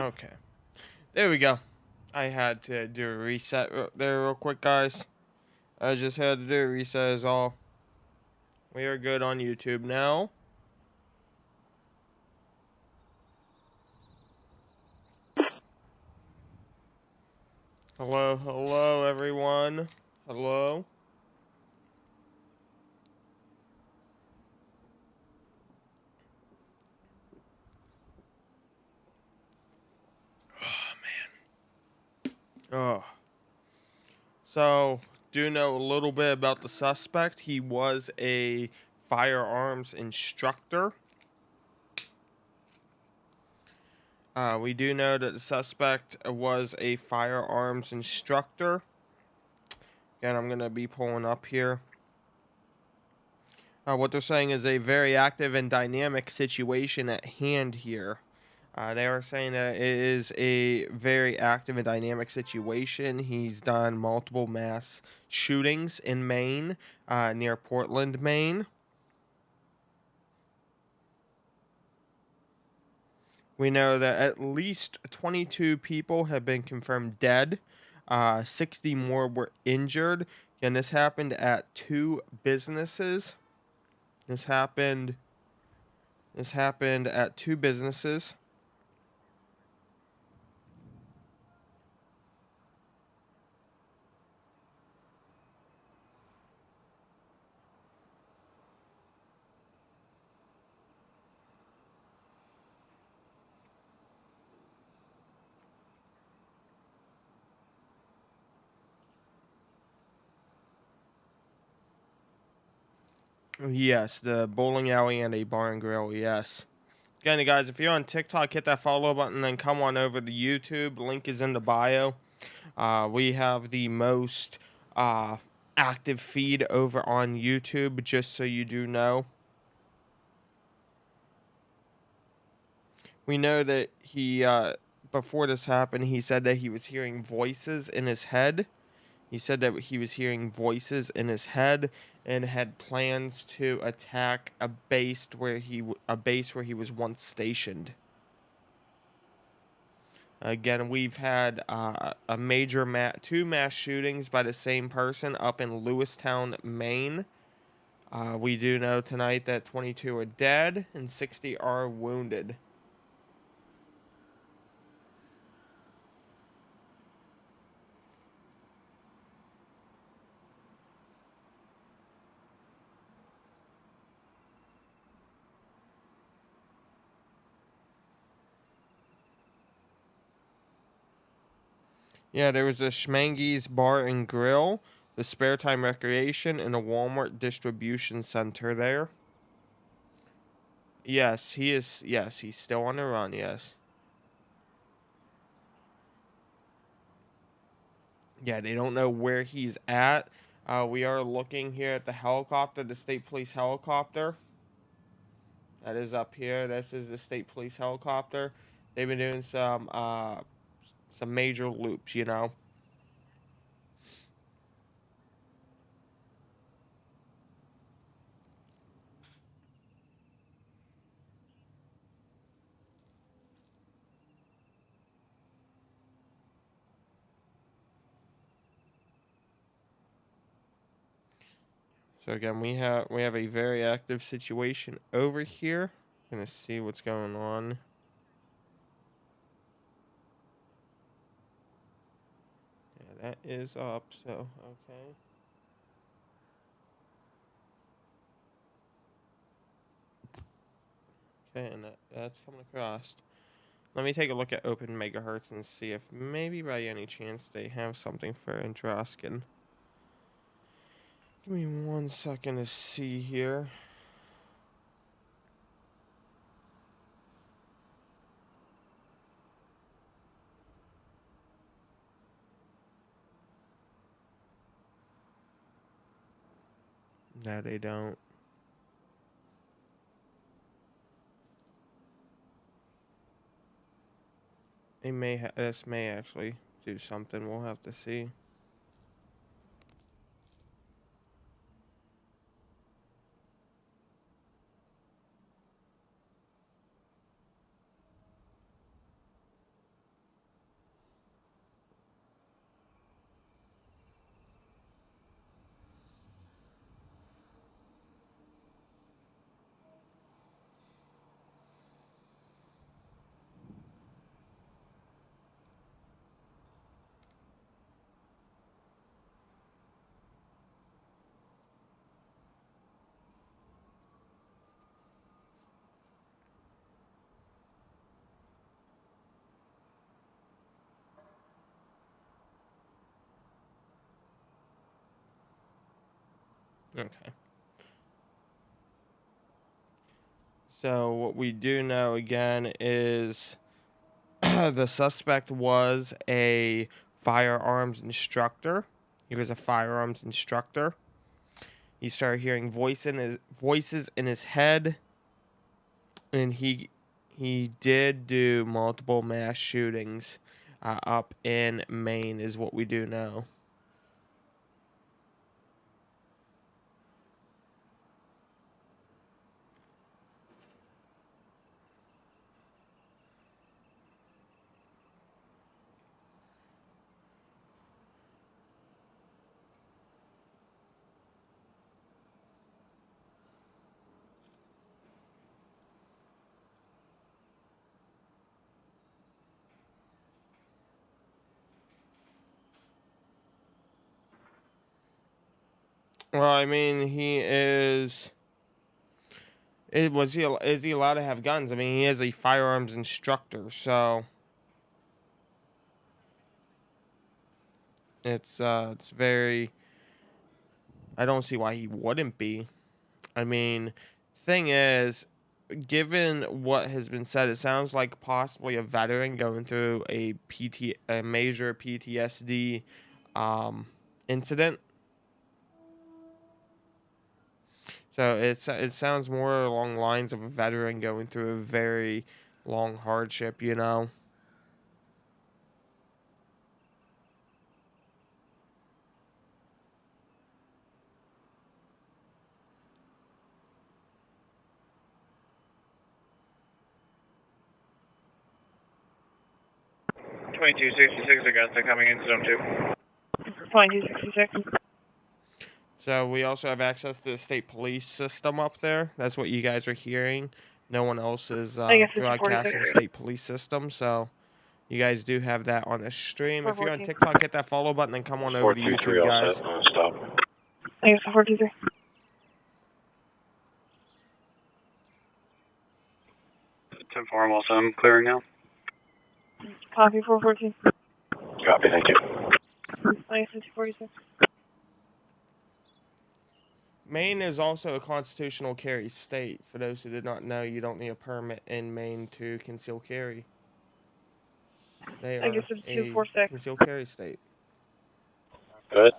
Okay. There we go. I had to do a reset there real quick, guys. I just had to do a reset is all. We are good on YouTube now. Hello, hello, everyone. Hello. Oh. So, do know a little bit about the suspect. He was a firearms instructor. We do know that the suspect was a firearms instructor. Again, I'm going to be pulling up here. What they're saying is a very active and dynamic situation at hand here. They are saying that it is a very active and dynamic situation. He's done multiple mass shootings in Maine, near Portland, Maine. We know that at least 22 people have been confirmed dead. 60 more were injured. And this happened at two businesses. This happened at two businesses. Yes, the bowling alley and a bar and grill. Yes. Again, guys, if you're on TikTok, hit that follow button, then come on over to YouTube. Link is in the bio. We have the most active feed over on YouTube, just so you do know. We know that he, before this happened, he said that he was hearing voices in his head. He said that he was hearing voices in his head and had plans to attack a base where he was once stationed. Again, we've had a major two mass shootings by the same person up in Lewistown, Maine. We do know tonight that 22 are dead and 60 are wounded. Yeah, there was a Schmangy's Bar and Grill, the Spare Time Recreation, and a Walmart distribution center there. Yes, he is. Yes, he's still on the run. Yes. Yeah, they don't know where he's at. We are looking here at the helicopter, the state police helicopter. That is up here. This is the state police helicopter. They've been doing some major loops, you know. So again, we have a very active situation over here. Gonna see what's going on. Yeah, that is up. So okay. Okay, and that's coming across. Let me take a look at open megahertz and see if maybe by any chance they have something for Androskin. Give me 1 second to see here. No, they don't. This may actually do something. We'll have to see. Okay. So what we do know again is the suspect was a firearms instructor. He was a firearms instructor. He started hearing voices in his head, and he did do multiple mass shootings up in Maine, is what we do know. Well, I mean, he is. Is he allowed to have guns? I mean, he is a firearms instructor, so it's very. I don't see why he wouldn't be. I mean, thing is, given what has been said, it sounds like possibly a veteran going through a major PTSD incident. So it sounds more along the lines of a veteran going through a very long hardship, you know. 2266 against, they're coming in zone 2. 2266. So we also have access to the state police system up there. That's what you guys are hearing. No one else is broadcasting the state police system, so you guys do have that on the stream. If you're on TikTok, hit that follow button and come on over to YouTube, guys. Stop. I guess 423. 10-4, I'm all set. I'm clearing now. Copy 414. Copy, thank you. I guess 246. Maine is also a constitutional carry state. For those who did not know, you don't need a permit in Maine to conceal carry. They are a concealed carry state. Good.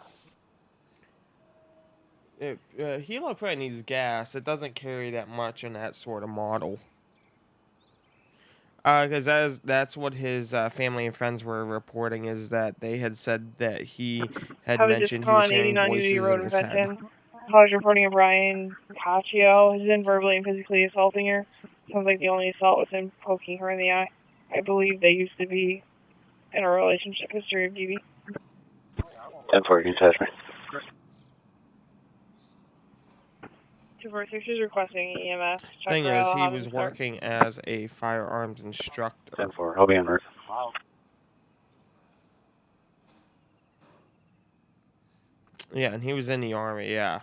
Hilo probably needs gas. It doesn't carry that much in that sort of model. Because that's what his family and friends were reporting, is that they had said that he had mentioned he was hearing voices in his head. I was reporting of Ryan Caccio. He's been verbally and physically assaulting her. Sounds like the only assault was him poking her in the eye. I believe they used to be in a relationship history of DB. 10-4, can you touch me? 246 is requesting EMS. Thing is, he was working as a firearms instructor. 10-4, I'll be en route. Yeah, and he was in the Army, yeah.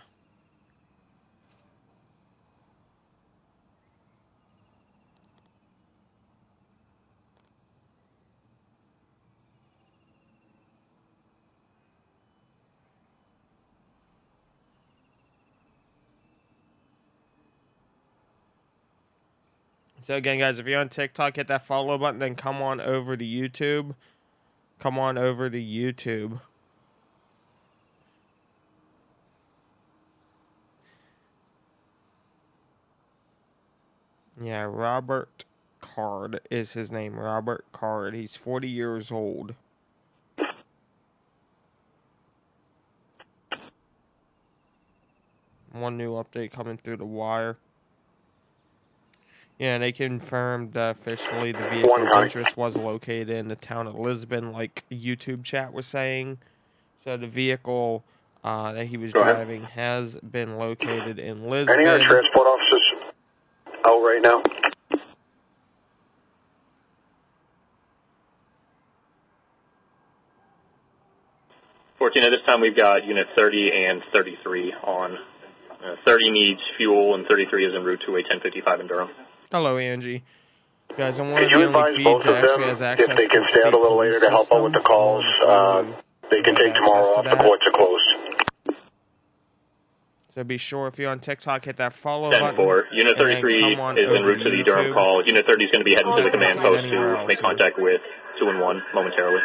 So again, guys, if you're on TikTok, hit that follow button, then come on over to YouTube. Come on over to YouTube. Yeah, Robert Card is his name. Robert Card. He's 40 years old. One new update coming through the wire. Yeah, they confirmed officially the vehicle of interest was located in the town of Lisbon, like YouTube chat was saying. So the vehicle that he was driving has been located in Lisbon. Any other transport officers out right now? At this time, we've got unit 30 and 33 on. 30 needs fuel, and 33 is en route to a 1055 in Durham. Hello, Angie. Guys, I'm one of the only feeds that actually has access to the state stay out a little later to help out with the calls. They can take tomorrow off. The ports are closed. So be sure if you're on TikTok, hit that follow 10-4. button. Unit And then 33 come on is en over route to to the Durham YouTube. call. Unit 30 is going to be heading You're to the not going to command see it post anywhere to else make here. contact with 2 and 1 momentarily.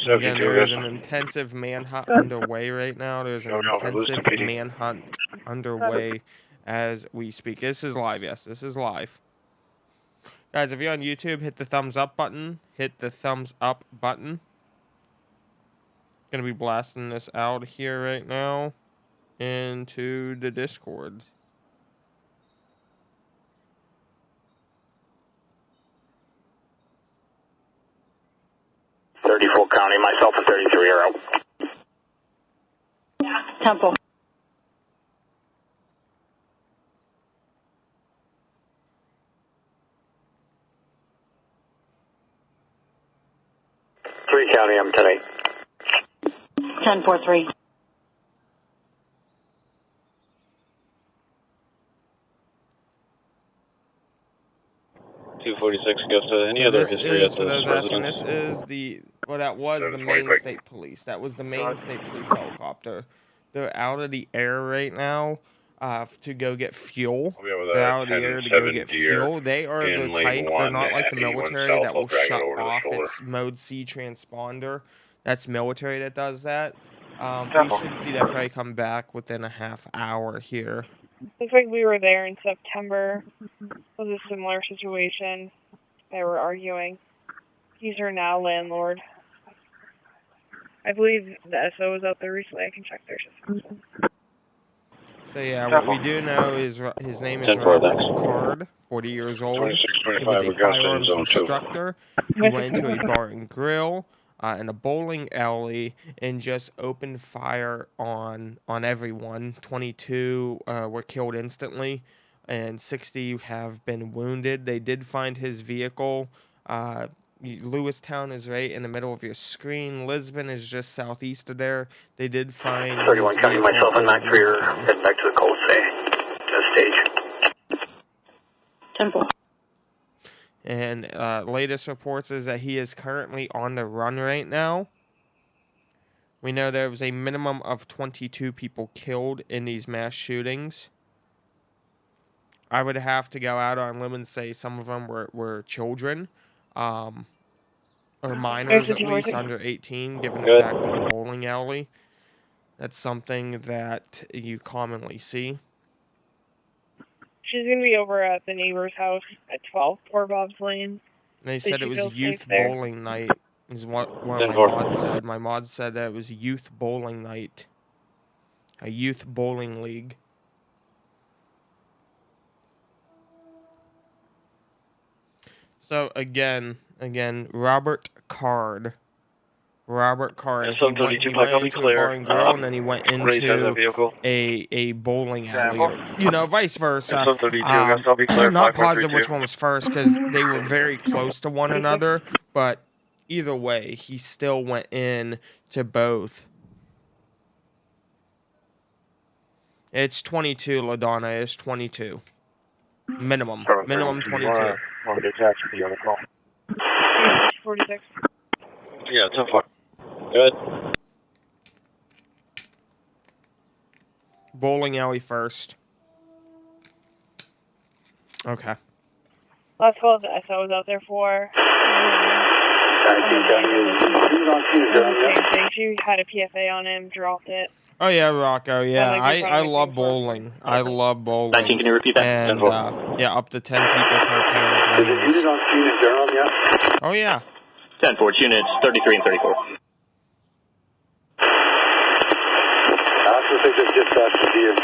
Again, there is an intensive manhunt underway right now. There's an intensive manhunt underway as we speak. This is live. Yes, this is live. Guys, if you're on YouTube, hit the thumbs up button. Hit the thumbs up button. Gonna be blasting this out here right now into the Discord. Full County, myself and 33 are out. Temple. County, I'm 10-8. 10-4-3. Goes to any other This history is, at for this those asking, residence? this is the, well, that was the Maine State Police. That was the Maine State Police helicopter. They're out of the air right now to go get fuel. They're out of the air to go get fuel. They are the type, they're not like the military that will shut off its mode C transponder. That's military that does that. We should see that probably come back within a half hour here. Looks like we were there in September. It was a similar situation. They were arguing. He's her now landlord. I believe the SO was out there recently. I can check their system. So yeah, what we do know is his name is Robert Card, 40 years old. He was a firearms instructor. He went into a bar and grill and a bowling alley and just opened fire on everyone. 22 were killed instantly, and 60 have been wounded. They did find his vehicle. Lewistown is right in the middle of your screen. Lisbon is just southeast of there. They did find 31 his County, vehicle myself and in 9 3 are Lisbon. heading back to the cold say, to the stage. Temple. And latest reports is that he is currently on the run right now. We know there was a minimum of 22 people killed in these mass shootings. I would have to go out on a limb and say some of them were children. Or minors at least, under 18, given the fact of the bowling alley. That's something that you commonly see. She's going to be over at the neighbor's house at 12 Port Bob's Lane. They So said it she was feels youth safe there. bowling night, is what one of my mods said. My mod said that it was youth bowling night. A youth bowling league. So again, Robert Card. He went into a bar and grill, and then he went into a bowling alley, or, vice versa. I'm not positive which one was first because they were very close to one another, but either way, he still went in to both. It's 22, LaDonna. It's 22. Minimum 22. 46. Yeah, 10-4. Good. Bowling alley first. Okay. Last call the SO was out there for. She had a PFA on him, dropped it. Oh yeah, Rocco. Yeah, I love bowling. I love bowling. 19, can you repeat that? And yeah, up to 10 people per pair of lanes. Unit on scene in Durham, yeah? Oh yeah. 10-4, units 33 and 34. They just dispatched the deer.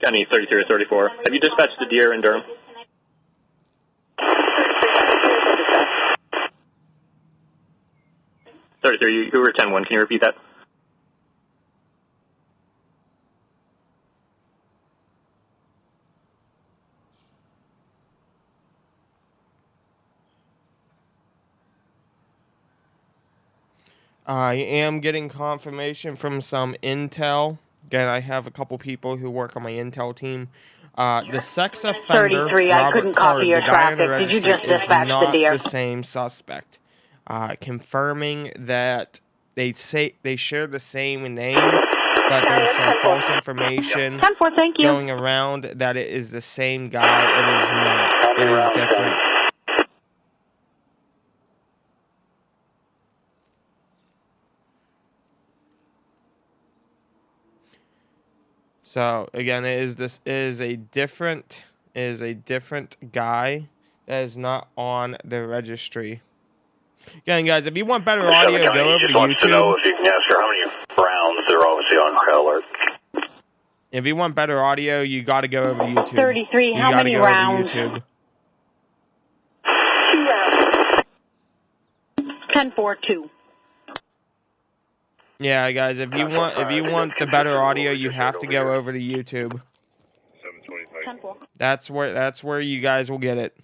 County 33 or 34. Have you dispatched the deer in Durham? You were 10-1. Can you repeat that? I am getting confirmation from some intel. Again, I have a couple people who work on my intel team. The sex offender, 33, I Robert couldn't copy Card, your the guy on the traffic. Did you registry, just is dispatch the not deer? the same suspect. Confirming that they say they share the same name, but there's some false information 10-4, thank you. going around that it is the same guy. It is not. It is different. So again, this is a different guy that is not on the registry. Again, guys, if you want better audio, go over to YouTube. If you can ask her how many rounds they're obviously on red alert. If you want better audio, you got to go over to YouTube. 33, how many rounds? 10-4, 2. Yeah, guys, if you want the better audio, you have to go over to YouTube. 10-4. That's where you guys will get it.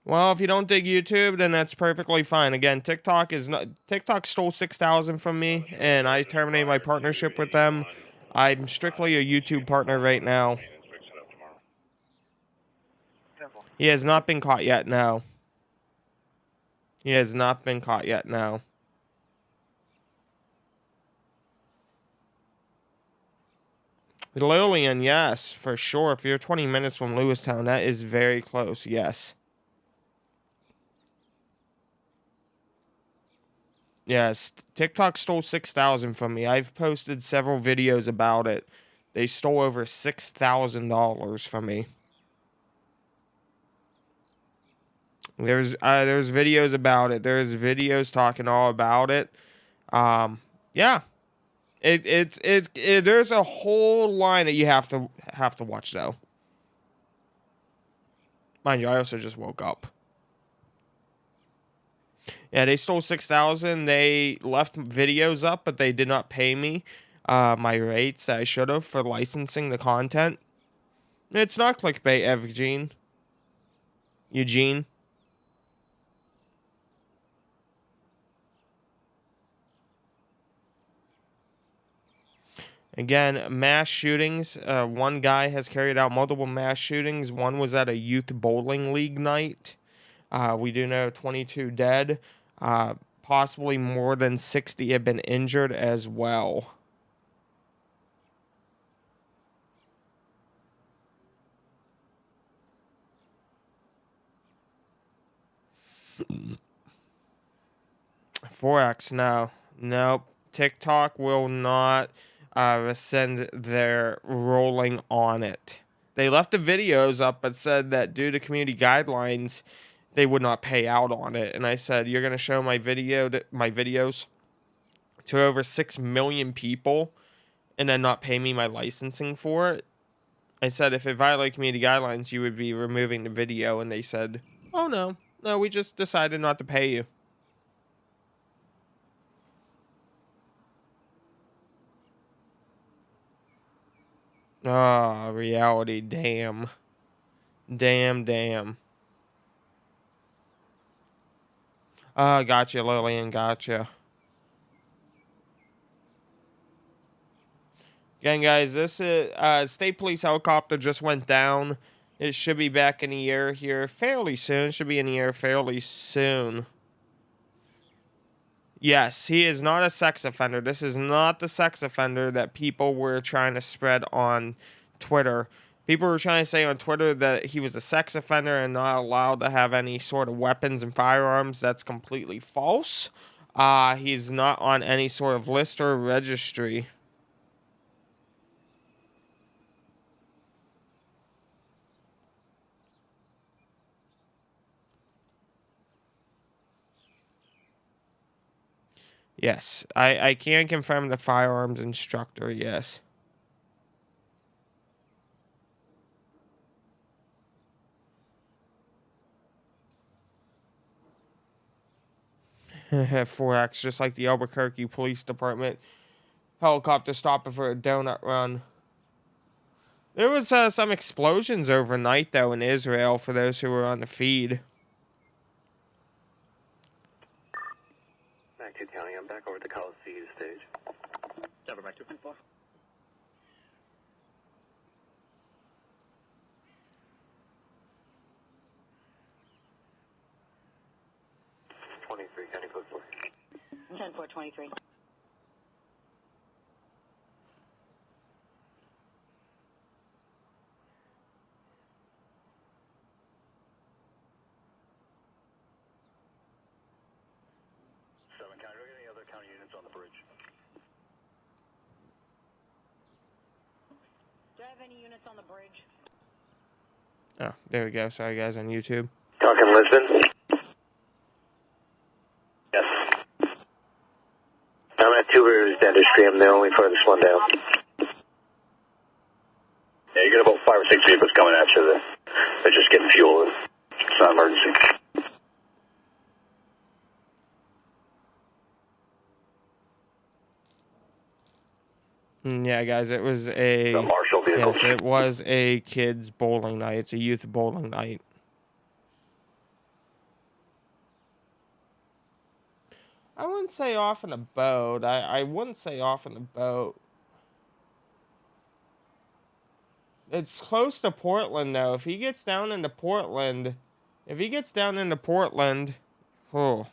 Well, if you don't dig YouTube, then that's perfectly fine. Again, TikTok stole 6,000 from me, and I terminated my partnership with them. I'm strictly a YouTube partner right now. He has not been caught yet, no. He has not been caught yet, no. Lillian, yes, for sure. If you're 20 minutes from Lewistown, that is very close, yes. Yes, TikTok stole 6,000 from me. I've posted several videos about it. They stole over $6,000 from me. There's videos about it. There's videos talking all about it. Yeah. There's a whole line that you have to watch though. Mind you, I also just woke up. Yeah, they stole 6,000. They left videos up, but they did not pay me my rates that I should have for licensing the content. It's not clickbait, Eugene. Again, mass shootings. One guy has carried out multiple mass shootings. One was at a youth bowling league night. We do know 22 dead. Possibly more than 60 have been injured as well. Forex, no. Nope. TikTok will not rescind their rolling on it. They left the videos up but said that due to community guidelines, they would not pay out on it. And I said, you're going to show my videos to over 6 million people and then not pay me my licensing for it? I said, if it violated community guidelines, you would be removing the video. And they said, oh, no, we just decided not to pay you. Ah, reality, damn. Damn. Gotcha, Lillian, gotcha. Again, guys, this is state police helicopter just went down. It should be back in the air here fairly soon. Should be in the air fairly soon. Yes, he is not a sex offender. This is not the sex offender that people were trying to spread on Twitter. People were trying to say on Twitter that he was a sex offender and not allowed to have any sort of weapons and firearms. That's completely false. He's not on any sort of list or registry. Yes, I can confirm the firearms instructor, yes. Forex, just like the Albuquerque Police Department helicopter stopping for a donut run. There was some explosions overnight, though, in Israel for those who were on the feed. Back to County, I'm back over at the Coliseum stage. Back to 10-4. 10-4-23. County, any other county units on the bridge? Do I have any units on the bridge? Oh, there we go. Sorry, guys, on YouTube. Talking Lisbon? Yes. I'm at Two Rivers Dentistry Stream. They're only furthest one down. Yeah, you got about 5 or 6 vehicles coming at you. They're just getting fuel. It's not an emergency. Yeah, guys, it was a... Marshall vehicles. Yes, it was a kids' bowling night. It's a youth bowling night. I wouldn't say off in a boat. I wouldn't say off in a boat. It's close to Portland, though. If he gets down into Portland... Oh...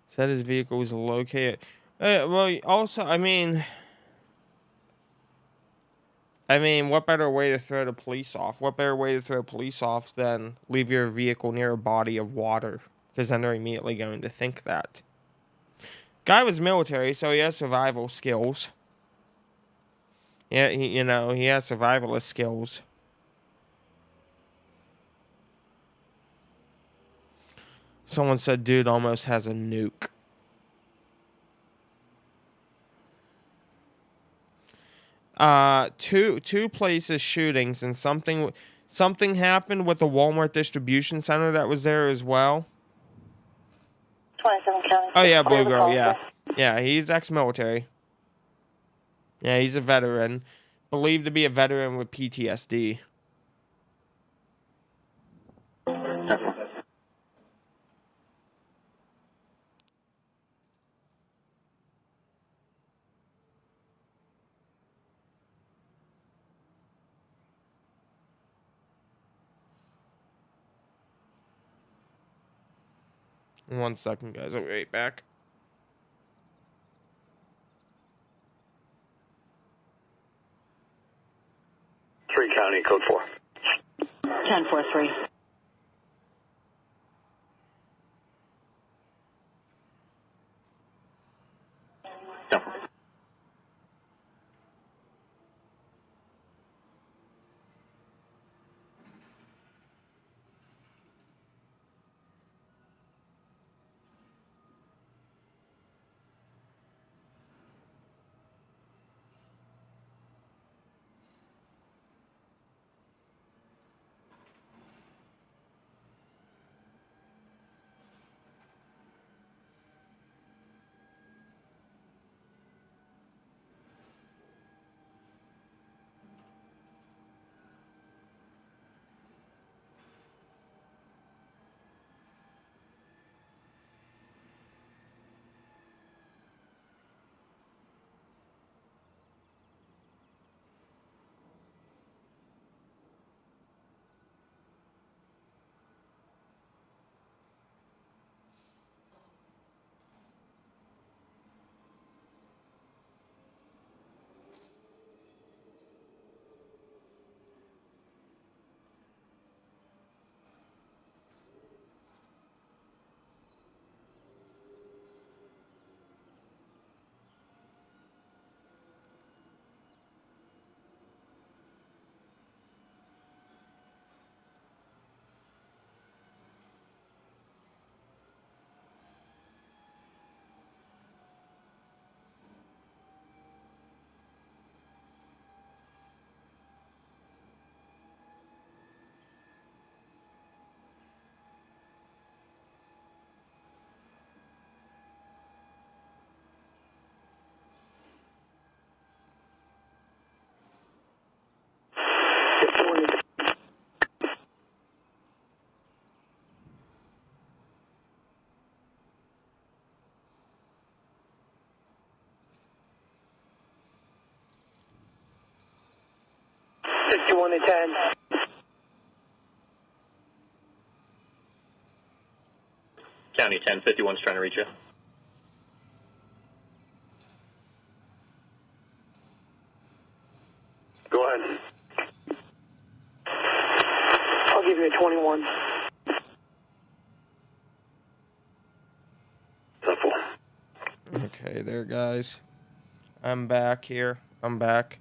Said his vehicle was located. Well, also, I mean, what better way to throw the police off? What better way to throw police off than leave your vehicle near a body of water? Because then they're immediately going to think that. Guy was military, so he has survival skills. Yeah, he has survivalist skills. Someone said, dude almost has a nuke. Two places shootings, and something happened with the Walmart distribution center that was there as well. 27 County. Oh yeah, Blue Girl, yeah. Yeah, he's ex-military. Yeah, he's a veteran. Believed to be a veteran with PTSD. One second, guys. I'll be right back. 3 County, code 4. 10-4-3. 61 to 10. County 10, 51's trying to reach you. Go ahead. I'll give you a 21. Simple. Okay, there, guys. I'm back here. I'm back.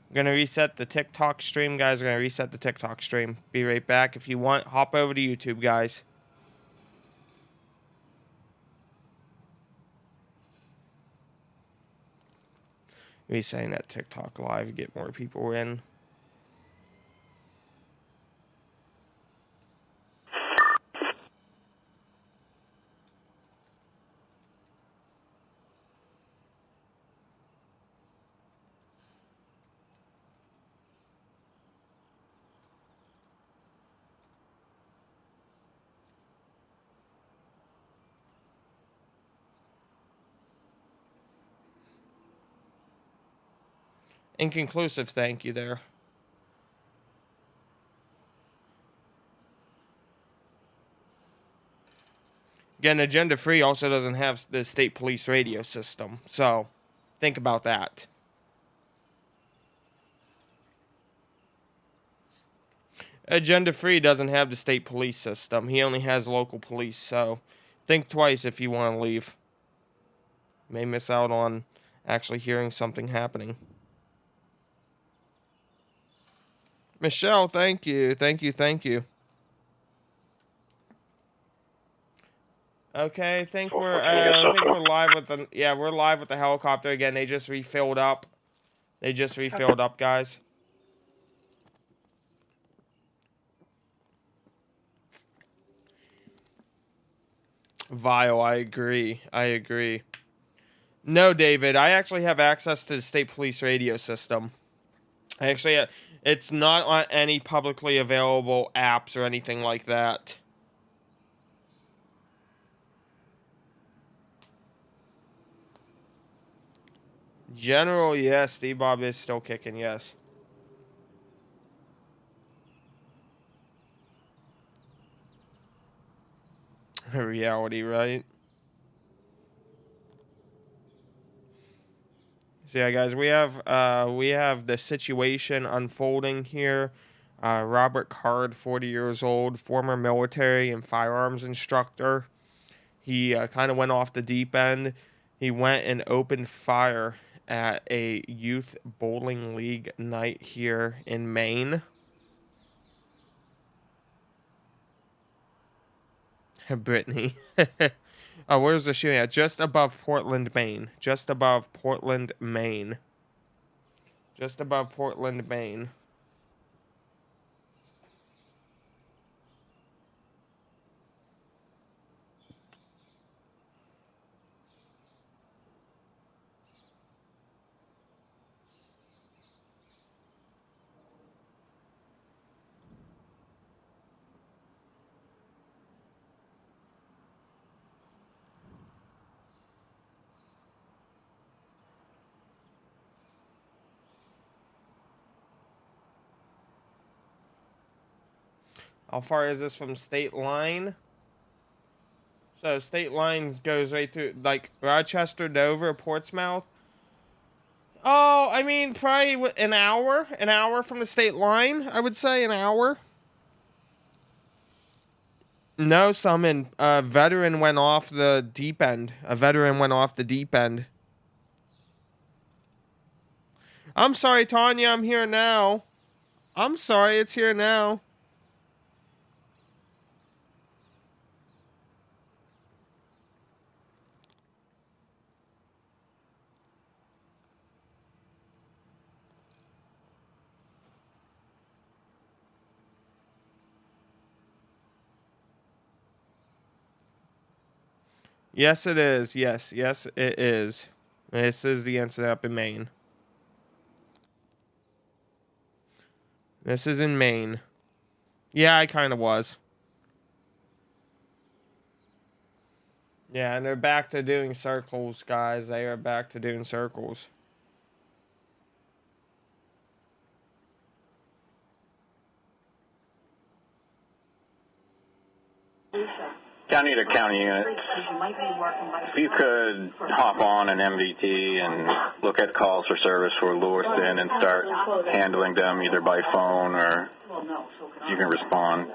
I'm gonna reset the TikTok stream, guys. We're gonna reset the TikTok stream. Be right back. If you want, hop over to YouTube, guys. Resetting that TikTok live, get more people in. Inconclusive, thank you there. Again, Agenda Free also doesn't have the state police radio system, so think about that. Agenda Free doesn't have the state police system. He only has local police, so think twice if you want to leave. You may miss out on actually hearing something happening. Michelle, thank you. Thank you. Thank you. Okay, I think we're live with the we're live with the helicopter again. They just refilled up. They just refilled up, guys. Vile, I agree. I agree. No, David, I actually have access to the state police radio system. Actually, it's not on any publicly available apps or anything like that. General, yes. D-Bob is still kicking, yes. Reality, right? So yeah, guys, we have the situation unfolding here. Robert Card, 40 years old, former military and firearms instructor. He kind of went off the deep end. He went and opened fire at a youth bowling league night here in Maine. Brittany. Where's the shooting at? Just above Portland, Maine. Just above Portland, Maine. Just above Portland, Maine. How far is this from state line? So state line goes right through, like, Rochester, Dover, Portsmouth. Oh, I mean, probably an hour from the state line, I would say, an hour. No, summon. A veteran went off the deep end. A veteran went off the deep end. I'm sorry, Tanya, I'm here now. I'm sorry, it's here now. Yes, it is. Yes, it is. This is the incident up in Maine. This is in Maine. Yeah, I kind of was. Yeah, and they're back to doing circles, guys. They are back to doing circles. County to county units. If you could hop on an MDT and look at calls for service for Lewiston and start handling them either by phone or you can respond.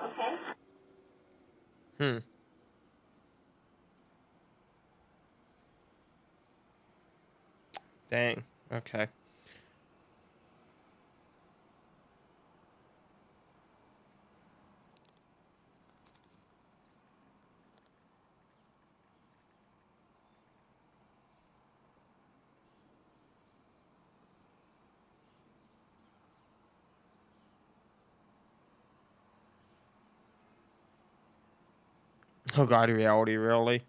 Dang. Okay. Oh God, reality, really?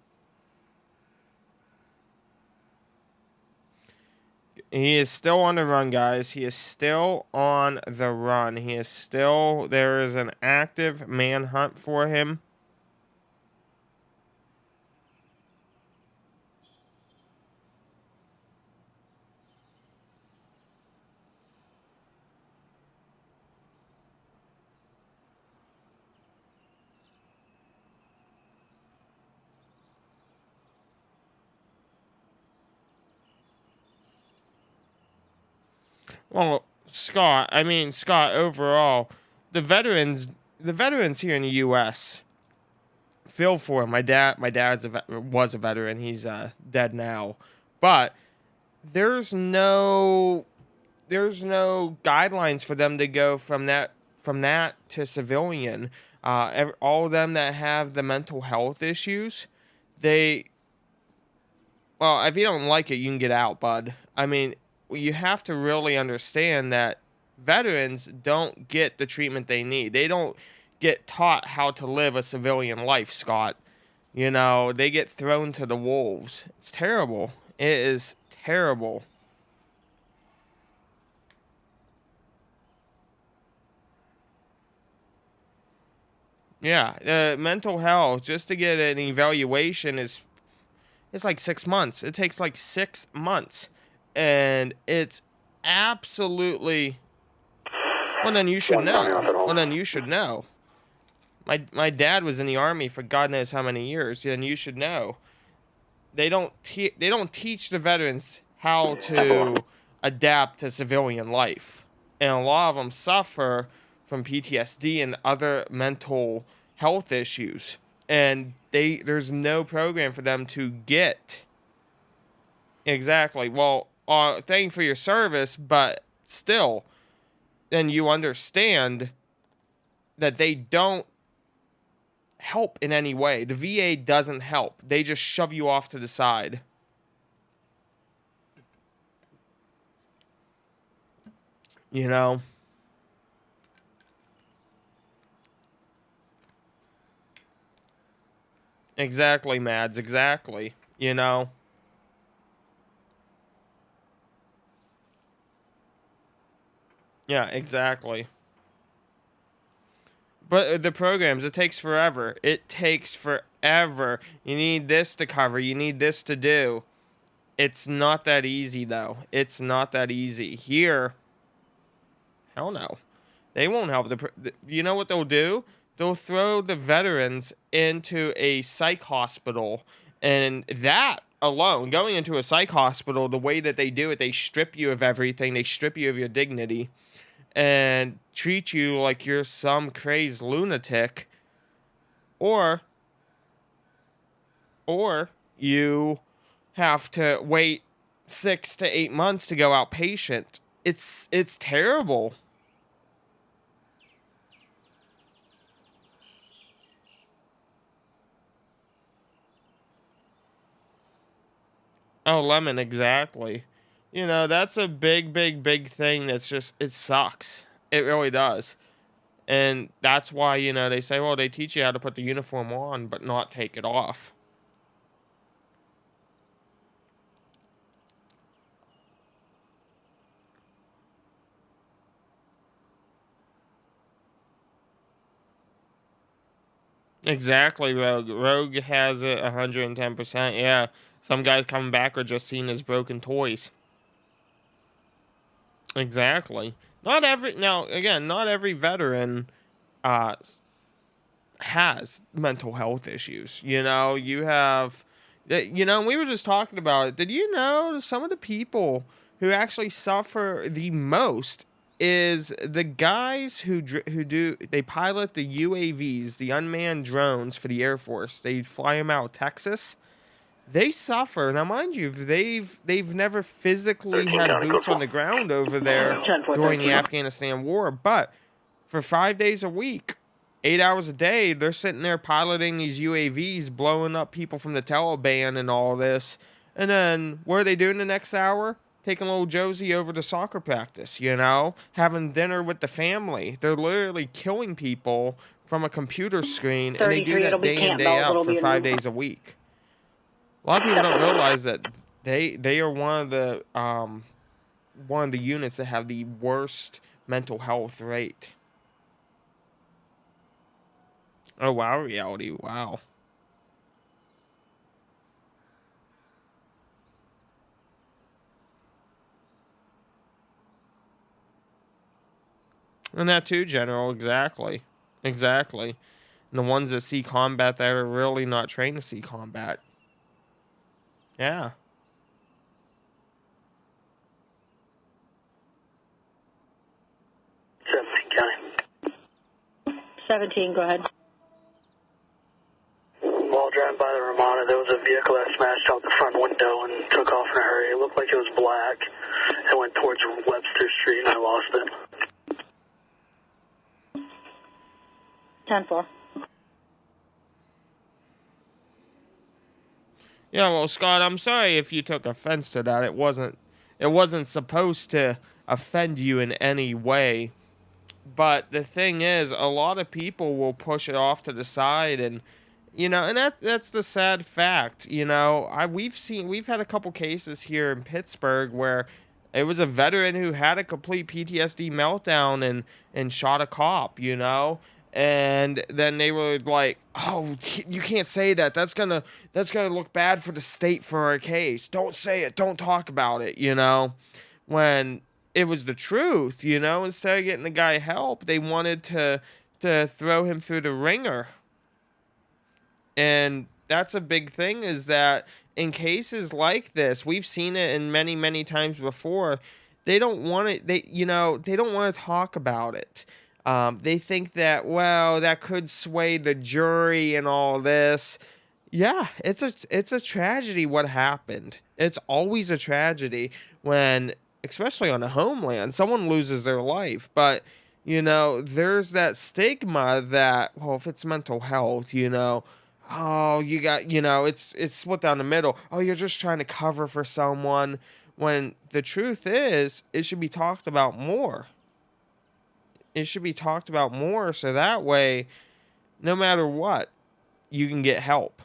He is still on the run, guys. He is still on the run. He is still, there is an active manhunt for him. Well, Scott, overall, the veterans here in the U.S. feel for him. My dad's was a veteran. He's dead now, but there's no guidelines for them to go from that to civilian. All of them that have the mental health issues, well, if you don't like it, you can get out, bud. I mean, you have to really understand that veterans don't get the treatment they need. They don't get taught how to live a civilian life, Scott. You know, they get thrown to the wolves. It's terrible. It is terrible. Yeah, mental health, just to get an evaluation it's like 6 months. It takes like 6 months. And it's absolutely, well then you should know. Well then you should know. My dad was in the army for God knows how many years, and you should know. They don't teach the veterans how to adapt to civilian life. And a lot of them suffer from PTSD and other mental health issues. And there's no program for them to get. Exactly. Well, thank you for your service, but still, then you understand that they don't help in any way. The VA doesn't help. They just shove you off to the side. You know? Exactly, Mads. Exactly. You know? Yeah, exactly. But the programs, it takes forever. It takes forever. You need this to cover. You need this to do. It's not that easy, though. It's not that easy. Here, hell no. They won't help. You know what they'll do? They'll throw the veterans into a psych hospital. And that alone, going into a psych hospital, the way that they do it, they strip you of everything. They strip you of your dignity and treat you like you're some crazed lunatic. Or you have to wait 6 to 8 months to go outpatient. It's terrible. Oh, lemon, exactly. You know, that's a big, big, big thing that's just, it sucks. It really does. And that's why, you know, they say, well, they teach you how to put the uniform on, but not take it off. Exactly, Rogue. Rogue has it 110%. Yeah. Some guys coming back are just seen as broken toys. Exactly. Not every, now, again, not every veteran has mental health issues. You know, you have, we were just talking about it. Did you know some of the people who actually suffer the most is the guys they pilot the UAVs, the unmanned drones for the Air Force. They fly them out of Texas. They suffer. Now, mind you, they've never physically 13 had County Code boots on 4. the ground over there 10-4, during the 13. Afghanistan war, but for 5 days a week, 8 hours a day, they're sitting there piloting these UAVs, blowing up people from the Taliban and all this. And then what are they doing the next hour? Taking little Josie over to soccer practice, having dinner with the family. They're literally killing people from a computer screen, and they do 33, it'll that be day in, Camp day Bells, out it'll for be in 5 days a week. A lot of people don't realize that they are one of the units that have the worst mental health rate. Oh wow, reality, wow. And that too, General, exactly. Exactly. And the ones that see combat that are really not trained to see combat. Yeah. 17 County. 17, go ahead. While driving by the Ramada, there was a vehicle that smashed out the front window and took off in a hurry. It looked like it was black. It went towards Webster Street and I lost it. 10-4. Yeah, well, Scott, I'm sorry if you took offense to that. It wasn't supposed to offend you in any way. But the thing is, a lot of people will push it off to the side, and and that's the sad fact. We've had a couple cases here in Pittsburgh where it was a veteran who had a complete PTSD meltdown and shot a cop. And then they were like, "Oh, you can't say that. That's gonna look bad for the state for our case. Don't say it. Don't talk about it." When it was the truth. Instead of getting the guy help, they wanted to throw him through the ringer. And that's a big thing, is that in cases like this, we've seen it in many, many times before. They don't want it. They don't want to talk about it. They think that, well, that could sway the jury and all this. Yeah, it's a tragedy what happened. It's always a tragedy when, especially on a homeland, someone loses their life. But, there's that stigma that, well, if it's mental health, oh, you got, it's split down the middle. Oh, you're just trying to cover for someone. When the truth is, it should be talked about more. It should be talked about more, so that way, no matter what, you can get help.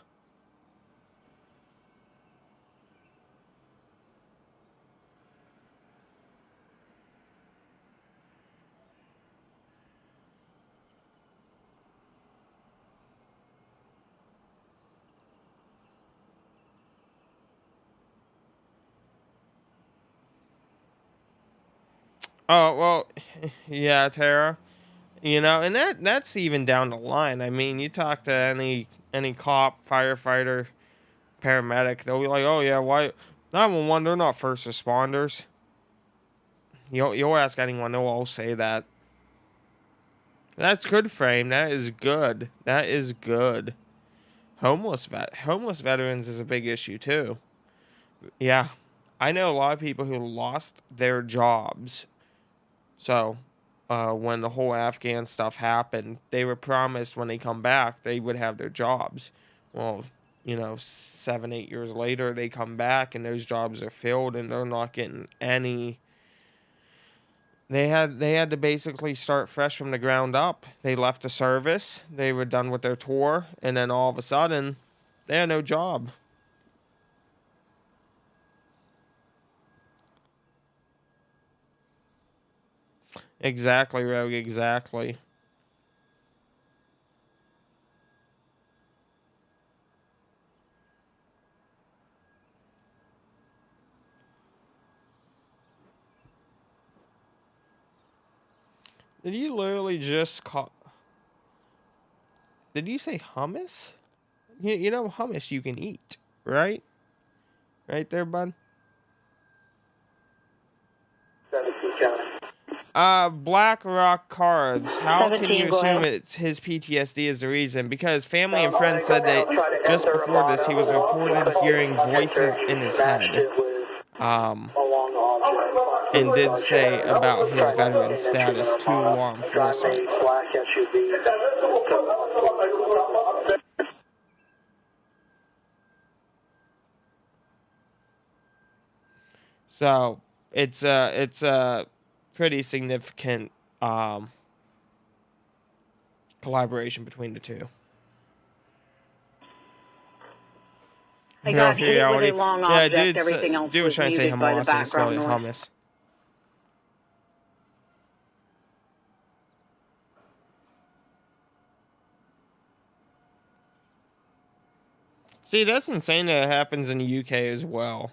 Oh, well, yeah, Tara. And that's even down the line. I mean, you talk to any cop, firefighter, paramedic, they'll be like, "Oh yeah, why 911, they're not first responders." You'll ask anyone, they'll all say that. That's good, Frame. That is good. That is good. Homeless veterans is a big issue too. Yeah. I know a lot of people who lost their jobs. So, when the whole Afghan stuff happened, they were promised when they come back they would have their jobs. Well, 7, 8 years later, they come back and those jobs are filled and they're not getting any. They had to basically start fresh from the ground up. They left the service, they were done with their tour, and then all of a sudden, they had no job. Exactly, Rogue, exactly. Did you literally just call? Did you say hummus? You know hummus you can eat, right? Right there, bud. 17 County. Black Rock Cards. How can 17, you go assume ahead. it's his PTSD is the reason? Because family and friends said that just before this, he was reported hearing voices in his head. And did say about his veteran status to law enforcement. So it's a pretty significant collaboration between the two. I got hit with a Reality. long Yeah, object. Everything else dude was was trying to say muted by the Hamas and he spelled background it noise. hummus. See, that's insane that it happens in the UK as well.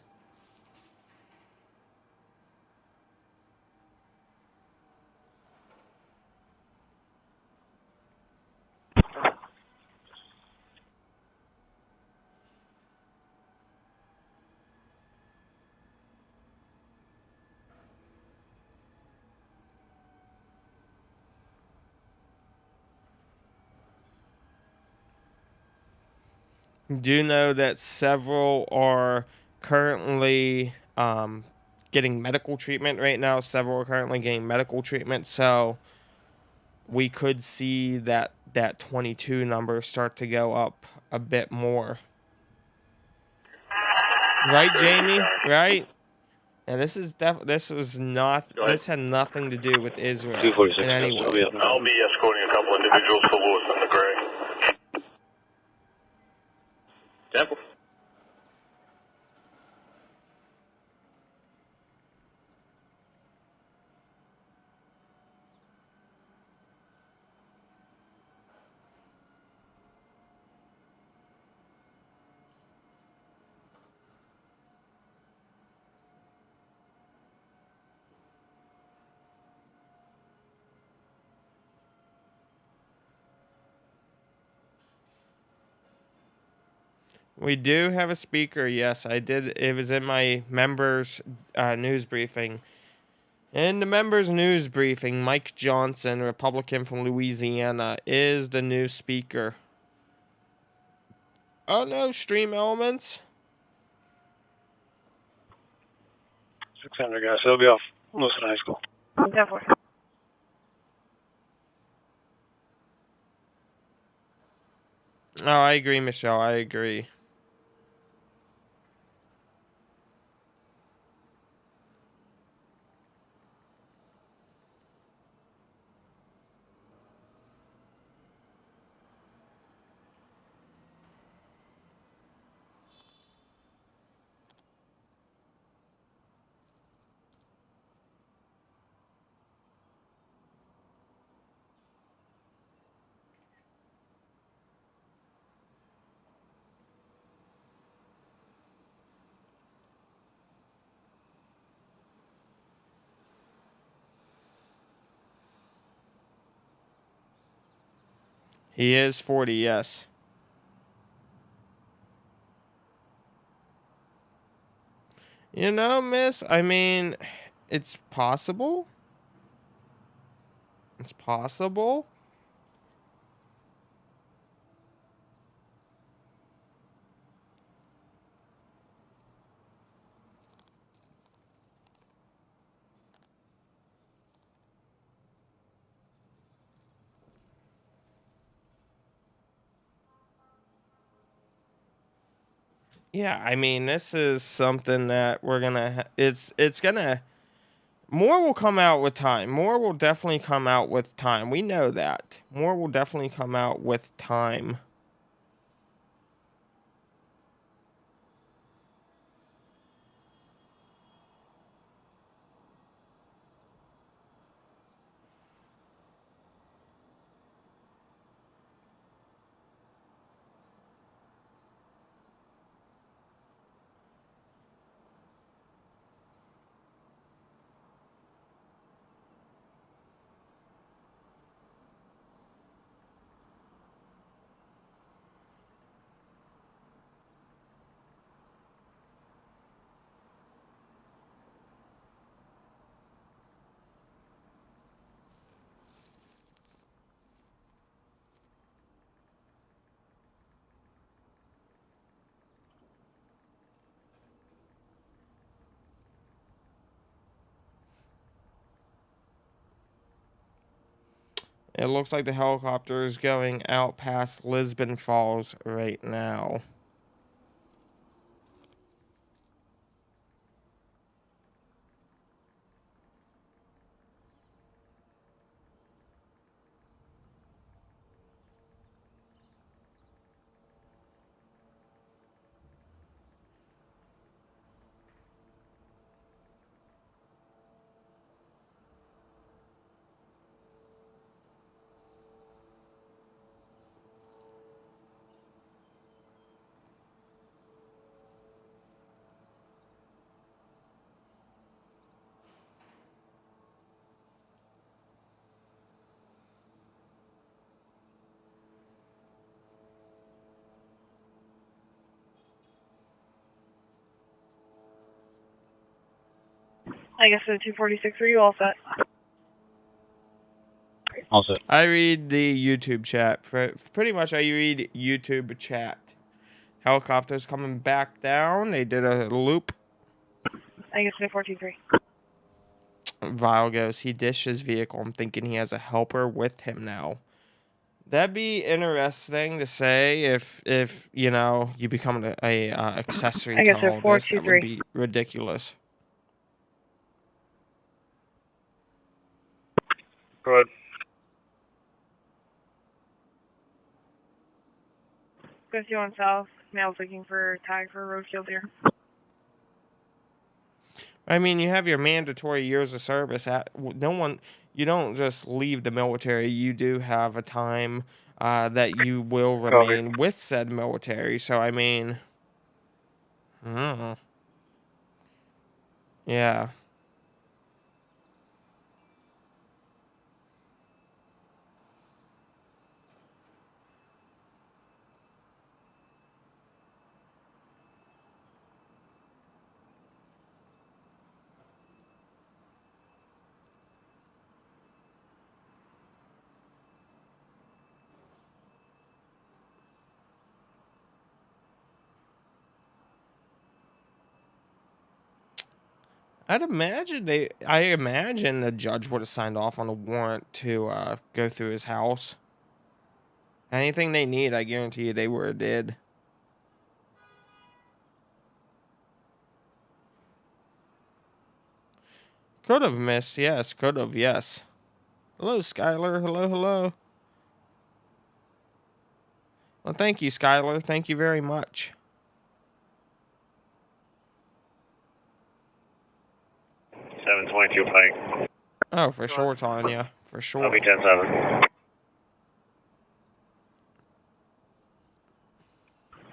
Do know that several are currently getting medical treatment right now. Several are currently getting medical treatment. So we could see that 22 number start to go up a bit more. Right, Jamie? Right? And this had nothing to do with Israel 246, in any way. I'll be escorting a couple individuals to Lewis in the gray. Temple. We do have a speaker. Yes, I did. It was in my members' news briefing. In the members' news briefing, Mike Johnson, Republican from Louisiana, is the new speaker. Oh no, Stream Elements. 600 guys, so it'll be off Wilson High School. Definitely. Oh, I agree, Michelle. I agree. He is 40, yes. You know, miss, I mean, it's possible. It's possible. Yeah, I mean, this is something that we're gonna. It's gonna. More will come out with time. More will definitely come out with time. We know that. More will definitely come out with time. It looks like the helicopter is going out past Lisbon Falls right now. I guess the 246, are you all set? All set. I read the YouTube chat. Pretty much, I read YouTube chat. Helicopter's coming back down. They did a loop. I guess the 423. Vile goes, he dished his vehicle. I'm thinking he has a helper with him now. That'd be interesting to say if you know, you become a accessory I to guess the all this. That would 423. be ridiculous. Go ahead. 51 South. Male's looking for a tag for roadkill here. I mean, you have your mandatory years of service. You don't just leave the military. You do have a time that you will remain with said military. So, I mean, I don't know. Yeah. I imagine the judge would have signed off on a warrant to go through his house. Anything they need, I guarantee you they would have did. Could have missed, yes. Could have, yes. Hello, Skylar. Hello, hello. Well, thank you, Skylar. Thank you very much. 722 Pike. Oh, for sure, Tanya. For sure. I'll be 10-7.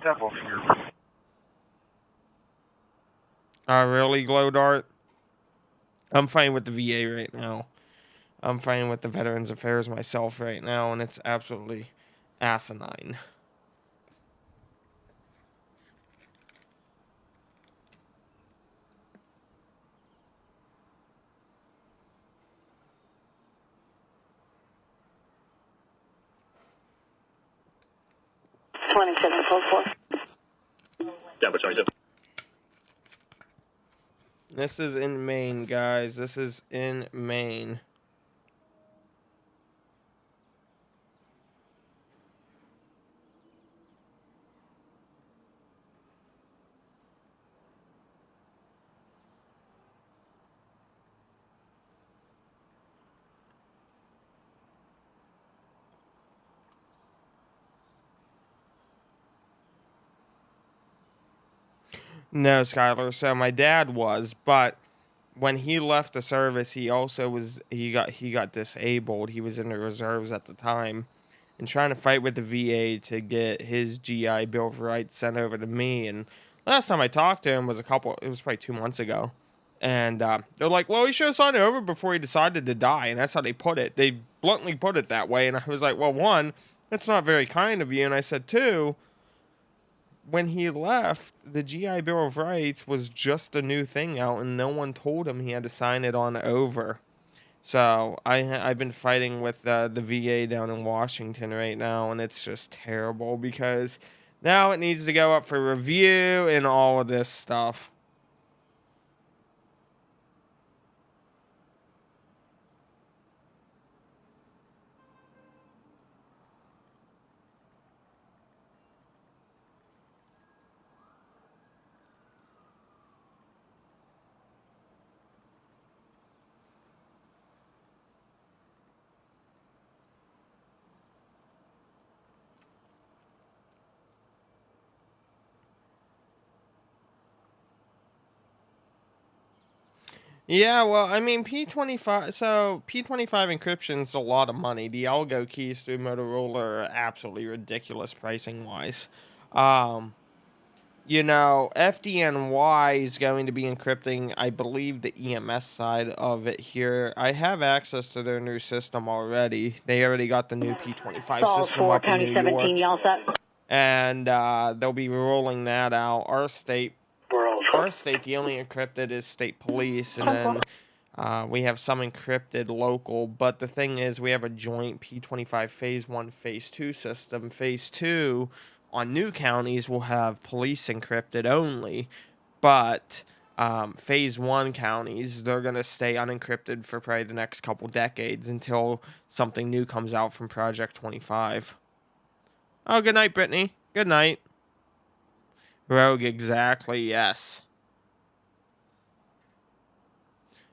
Double. Really, Glow Dart? I'm fighting with the VA right now. I'm fighting with the Veterans Affairs myself right now, and it's absolutely asinine. Denver 27. This is in Maine, guys. This is in Maine. No, Skylar. So my dad was, but when he left the service, he also he got disabled. He was in the reserves at the time, and trying to fight with the VA to get his GI Bill of Rights sent over to me. And last time I talked to him was it was probably 2 months ago. And they're like, well, he should have signed it over before he decided to die. And that's how they put it. They bluntly put it that way. And I was like, well, one, that's not very kind of you. And I said, two, when he left, the GI Bill of Rights was just a new thing out, and no one told him he had to sign it on over. So I've been fighting with the VA down in Washington right now, and it's just terrible because now it needs to go up for review and all of this stuff. Yeah, well, I mean, P25, so P25 encryption's a lot of money. The algo keys through Motorola are absolutely ridiculous pricing wise. Um, FDNY is going to be encrypting, I believe, the EMS side of it here. I have access to their new system already. They already got the new P25 Falls system 4, up in County New 17, York, y'all set? and they'll be rolling that out. We're all Our state, the only encrypted is state police, and then we have some encrypted local. But the thing is, we have a joint P25 Phase 1, Phase 2 system. Phase 2 on new counties will have police encrypted only, but Phase 1 counties, they're going to stay unencrypted for probably the next couple decades until something new comes out from Project 25. Oh, good night, Brittany. Good night. Rogue, exactly, yes.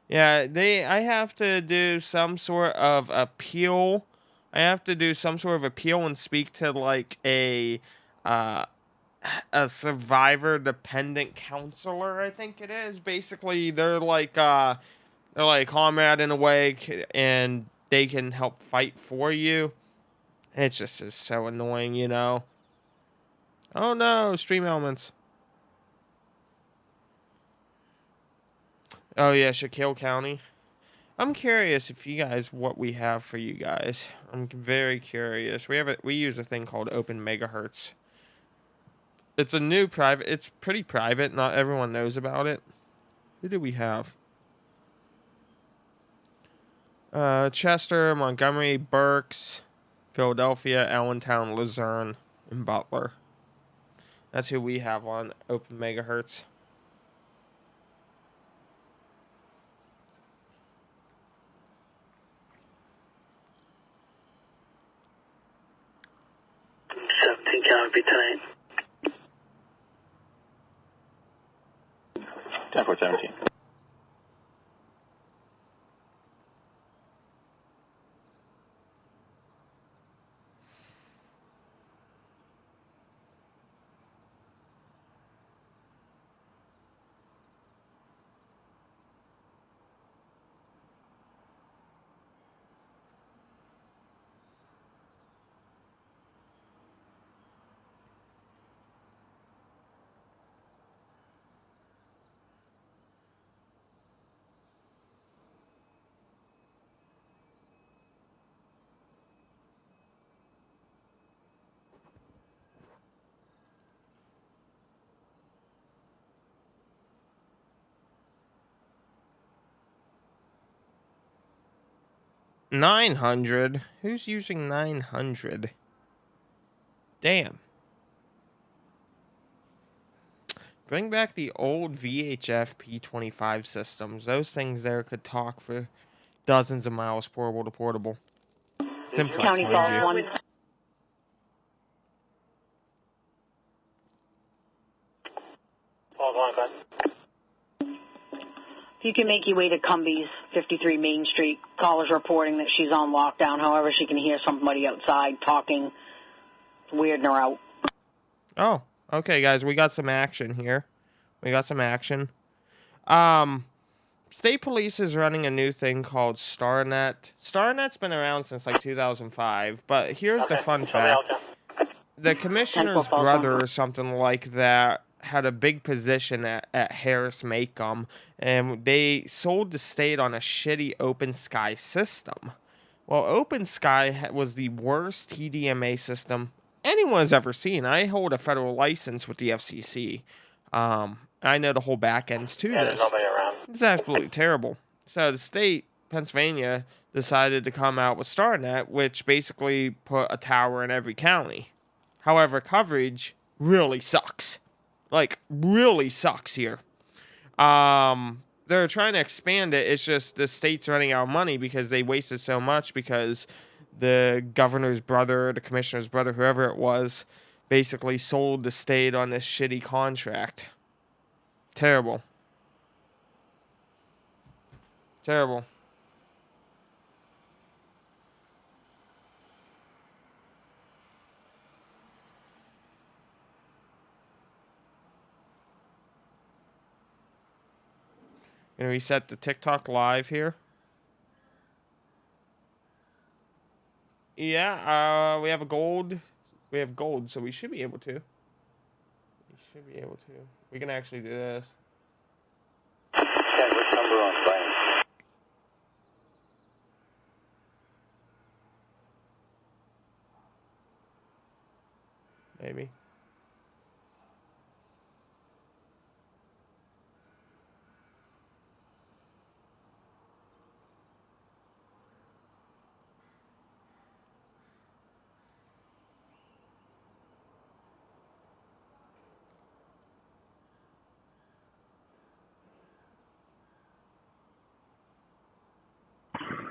Yeah, I have to do some sort of appeal. I have to do some sort of appeal and speak to like uh a survivor dependent counselor, I think it is. Basically, they're like comrade in a way and they can help fight for you. It just is so annoying, you know. Oh no, stream elements. Oh yeah, Shaquille County. I'm curious if you guys what we have for you guys. I'm very curious. We use a thing called Open Megahertz. It's a new private. It's pretty private. Not everyone knows about it. Who do we have? Chester, Montgomery, Berks, Philadelphia, Allentown, Luzerne, and Butler. That's who we have on Open Megahertz. County tonight. 10-4-17. $900. Who's using 900? Damn. Bring back the old VHF P25 systems. Those things there could talk for dozens of miles portable to portable. Simplex, County mind Falls you. 1. Falls on, bud. If you can make your way to Cumbies, 53 Main Street, callers reporting that she's on lockdown. However, she can hear somebody outside talking. It's weirding her out. Oh, okay, guys. We got some action here. We got some action. State Police is running a new thing called StarNet. StarNet's been around since like 2005, but here's the fun fact. The commissioner's brother or something like that had a big position at Harris Macomb, and they sold the state on a shitty open sky system. Well, open sky was the worst TDMA system anyone's ever seen. I hold a federal license with the FCC. I know the whole back ends to There's this. nobody around. It's absolutely terrible. So the state, Pennsylvania, decided to come out with StarNet, which basically put a tower in every county. However, coverage really sucks. Like, really sucks here. They're trying to expand it. It's just the state's running out of money because they wasted so much because the governor's brother, the commissioner's brother, whoever it was, basically sold the state on this shitty contract. Terrible. Terrible. Gonna reset the TikTok live here. Yeah, we have a gold. We have gold, so we should be able to. We should be able to. We can actually do this. Okay, which number on plane? Maybe.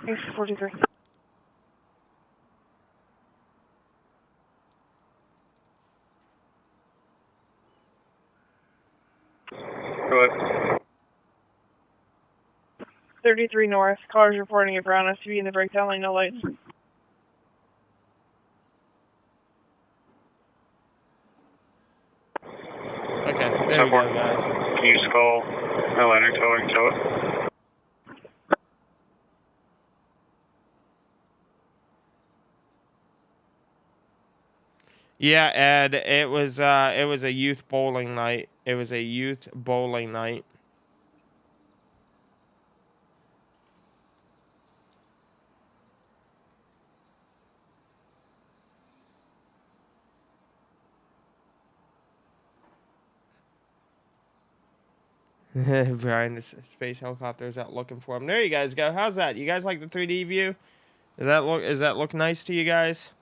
Thanks, 43. Go ahead. 33 North. Callers reporting a brown SUV in the breakdown lane, no lights. Okay, there we go, guys. Can you just call Atlantic Towing, tow it? Yeah, Ed, it was a youth bowling night. It was a youth bowling night. Brian, the space helicopter is out looking for him. There you guys go. How's that? You guys like the 3D view? Does that look nice to you guys?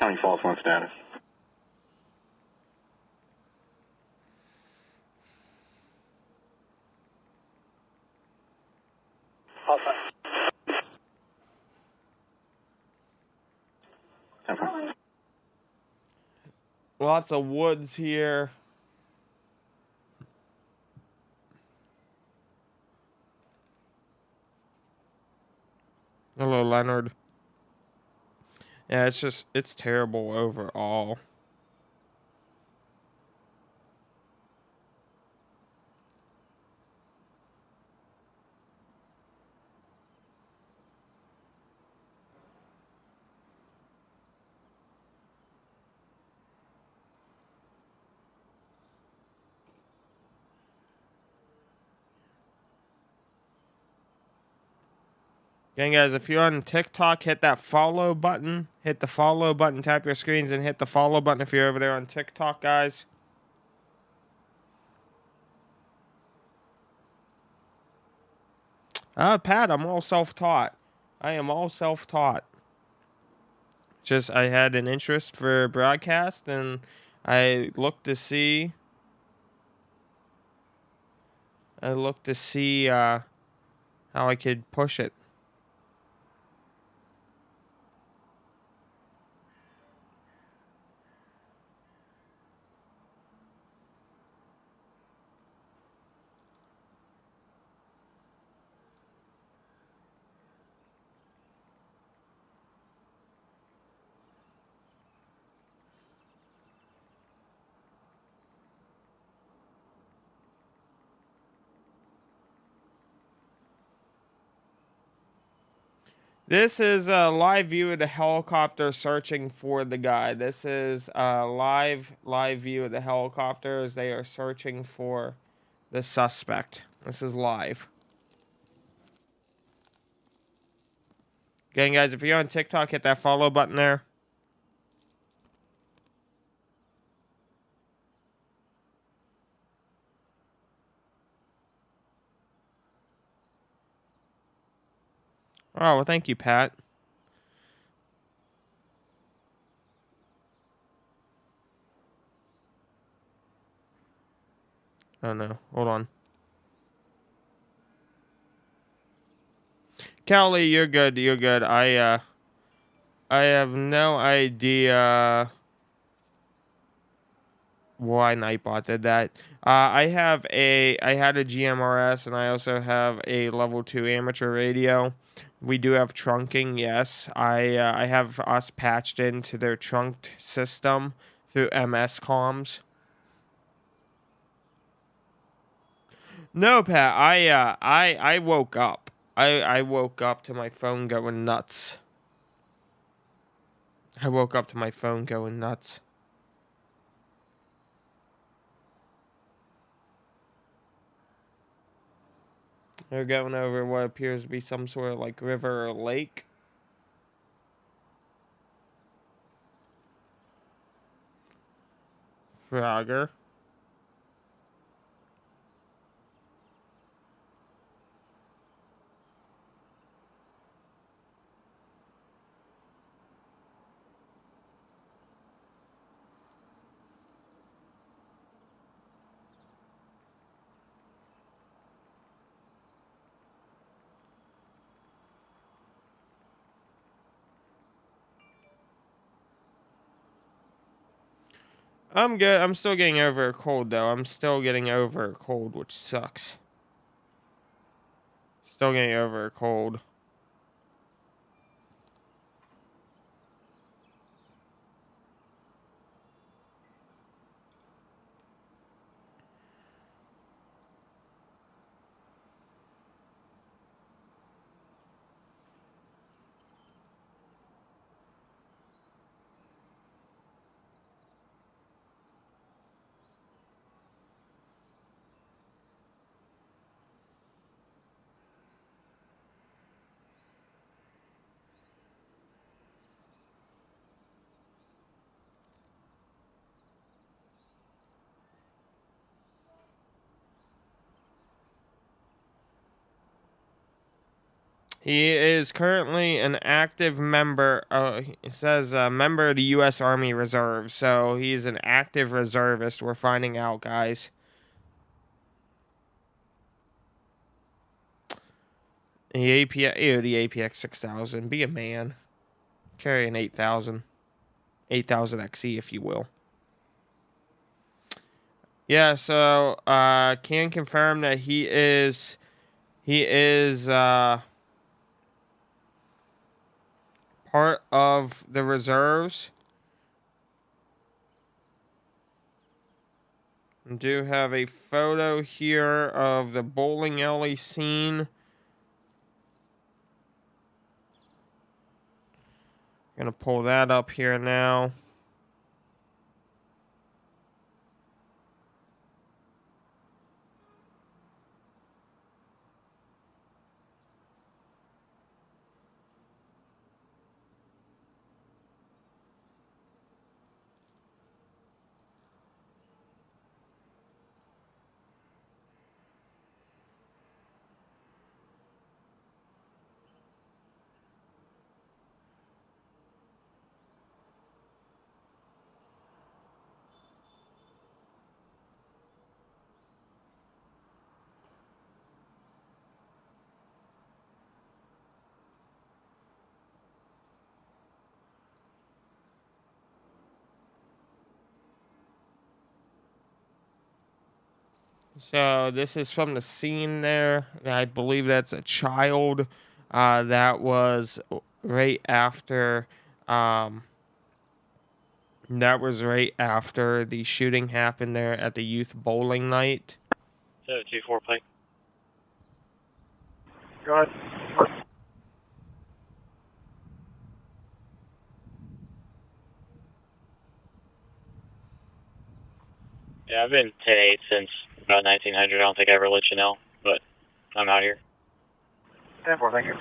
County Falls 1 status. All fine. 10-4. Lots of woods here. Hello, Leonard. Yeah, it's terrible overall. Again, guys, if you're on TikTok, hit that follow button. Hit the follow button, tap your screens, and hit the follow button if you're over there on TikTok, guys. Pat, I'm all self-taught. I am all self-taught. Just, I had an interest for broadcast, and I looked to see... how I could push it. This is a live view of the helicopter searching for the guy. This is a live view of the helicopter as they are searching for the suspect. This is live. Again, guys, if you're on TikTok, hit that follow button there. Oh, well, thank you, Pat. Oh, no. Hold on. Kelly, you're good. You're good. I have no idea why Nightbot did that. I had a GMRS, and I also have a level 2 amateur radio. We do have trunking, yes. I have us patched into their trunked system through MS comms. No, Pat. I woke up. I woke up to my phone going nuts. I woke up to my phone going nuts. They're going over what appears to be some sort of like river or lake. Frogger. I'm good. I'm still getting over a cold, though. I'm still getting over a cold, which sucks. Still getting over a cold. He is currently an active member. It says member of the U.S. Army Reserve. So he's an active reservist. We're finding out, guys. The APX 6000. Be a man. Carry an 8000. 8000 XE, if you will. Yeah, so can confirm that he is part of the reserves. I do have a photo here of the bowling alley scene. Gonna pull that up here now. So this is from the scene there. I believe that's a child. That was right after. That was right after the shooting happened there at the youth bowling night. 724 Pike. Go ahead. Yeah, I've been 10-8 since about 1900. I don't think I ever let you know, but I'm out here. 10-4, thank you.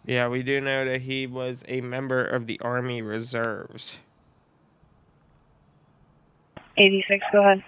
Yeah, we do know that he was a member of the Army Reserves. 86, go ahead.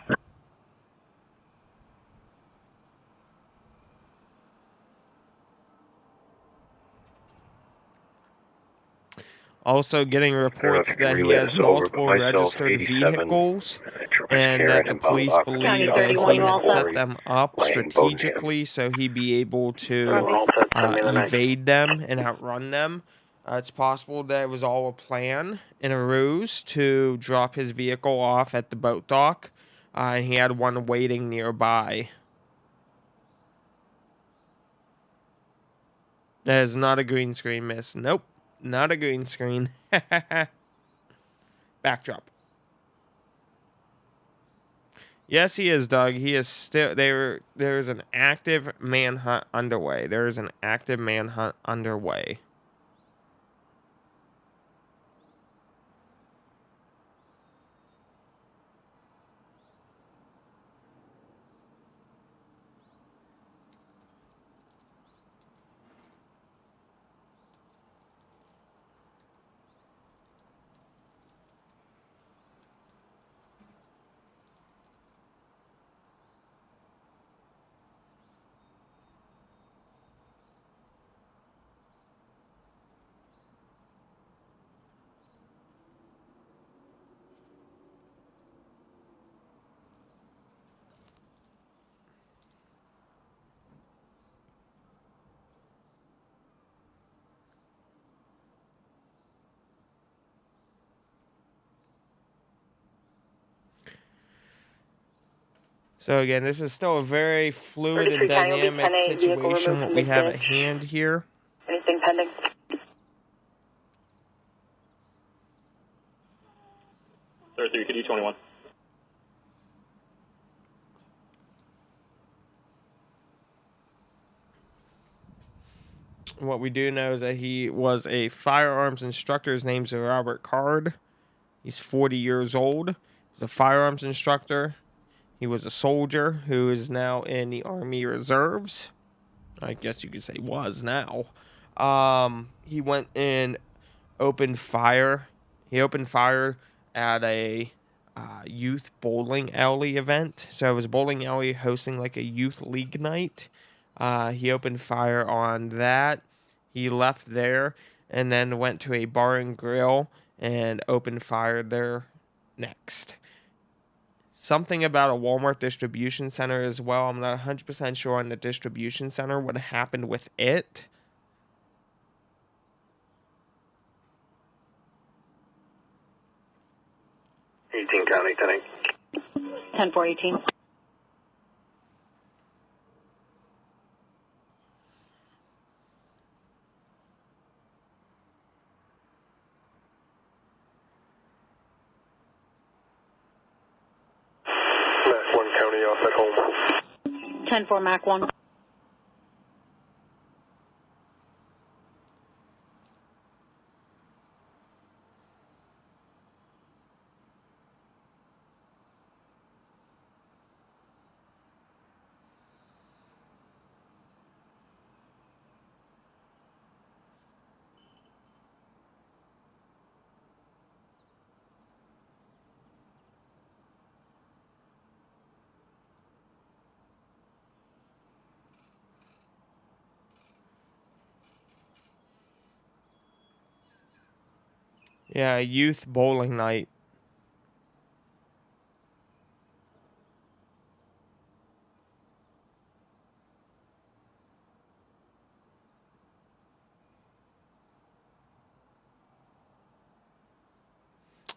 Also getting I don't know if reports I can that he relay has this over, but multiple myself, registered 87, vehicles, Trooper and Scarrett that the and Bump police Up, County believe that 31, he you all had set? set them up Lane Bodenham. strategically so he'd be able to All set, send me the next. evade them and outrun them. It's possible that it was all a plan and a ruse to drop his vehicle off at the boat dock, and he had one waiting nearby. That is not a green screen, miss. Nope, not a green screen. Backdrop. Yes, he is, Doug. He is still there. There's an active manhunt underway. There is an active manhunt underway. So again, this is still a very fluid and 33 County will be dynamic 10-8, vehicle removed situation what from we the have at ditch. hand here. Anything pending? 33, could you 21? What we do know is that he was a firearms instructor. His name's Robert Card. He's 40 years old. He's a firearms instructor. He was a soldier who is now in the Army Reserves. I guess you could say was now. He went and opened fire. He opened fire at a youth bowling alley event. So it was a bowling alley hosting like a youth league night. He opened fire on that. He left there and then went to a bar and grill and opened fire there next. Something about a Walmart distribution center as well. I'm not 100% sure on the distribution center what happened with it. County, 10-8. 10-4-18. Mac 1 County off at home. 10-4 Mac 1. Yeah, youth bowling night.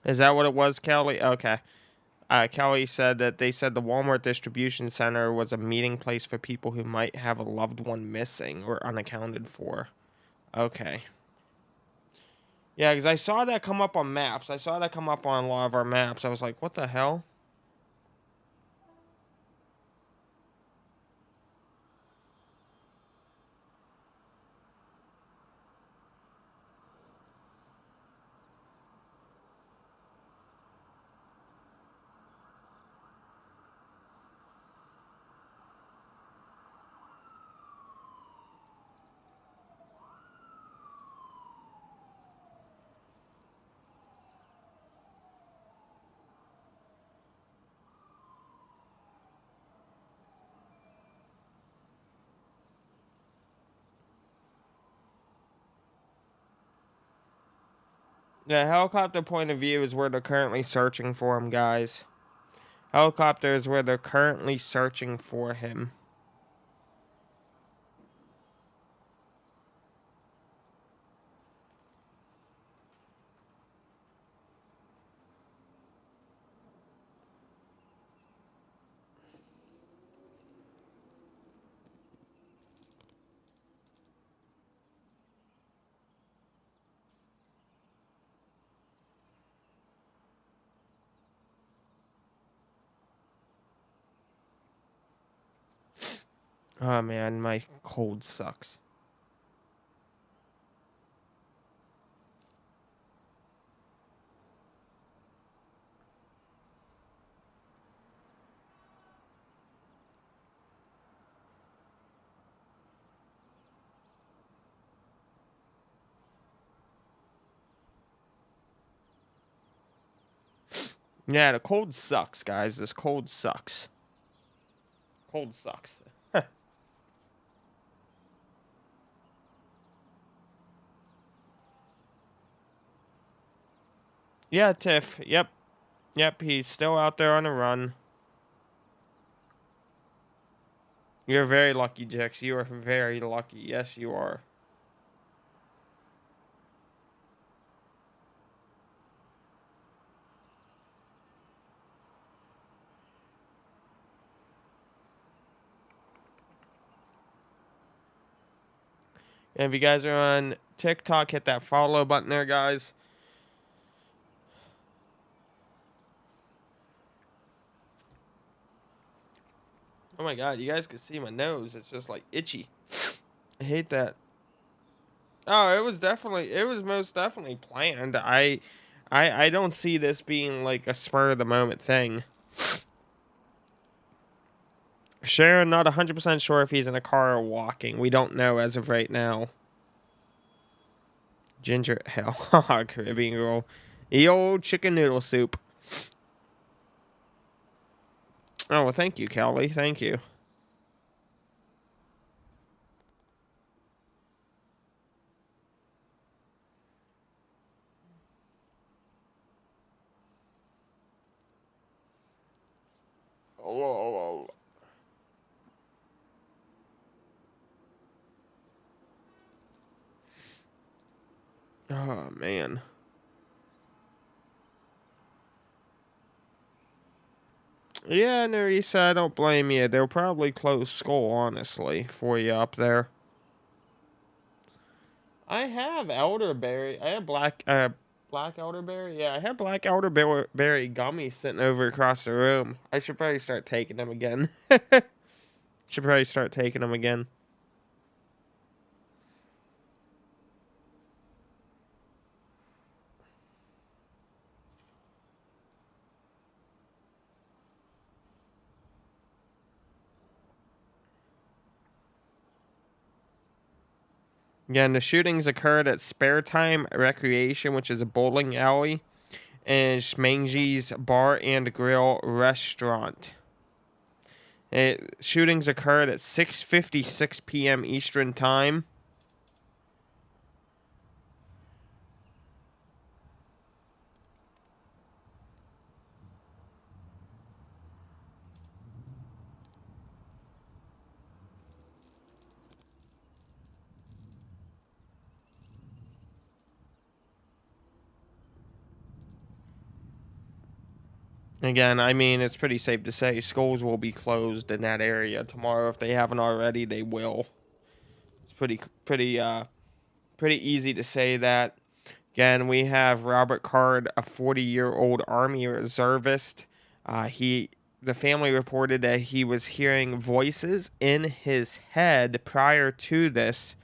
Is that what it was, Kelly? Okay. Kelly said that they said the Walmart distribution center was a meeting place for people who might have a loved one missing or unaccounted for. Okay. Yeah, because I saw that come up on maps. I saw that come up on a lot of our maps. I was like, what the hell? The helicopter point of view is where they're currently searching for him, guys. Helicopter is where they're currently searching for him. Oh man, my cold sucks. Yeah, the cold sucks, guys. This cold sucks. Cold sucks. Yeah, Tiff. Yep. Yep, he's still out there on the run. You're very lucky, Jix. You are very lucky. Yes, you are. And if you guys are on TikTok, hit that follow button there, guys. Oh my god, you guys can see my nose. It's just like itchy. I hate that. Oh, it was most definitely planned. I don't see this being like a spur of the moment thing. Sharon, not 100% sure if he's in a car or walking. We don't know as of right now. Ginger hell, Caribbean roll. The old chicken noodle soup. Oh, well, thank you, Kelly. Thank you. Oh, oh man. Yeah, Nerissa, I don't blame you. They'll probably close school, honestly, for you up there. I have elderberry. I have black elderberry. Yeah, I have black elderberry gummies sitting over across the room. I should probably start taking them again. Should probably start taking them again. Again, the shootings occurred at Spare Time Recreation, which is a bowling alley, and Schmangy's Bar and Grill restaurant. Shootings occurred at 6:56 p.m. Eastern Time. Again, I mean, it's pretty safe to say schools will be closed in that area tomorrow. If they haven't already, they will. It's pretty easy to say that. Again, we have Robert Card, a 40-year-old Army reservist. The family reported that he was hearing voices in his head prior to this.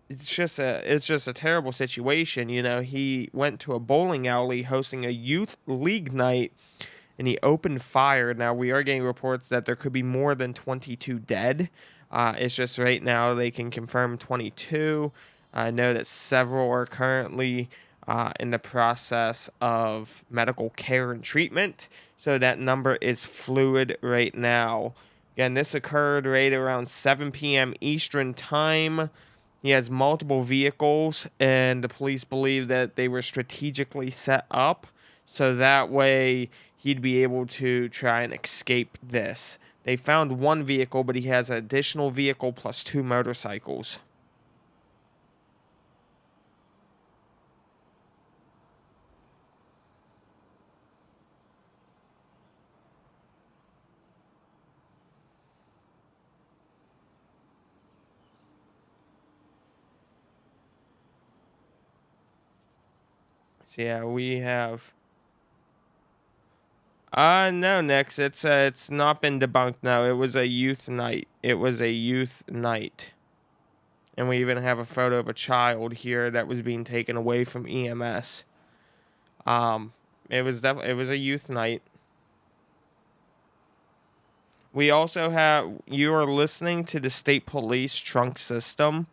It's just a terrible situation. You know, he went to a bowling alley hosting a youth league night, and he opened fire. Now we are getting reports that there could be more than 22 dead. It's just right now they can confirm 22. I know that several are currently in the process of medical care and treatment, so that number is fluid right now. Again, this occurred right around 7 p.m. Eastern time. He has multiple vehicles, and the police believe that they were strategically set up so that way he'd be able to try and escape this. They found one vehicle, but he has an additional vehicle plus 2 motorcycles. So yeah, we have. No, Nix, it's not been debunked. No, it was a youth night. It was a youth night, and we even have a photo of a child here that was being taken away from EMS. It was definitely it was a youth night. We also have you are listening to the state police trunk system.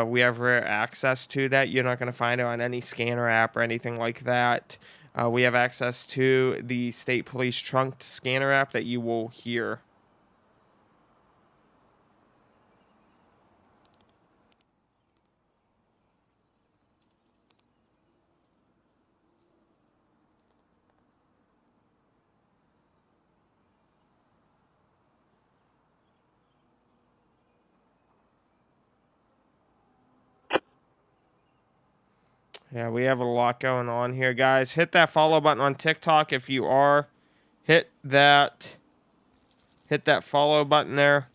We have rare access to that. You're not going to find it on any scanner app or anything like that. We have access to the state police trunk scanner app that you will hear. Yeah, we have a lot going on here, guys. Hit that follow button on TikTok if you are. Hit that follow button there.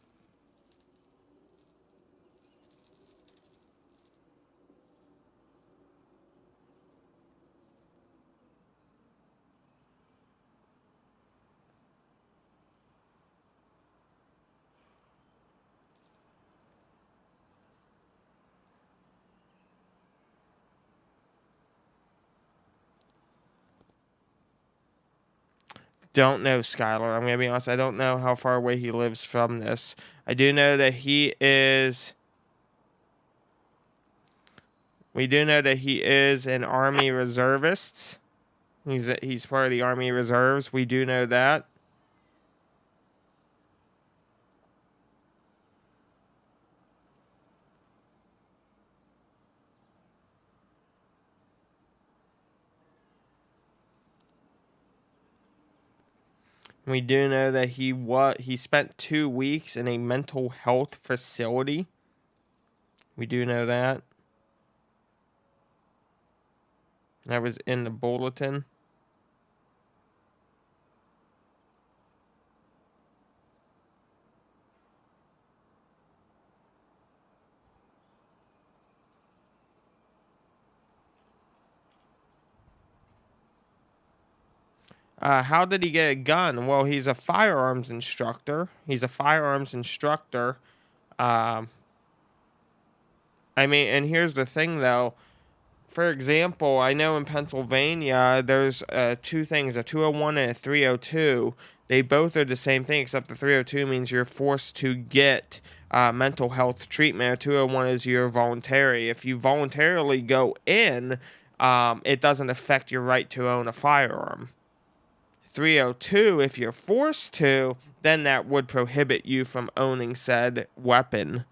Don't know, Skylar. I'm gonna be honest. I don't know how far away he lives from this. I do know that he is. We do know that he is an Army reservist. He's part of the Army Reserves. We do know that. We do know that he spent 2 weeks in a mental health facility. We do know that. That was in the bulletin. How did he get a gun? Well, he's a firearms instructor. Um, I mean, and here's the thing, though. For example, I know in Pennsylvania, there's 2 things, a 201 and a 302. They both are the same thing, except the 302 means you're forced to get mental health treatment. A 201 is you're voluntary. If you voluntarily go in, it doesn't affect your right to own a firearm. 302, if you're forced to, then that would prohibit you from owning said weapon.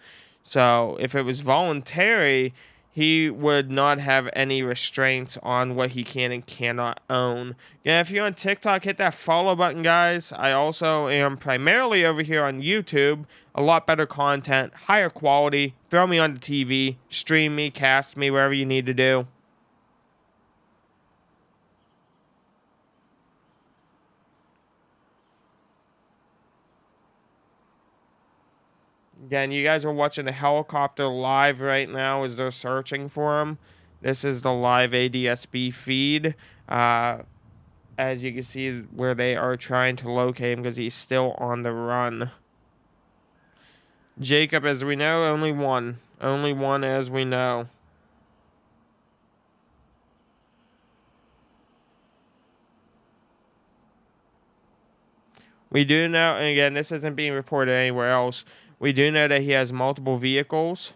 So if it was voluntary, he would not have any restraints on what he can and cannot own. Yeah, if you're on TikTok, hit that follow button, guys. I also am primarily over here on YouTube. A lot better content, higher quality. Throw me on the TV, stream me, cast me, wherever you need to do. Again, you guys are watching a helicopter live right now as they're searching for him. This is the live ADSB feed. As you can see where they are trying to locate him because he's still on the run. Jacob, as we know, only one. Only one as we know. We do know, and again, this isn't being reported anywhere else. We do know that he has multiple vehicles.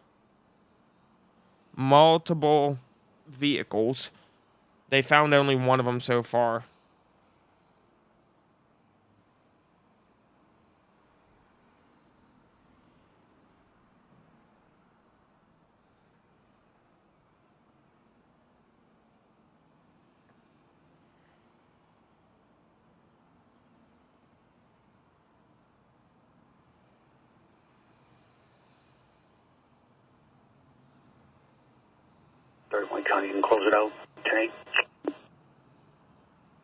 Multiple vehicles. They found only one of them so far. Certainly, Connie, you can close it out.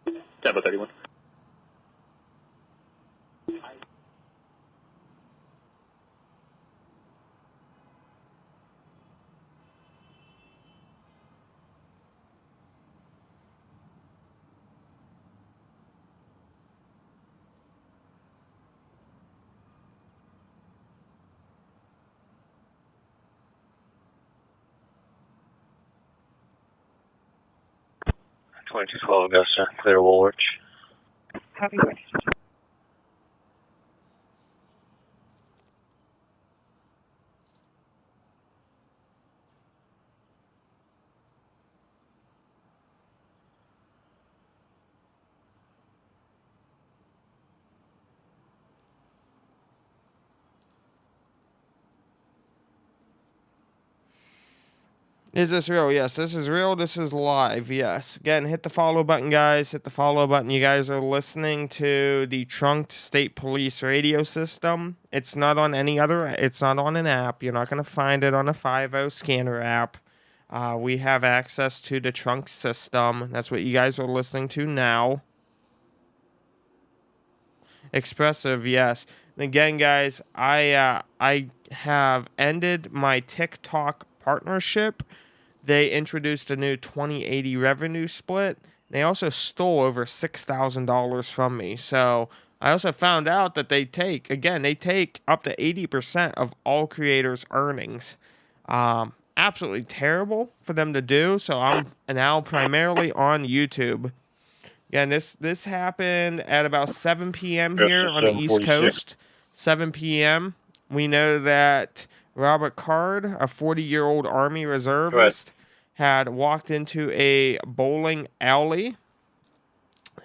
10-8. Tempo 31. Twenty-two 12 Augusta, clear Woolwich. Copy. 22. Is this real? Yes, this is real. This is live. Yes. Again, hit the follow button, guys. Hit the follow button. You guys are listening to the Trunked State Police radio system. It's not on any other. It's not on an app. You're not going to find it on a 5.0 scanner app. We have access to the Trunk system. That's what you guys are listening to now. Expressive, yes. Again, guys, I have ended my TikTok partnership. They introduced a new 20/80 revenue split. They also stole over $6,000 from me. So I also found out that they take up to 80% of all creators' earnings. Absolutely terrible for them to do. So I'm now primarily on YouTube. Again, this happened at about 7 p.m. here on the East Coast. 7 p.m. We know that Robert Card, a 40-year-old Army reservist, had walked into a bowling alley.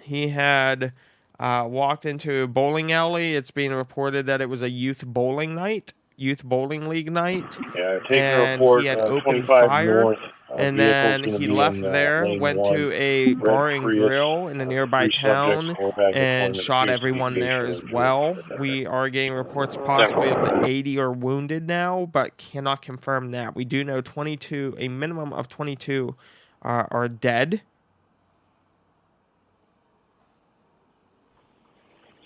He had walked into a bowling alley. It's being reported that it was a youth bowling league night. Yeah, and he had opened fire. north. And then he left there, went to a bar and grill in a nearby town, and shot everyone there as well. We are getting reports possibly up to 80 are wounded now, but cannot confirm that. We do know a minimum of 22 are dead.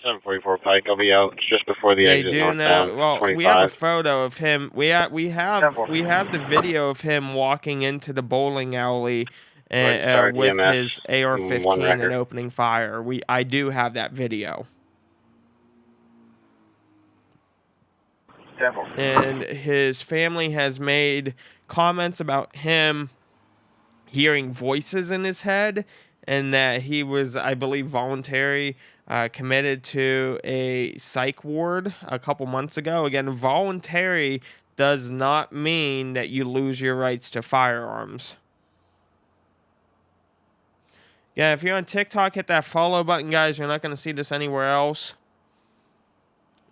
744 Pike, I'll be out just before the exit northbound. Well, 25. we have a photo of him. We have the video of him walking into the bowling alley with his AR-15 and opening fire. I do have that video. And his family has made comments about him hearing voices in his head, and that he was, I believe, committed to a psych ward a couple months ago. Again, voluntary does not mean that you lose your rights to firearms. Yeah, if you're on TikTok, hit that follow button, guys. You're not going to see this anywhere else.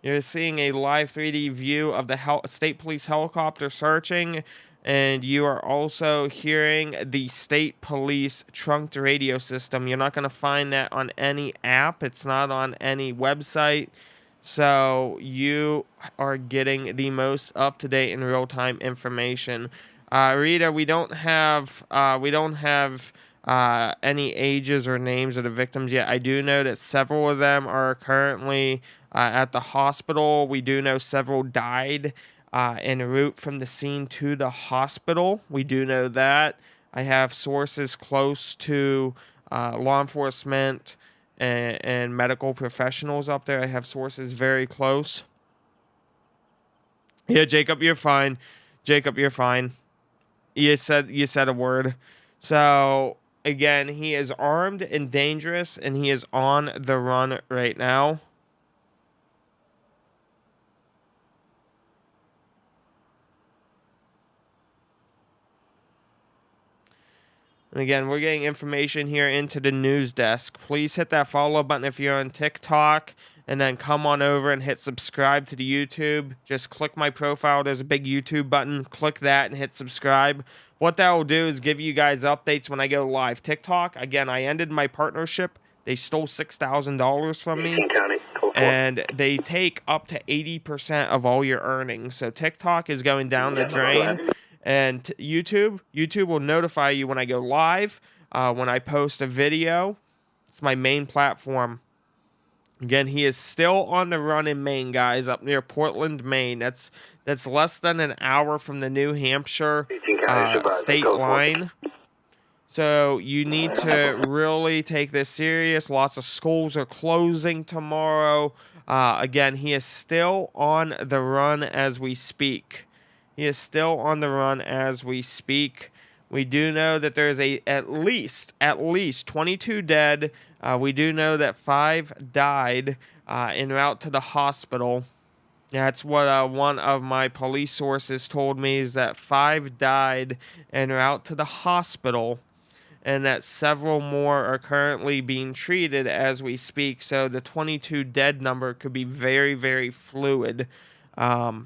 You're seeing a live 3D view of the state police helicopter searching, and you are also hearing the state police trunked radio system. You're not going to find that on any app. It's not on any website. So you are getting the most up-to-date and real-time information. Rita, we don't have any ages or names of the victims yet. I do know that several of them are currently at the hospital. We do know several died en route from the scene to the hospital. We do know that. I have sources close to law enforcement and medical professionals up there. I have sources very close. Yeah, Jacob, you're fine. Jacob, you're fine. You said a word. So again, he is armed and dangerous, and he is on the run right now. And again, we're getting information here into the news desk. Please hit that follow button if you're on TikTok, and then come on over and hit subscribe to the YouTube. Just click my profile. There's a big YouTube button. Click that and hit subscribe. What that will do is give you guys updates when I go live. TikTok, again, I ended my partnership. They stole $6,000 from me, and they take up to 80% of all your earnings. So TikTok is going down the drain. And YouTube will notify you when I go live, when I post a video. It's my main platform. Again, he is still on the run in Maine, guys, up near Portland, Maine. That's less than an hour from the New Hampshire state line. So you need to really take this serious. Lots of schools are closing tomorrow. Again, he is still on the run as we speak. He is still on the run as we speak. We do know that there's at least 22 dead. We do know that 5 died en route to the hospital. That's what one of my police sources told me, is that 5 died en route to the hospital, and that several more are currently being treated as we speak. So the 22 dead number could be very, very fluid. The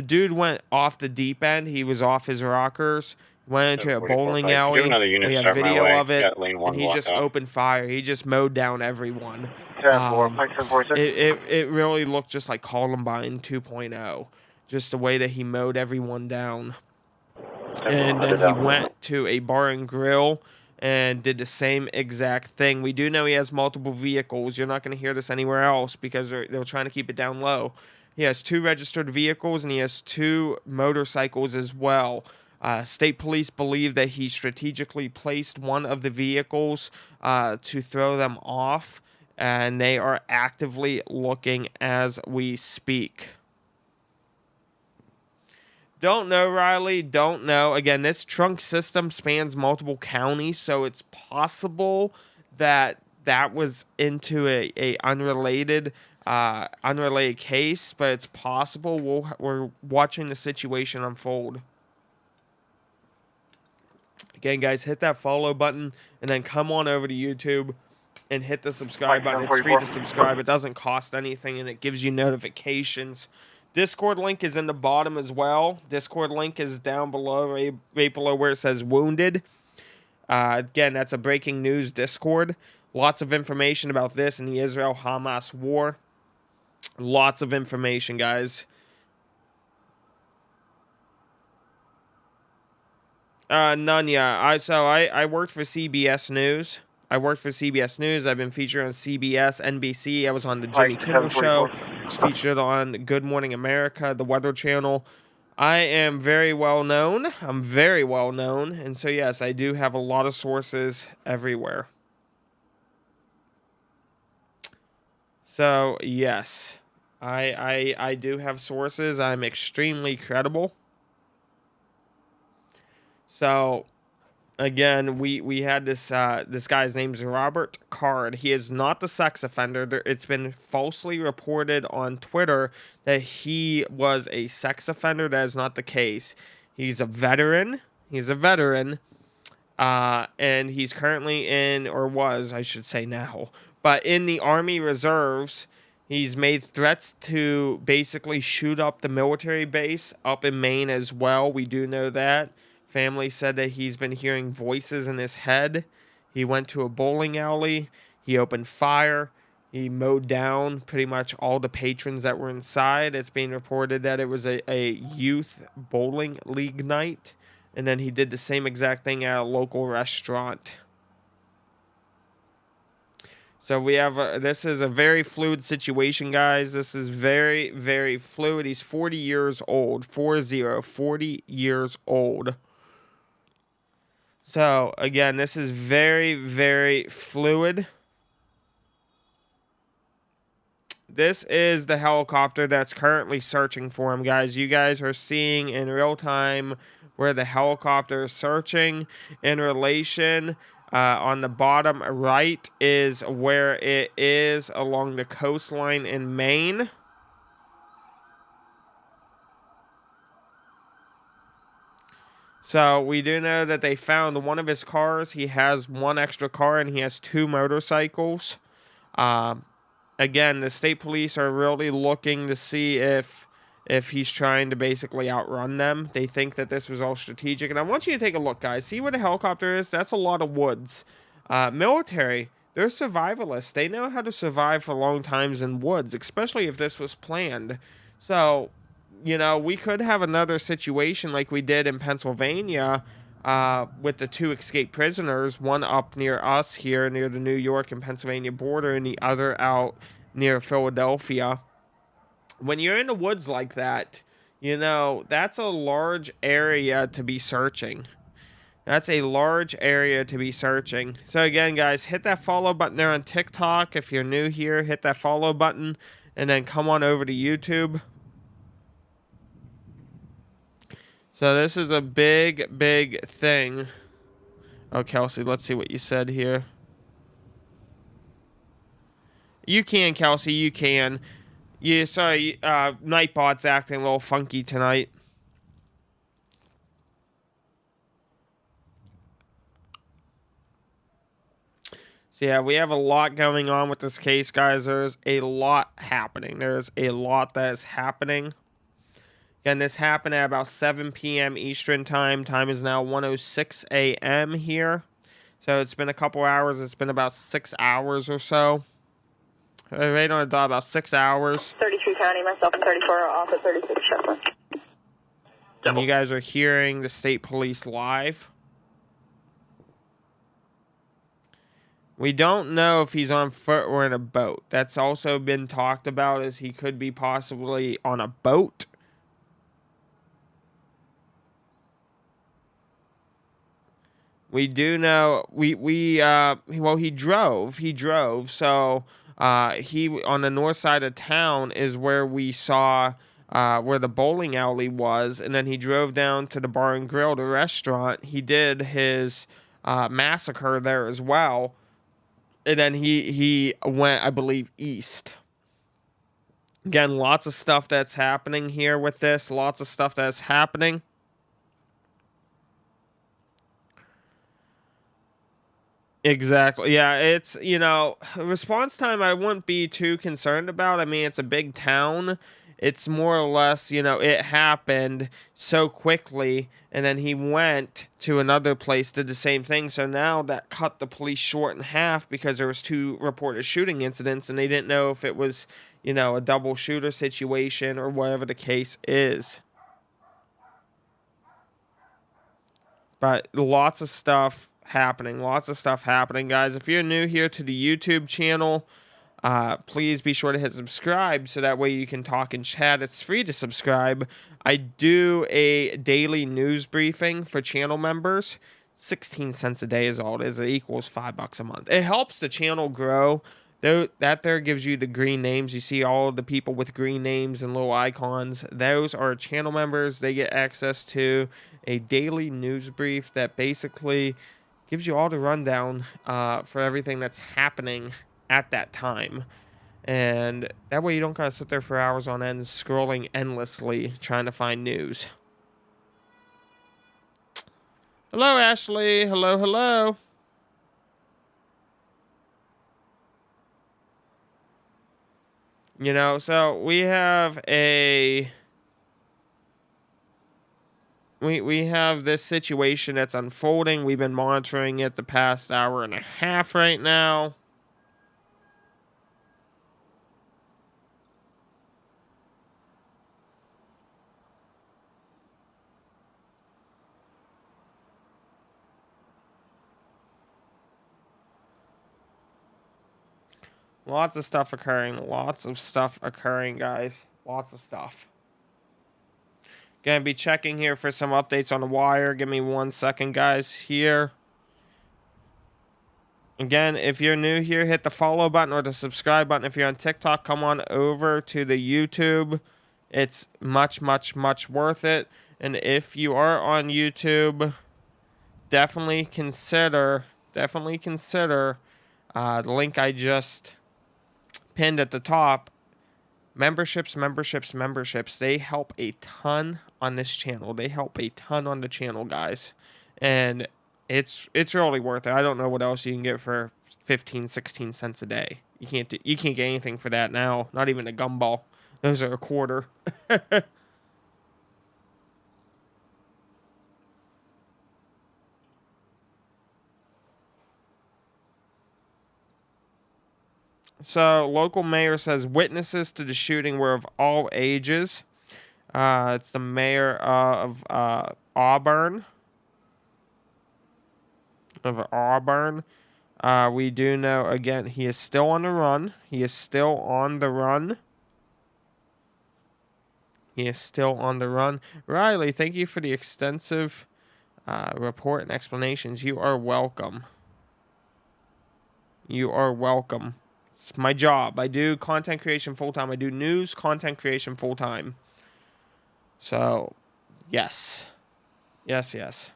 dude went off the deep end. He was off his rockers, went into a bowling alley. We have video of it, and he just opened fire. He just mowed down everyone. It really looked just like Columbine 2.0, just the way that he mowed everyone down. And then he went to a bar and grill and did the same exact thing. We do know he has multiple vehicles. You're not going to hear this anywhere else because they're trying to keep it down low. He has 2 registered vehicles, and he has 2 motorcycles as well. State police believe that he strategically placed one of the vehicles to throw them off, and they are actively looking as we speak. Don't know, Riley. Don't know. Again, this trunk system spans multiple counties, so it's possible that was into a unrelated case, but it's possible. We're watching the situation unfold. Again, guys, hit that follow button and then come on over to YouTube and hit the subscribe button. It's free to subscribe. It doesn't cost anything, and it gives you notifications. Discord link is in the bottom as well. Discord link is down below, right below where it says wounded. Again, that's a breaking news Discord. Lots of information about this and the Israel-Hamas war. Lots of information, guys. None yet. I worked for CBS News. I've been featured on CBS, NBC. I was on the Jimmy Kimmel Show. I was featured on Good Morning America, the Weather Channel. I am very well known. And so, yes, I do have a lot of sources everywhere. So, yes, I do have sources. I'm extremely credible. So, again, we had this guy's name's Robert Card. He is not the sex offender. It's been falsely reported on Twitter that he was a sex offender. That is not the case. He's a veteran. And he's currently in, or was, I should say now, but in the Army Reserves. He's made threats to basically shoot up the military base up in Maine as well. We do know that. Family said that he's been hearing voices in his head. He went to a bowling alley. He opened fire. He mowed down pretty much all the patrons that were inside. It's being reported that it was a youth bowling league night. And then he did the same exact thing at a local restaurant. So we have this is a very fluid situation, guys. This is very, very fluid. He's 40 years old. 40 years old. So, again, this is very, very fluid. This is the helicopter that's currently searching for him, guys. You guys are seeing in real time where the helicopter is searching in relation. On the bottom right is where it is along the coastline in Maine. So we do know that they found one of his cars. He has one extra car and he has 2 motorcycles. Again, the state police are really looking to see if he's trying to basically outrun them. They think that this was all strategic. And I want you to take a look, guys. See where the helicopter is? That's a lot of woods. Military, they're survivalists. They know how to survive for long times in woods, especially if this was planned. So you know, we could have another situation like we did in Pennsylvania with the 2 escaped prisoners, one up near us here, near the New York and Pennsylvania border, and the other out near Philadelphia. When you're in the woods like that, you know, that's a large area to be searching. That's a large area to be searching. So again, guys, hit that follow button there on TikTok. If you're new here, hit that follow button and then come on over to YouTube. So this is a big, big thing. Oh, Kelsey, let's see what you said here. You can, Kelsey, you can. Yeah, sorry, Nightbot's acting a little funky tonight. So yeah, we have a lot going on with this case, guys. There's a lot happening. There's a lot that is happening. Again, this happened at about 7 p.m. Eastern time. Time is now 1:06 a.m. here. So it's been a couple hours. It's been about 6 hours or so. Right on the dot, about 6 hours. 33 County, myself and 34 off at 36 Shetland. And you guys are hearing the state police live. We don't know if he's on foot or in a boat. That's also been talked about, as he could be possibly on a boat. We do know well, he drove. So he on the north side of town is where we saw where the bowling alley was, and then he drove down to the bar and grill, the restaurant. He did his massacre there as well. And then he went, I believe, east. Again, lots of stuff that's happening here with this. Lots of stuff that's happening. Exactly. Yeah, it's, you know, response time I wouldn't be too concerned about. I mean, it's a big town. It's more or less, you know, it happened so quickly, and then he went to another place, did the same thing. So now that cut the police short in half because there was 2 reported shooting incidents, and they didn't know if it was, you know, a double shooter situation or whatever the case is. But lots of stuff happening. Lots of stuff happening, guys. If you're new here to the YouTube channel, please be sure to hit subscribe so that way you can talk and chat. It's free to subscribe. I do a daily news briefing for channel members. 16 cents a day is all it is. It equals $5 a month. It helps the channel grow. That there gives you the green names. You see all of the people with green names and little icons. Those are channel members. They get access to a daily news brief that basically gives you all the rundown for everything that's happening at that time. And that way you don't gotta sit there for hours on end scrolling endlessly trying to find news. Hello, Ashley. Hello, hello. You know, so we have a... We have this situation that's unfolding. We've been monitoring it the past hour and a half right now. Lots of stuff occurring. Lots of stuff occurring, guys. Lots of stuff. Gonna be checking here for some updates on the wire. Give me 1 second, guys, here. Again, if you're new here, hit the follow button or the subscribe button. If you're on TikTok, come on over to the YouTube. It's much, much, much worth it. And if you are on YouTube, definitely consider the link I just pinned at the top. Memberships. They help a ton on this channel. They help a ton on the channel, guys. And it's really worth it. I don't know what else you can get for 15, 16 cents a day. You can't get anything for that now. Not even a gumball. Those are a quarter. So, local mayor says witnesses to the shooting were of all ages. It's the mayor of Auburn. Of Auburn. We do know, again, he is still on the run. He is still on the run. He is still on the run. Riley, thank you for the extensive report and explanations. You are welcome. You are welcome. It's my job. I do content creation full-time. I do news content creation full-time. So, yes. Yes, yes.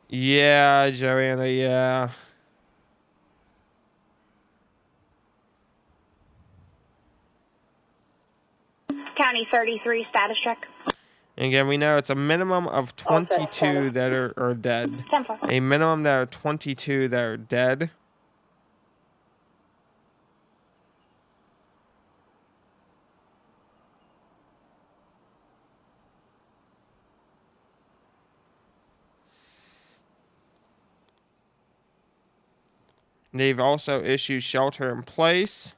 Yeah, Joanna, yeah. County 33, status check. And again, we know it's a minimum of 22 that are dead. 10-4. A minimum that are 22 that are dead. They've also issued shelter in place.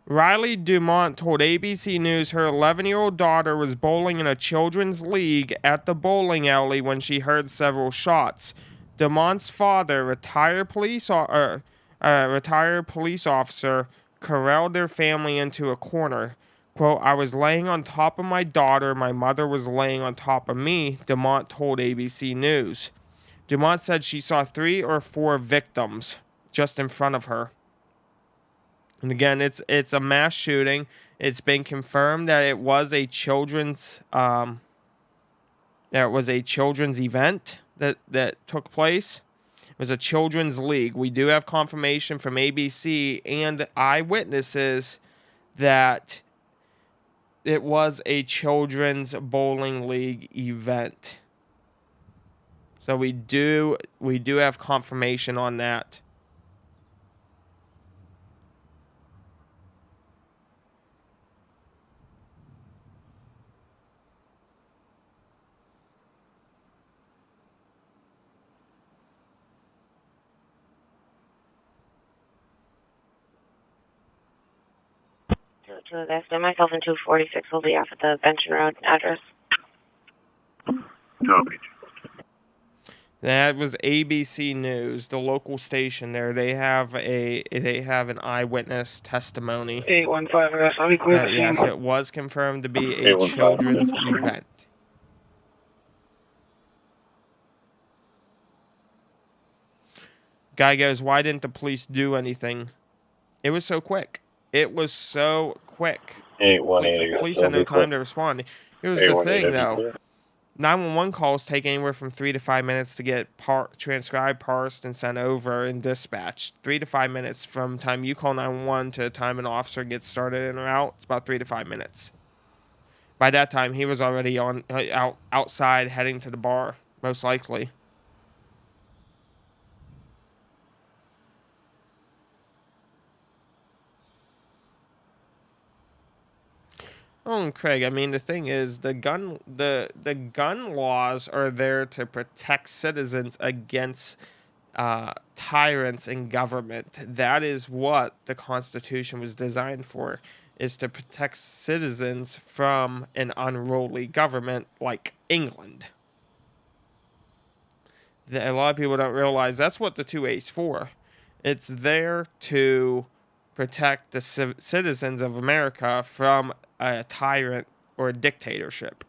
Riley Dumont told ABC News her 11-year-old daughter was bowling in a children's league at the bowling alley when she heard several shots. Dumont's father, retired police officer, corralled their family into a corner. Quote, I was laying on top of my daughter. My mother was laying on top of me, Dumont told ABC News. Dumont said she saw 3 or 4 victims just in front of her. And again, it's a mass shooting. It's been confirmed that it was a children's event that took place. It was a children's league. We do have confirmation from ABC and eyewitnesses that it was a children's bowling league event. So we do have confirmation on that. To the best of myself in 246 will be off at the Benton Road address. Copy. That was ABC News, the local station there. They have an eyewitness testimony. 815, yes, I'll be clear the Yes, scene. it was confirmed to be a children's event. Guy goes, why didn't the police do anything? It was so quick. It was so quick. 818. Police had no time to respond. Here's the thing, though. 911 calls take anywhere from 3 to 5 minutes to get transcribed, parsed, and sent over and dispatched. 3 to 5 minutes from time you call 911 to the time an officer gets started in or out. It's about 3 to 5 minutes. By that time, he was already outside heading to the bar, most likely. Oh, and Craig, I mean, the thing is, the gun laws are there to protect citizens against tyrants in government. That is what the Constitution was designed for, is to protect citizens from an unruly government like England. A lot of people don't realize that's what the 2A's for. It's there to protect the citizens of America from a tyrant or a dictatorship.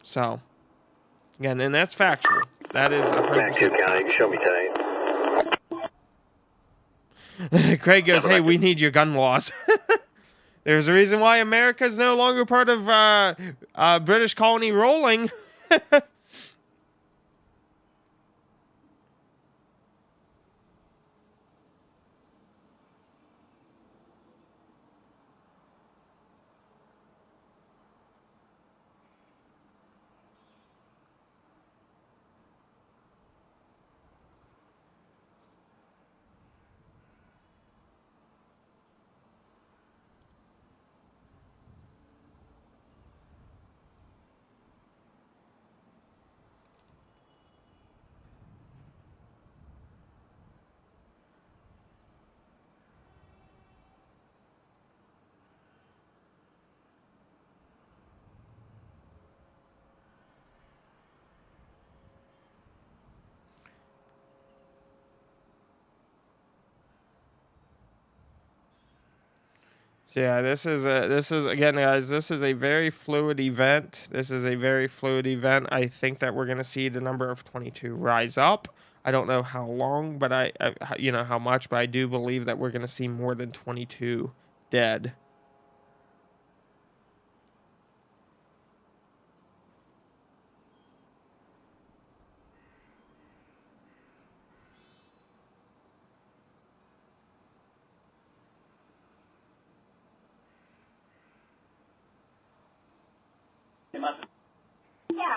So, again, and that's factual. That is 100% County, show me tonight. Craig goes, hey, we need your gun laws. There's a reason why America is no longer part of British colony rolling. So yeah, this is again, guys. This is a very fluid event. I think that we're gonna see the number of 22 rise up. I don't know how long, but you know how much, but I do believe that we're gonna see more than 22 dead.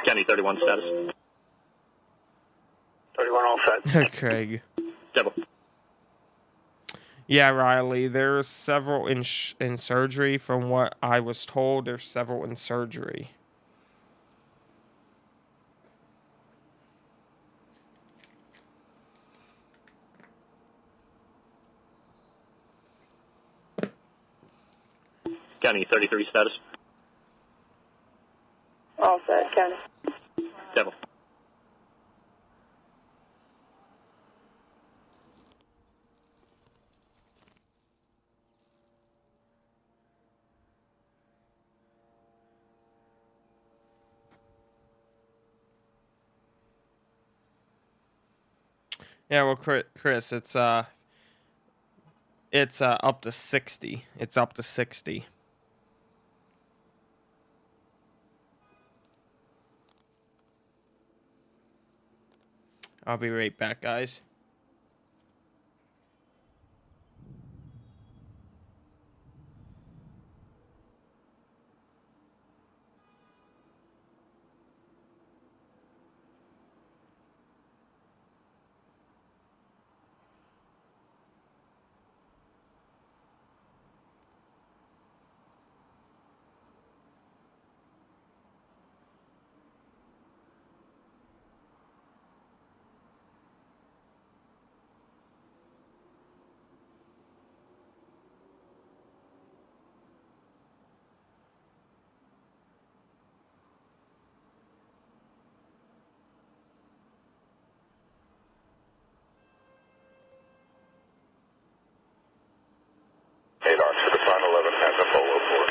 County 31 status. 31 all set. Craig. Devil. Yeah, Riley. There's several in surgery. From what I was told, there's several in surgery. County 33 status. All set, County. Devil. Yeah, well, Chris, it's up to 60. It's up to 60. I'll be right back, guys. To the front, 11 has a polo for.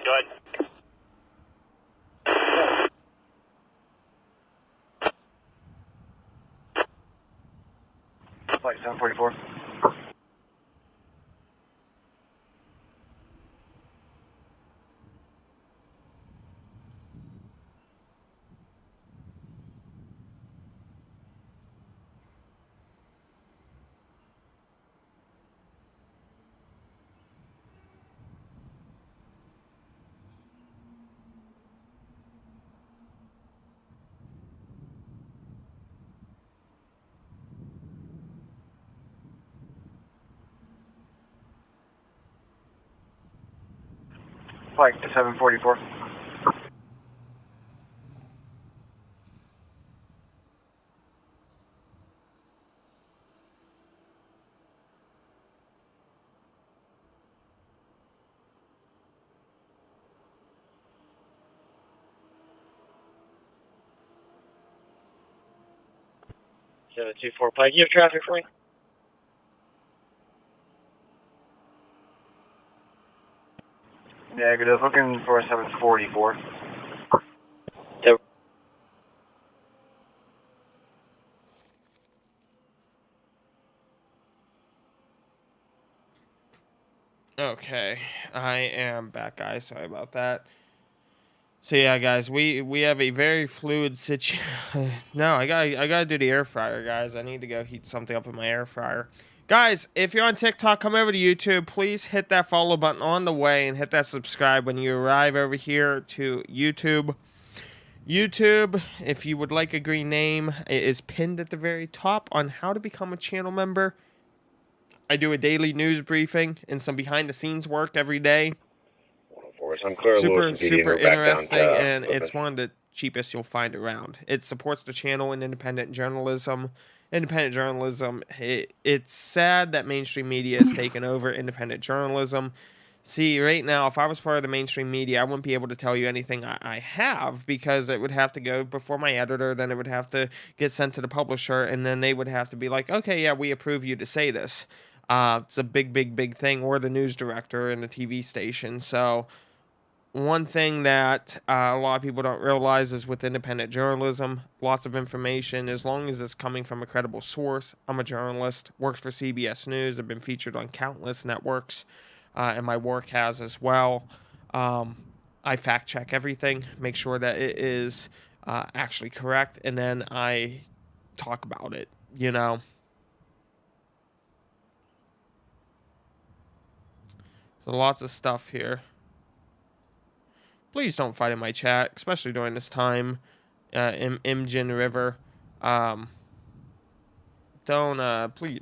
Go ahead. Flight 744. Flight 744. Seven two four Pike. You have traffic for me? Negative. Looking for a 744. Okay, I am back, guys. Sorry about that. So yeah, guys, we have a very fluid situation. No, I gotta do the air fryer, guys. I need to go heat something up in my air fryer. Guys, if you're on TikTok, come over to YouTube. Please hit that follow button on the way and hit that subscribe when you arrive over here to YouTube. YouTube, if you would like a green name, it is pinned at the very top on how to become a channel member. I do a daily news briefing and some behind-the-scenes work every day. I'm clear. Super interesting, and it's one of the cheapest you'll find around. It supports the channel and independent journalism. It's sad that mainstream media has taken over independent journalism. See, right now, if I was part of the mainstream media, I wouldn't be able to tell you anything I have, because it would have to go before my editor, then it would have to get sent to the publisher, and then they would have to be like, okay, yeah, we approve you to say this. It's a big, big, big thing, or the news director in the TV station. So one thing that a lot of people don't realize is with independent journalism, lots of information, as long as it's coming from a credible source. I'm a journalist, worked for CBS News. I've been featured on countless networks, and my work has as well. I fact check everything, make sure that it is actually correct, and then I talk about it, you know. So lots of stuff here. Please don't fight in my chat, especially during this time. Imjin River.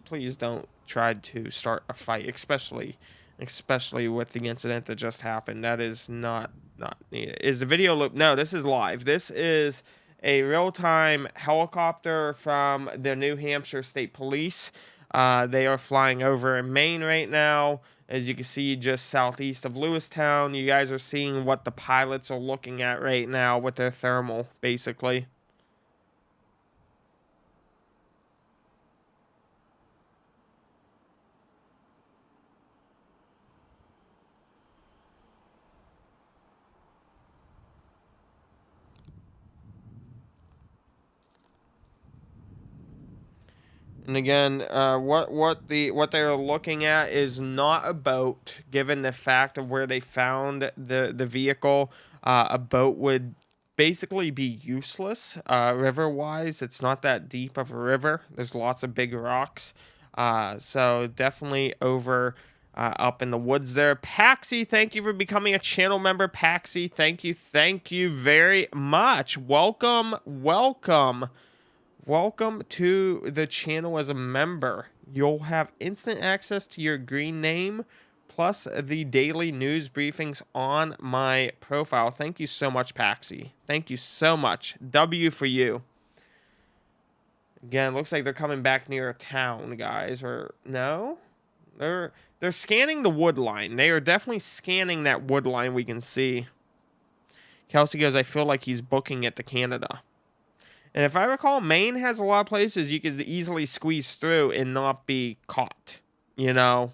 Please don't try to start a fight, especially with the incident that just happened. That is not needed. Is the video loop? No, this is live. This is a real-time helicopter from the New Hampshire State Police. They are flying over in Maine right now. As you can see, just southeast of Lewistown. You guys are seeing what the pilots are looking at right now with their thermal, basically. And again, what they're looking at is not a boat. Given the fact of where they found the vehicle, a boat would basically be useless. River-wise, it's not that deep of a river. There's lots of big rocks, so definitely over up in the woods there. Paxi, thank you for becoming a channel member. Paxi, thank you very much. Welcome. Welcome to the channel as a member. You'll have instant access to your green name, plus the daily news briefings on my profile. Thank you so much, Paxi. Thank you so much. W for you. Again, looks like they're coming back near a town, guys. Or no? They're scanning the wood line. They are definitely scanning that wood line we can see. Kelsey goes, I feel like he's booking it to Canada. And if I recall, Maine has a lot of places you could easily squeeze through and not be caught, you know.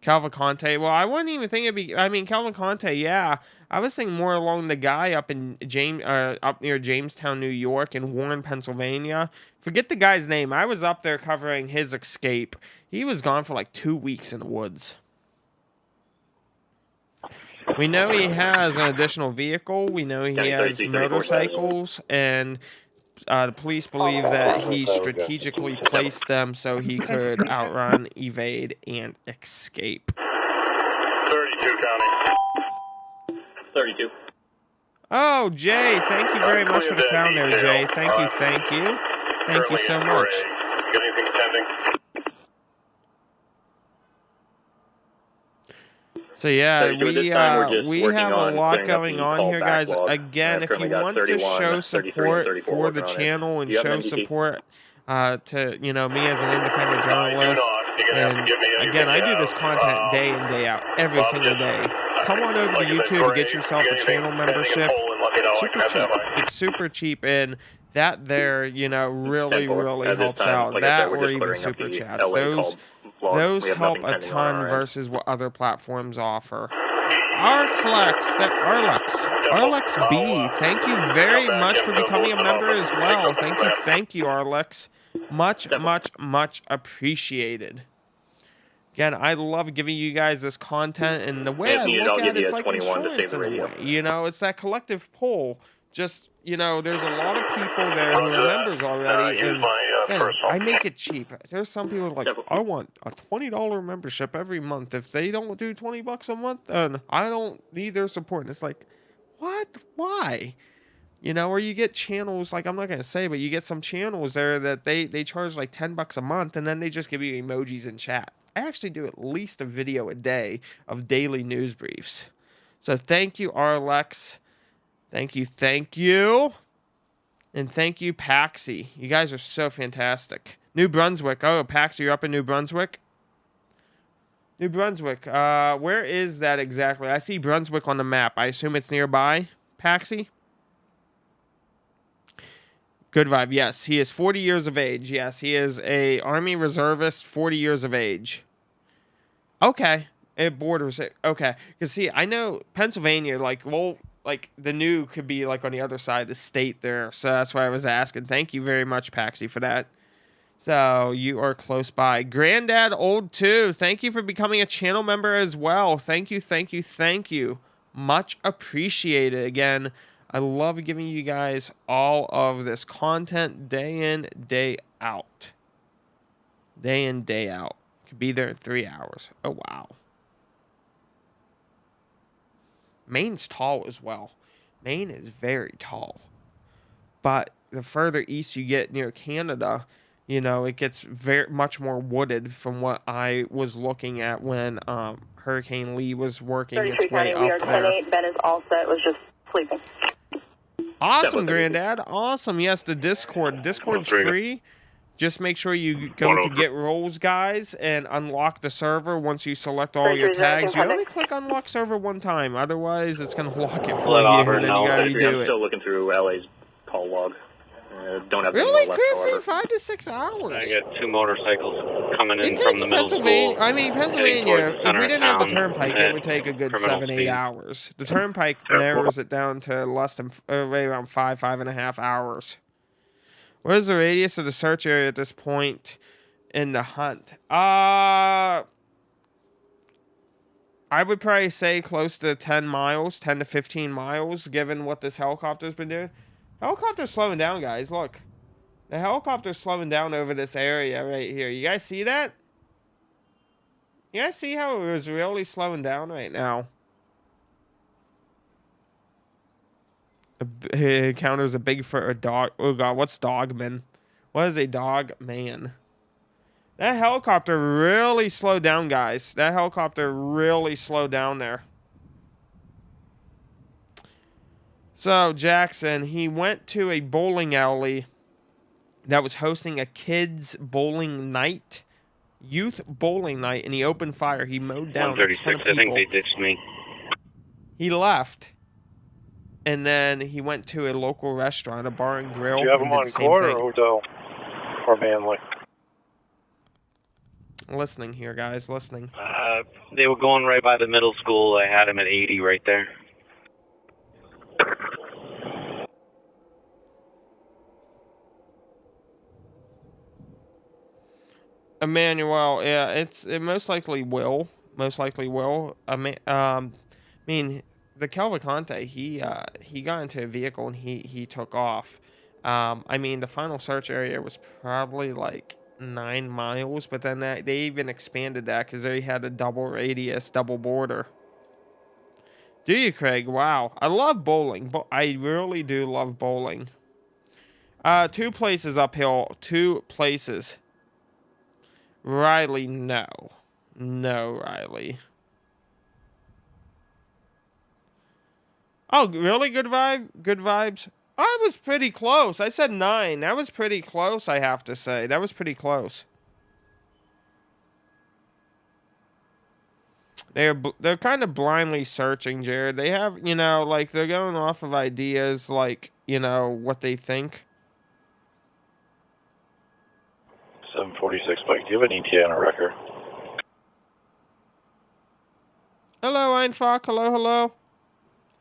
Calvin Conte, well, I wouldn't even think it'd be, I mean, Calvin Conte, yeah. I was thinking more along the guy up in up near Jamestown, New York, and Warren, Pennsylvania. Forget the guy's name. I was up there covering his escape. He was gone for like 2 weeks in the woods. We know he has an additional vehicle. We know he has motorcycles, and the police believe that he strategically placed them so he could outrun, evade, and escape. 32 County. 32. Oh, Jay, thank you very much for the crown there, Jay. Thank you. Thank you so much. Got anything pending? So yeah, so we have a lot going on here, guys. Again, if you want to show support for the channel and show support to, you know, me as an independent journalist, and again, I do this content day in, day out, every single day. Come on over to YouTube and get yourself a channel membership. Super cheap. It's super cheap, and that there, you know, really helps out. That or even super chats. Those help a ton versus what other platforms offer. Arlex B, thank you very much for becoming a member as well. Thank you, Arlex. Much appreciated. Again, I love giving you guys this content, and the way I look at it, it's like insurance in a way. You know, it's that collective pull. Just, you know, there's a lot of people there who are members already, and I make it cheap. There's some people like, I want a $20 membership every month. If they don't do $20 a month, then I don't need their support. And it's like, what? Why? You know, or you get channels, like, I'm not going to say, but you get some channels there that they charge like $10 a month, and then they just give you emojis in chat. I actually do at least a video a day of daily news briefs. So thank you, Arlex. Thank you, thank you. And thank you, Paxi. You guys are so fantastic. New Brunswick. Oh, Paxi, you're up in New Brunswick? New Brunswick. Where is that exactly? I see Brunswick on the map. I assume it's nearby, Paxi? Good vibe. Yes, he is 40 years of age. Yes, he is a Army reservist, 40 years of age. Okay. It borders it. Okay. Because, see, I know Pennsylvania, like, well, like, the new could be, like, on the other side of the state there. So that's why I was asking. Thank you very much, Paxi, for that. So you are close by. Granddad Old 2, thank you for becoming a channel member as well. Thank you, thank you, thank you. Much appreciated. Again, I love giving you guys all of this content day in, day out. Day in, day out. Could be there in 3 hours. Oh, wow. Maine's tall as well. Maine is very tall. But the further east you get near Canada, you know, it gets very much more wooded from what I was looking at when Hurricane Lee was working its way County, up we are there. 10-8. Ben is all set. Was just sleeping. Awesome, Granddad. Awesome. Yes, the Discord. Discord's free. Just make sure you go to get roles, guys, and unlock the server once you select all your tags. You only click unlock server one time. Otherwise, it's going to lock it for you, and then you got to redo I'm it. still looking through LA's call log. Don't have Really, left, Chrissy? however. 5 to 6 hours. I got 2 motorcycles coming in It from takes the middle Pennsylvania. school. I mean, heading Pennsylvania. towards the If center we of didn't have the town turnpike, it at would take a good criminal 7-8 speed. hours. The turnpike narrows it down to less than right around 5.5 hours. What is the radius of the search area at this point in the hunt? I would probably say close to 10 miles, 10 to 15 miles, given what this helicopter's been doing. Helicopter's slowing down, guys. Look. The helicopter's slowing down over this area right here. You guys see that? You guys see how it was really slowing down right now? It encounters a Bigfoot or dog. Oh, God. What's dogman? What is a dog man? That helicopter really slowed down, guys. That helicopter really slowed down there. So, Jackson, he went to a bowling alley that was hosting a kids bowling night, youth bowling night, and he opened fire. He mowed down a ton of 136, I think people. they ditched me. He left, and then he went to a local restaurant, a bar and grill. Do you have and them did on the same court thing. or hotel or Manly? Listening here, guys, listening. They were going right by the middle school. I had them at 80 right there. Emmanuel, yeah, it most likely will. Most likely will. I mean, the Calvacante, he got into a vehicle and he took off. I mean, the final search area was probably like 9 miles, but then they even expanded that because they had a double radius, double border. Do you, Craig? Wow, I love bowling. I really do love bowling. 2 places uphill. 2 places. Riley, no. No, Riley. Oh, really? Good vibe? Good vibes? I was pretty close. I said 9. That was pretty close, I have to say. That was pretty close. They're kind of blindly searching, Jared. They have, you know, like, they're going off of ideas, like, you know, what they think. 746 Mike, do you have an ETA on a record? Hello, Einfach. Hello, hello.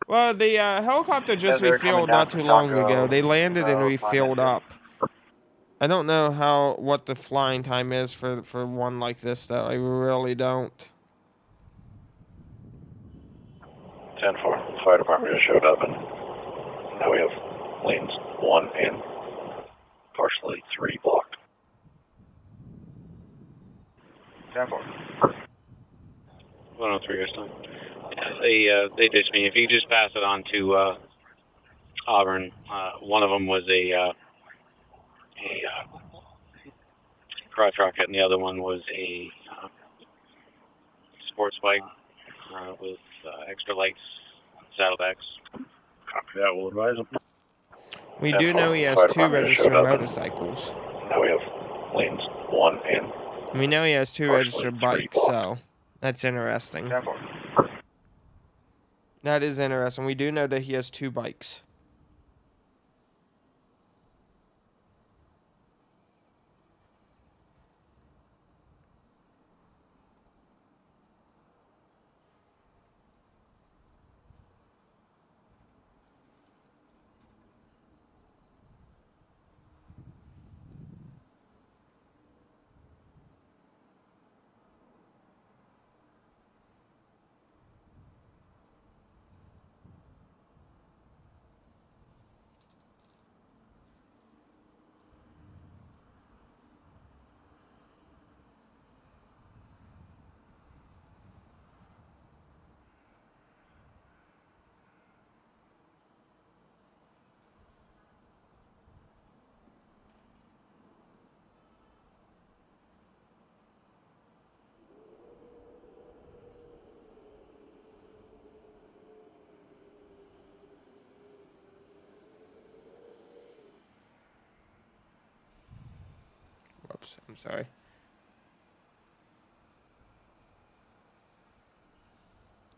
Well, the helicopter just they're coming refueled down not from too long Taco, ago. They landed and so refueled my up. I don't know what the flying time is for one like this, though. I really don't. 10-4. Fire department just showed up, and now we have lanes 1 and partially 3 blocked. 10-4. 103 or something. Yeah, they ditched me. If you just pass it on to Auburn, one of them was a crotch rocket, and the other one was a sports bike with extra lights, saddlebags. Copy that. We'll advise him. We do know he has Fire 2 department has registered showed up. motorcycles. Now we have lanes 1 and We know he has 2 partially registered 3 bikes, blocked. so that's interesting. 10-4. That is interesting. We do know that he has 2 bikes. Whoops, I'm sorry.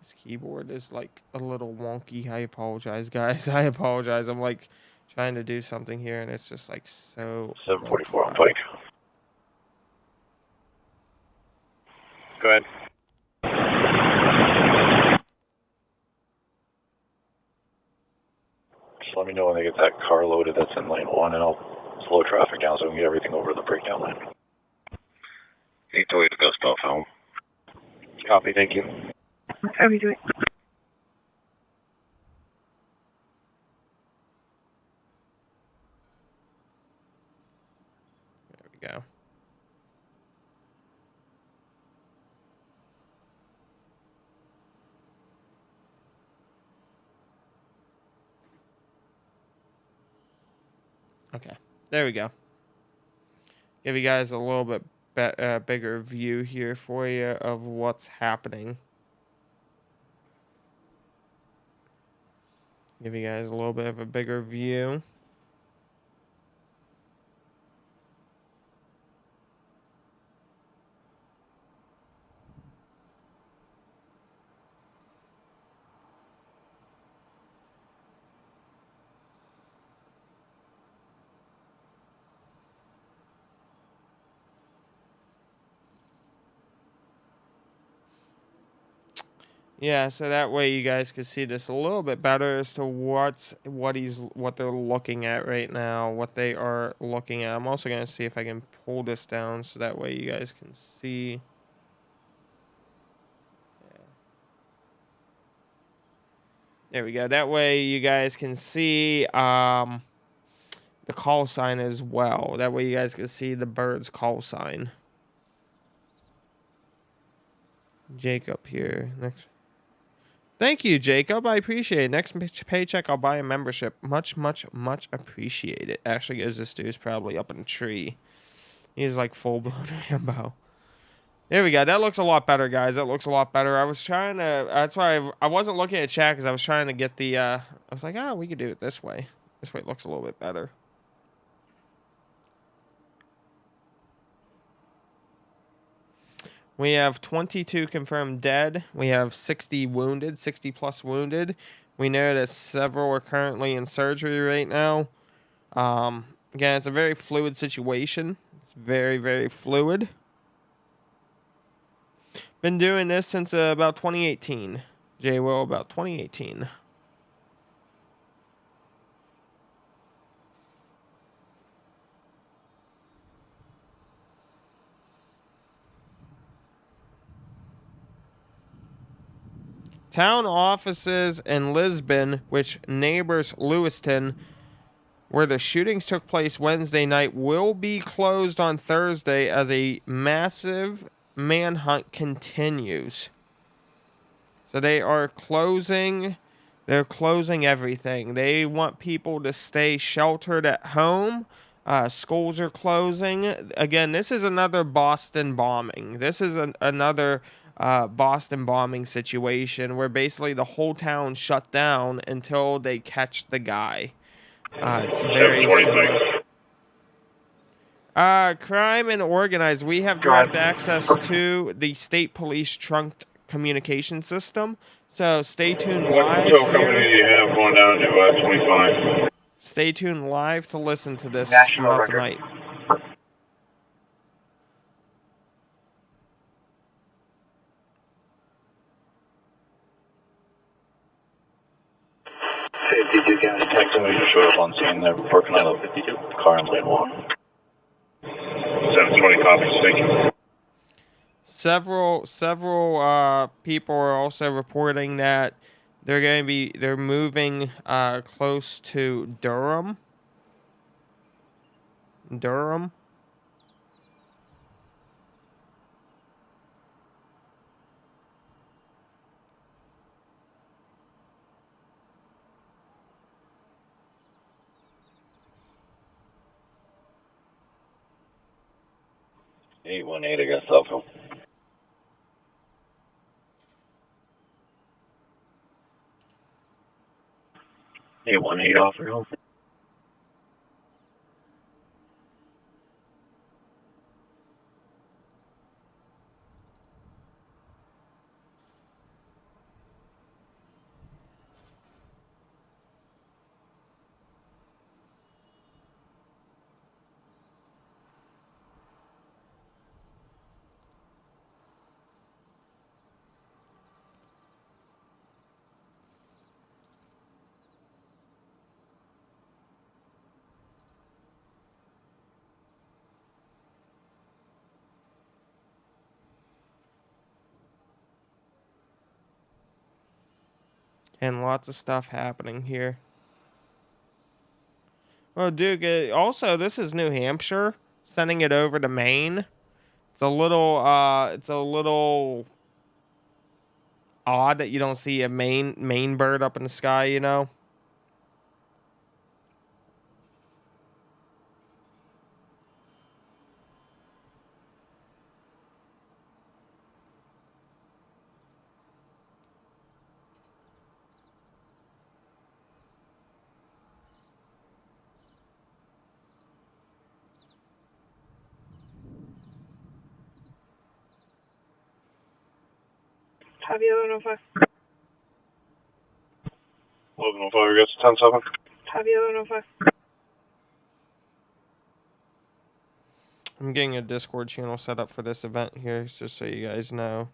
This keyboard is like a little wonky. I apologize, guys. I apologize. I'm like trying to do something here and it's just like so 744 on wonky. Pike. Go ahead. Just let me know when they get that car loaded that's in lane 1 and I'll slow traffic down so we can get everything over to the breakdown lane. 828 to go stop home. Copy, thank you. Copy to it. There we go. Okay, there we go. Give you guys a little bit bigger view here for you of what's happening. Give you guys a little bit of a bigger view. Yeah, so that way you guys can see this a little bit better as to what they're looking at right now, what they are looking at. I'm also gonna see if I can pull this down so that way you guys can see. Yeah. There we go. That way you guys can see the call sign as well. That way you guys can see the bird's call sign. Jacob here next. Thank you, Jacob. I appreciate it. Next paycheck, I'll buy a membership. Much, much, much appreciate it. Actually, as this dude's probably up in a tree. He's like full-blown Rambo. There we go. That looks a lot better, guys. That looks a lot better. I was trying to... That's why I wasn't looking at chat because I was trying to get the... I was like, we could do it this way. This way it looks a little bit better. We have 22 confirmed dead. We have 60 wounded, 60 plus wounded. We know that several are currently in surgery right now. Again, it's a very fluid situation. It's very, very fluid. Been doing this since about 2018. J-Will, about 2018. Town offices in Lisbon, which neighbors Lewiston, where the shootings took place Wednesday night, will be closed on Thursday as a massive manhunt continues. So they are closing. They're closing everything. They want people to stay sheltered at home. Schools are closing. Again, this is another Boston bombing. This is another Boston bombing situation where basically the whole town shut down until they catch the guy. It's very similar. Crime and organized. We have direct access to the state police trunked communication system. So stay tuned live What company do here. you have going down to 25? Stay tuned live to listen to this National throughout the record. night. Safety 2 County. Next time we just showed up on scene, they're working on a 52 car in lane 1. 720 copies, thank you. Several people are also reporting that they're moving close to Durham. Durham. I got cell phone. 818 off for home. And lots of stuff happening here. Well, Duke, also, this is New Hampshire. Sending it over to Maine. It's a little odd that you don't see a Maine bird up in the sky, you know? Copy 1105. 1105, we got 10-7. Copy 1105. I'm getting a Discord channel set up for this event here, just so you guys know.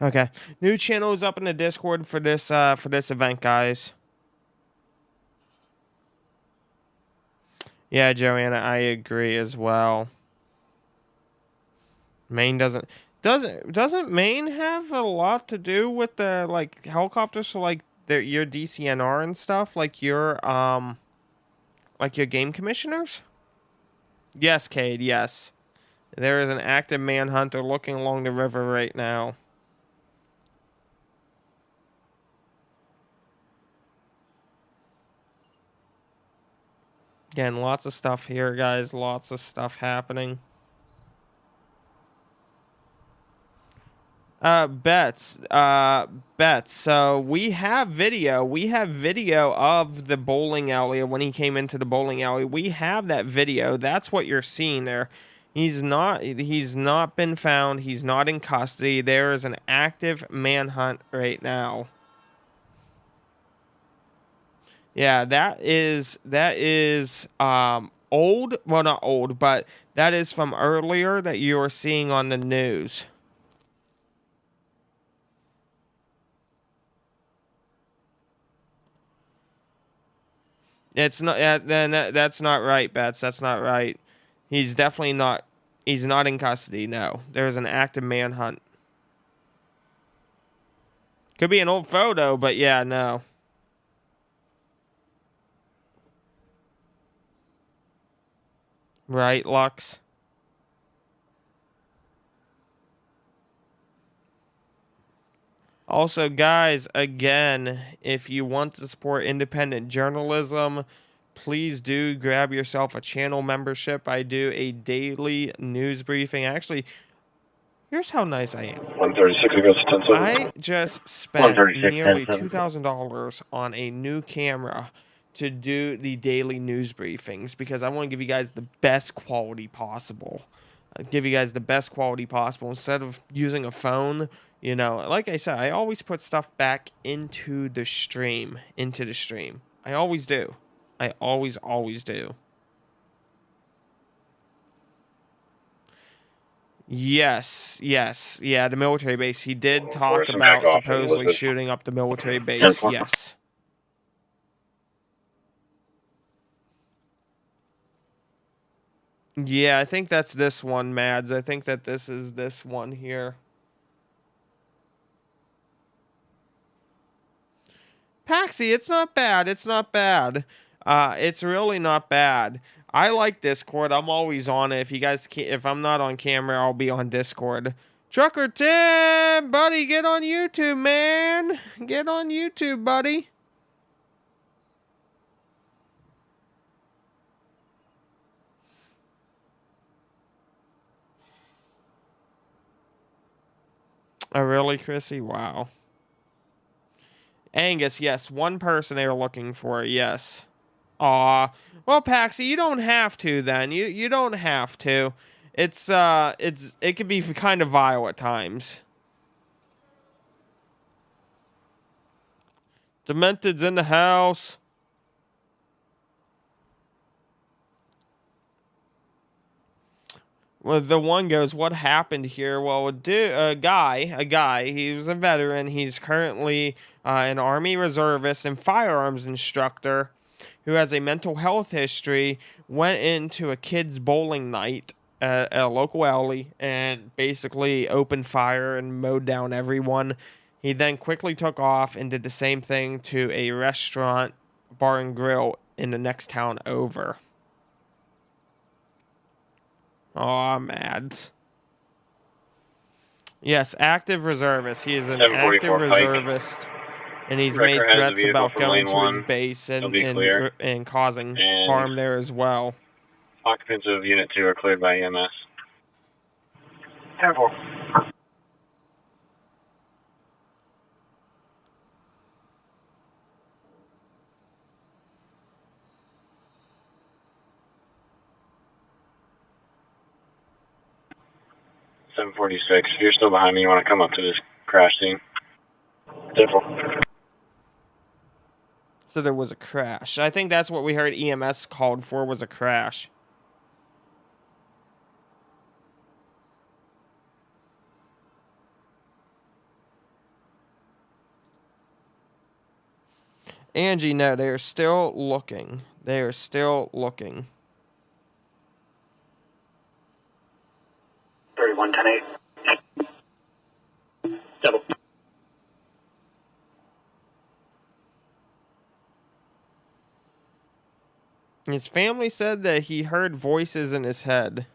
Okay, new channel is up in the Discord for this event, guys. Yeah, Joanna, I agree as well. Maine doesn't Maine have a lot to do with the like helicopters for like your DCNR and stuff, like your game commissioners? Yes, Cade, yes. There is an active manhunt. They're looking along the river right now. Again, lots of stuff here, guys. Lots of stuff happening. Bets. So we have video. We have video of the bowling alley when he came into the bowling alley. We have that video. That's what you're seeing there. He's not been found. He's not in custody. There is an active manhunt right now. Yeah, that is old. Well, not old, but that is from earlier that you were seeing on the news. It's not. Then that's not right, Bets. That's not right. He's definitely not. He's not in custody. No, there's an active manhunt. Could be an old photo, but yeah, no. Right, Lux? Also, guys, again, if you want to support independent journalism, please do grab yourself a channel membership. I do a daily news briefing. Actually, here's how nice I am. 136, it goes to 10-7. I just spent 136, nearly 10-7. $2,000 on a new camera to do the daily news briefings because I want to give you guys the best quality possible. Give you guys the best quality possible instead of using a phone. You know, like I said, I always put stuff back into the stream. I always do. I always do. Yes, yeah, the military base. He did talk Some back about off and was supposedly it shooting up the military base. 10-4. Yes. Yeah, I think that's this one, Mads. I think that this is this one here. Paxi, it's not bad. It's not bad. It's really not bad. I like Discord. I'm always on it. If you guys can't, if I'm not on camera, I'll be on Discord. Trucker Tim, buddy, get on YouTube, man. Get on YouTube, buddy. Oh, really, Chrissy? Wow. Angus, yes, one person they were looking for, yes. Aw. Well, Paxi, you don't have to then. You don't have to. It could be kind of vile at times. Demented's in the house. Well, the one goes, what happened here? Well, a guy, he was a veteran. He's currently an Army reservist and firearms instructor who has a mental health history, went into a kid's bowling night at a local alley and basically opened fire and mowed down everyone. He then quickly took off and did the same thing to a restaurant, bar and grill in the next town over. Aw, Mads. Yes, active reservist. He is an active reservist, and he's made threats about going to his base and causing harm there as well. Occupants of Unit 2 are cleared by EMS. 10-4. .746. If you're still behind me, you want to come up to this crash scene. 10-4. So there was a crash. I think that's what we heard EMS called for, was a crash. Angie, no, they are still looking. They are still looking. 31-10-8. Double. His family said that he heard voices in his head.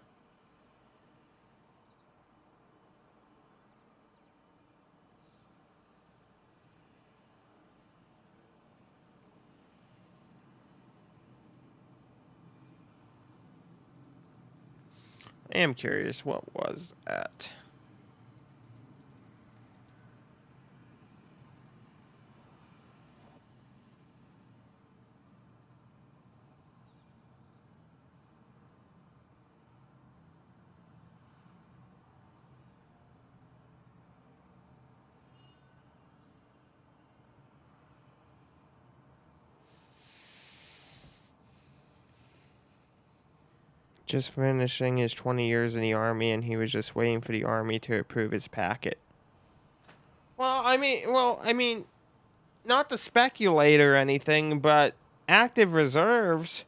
I am curious, what was that? Just finishing his 20 years in the Army, and he was just waiting for the Army to approve his packet. Well, I mean, not to speculate or anything, but active reserves,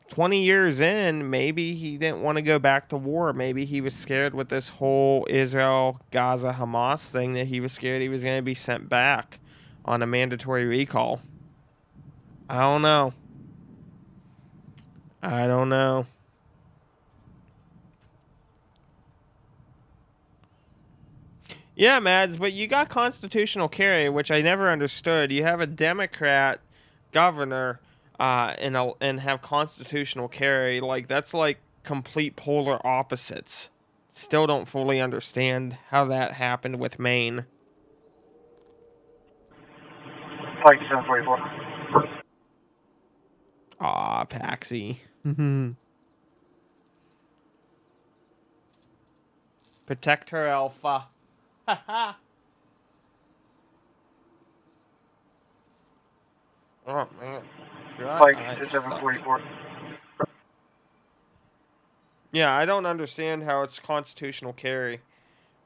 20 years in, maybe he didn't want to go back to war. Maybe he was scared with this whole Israel, Gaza, Hamas thing that he was scared he was going to be sent back on a mandatory recall. I don't know. Yeah, Mads, but you got constitutional carry, which I never understood. You have a Democrat governor, and have constitutional carry. Like, that's like complete polar opposites. Still don't fully understand how that happened with Maine. Flight 744. Aw, Paxi. Protect her, Alpha. Haha. Oh, man. Flight I suck. 744. Yeah, I don't understand how it's constitutional carry,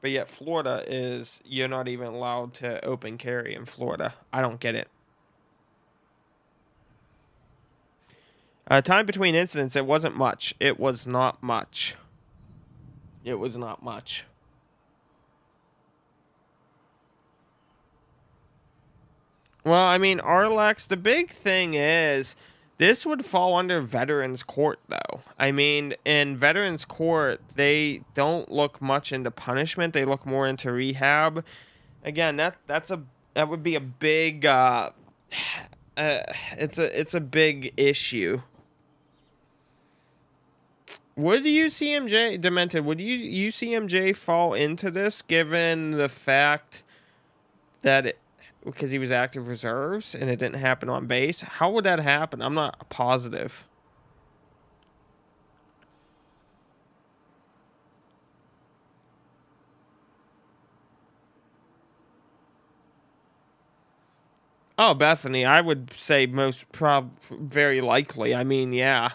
but yet Florida is, you're not even allowed to open carry in Florida. I don't get it. Time between incidents, it wasn't much. It was not much. It was not much. Well, I mean, Arlex, the big thing is, this would fall under Veterans Court, though. I mean, in Veterans Court, they don't look much into punishment. They look more into rehab. Again, that would be a big, it's a big issue. Would UCMJ, Demented, would UCMJ fall into this, given the fact that because he was active reserves and it didn't happen on base? How would that happen? I'm not positive. Oh, Bethany, I would say very likely. I mean, yeah.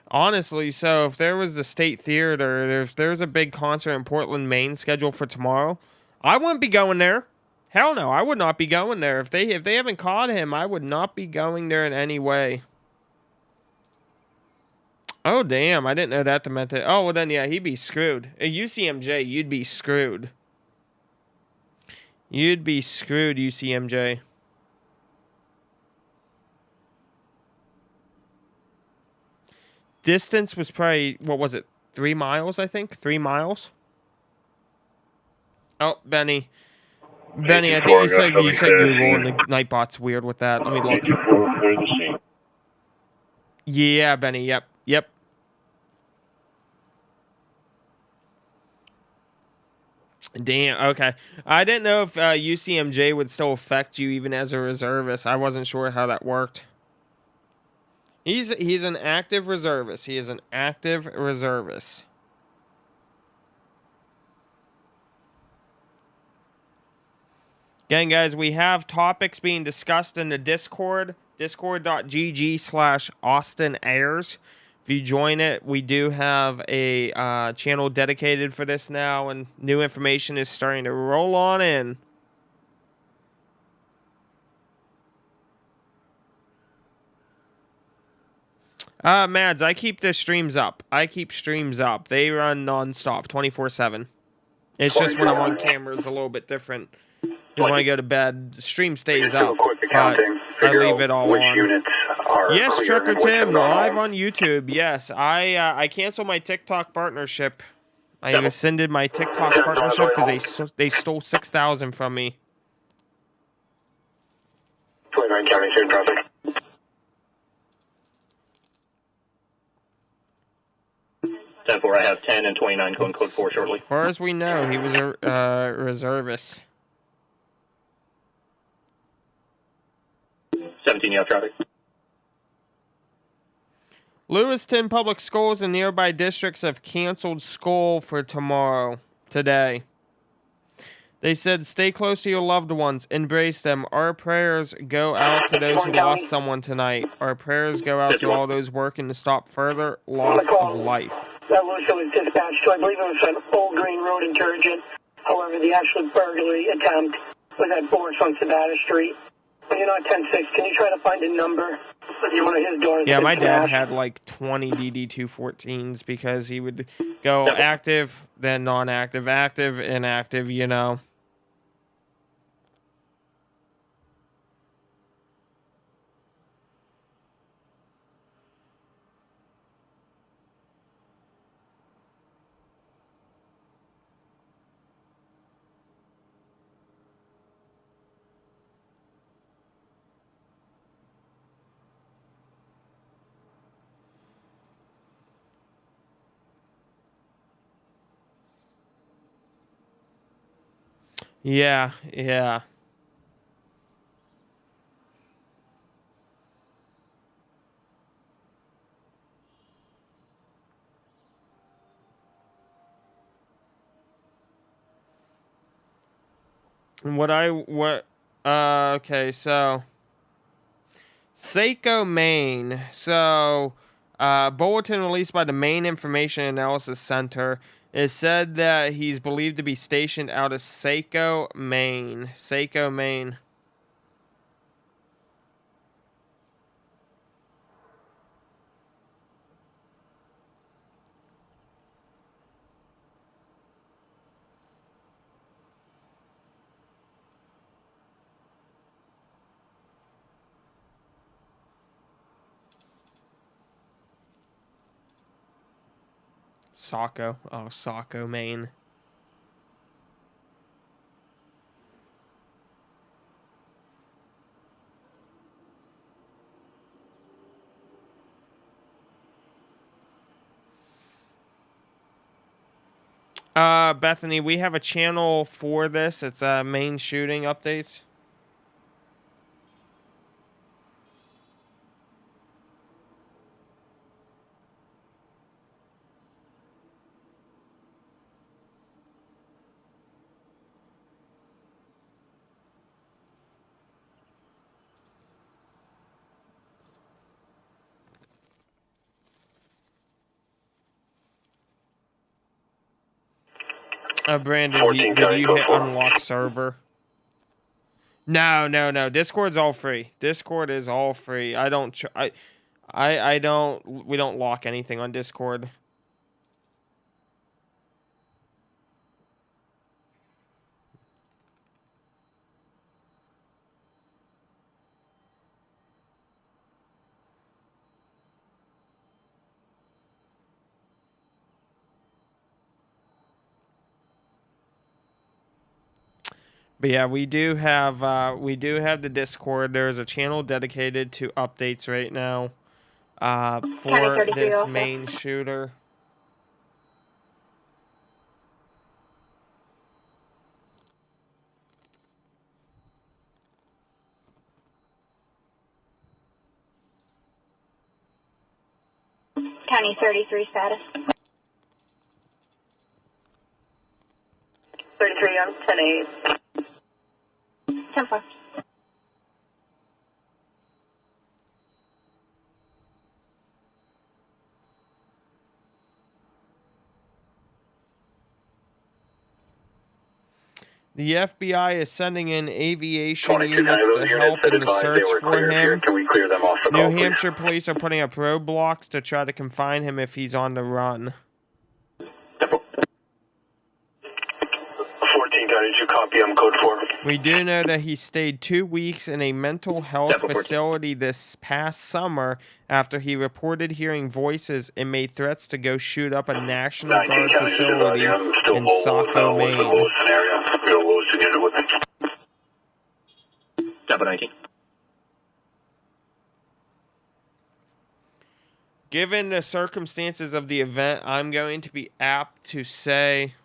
Honestly, so if there was the State Theater, if there's a big concert in Portland, Maine scheduled for tomorrow, I wouldn't be going there. Hell no, I would not be going there. If they haven't caught him, I would not be going there in any way. Oh, damn, I didn't know that Demented. Oh, well then, yeah, he'd be screwed. At UCMJ, you'd be screwed. You'd be screwed, UCMJ. Distance was probably, what was it, 3 miles, I think? 3 miles? Oh, Benny. Benny, I think you said Google, and the Nightbot's weird with that. Let me look. Yeah, Benny, yep. Damn, okay. I didn't know if UCMJ would still affect you even as a reservist. I wasn't sure how that worked. He's an active reservist. He is an active reservist. Again, guys, we have topics being discussed in the Discord, discord.gg/Austin Ayers. If you join it, we do have a channel dedicated for this now, and new information is starting to roll on in. Mads, I keep the streams up. They run nonstop, 24/7. It's just when I'm on camera, it's a little bit different. Because when I go to bed, the stream stays up, but I leave it all on. Yes, Trucker Tim, live on YouTube. Yes, I canceled my TikTok partnership. I rescinded my TikTok partnership because they stole 6,000 from me. 29 counties here, traffic. 10-4, I have 10 and 29 going code 4 shortly. As far as we know, he was a reservist. 17, you have traffic. Lewiston Public Schools and nearby districts have canceled school for today. They said, stay close to your loved ones, embrace them. Our prayers go out to those who lost someone tonight. Our prayers go out to all those working to stop further loss of life. That Lucia was dispatched to, I believe it was on Old Green Road in Turgid. However, the actual burglary attempt was at Boris on Sabata Street. When you're not 10-6, can you try to find a number with one of his doors? Yeah, my dad had like 20 DD-214s because he would go active, then non-active, active, inactive, you know. Yeah, yeah. Okay, so Seiko, Maine. So, bulletin released by the Maine Information Analysis Center. It said that he's believed to be stationed out of Seiko, Maine. Seiko, Maine. Saco. Oh, Saco, Maine. Bethany, we have a channel for this. It's Maine shooting updates. Brandon, did you hit unlock server? No, no, no. Discord's all free. Discord is all free. I don't. I don't. We don't lock anything on Discord. But yeah, we do have the Discord. There's a channel dedicated to updates right now. For this Maine shooter. County 33 status. 33 on 10-8. 10-4. The FBI is sending in aviation units to help in the search for him. Can we clear them off the New call, Hampshire police are putting up roadblocks to try to confine him if he's on the run. 14 County, did you copy code 4? We do know that he stayed 2 weeks in a mental health facility this past summer after he reported hearing voices and made threats to go shoot up a National Guard facility in Saco, Maine. Double 19. Given the circumstances of the event, I'm going to be apt to say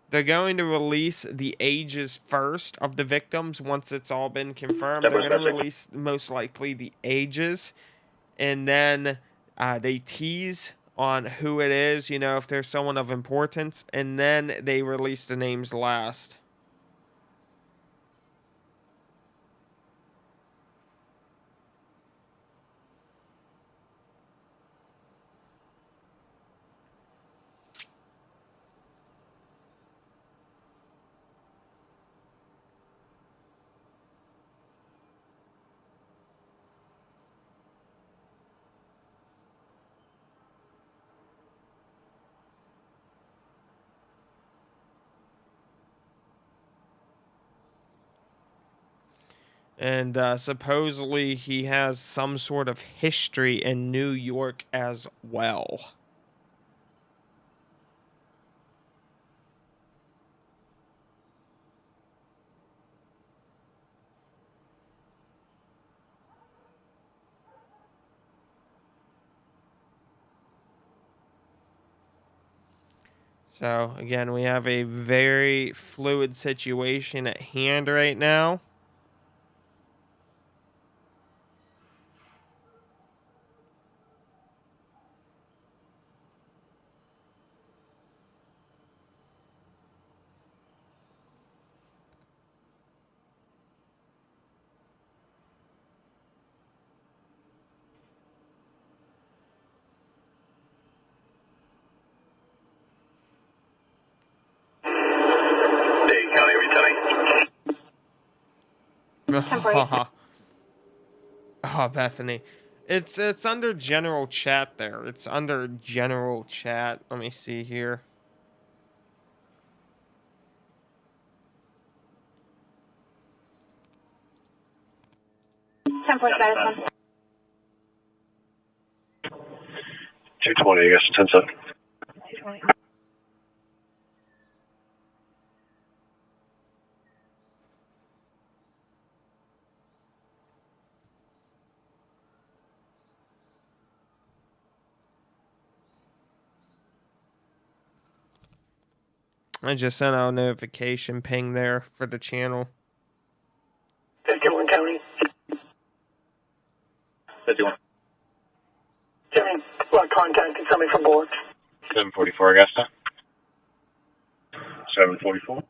they're going to release the ages first of the victims once it's all been confirmed. They're going to release most likely the ages, and then they tease on who it is, you know, if there's someone of importance, and then they release the names last. And supposedly he has some sort of history in New York as well. So, again, we have a very fluid situation at hand right now. Dade County returning. Oh, Bethany. It's under general chat there. It's under general chat. Let me see here. Template status 1. 220, I guess, 10-7. 220. I just sent out a notification ping there for the channel. 51 County. 51. Jimmy, contact and somebody from board. 744 Augusta. 744.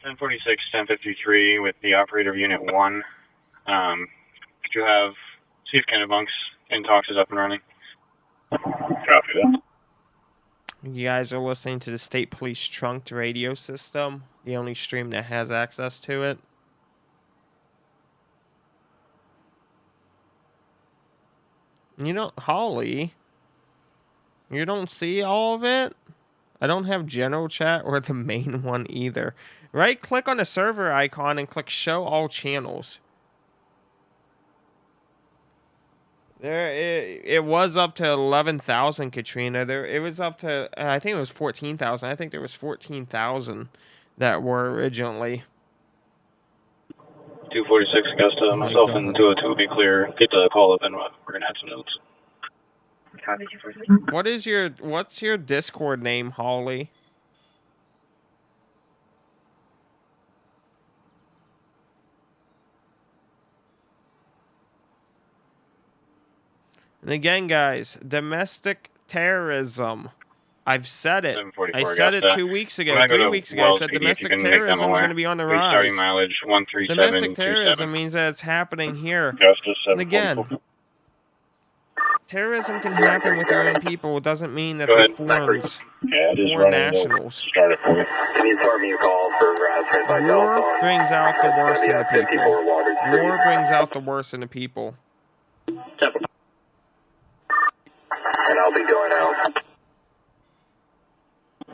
Ten 1053 with the operator of Unit 1. Could you have, see if Kennebunks Intox is up and running? Copy that. You guys are listening to the State Police Trunked radio system, the only stream that has access to it. You know, Holly, you don't see all of it? I don't have general chat or the main one either. Right click on the server icon and click show all channels. There, it was up to 11,000, Katrina. There, it was up to, I think it was 14,000. I think there was 14,000 that were originally. 246 Augusta, myself and 202 will be clear. Get the call up and we're gonna add some notes. Copy 246. What's your Discord name, Holly? And again, guys, domestic terrorism. I've said it. I said it 2 weeks ago, 3 weeks ago. I said domestic terrorism is going to be on the rise. Starting mileage 137. Domestic terrorism means that it's happening here. And again, terrorism can happen with your own people. It doesn't mean that they're foreigners, foreign nationals. Can you start me a call for War brings out the worst in the people. War brings out the worst in the people. And I'll be going out.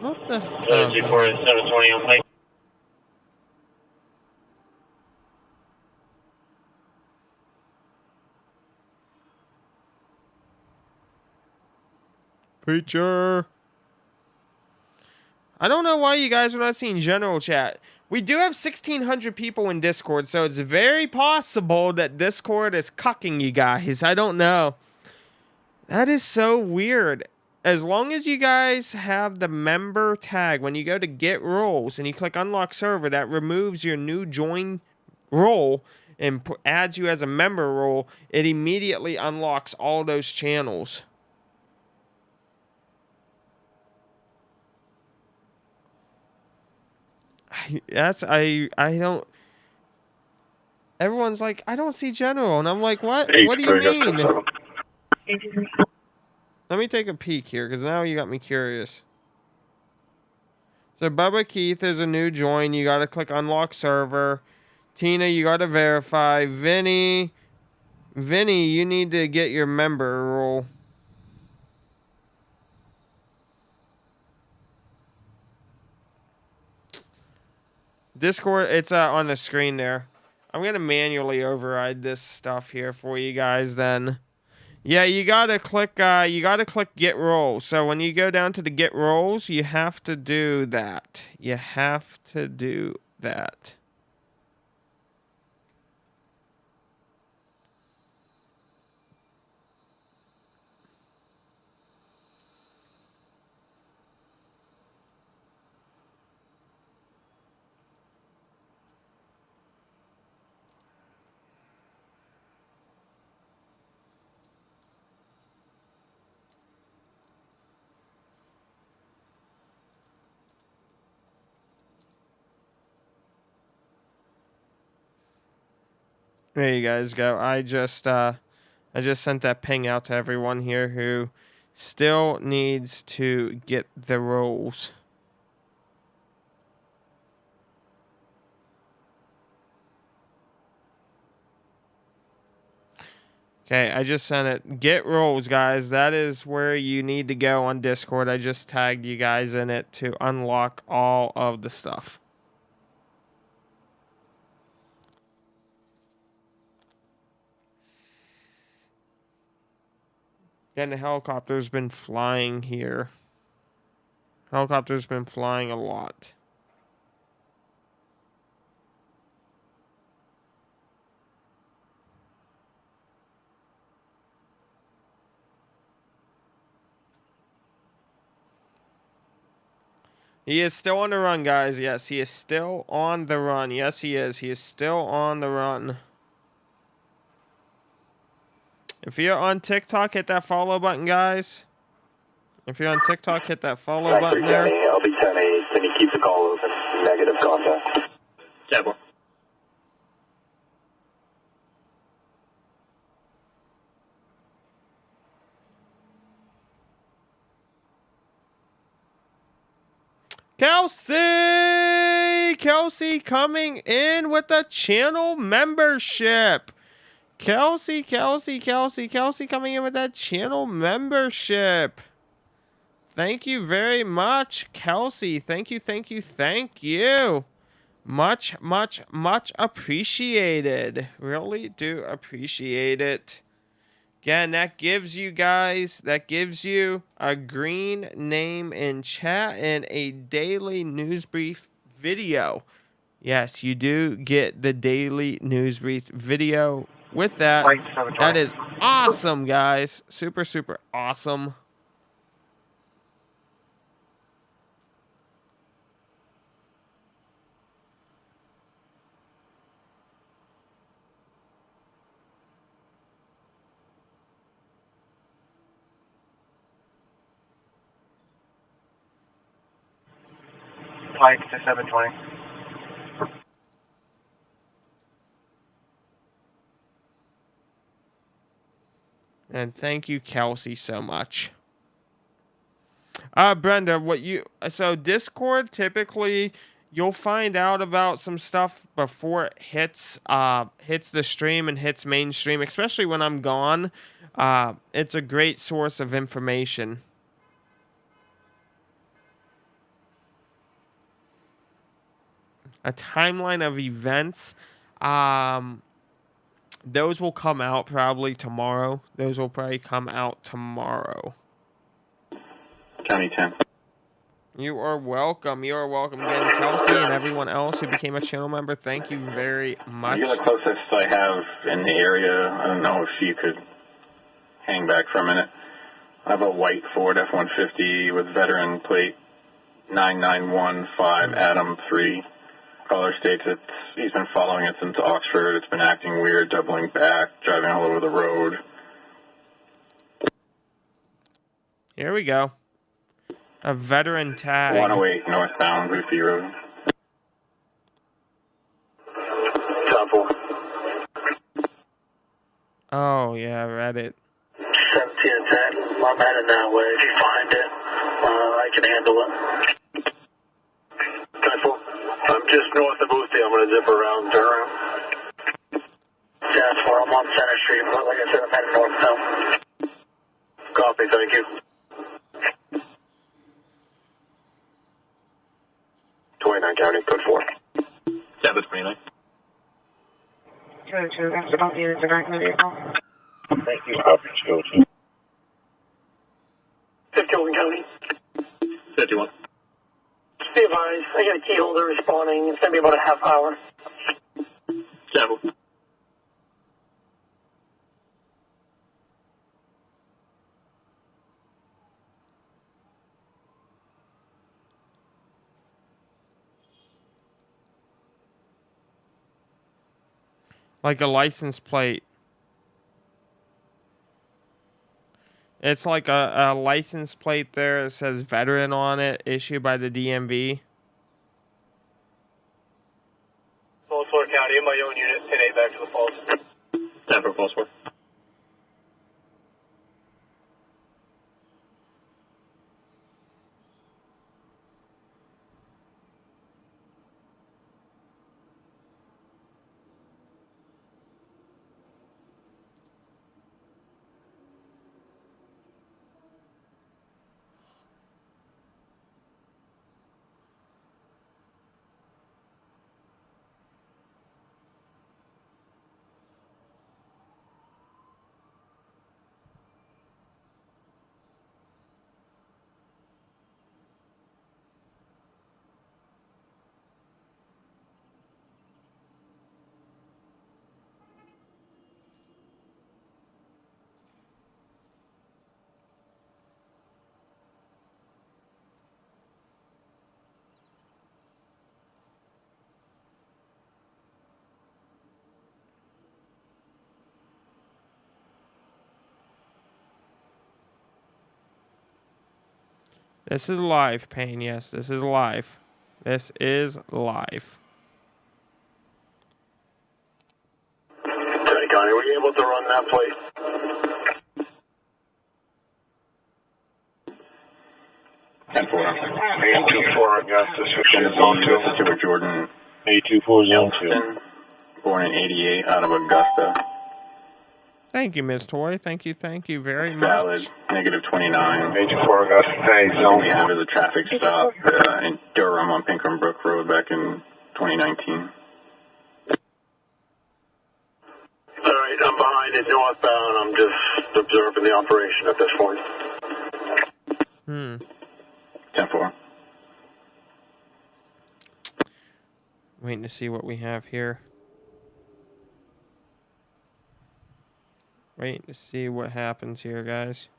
What the? 720 on plate. Preacher. I don't know why you guys are not seeing general chat. We do have 1,600 people in Discord, so it's very possible that Discord is cucking you guys. I don't know. That is so weird. As long as you guys have the member tag, when you go to get roles and you click unlock server, that removes your new join role and adds you as a member role. It immediately unlocks all those channels. I don't. Everyone's like, I don't see general, and I'm like, what? What do you mean? Let me take a peek here, because now you got me curious. So Bubba Keith is a new join. You got to click unlock server. Tina, you got to verify. Vinny, you need to get your member role. Discord, it's on the screen there. I'm going to manually override this stuff here for you guys then. Yeah, you gotta click get role. So when you go down to the get roles, you have to do that. You have to do that. There you guys go. I just sent that ping out to everyone here who still needs to get the rolls. Okay, I just sent it. Get rolls, guys. That is where you need to go on Discord. I just tagged you guys in it to unlock all of the stuff. And the helicopter's been flying here. Helicopter's been flying a lot. He is still on the run, guys. Yes, he is still on the run. Yes, he is. He is still on the run. If you're on TikTok, hit that follow button, guys. If you're on TikTok, hit that follow button there. I'll be 10-8. Can you keep the call open? Negative contact. Table. Kelsey coming in with a channel membership. Kelsey coming in with that channel membership. Thank you very much, Kelsey. Thank you. Much appreciated. Really do appreciate it. Again, that gives you a green name in chat and a daily news brief video. Yes, you do get the daily news brief video with that. That is awesome, guys. Super awesome. Pike to 720. And thank you, Kelsey, so much. Brenda, so Discord, typically you'll find out about some stuff before it hits the stream and hits mainstream, especially when I'm gone. It's a great source of information. A timeline of events. Those will come out probably tomorrow. County 10. You are welcome. Again, Kelsey and everyone else who became a channel member, thank you very much. You're the closest I have in the area. I don't know if you could hang back for a minute. I have a white Ford F-150 with veteran plate 9915 Adam 3. Caller states he's been following it since Oxford. It's been acting weird, doubling back, driving all over the road. Here we go. A veteran tag. 108 northbound, Ruthie Road. Oh, yeah, I read it. 17 and 10. I'm heading that way. If you find it, I can handle it. I'm just north of Boothie. I'm going to zip around Durham. That's where I'm on Center Street, but like I said, I'm heading north now. Copy, thank you. 29 County, code 4. 729. 202, that's about units of right in the vehicle. Thank you. Copy, go to. 51 County. 51. Just be advised, I got a key holder responding. It's going to be about a half hour. Table. Like a license plate. It's like a license plate there. It says veteran on it, issued by the DMV. Falls Florida County, in my own unit, 10-8 back to the falls. 10 for pulse 4. This is live, Payne. Yes, this is live. This is live. Okay, Connie, were you able to run that place? 10-4. 824 Augustus, This is on to Jordan 824 zone 2. Elston, born in 88 out of Augusta. Thank you, Ms. Toy. Thank you very Valid, much. negative 29. 824 Augusta, hey, zone We have a traffic stop in Durham on Pinkham Brook Road back in 2019. All right, I'm behind it northbound. I'm just observing the operation at this point. 10-4. Waiting to see what we have here. Waiting to see what happens here, guys.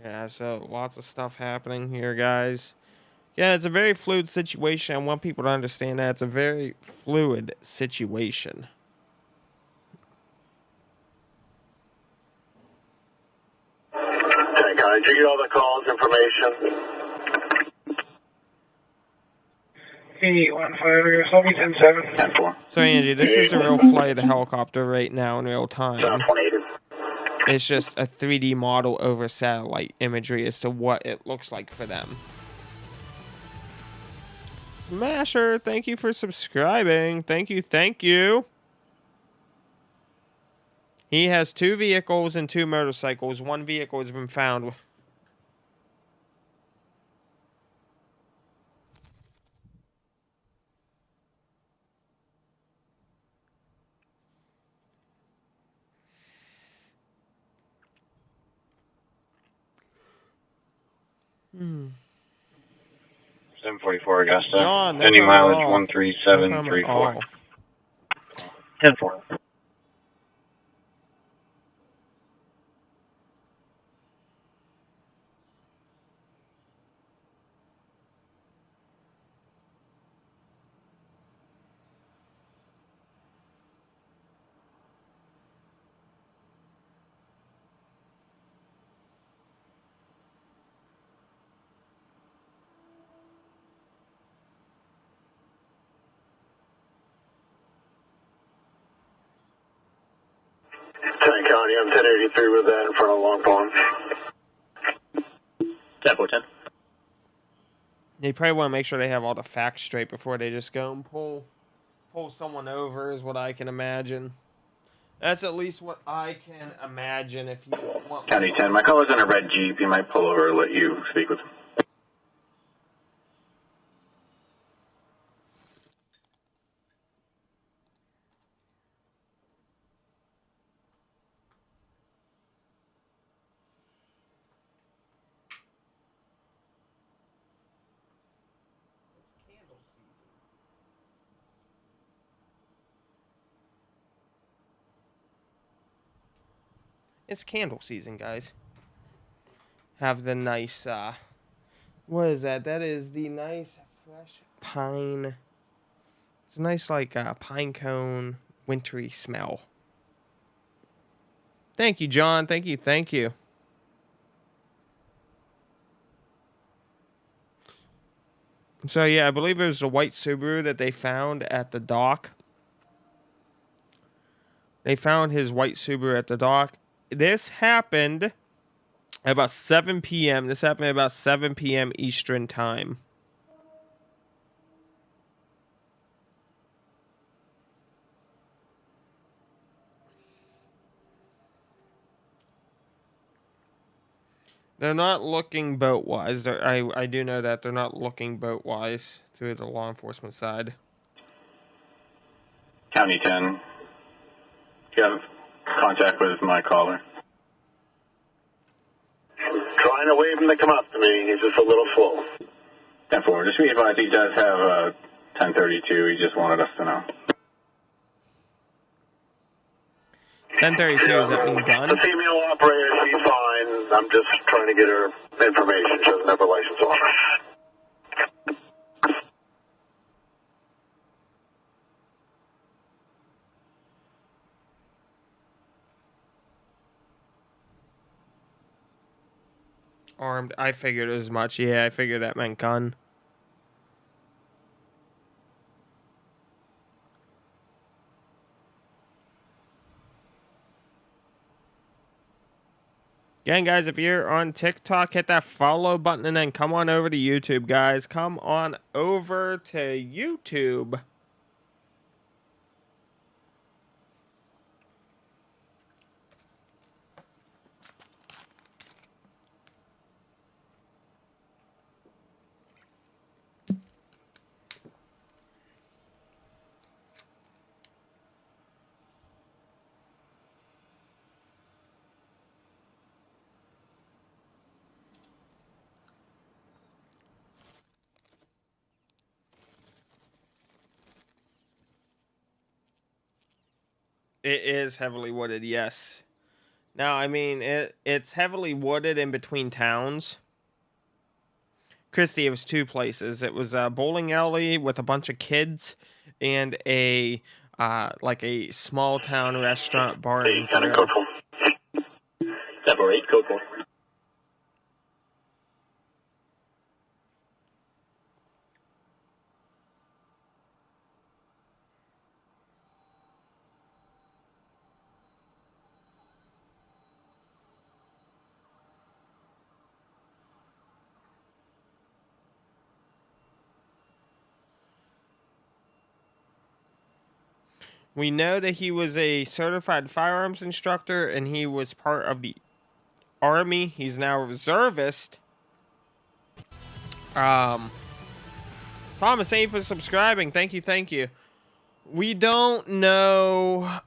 Yeah, so lots of stuff happening here, guys. Yeah, it's a very fluid situation. I want people to understand that it's a very fluid situation. Okay, Connie, did you get all the calls, information? 815, I'll be 10-7. 10-4. So, Angie, this is the real flight of the helicopter right now in real time. 28. It's just a 3D model over satellite imagery as to what it looks like for them. Smasher, thank you for subscribing. Thank you. He has 2 vehicles and 2 motorcycles. 1 vehicle has been found. Hmm. 744 Augusta. John, no Any problem at mileage all. 13734. No 10-4. Okay, Connie, I'm 1083 with that in front of Long Pond. 10-4-10. They probably want to make sure they have all the facts straight before they just go and pull someone over, is what I can imagine. That's at least what I can imagine. If you want County 10, my caller's in a red Jeep. He might pull over and let you speak with him. It's candle season, guys. Have the nice, what is that? That is the nice fresh pine. It's a nice, like, pine cone, wintry smell. Thank you, John. Thank you. Thank you. So, yeah, I believe it was the white Subaru that they found at the dock. They found his white Subaru at the dock. This happened at about 7 p.m. This happened at about 7 p.m. Eastern time. They're not looking boat-wise. I do know that they're not looking boat-wise through the law enforcement side. County 10. Do you have contact with my caller? Trying to wave him to come up to me. He's just a little slow. 10-4. Just be advised, he does have a 1032. He just wanted us to know. 1032, does that mean gun? The female operator, she's fine. I'm just trying to get her information. She doesn't have her license on her. Armed. I figured as much. Yeah, I figured that meant gun. Again, guys, if you're on TikTok, hit that follow button and then come on over to YouTube, guys. Come on over to YouTube. It is heavily wooded, yes. Now, I mean, it's heavily wooded in between towns. Christy, it was two places. It was a bowling alley with a bunch of kids and a like a small town restaurant bar and grill. 7-8, Coco. We know that he was a certified firearms instructor and he was part of the Army. He's now a reservist. Thomas, thank you for subscribing. Thank you, thank you. We don't know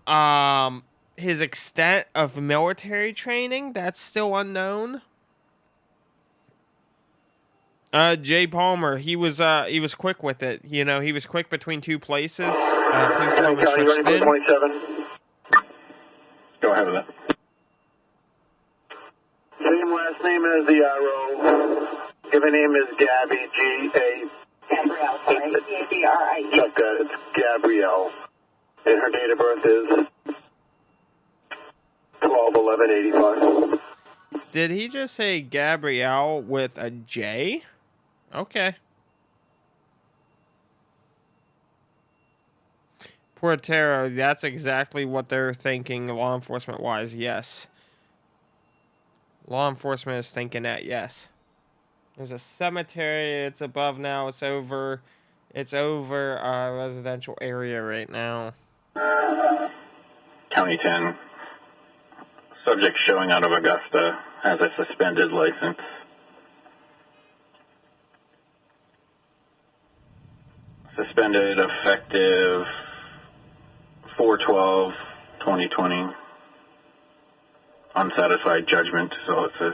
his extent of military training. That's still unknown. Jay Palmer, he was quick with it. You know, he was quick between two places. Police department stretched thin. Go ahead with that. Same last name as the RO. Given name is Gabby, G-A. Gabrielle, sorry. G-A-B-R-I-E. Check that. It's Gabrielle. And her date of birth is 12/11/85. Did he just say Gabrielle with a J? Okay. Portero, that's exactly what they're thinking law enforcement-wise, yes. Law enforcement is thinking that, yes. There's a cemetery, it's above now, it's over a residential area right now. County 10. Subject showing out of Augusta has a suspended license. Suspended effective 4/12/2020. Unsatisfied judgment, so it says.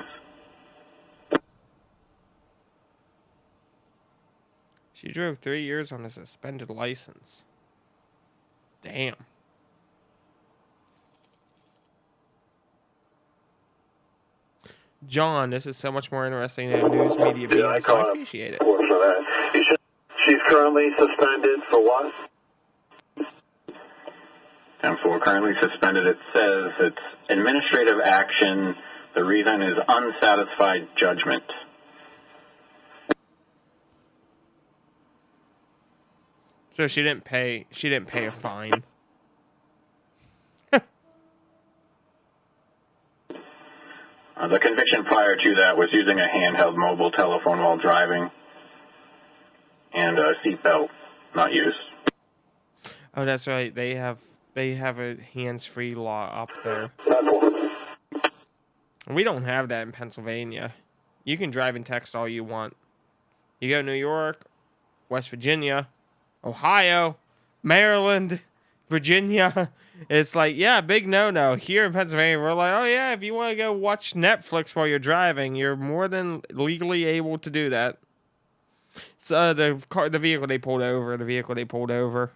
She drove 3 years on a suspended license. Damn. John, this is so much more interesting than news media BS. So I appreciate it. For that. She's currently suspended for what? 10-4, currently suspended. It says it's administrative action. The reason is unsatisfied judgment. So she didn't pay a fine. The conviction prior to that was using a handheld mobile telephone while driving, and a seatbelt not used. Oh, that's right. They have a hands-free law up there. We don't have that in Pennsylvania. You can drive and text all you want. You go to New York, West Virginia, Ohio, Maryland, Virginia. It's like, yeah, big no-no. Here in Pennsylvania, we're like, oh, yeah, if you want to go watch Netflix while you're driving, you're more than legally able to do that. So the vehicle they pulled over.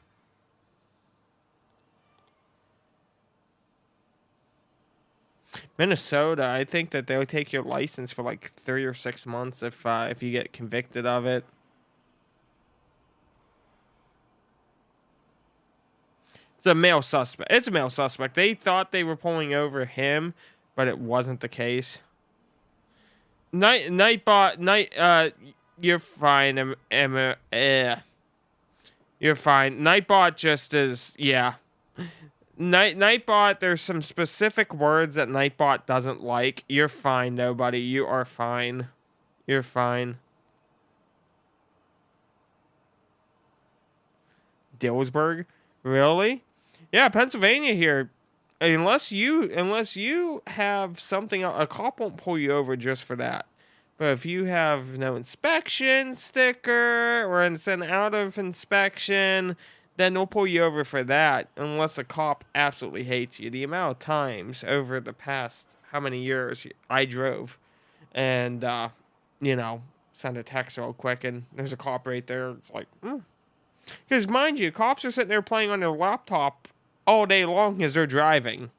Minnesota, I think that they'll take your license for like 3 or 6 months if you get convicted of it. It's a male suspect. They thought they were pulling over him, but it wasn't the case. Nightbot, you're fine. You're fine. Nightbot just is, yeah. Nightbot, there's some specific words that Nightbot doesn't like. You're fine, nobody. You are fine. You're fine. Dillsburg? Really? Yeah, Pennsylvania here. Unless you have something, a cop won't pull you over just for that. But if you have no inspection sticker or it's an out of inspection, then they'll pull you over for that. Unless a cop absolutely hates you. The amount of times over the past how many years I drove, and send a text real quick, and there's a cop right there. It's like, Because mind you, cops are sitting there playing on their laptop all day long as they're driving.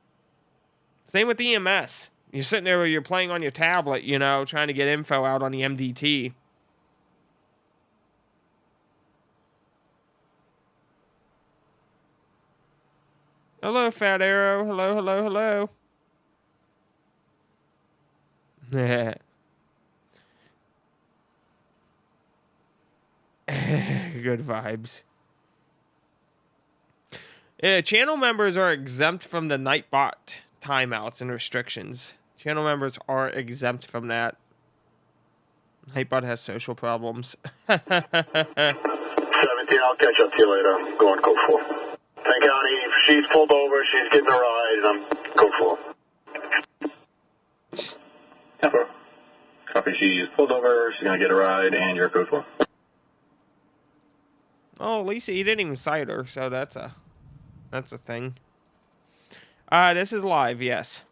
Same with EMS. You're sitting there, you're playing on your tablet, trying to get info out on the MDT. Hello, Fat Arrow. Hello. Good vibes. Channel members are exempt from the Nightbot timeouts and restrictions. Channel members are exempt from that. Nightbot has social problems. 17, I'll catch up to you later. I'm going code 4. 10 County, she's pulled over, she's getting a ride, and I'm code 4. Tempo. Copy, she's pulled over, she's going to get a ride, and you're code 4. Oh, at least he didn't even cite her, so that's a thing. This is live, yes.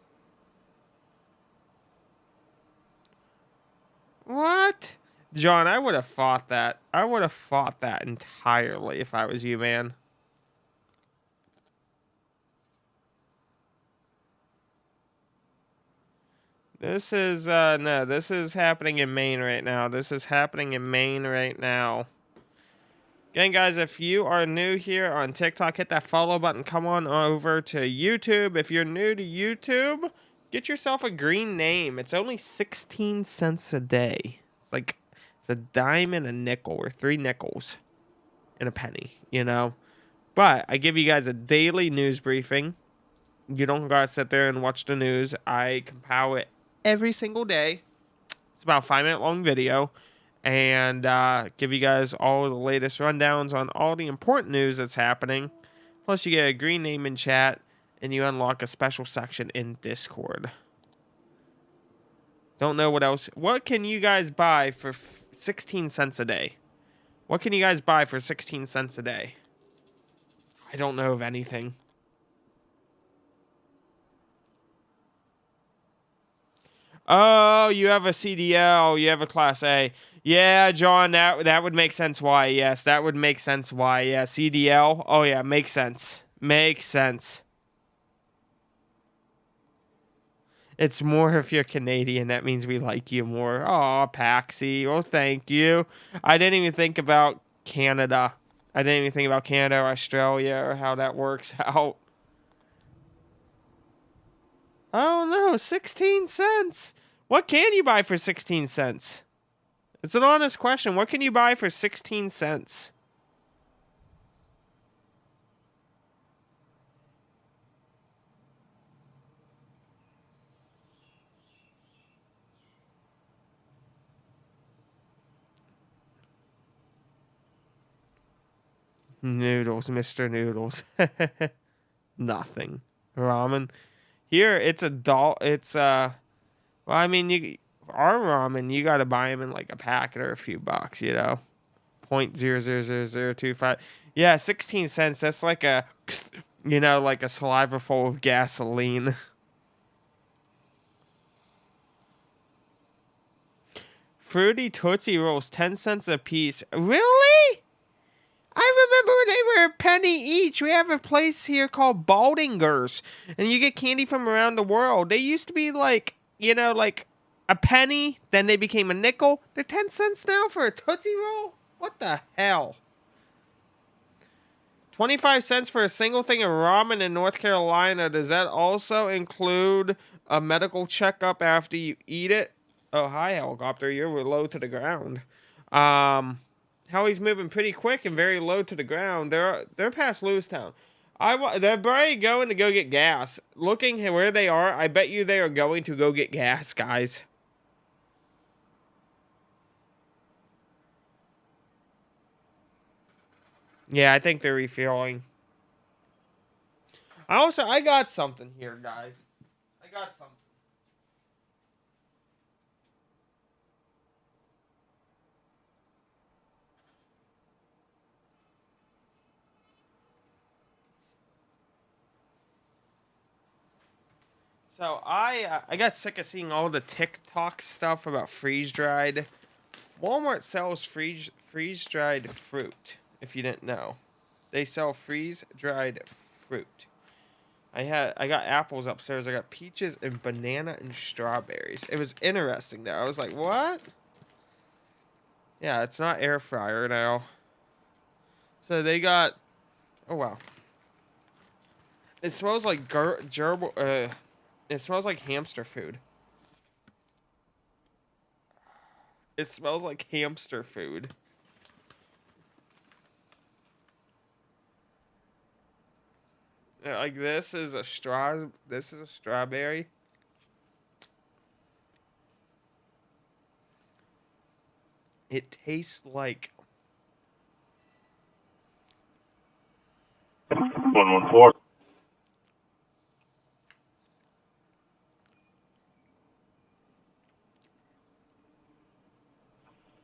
What? John, I would have fought that. I would have fought that entirely if I was you, man. This is, no, this is happening in Maine right now. Again, guys, if you are new here on TikTok, hit that follow button. Come on over to YouTube. If you're new to YouTube, get yourself a green name. It's only 16 cents a day. It's a dime and a nickel, or 3 nickels and a penny, But I give you guys a daily news briefing. You don't gotta sit there and watch the news. I compile it every single day. It's about a 5-minute long video. And give you guys all the latest rundowns on all the important news that's happening. Plus, you get a green name in chat, and you unlock a special section in Discord. Don't know what else. What can you guys buy for 16 cents a day? What can you guys buy for 16 cents a day? I don't know of anything. Oh, you have a CDL. You have a Class A. Yeah, John, that would make sense why. Yes, that would make sense why. Yeah, CDL. Oh, yeah, makes sense. Makes sense. It's more if you're Canadian. That means we like you more. Aw, Paxi. Well, thank you. I didn't even think about Canada. I didn't even think about Canada or Australia or how that works out. Oh no, 16 cents. What can you buy for 16 cents? It's an honest question. What can you buy for 16 cents? Noodles, Mr. Noodles. Nothing. Ramen. Here, it's well, I mean, our ramen, you gotta buy them in like a packet or a few bucks, you know? 0.000025. Yeah, 16 cents. That's like a, like a saliva full of gasoline. Fruity Tootsie Rolls, 10 cents a piece. Really? I remember when they were a penny each. We have a place here called Baldinger's, and you get candy from around the world. They used to be like, like a penny, then they became a nickel. They're 10 cents now for a Tootsie Roll? What the hell? 25 cents for a single thing of ramen in North Carolina. Does that also include a medical checkup after you eat it? Oh, hi, helicopter. You're low to the ground. How he's moving pretty quick and very low to the ground. They're past Lewistown. They're probably going to go get gas. Looking at where they are, I bet you they are going to go get gas, guys. Yeah, I think they're refueling. I got something here, guys. I got something. So I got sick of seeing all the TikTok stuff about freeze-dried. Walmart sells freeze-dried fruit, if you didn't know. They sell freeze-dried fruit. I got apples upstairs. I got peaches and banana and strawberries. It was interesting though. I was like, "What?" Yeah, it's not air fryer now. So they got oh wow. It smells like gerbil it smells like hamster food. It smells like hamster food. Yeah, like this is a strawberry. It tastes like 114.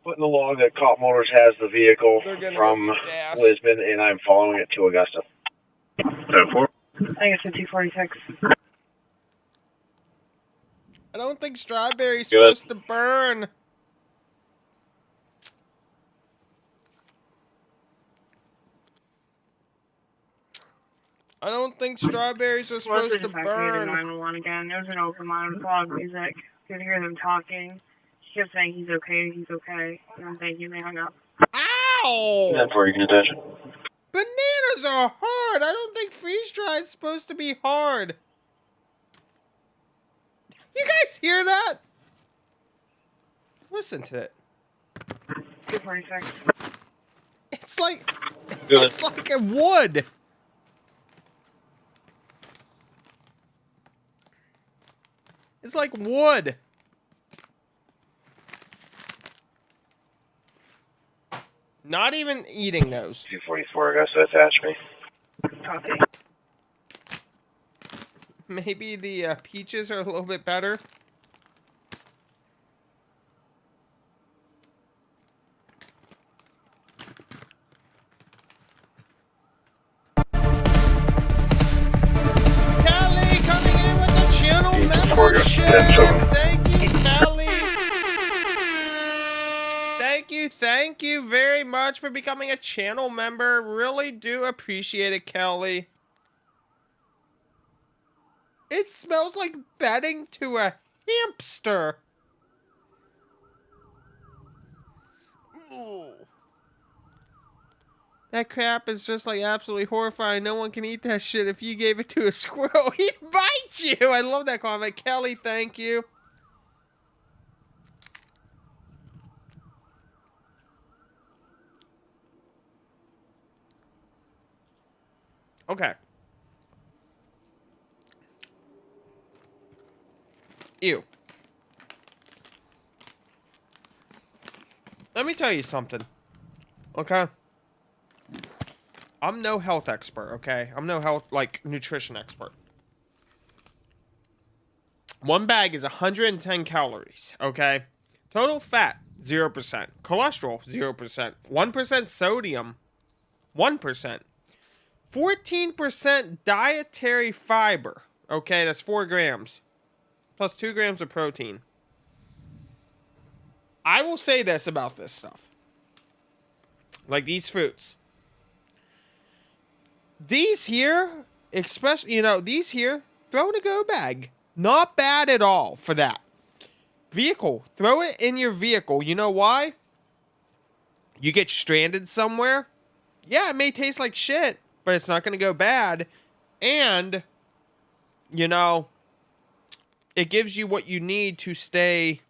Put in the log that Cop Motors has the vehicle from Lisbon, and I'm following it to Augusta. 10-4. I think it's a 246. I don't think strawberry's supposed to burn. I don't think strawberries are supposed to burn. 911 again. There's an open line with loud music. You could hear them talking. She kept saying he's okay, and I'm thinking they hung up. Ow! 10-4, you can attention. Bananas are hard. I don't think freeze-dried is supposed to be hard. You guys hear that? Listen to it. 246. It's like a wood. It's like wood. Not even eating those. 244, Augusta, attach me. Copy. Maybe the peaches are a little bit better. Kelly coming in with the channel membership. Thank you, Kelly. Thank you very much for becoming a channel member. Really do appreciate it, Kelly. It smells like bedding to a hamster. Ooh. That crap is just like absolutely horrifying. No one can eat that shit. If you gave it to a squirrel, he'd bite you. I love that comment. Kelly, thank you. Okay. Ew. Let me tell you something. Okay? I'm no health expert, okay? I'm no health, like, nutrition expert. One bag is 110 calories, okay? Total fat, 0%. Cholesterol, 0%. 1% sodium, 1%. 14% dietary fiber, okay? That's 4 grams. Plus 2 grams of protein. I will say this about this stuff. Like these fruits. These here, especially, you know, these here, throw in a go bag. Not bad at all for that. Vehicle, throw it in your vehicle. You know why? You get stranded somewhere. Yeah, it may taste like shit, but it's not going to go bad. And, you know, it gives you what you need to stay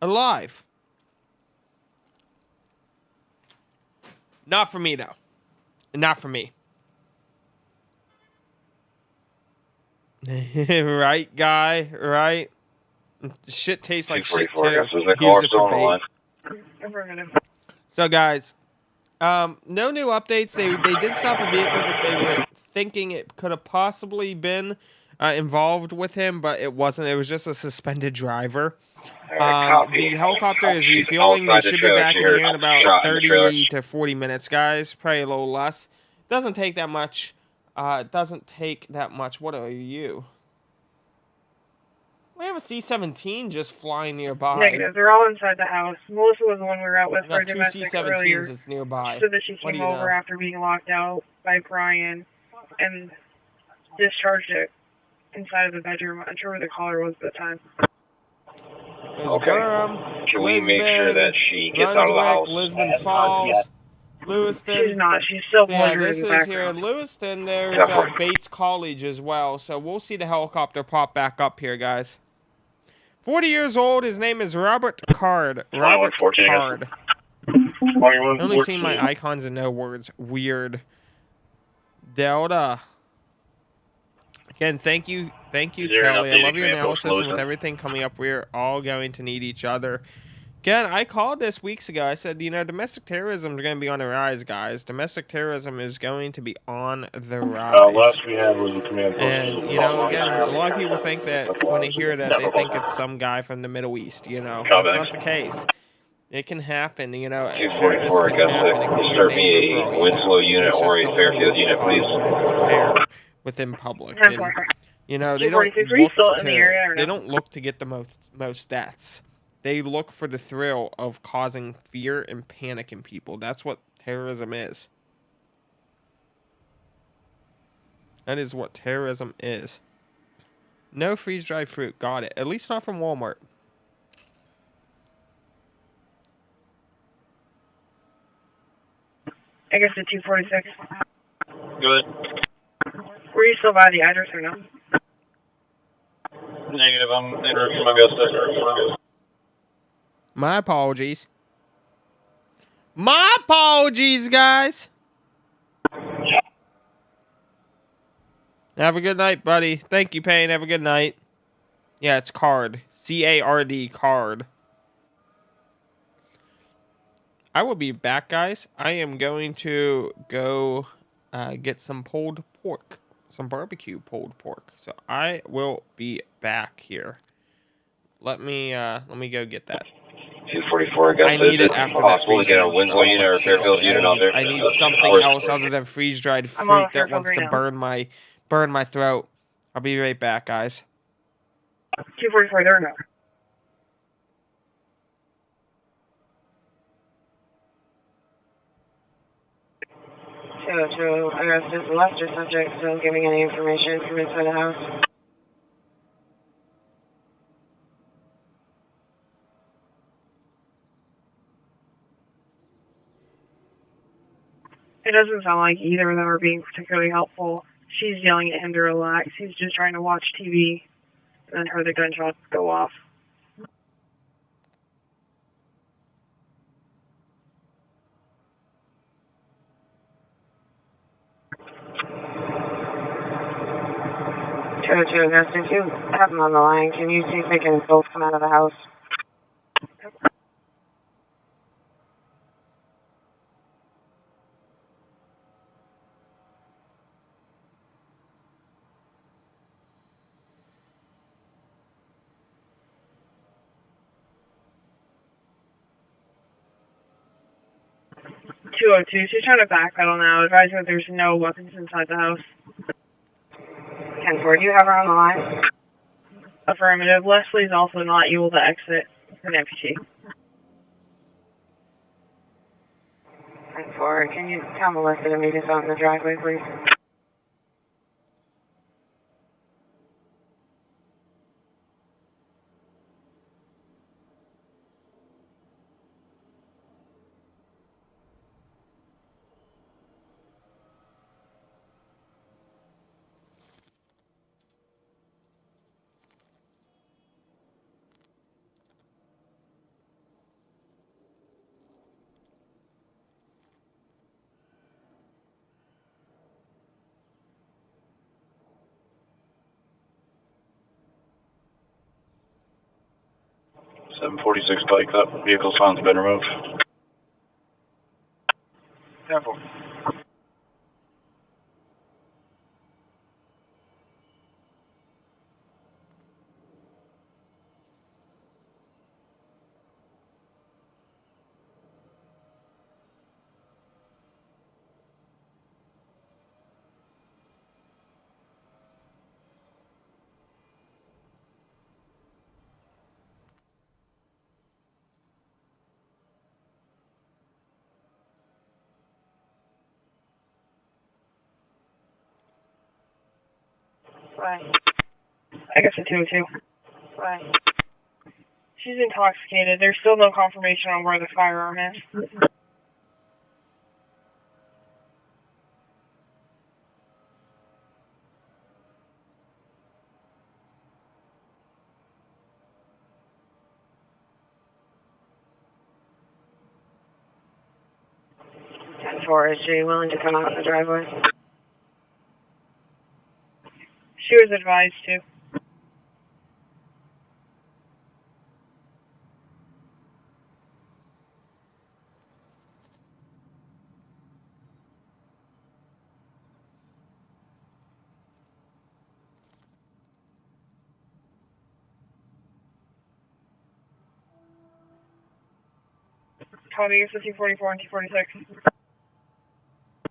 alive. Not for me, though. Not for me. Right, guy? Right? Shit tastes like shit, too. Use it for bait. So, guys, no new updates. They did stop a vehicle that they were thinking it could have possibly been involved with him, but it wasn't. It was just a suspended driver. The helicopter is refueling. They should be back in here in about 30 to 40 minutes, guys. Probably a little less. Doesn't take that much. It doesn't take that much. What are you? We have a C-17 just flying nearby. Negative. They're all inside the house. Melissa was the one we were out with for two domestic C-17s earlier. that's nearby. She said that she came over after being locked out by Brian and discharged it inside of the bedroom. I'm not sure where the caller was at the time. There's Durham, Can we Lisbon, make sure that she gets out of the house? Lisbon Falls, Lewiston. She's not. She's still Yeah, this is here in Lewiston. There's Bates College as well. So we'll see the helicopter pop back up here, guys. 40 years old. His name is Robert Card. Robert Card. I only seen my icons and no words. Weird. Delta. Again, thank you, Kelly. I love your analysis, and with everything coming up, we're all going to need each other. Again, I called this weeks ago. I said, you know, domestic terrorism is going to be on the rise, guys. Domestic terrorism is going to be on the rise. Last we had was the command post. And, you know, again, a lot of people think that when they hear that, they think it's some guy from the Middle East, you know. That's not the case. It can happen, you know. 244 Augusta, start me a Winslow unit or a Fairfield unit, please. Terror within public. And, you know, they don't look to get the most deaths. They look for the thrill of causing fear and panic in people. That's what terrorism is. That is what terrorism is. No freeze-dried fruit. Got it. At least not from Walmart. I guess the 246. Good. Were you still by the address or no? Negative. I'm in route from Augusta. My apologies. My apologies, guys. Have a good night, buddy. Thank you, Payne. Have a good night. Yeah, it's Card. C-A-R-D, Card. I will be back, guys. I am going to go get some pulled pork. Some barbecue pulled pork. So I will be back here. Let me go get that. 244 Augusta. I need it after that freeze-dried Winslow unit or Fairfield unit out there. I need something else other than freeze-dried fruit that wants to burn my throat. I'll be right back, guys. 244, there now. So I guess this Lester subject still giving any information from inside the house. It doesn't sound like either of them are being particularly helpful. She's yelling at him to relax. He's just trying to watch TV, and then heard the gunshots go off. True, Augusta, if you have them on the line, can you see if they can both come out of the house? She's trying to backpedal now. Advise her there's no weapons inside the house. 10-4, do you have her on the line? Affirmative. Leslie's also not able to exit an amputee. 10-4, can you tell Melissa to meet us out in the driveway, please? .746 Pike, that vehicle sounds been removed. 10-4. Why? I guess a 202. Why? She's intoxicated. There's still no confirmation on where the firearm is. Is she willing to come out in the driveway? She was advised to. Copy, it's 244 and 246.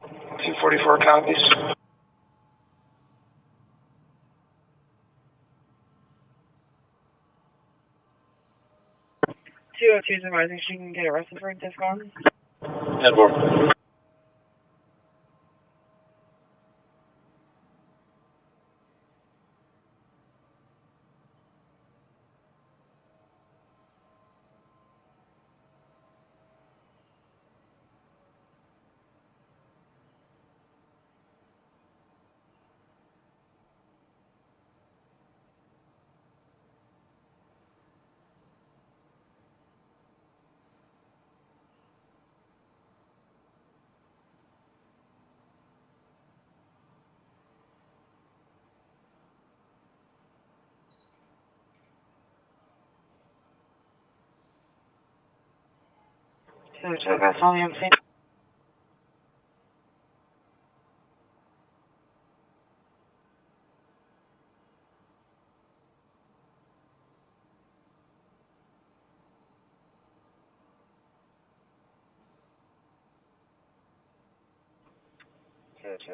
244 copies. 202 is advising she can get arrested for discon. 10-4. So that's all I'm saying.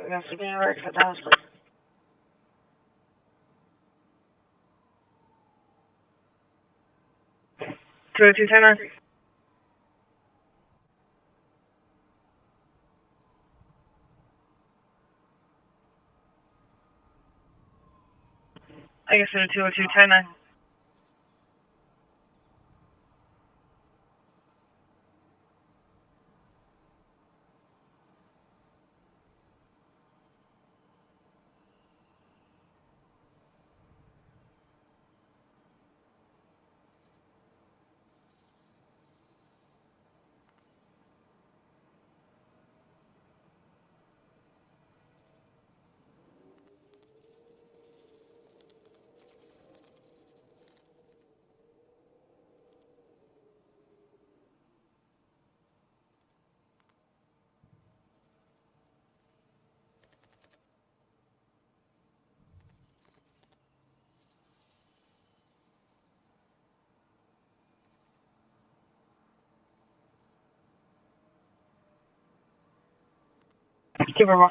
That's the being right for Dallas, please. Two 10 I guess it's a 202 10 Super Bowl.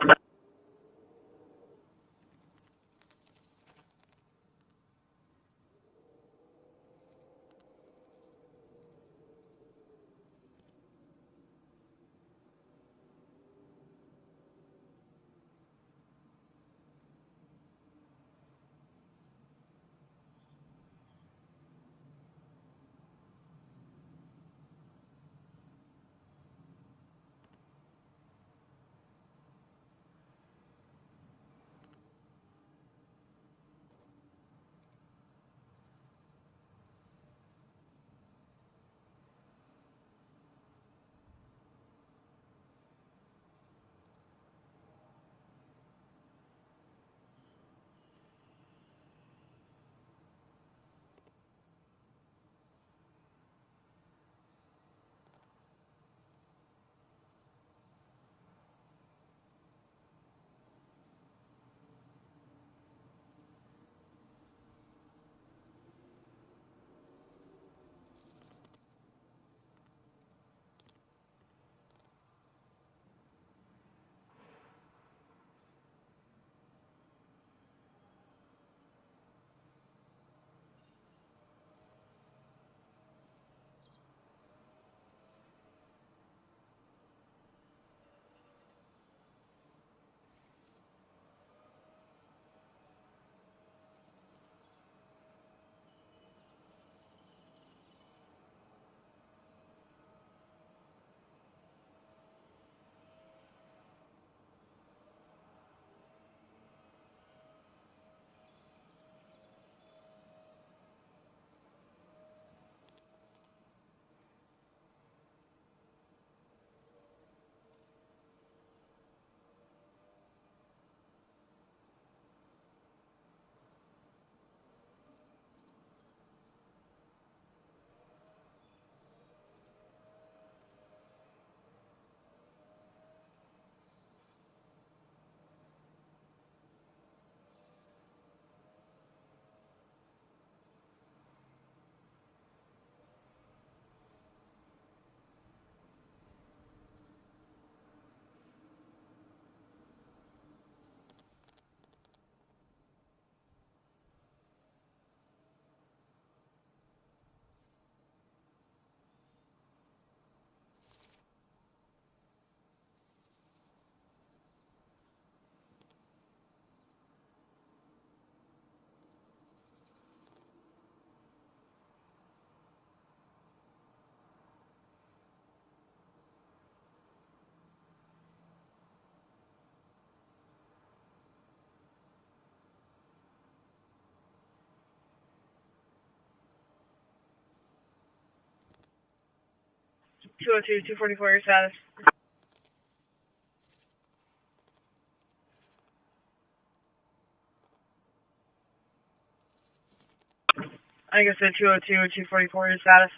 Two oh two, 244, your status. I guess the 202, 244, your status.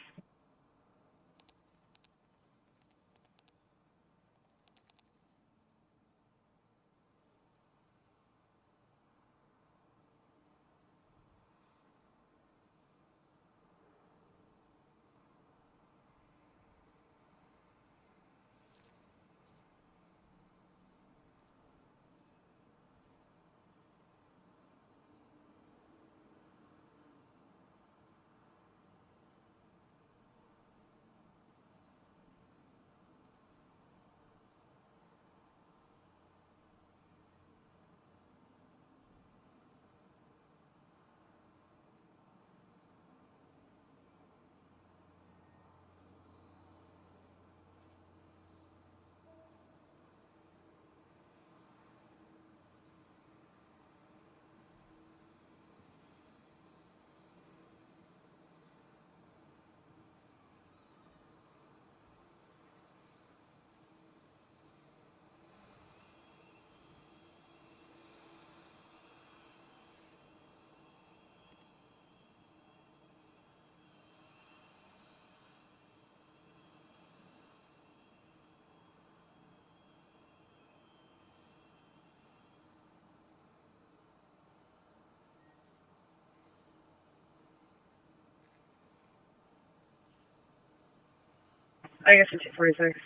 I guess it's 246.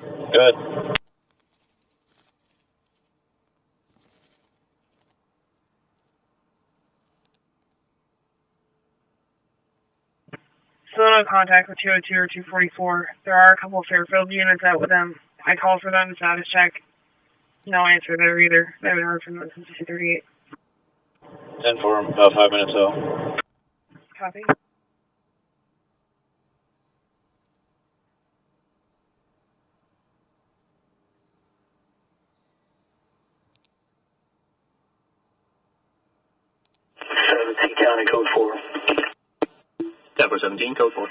Good. Still no contact with 202 or 244. There are a couple of Fairfield units out with them. I called for them to status check. No answer there either. I haven't heard from them since 238. 10-4, about 5 minutes out. Copy. County code 4. 10-4-17, code 4.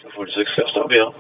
Two 46, stop me out.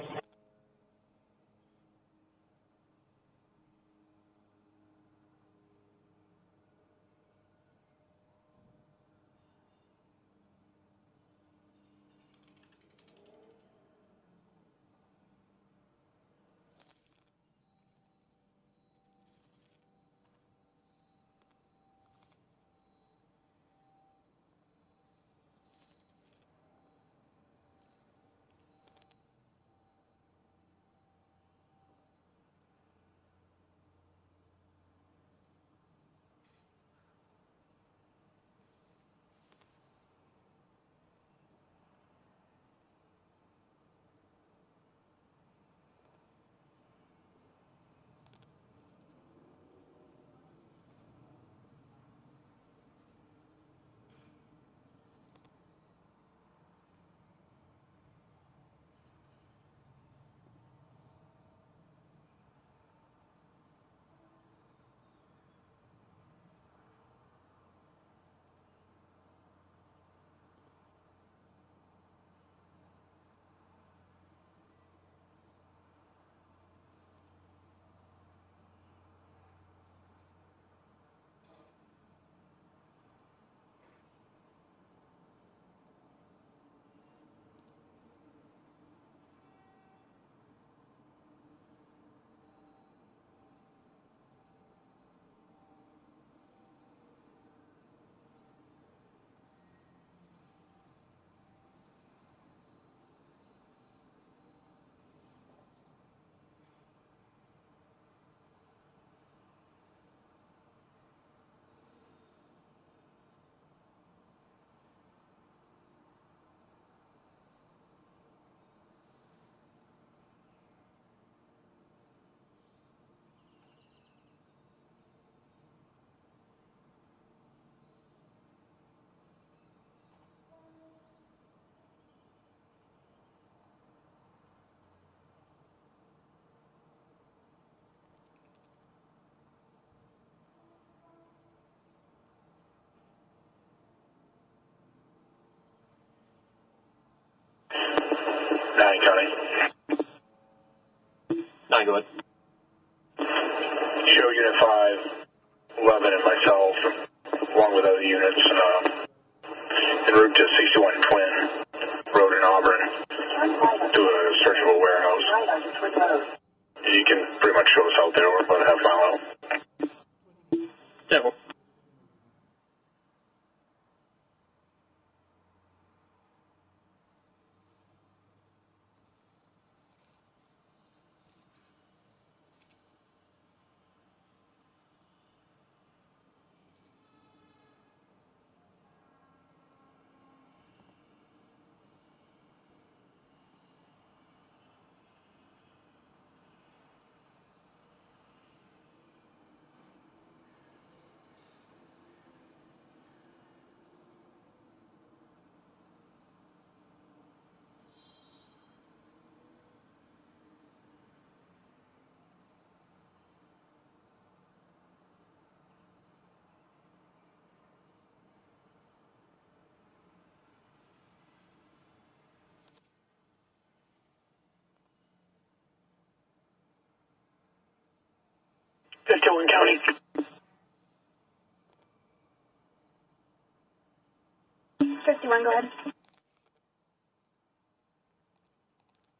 go ahead. Show Unit 5, 11 and myself, along with other units, en route to 61 Twin Road in Auburn to a search of a warehouse. You can pretty much show us out there. We're about a half mile out. Yeah, well. County. 51, go ahead. I'm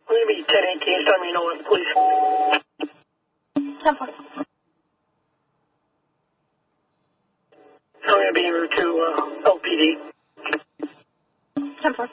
going to be 1018, tell me you know what, please. 10-4. I'm going to be en route to LPD. 10-4.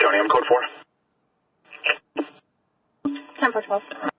County, I'm code 4. 10-4-12.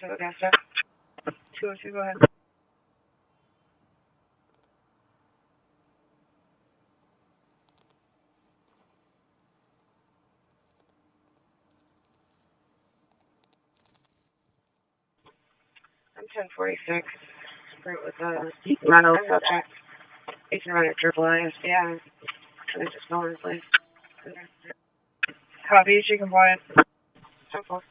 Augusta. 202, go ahead. I'm 1046. Sprint with Ronald subject. You can run a triple IS, yeah. And it's just going in place. Copy, issue compliant. 10-4.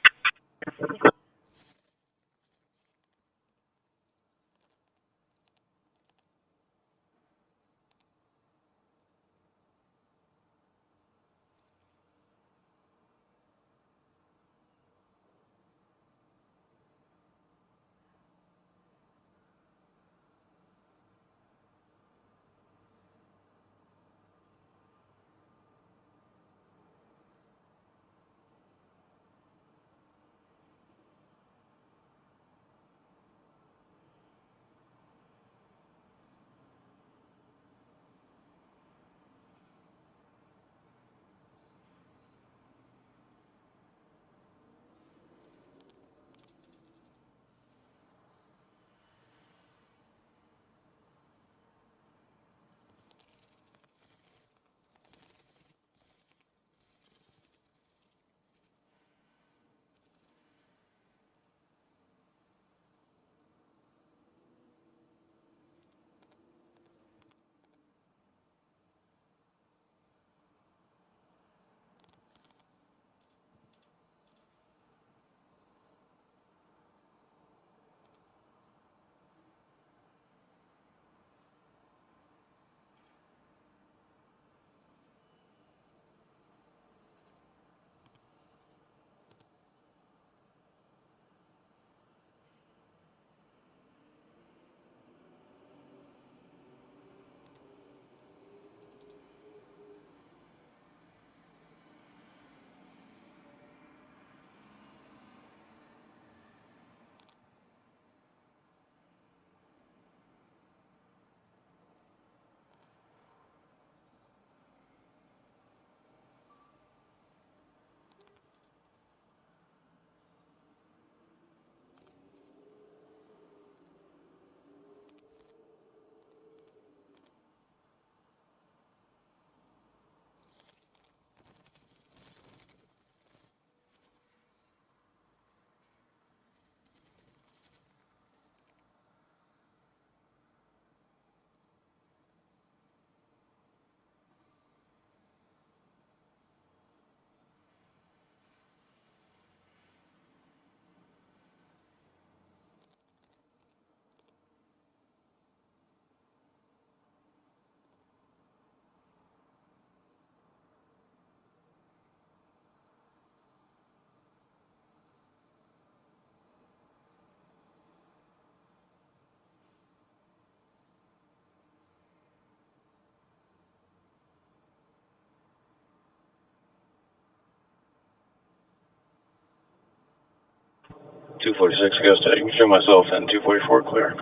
You can show myself in 244 clear.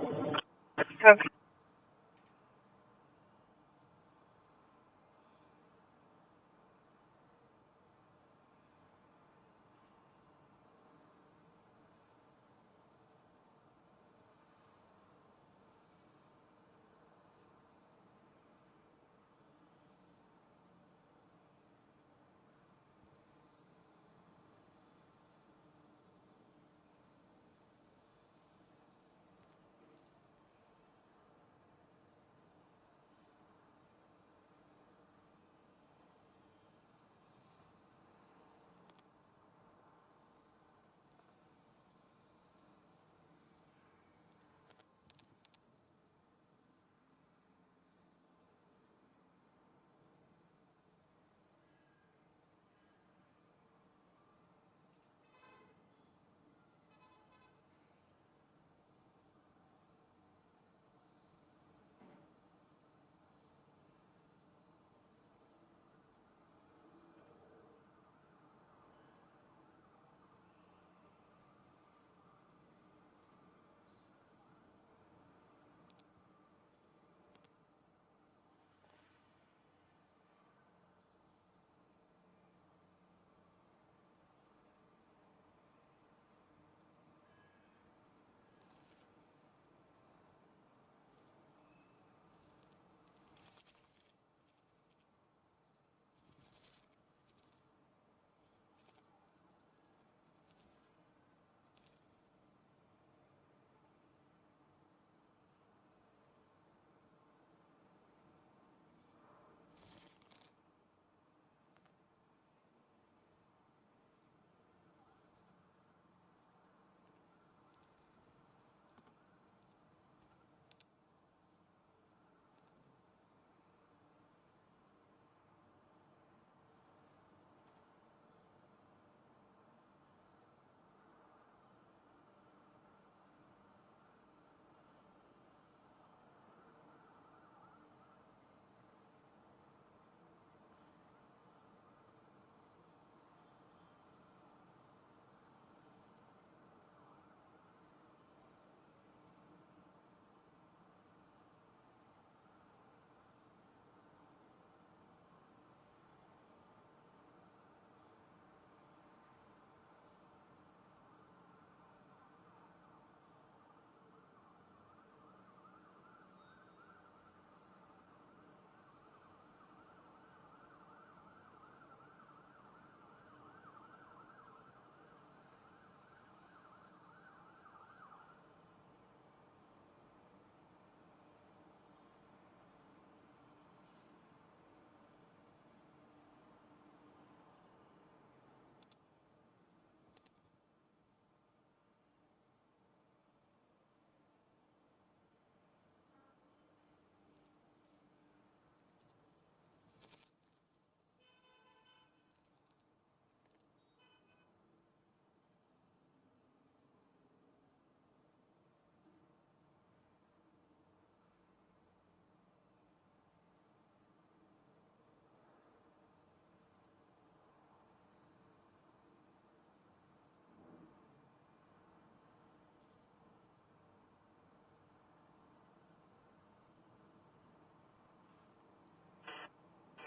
Copy.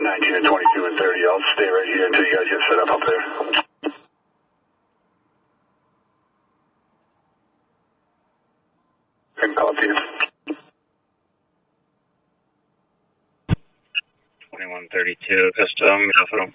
19 and 22 and 30. I'll stay right here until you guys get set up there. And call to you. 2132, custom, Alpha.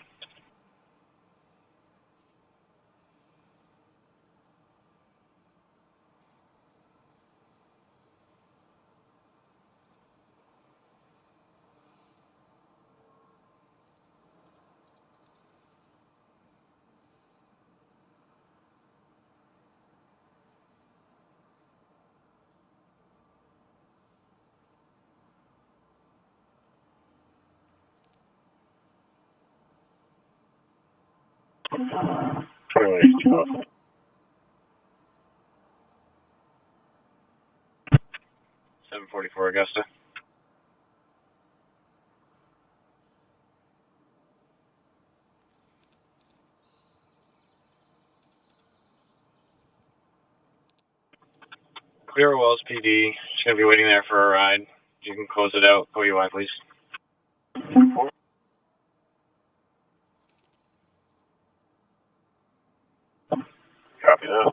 Seven 44 Augusta. Clear Wells PD. Just gonna be waiting there for a ride. You can close it out. OUI, please. Copy that.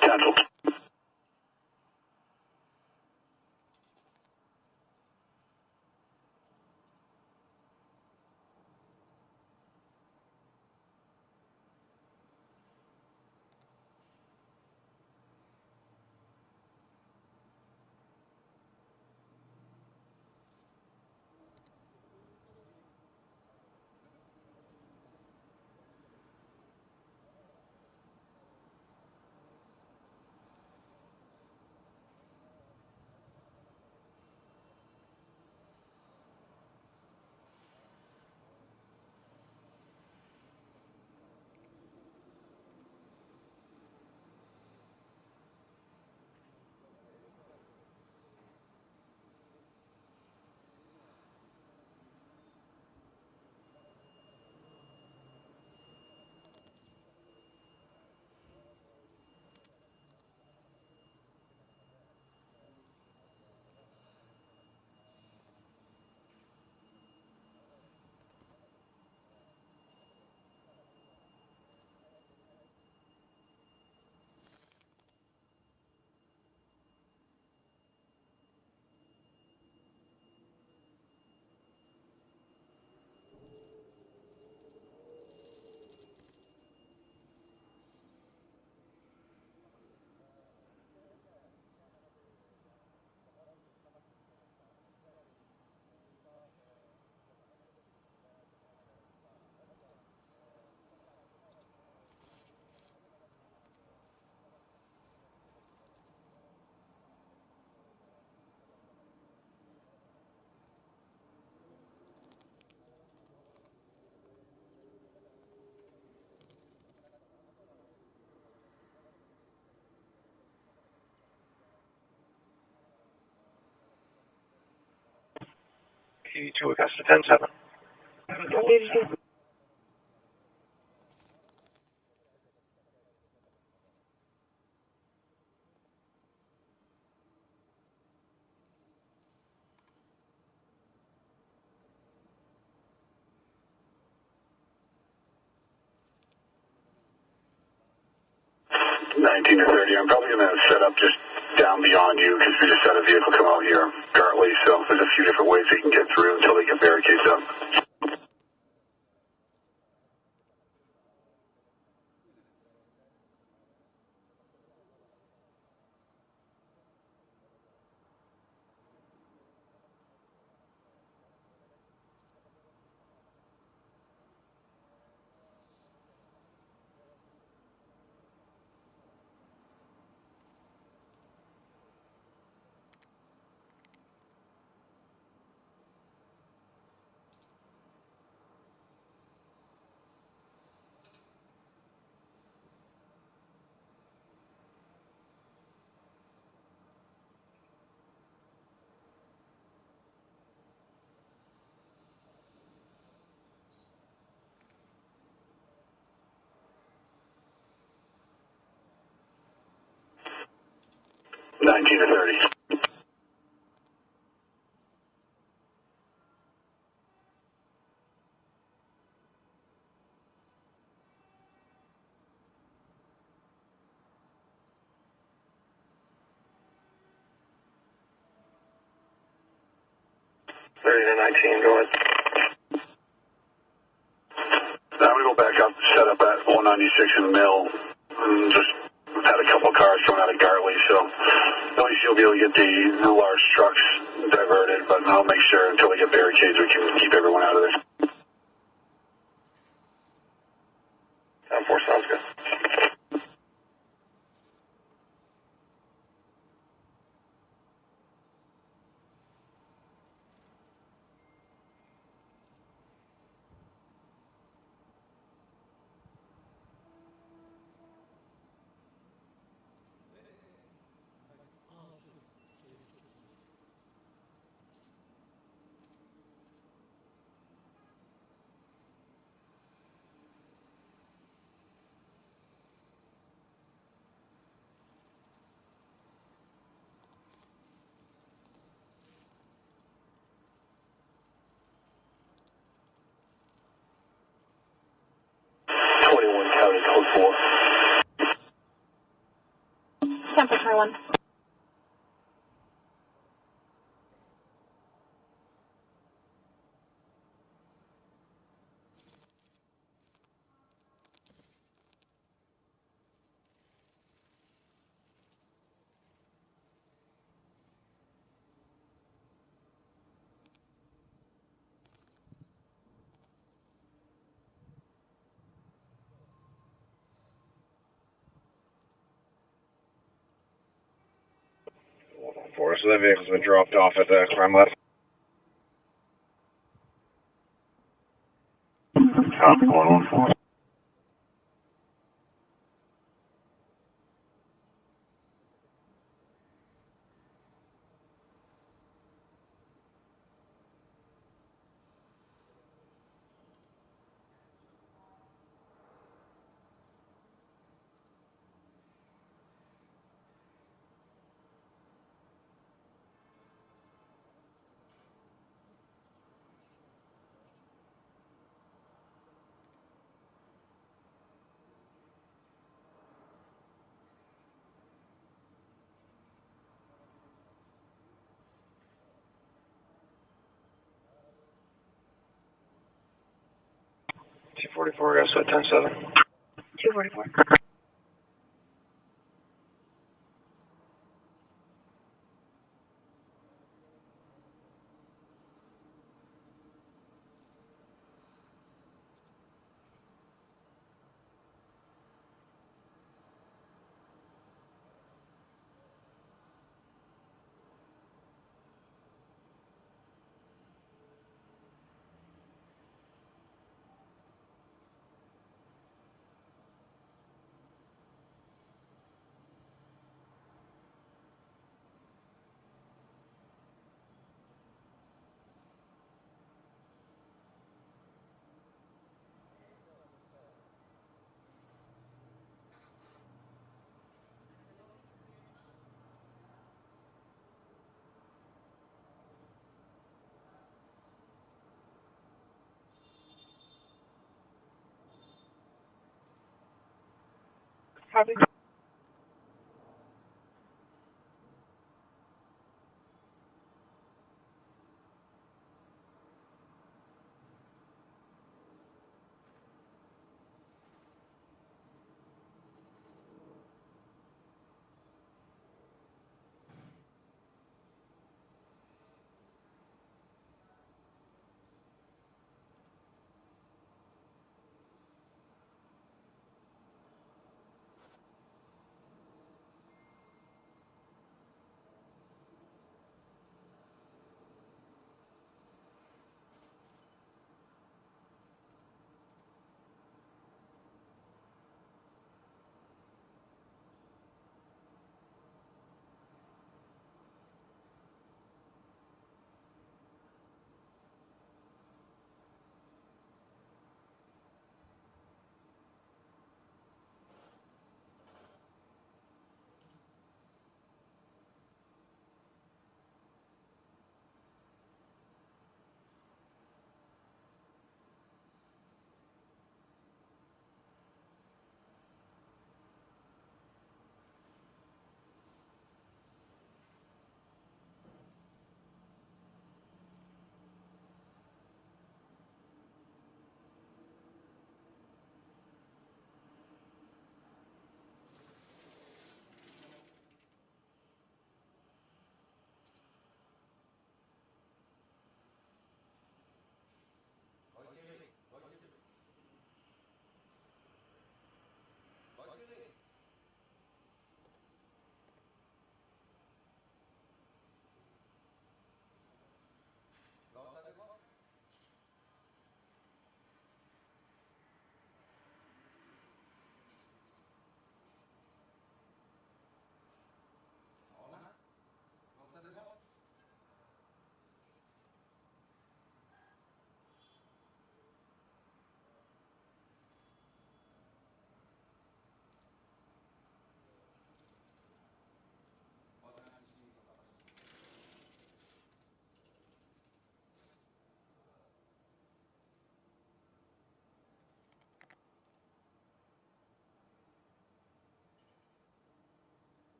Cancel. TV 2 Augusta 10-7. To 30. I'm probably going to set up just down beyond you because we just had a vehicle come out here, Gartley, so there's a few different ways they can get through until they get barricades up. To 30. Go ahead. I'm going to go back up, set up at 196 in the mill. Just had a couple cars coming out of Gartley, so at least you'll be able to get the large trucks diverted, but I'll make sure until we get barricades we can keep everyone out of there. 4 sounds good. Temper 21. So that vehicle's been dropped off at the crime lab. Copy 114. T44, I said 10-7. 244. Copy.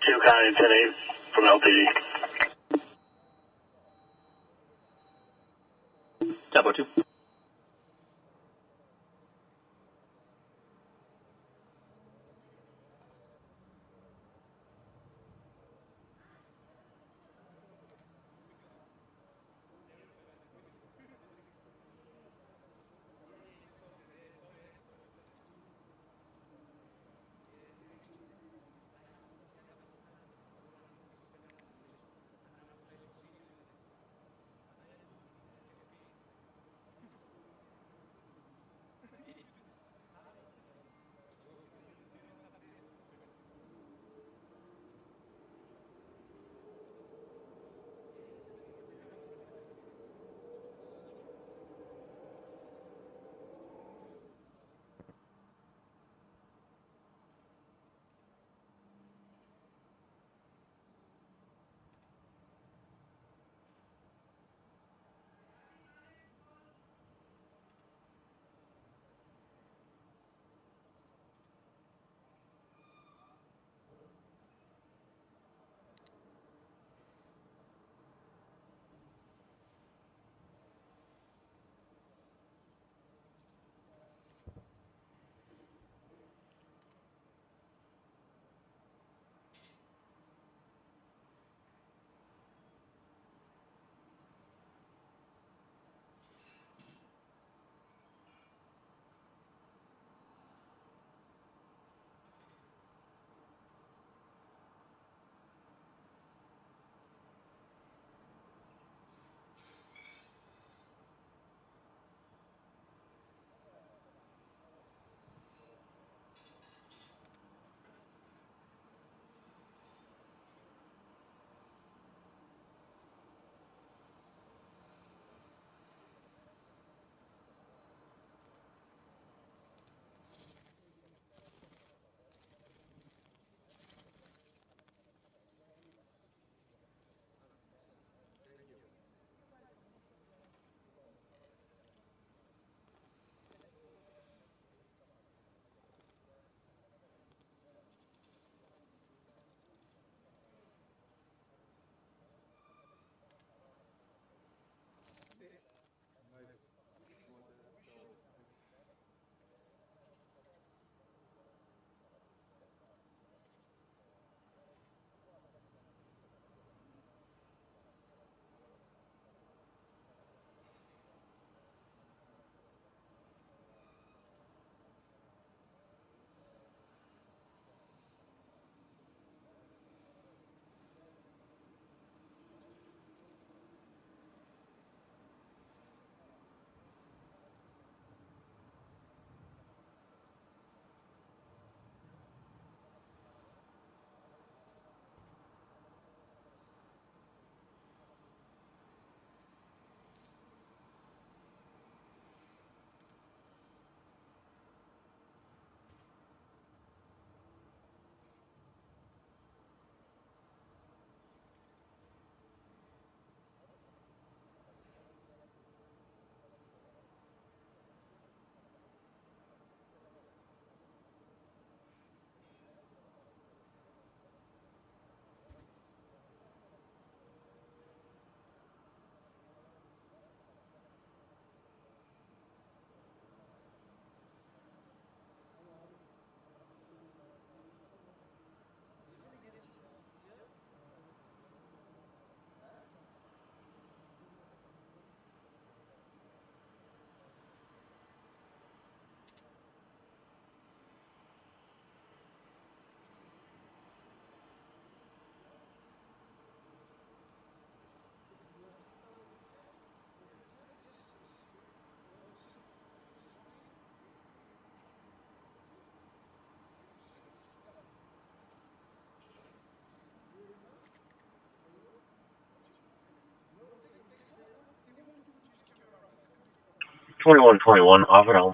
Two County 10-8 from LTD. Tempo 2. 2121, off and on.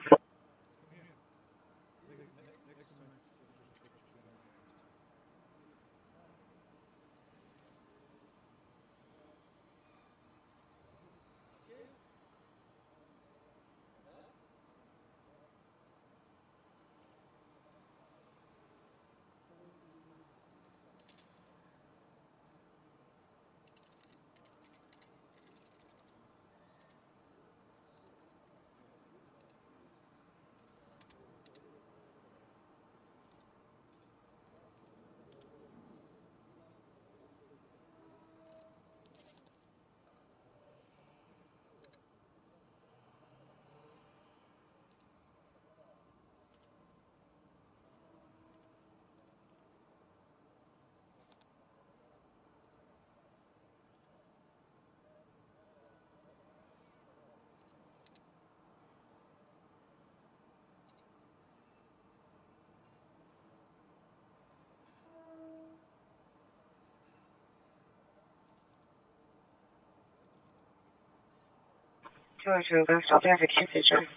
Two, that's all there for picture.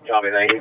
Copy, thank you.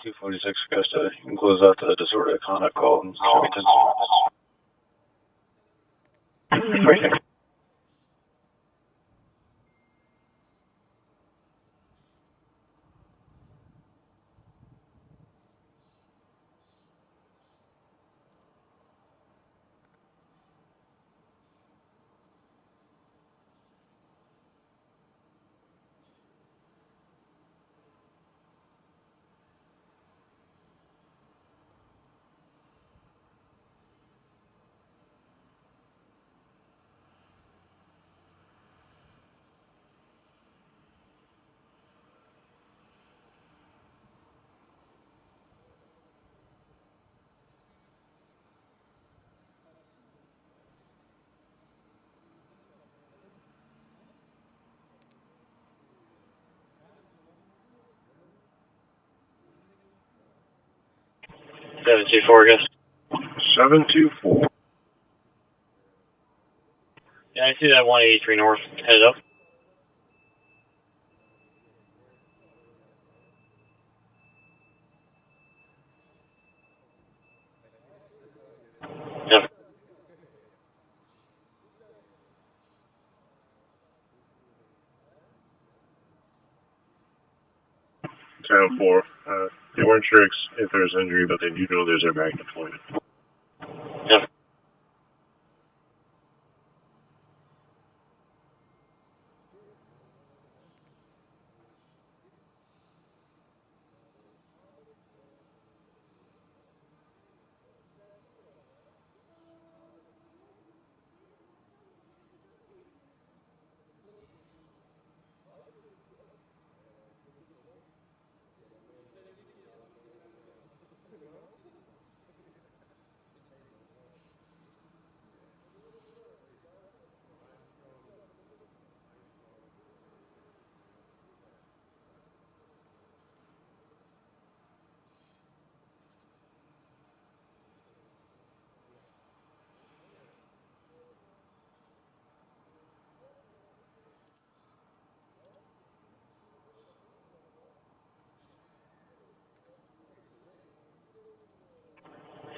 246 Augusta. You can close out the disorder conduct call and show me 10. Right. 724 Augusta. 724. Yeah, I see that 183 north headed up. Yep. 10-4. They weren't sure if there's injury, but they do know there's airbag deployed. Yep.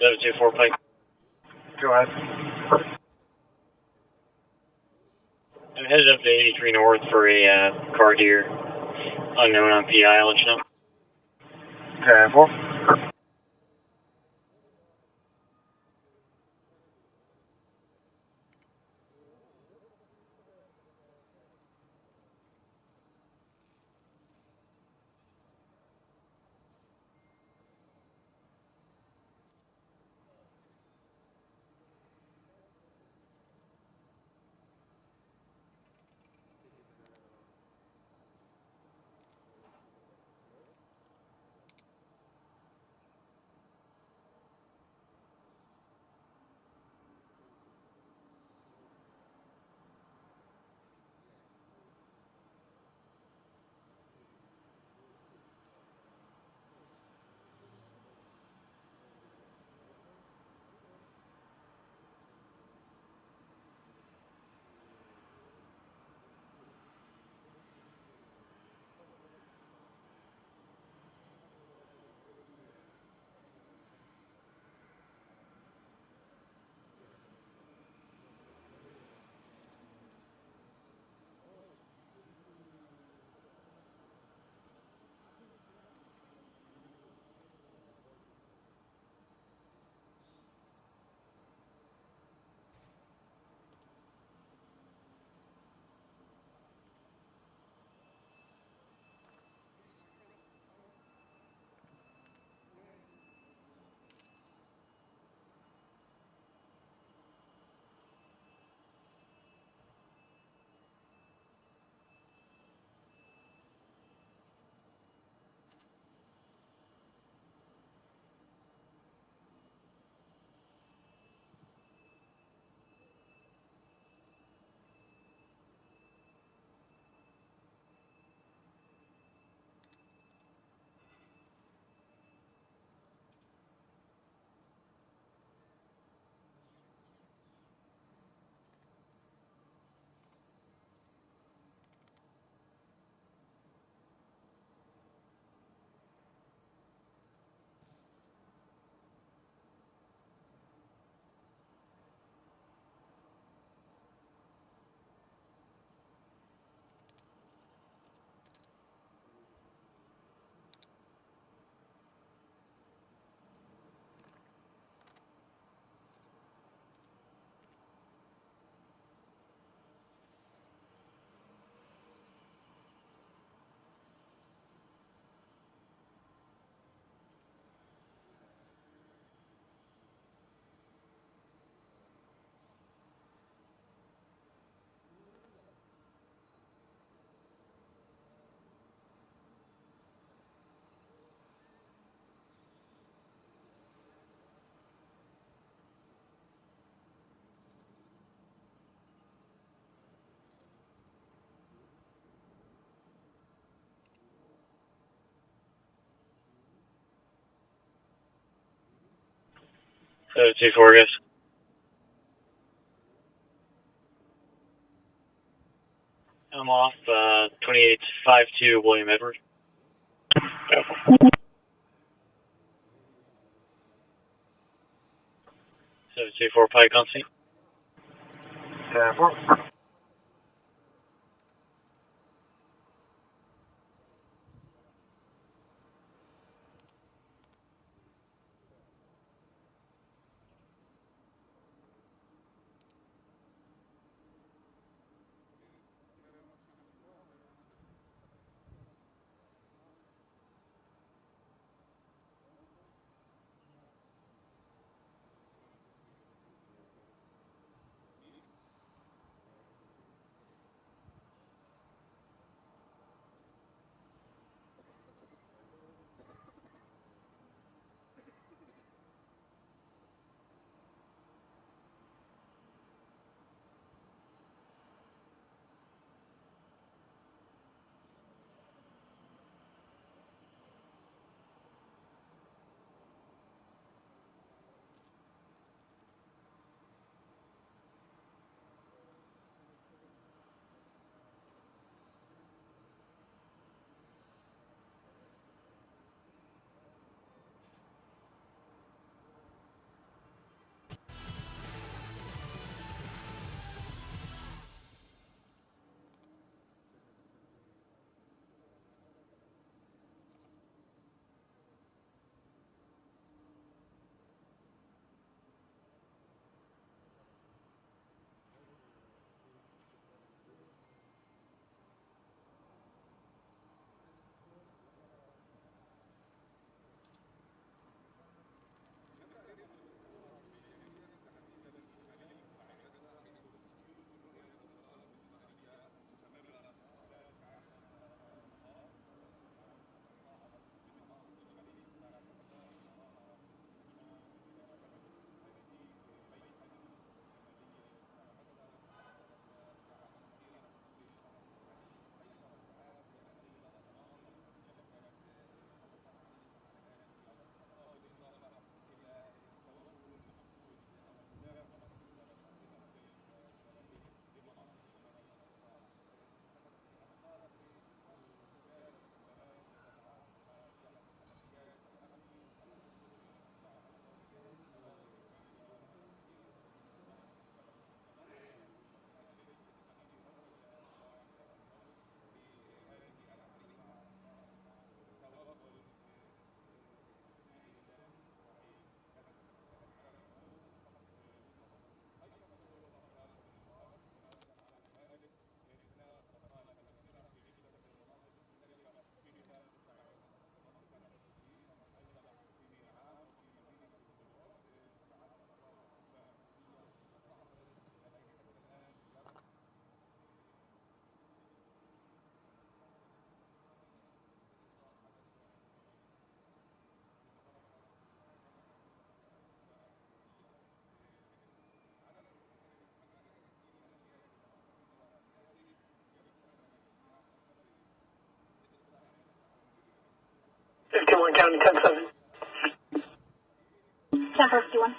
Seven two four Pike. Go ahead. I'm headed up to 83 north for a car here. Unknown on PI, I'll let you know. 10-4. 2-4, guys. I'm off 2852 William Edward. 724 Pike on scene. 10-4. County 10-7. 10-51.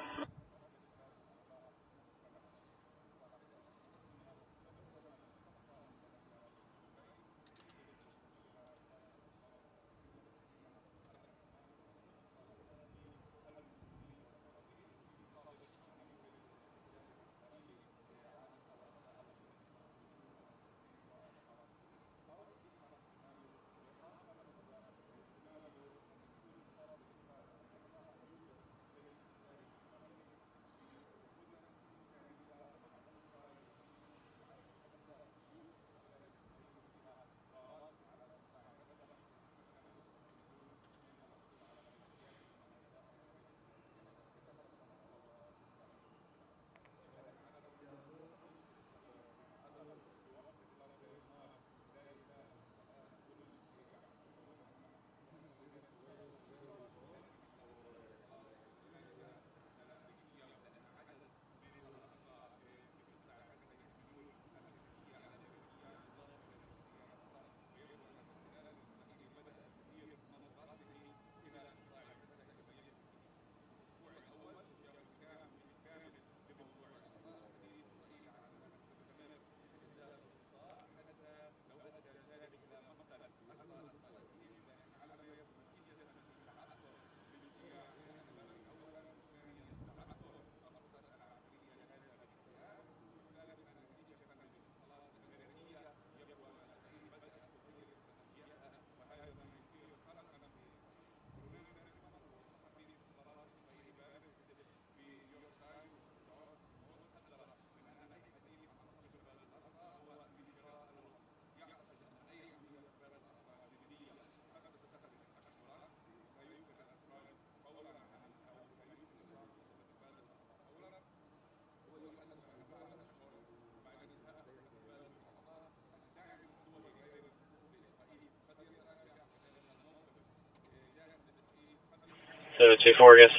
724, I guess.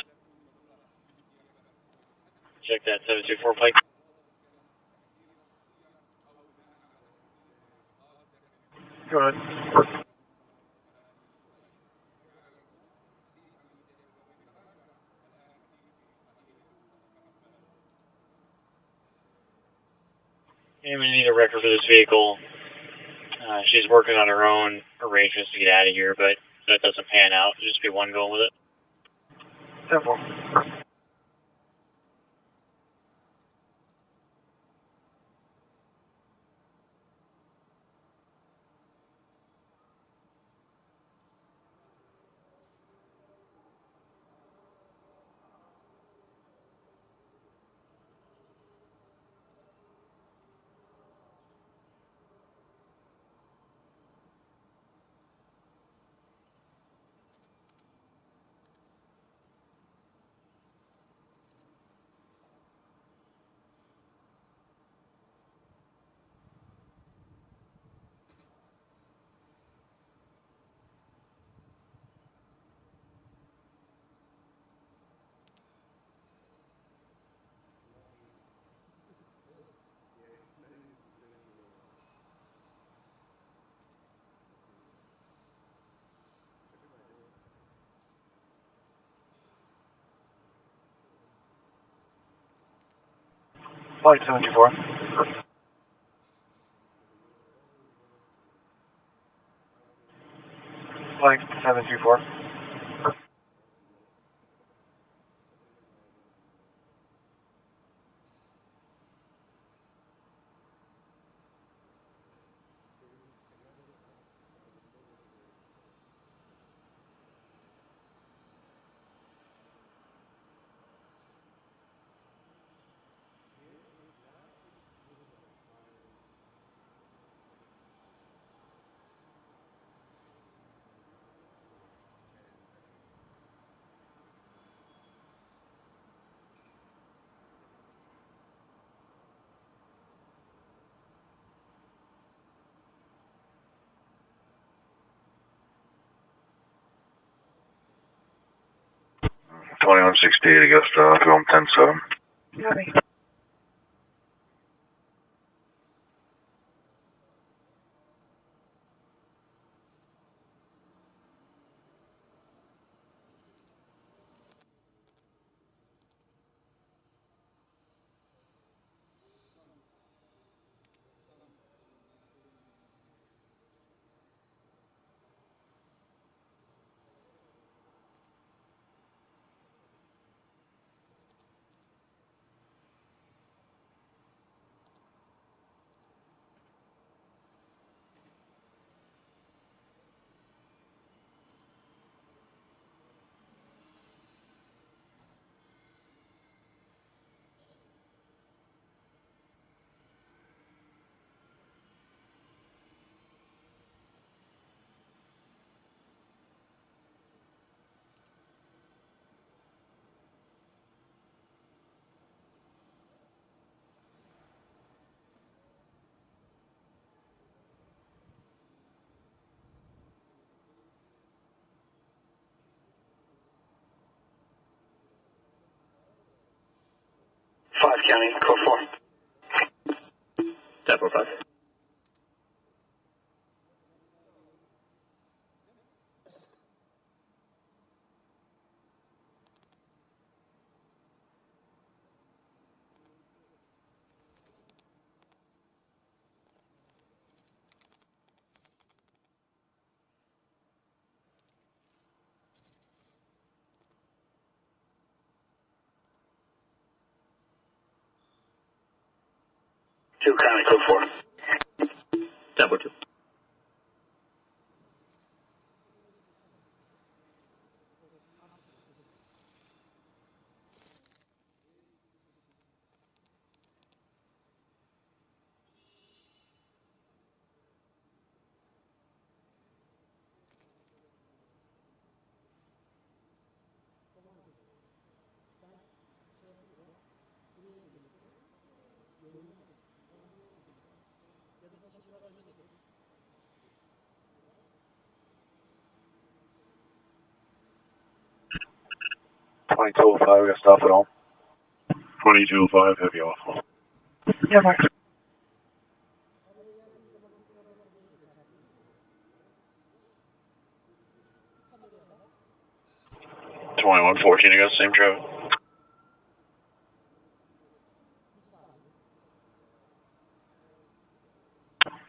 Check that 724 Pike. Go ahead. I'm going to need a record for this vehicle. She's working on her own arrangements to get out of here, but if that doesn't pan out, there'll just be one going with it. 10-4. Flight 724. Flight 724. $21.68 Augusta, film 10-7. Copy. Five County, code 4. 10-4-5. Two County, code 4. 10-4-2. 2205, we got stuff at all. 2205, heavy off. Yeah, Mark. 2114, I got the same traffic.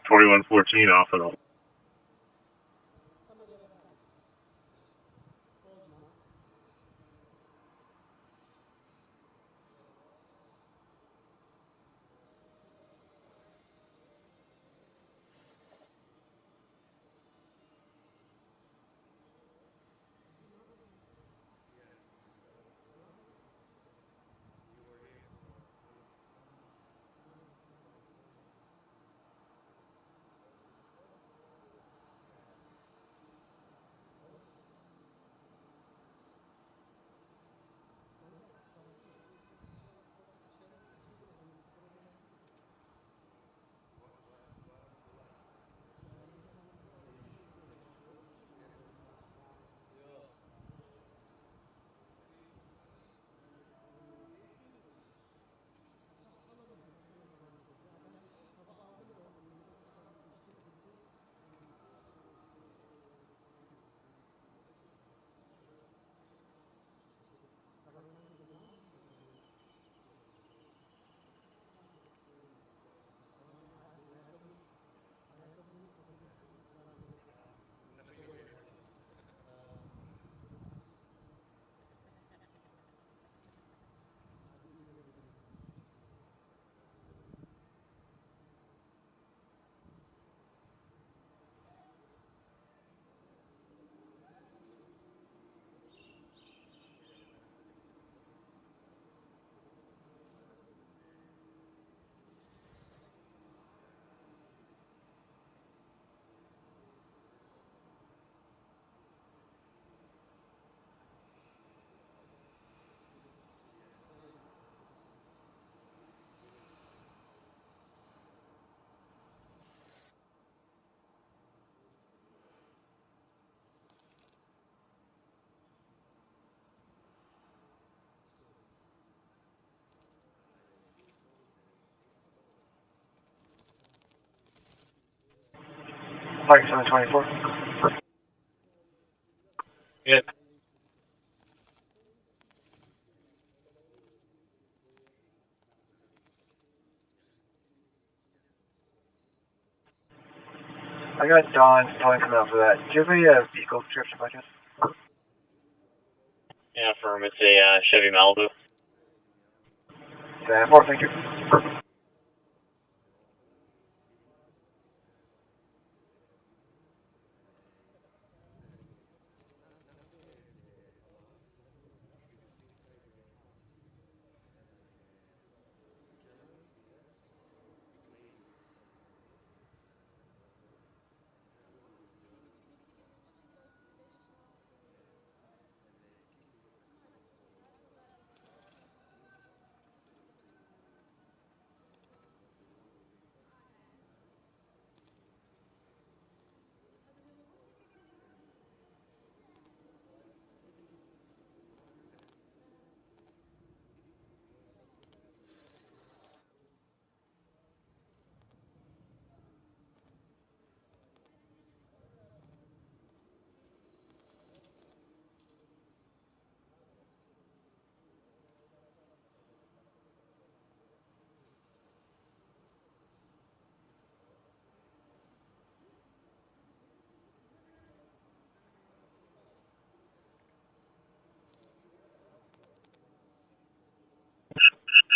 2114 off and all. Mark 724. Yeah. I got Dawn coming out for that. Do you have any vehicle description by chance? Yeah, affirm. It's a Chevy Malibu. 4, thank you.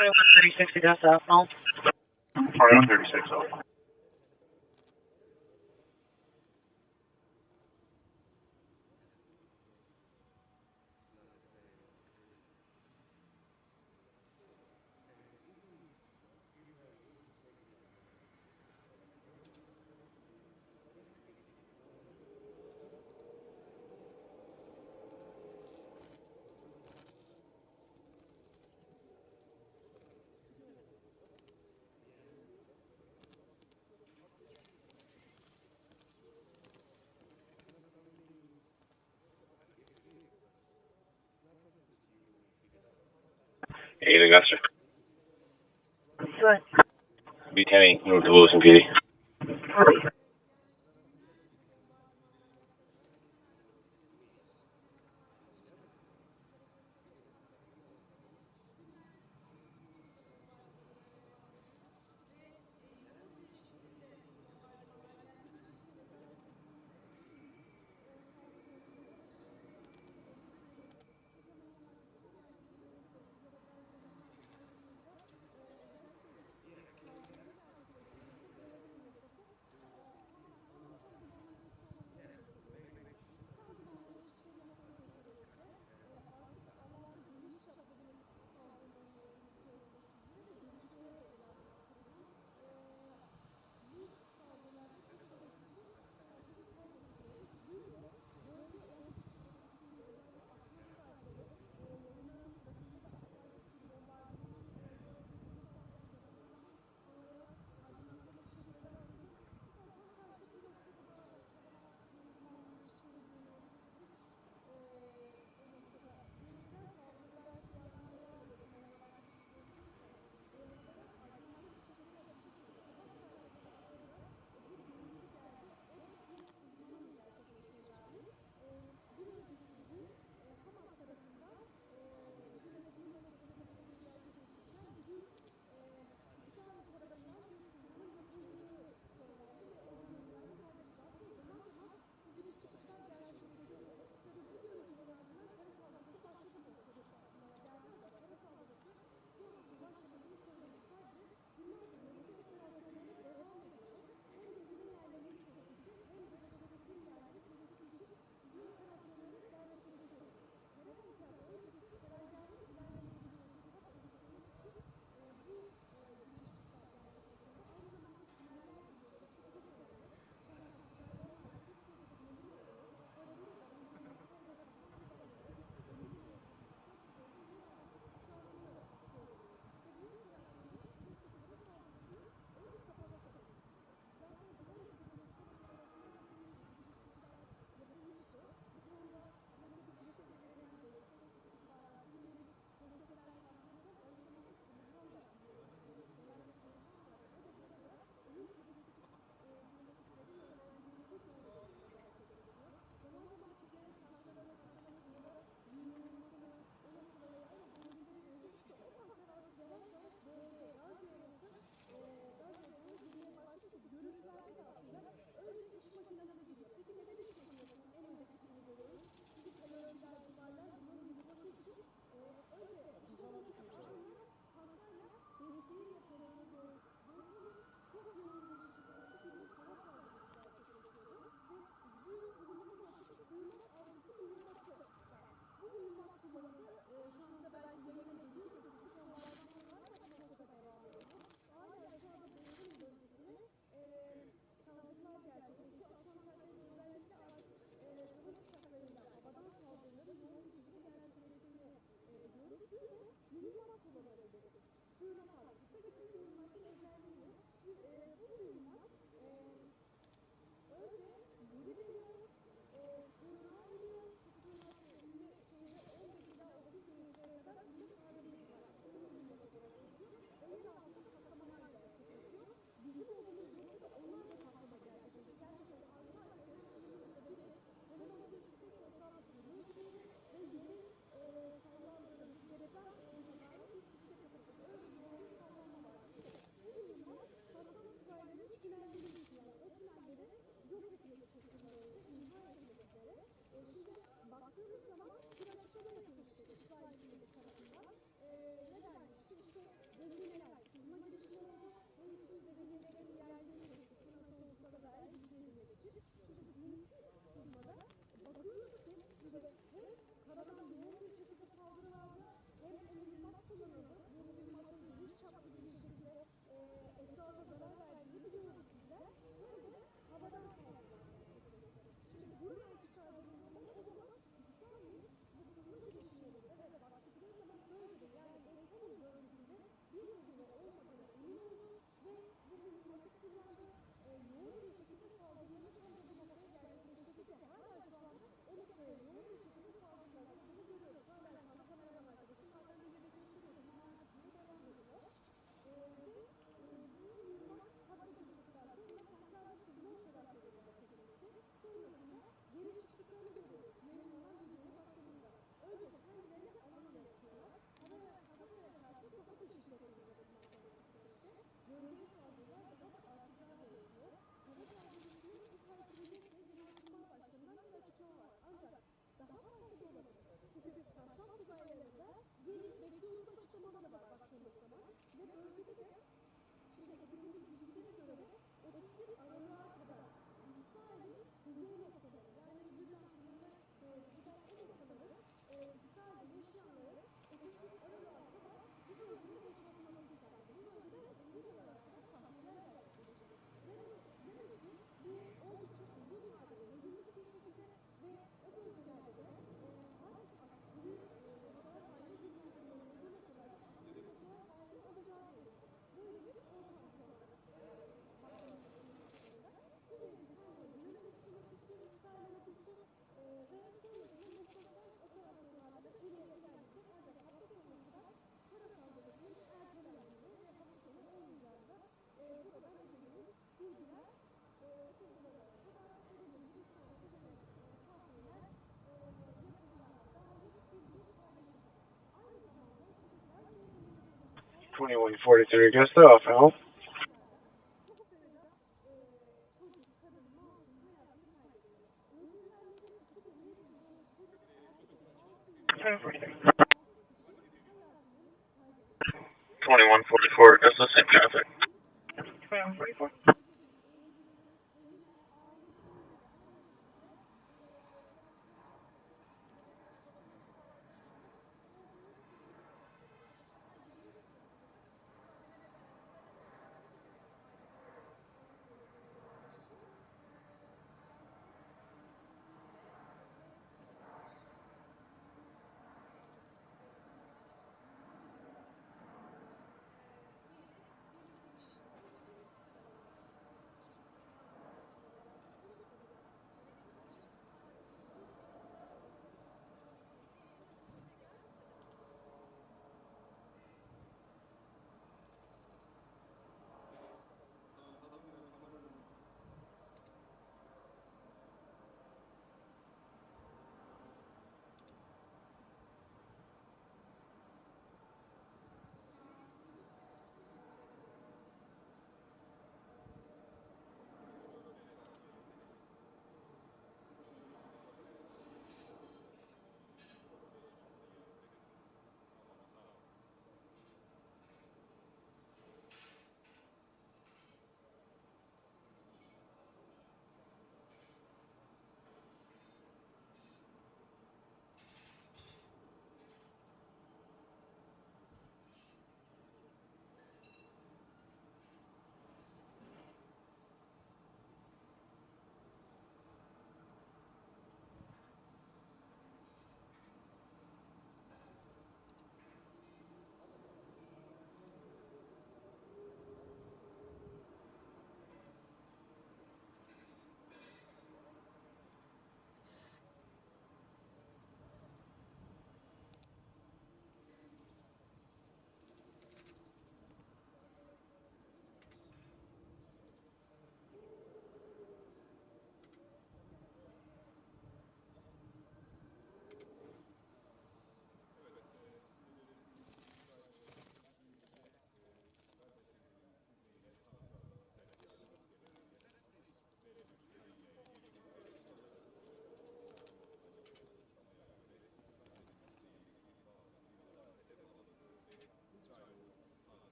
$21.36 to go south now. 2136 off. 8 Augusta. Good. B10 move to Lewis and PD. 2143 Augusta, off and home. Twenty-one 44 Augusta, same traffic. 2144.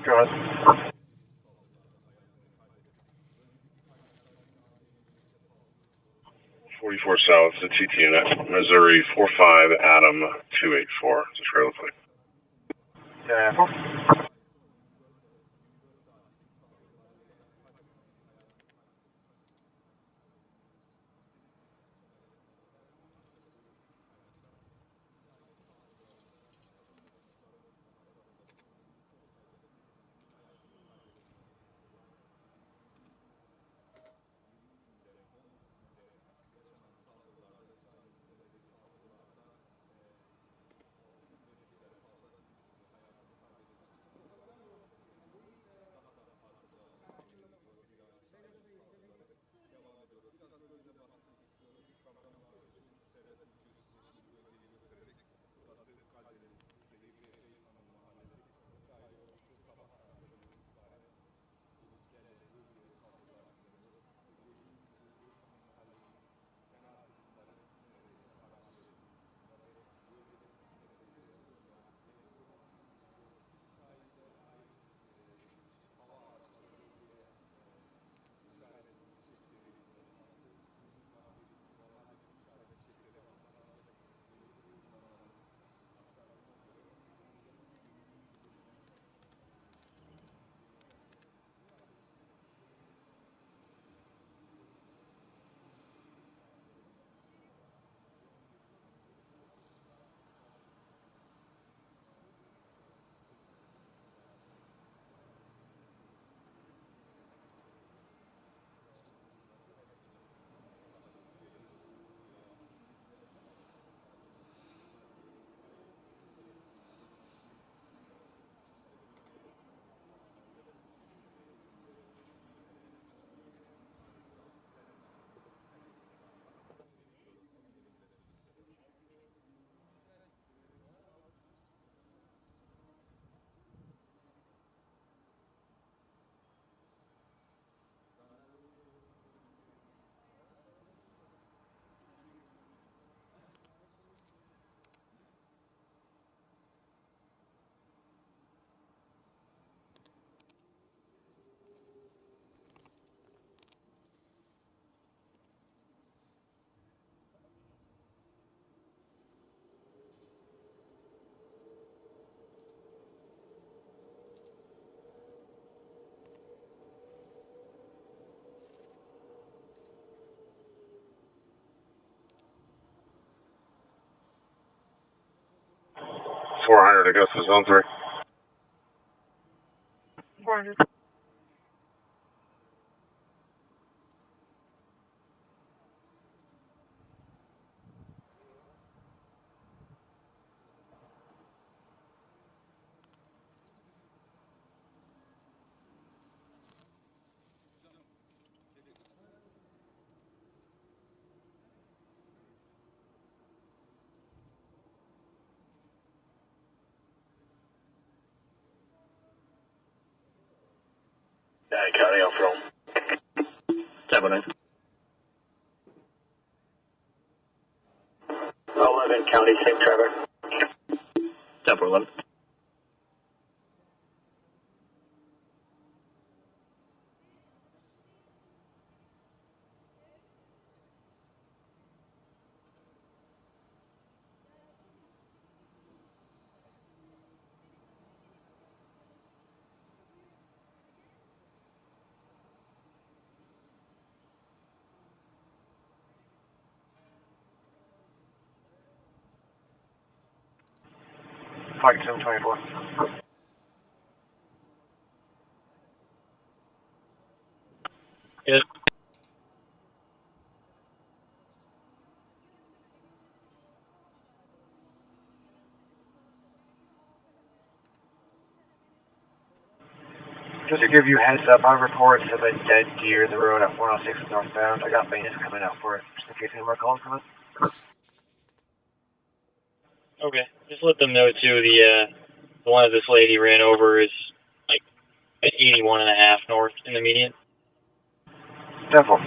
Go ahead. 44 South, the TT unit, Missouri 45 Adam 284. It's a trailer plate. Yeah. 400 Augusta Zone 3. 400. County, I'll film. 7-9. 11 County, same traffic. 10-4-11. Flight 724. Yes. Just to give you a heads up, I reported to the dead deer in the road at 106 northbound. I got maintenance coming out for it, just in case any more calls come in. Okay. Just let them know too. The one that this lady ran over is like at 81.5 north in the median. Devil.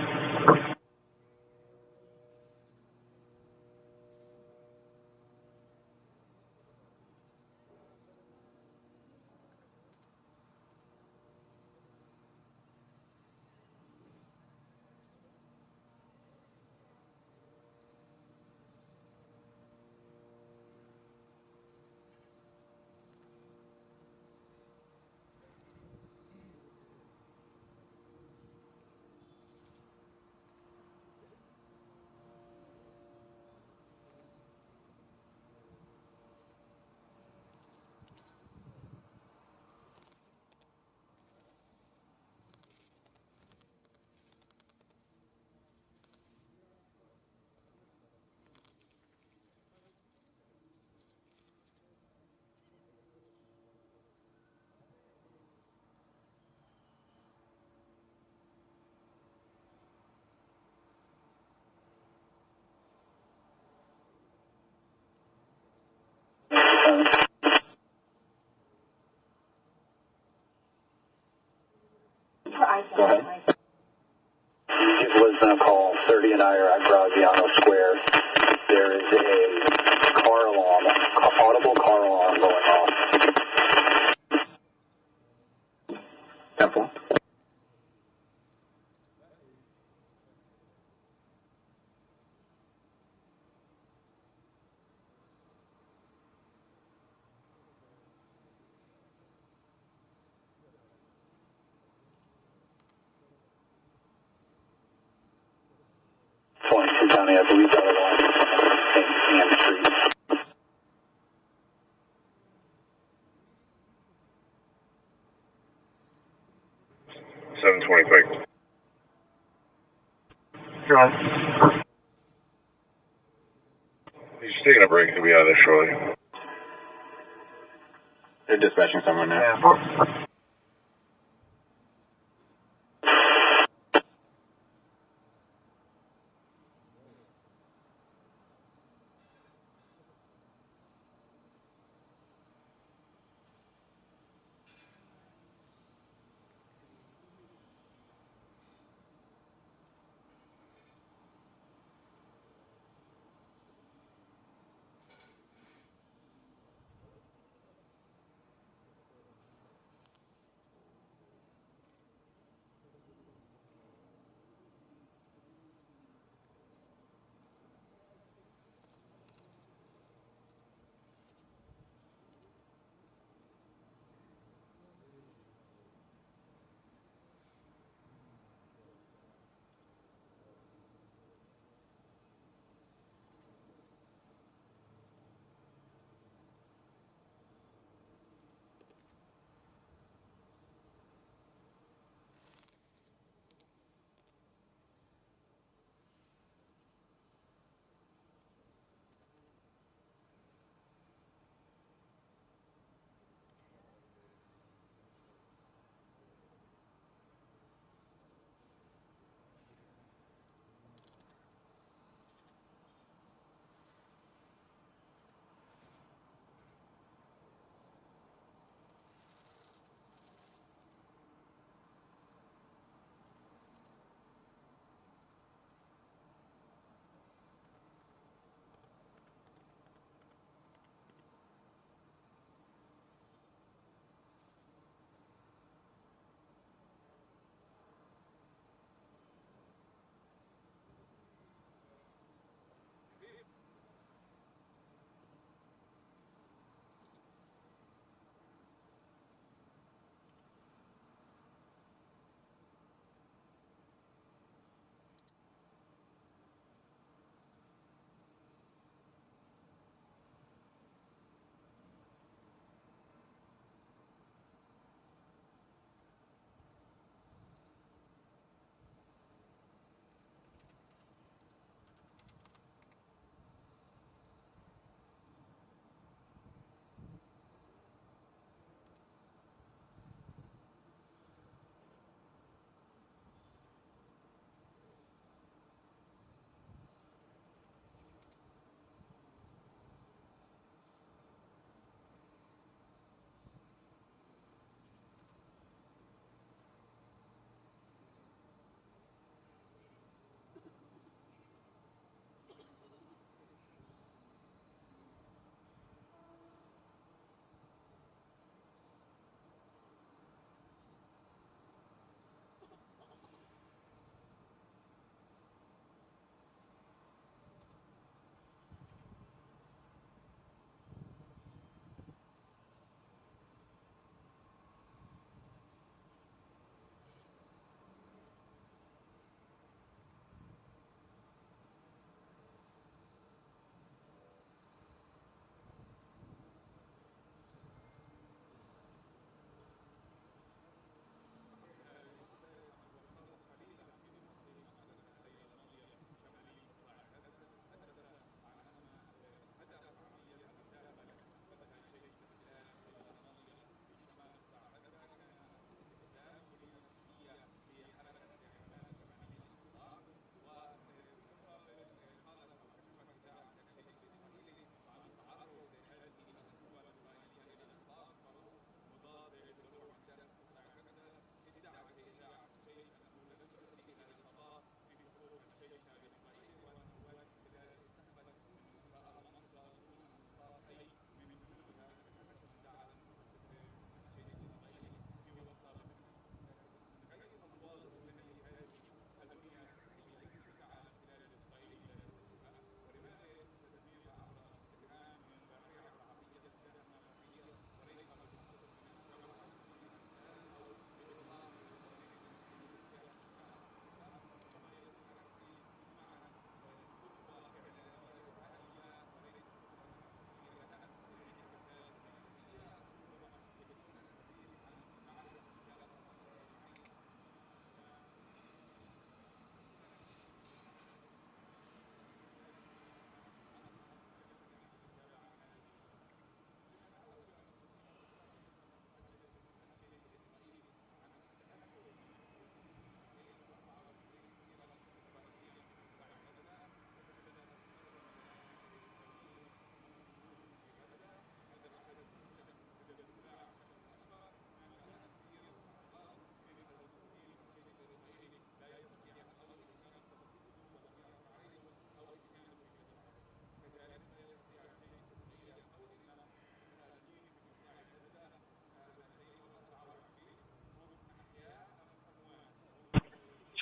Go ahead. Give Lisbon a call. 30 and I are at Graziano Square. There is a car alarm, audible car alarm going off. 10-4. County, I believe that alarm in Ann Street. 725. Go on. He's taking a break. He'll be out of there shortly. They're dispatching someone now. Yeah.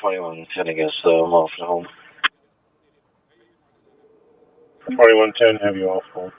2110 against I'm off to home. 2110, have you off home.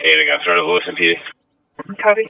8 Augusta, Lewis and PD. Copy.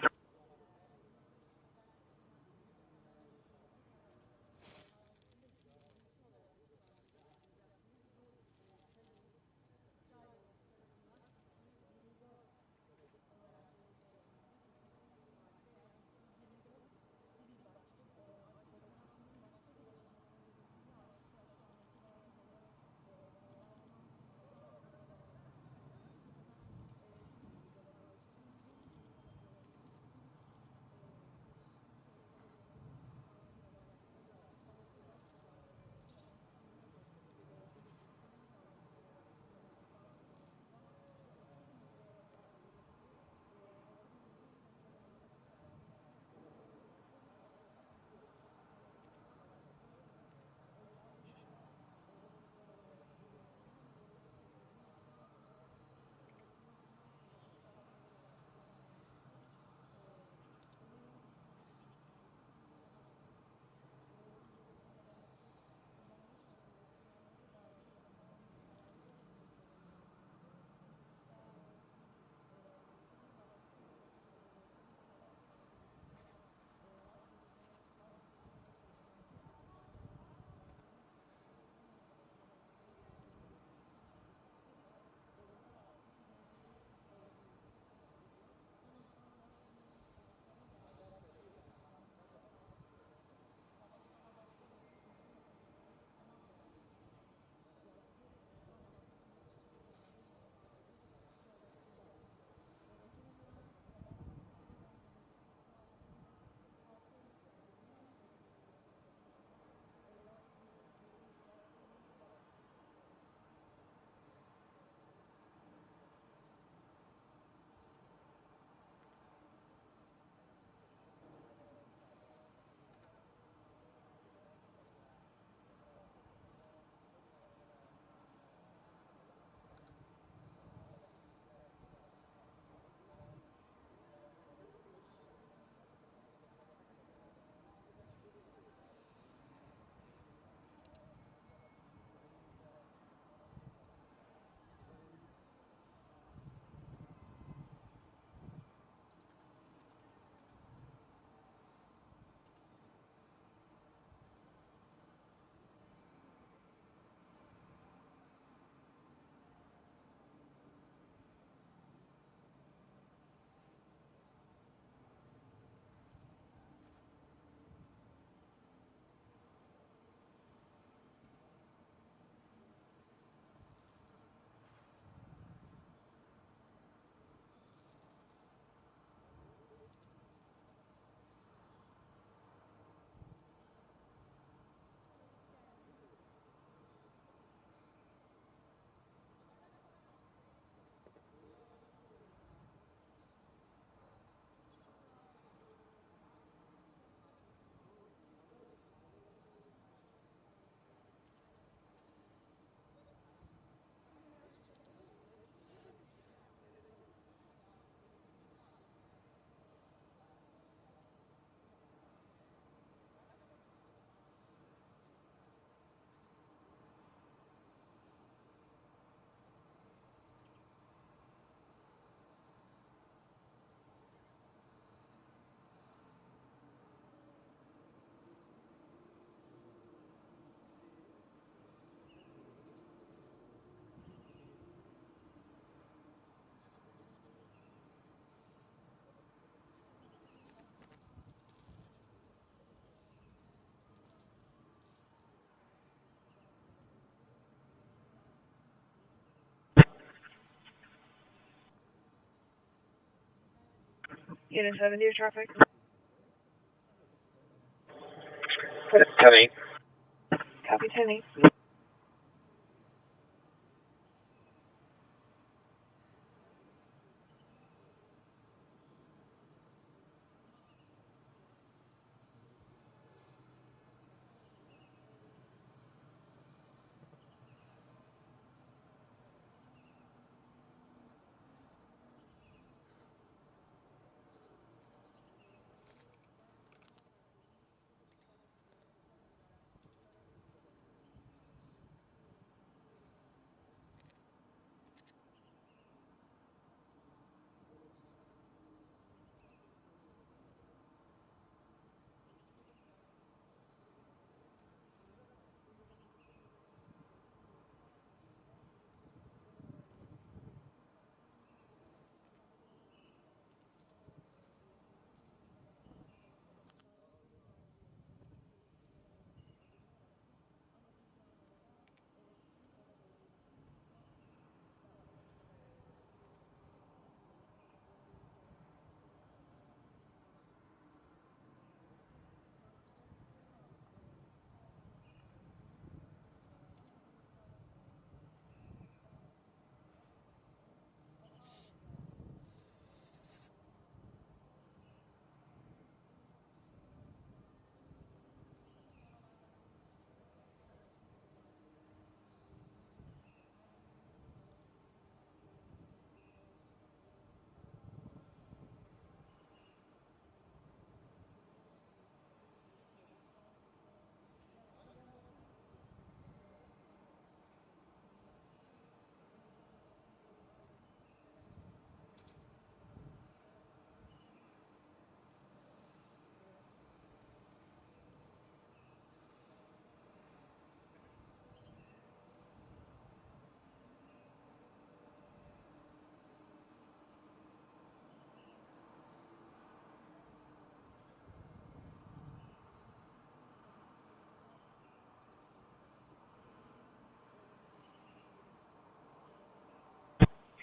Unit 70 traffic. 10-8. Copy 10-8.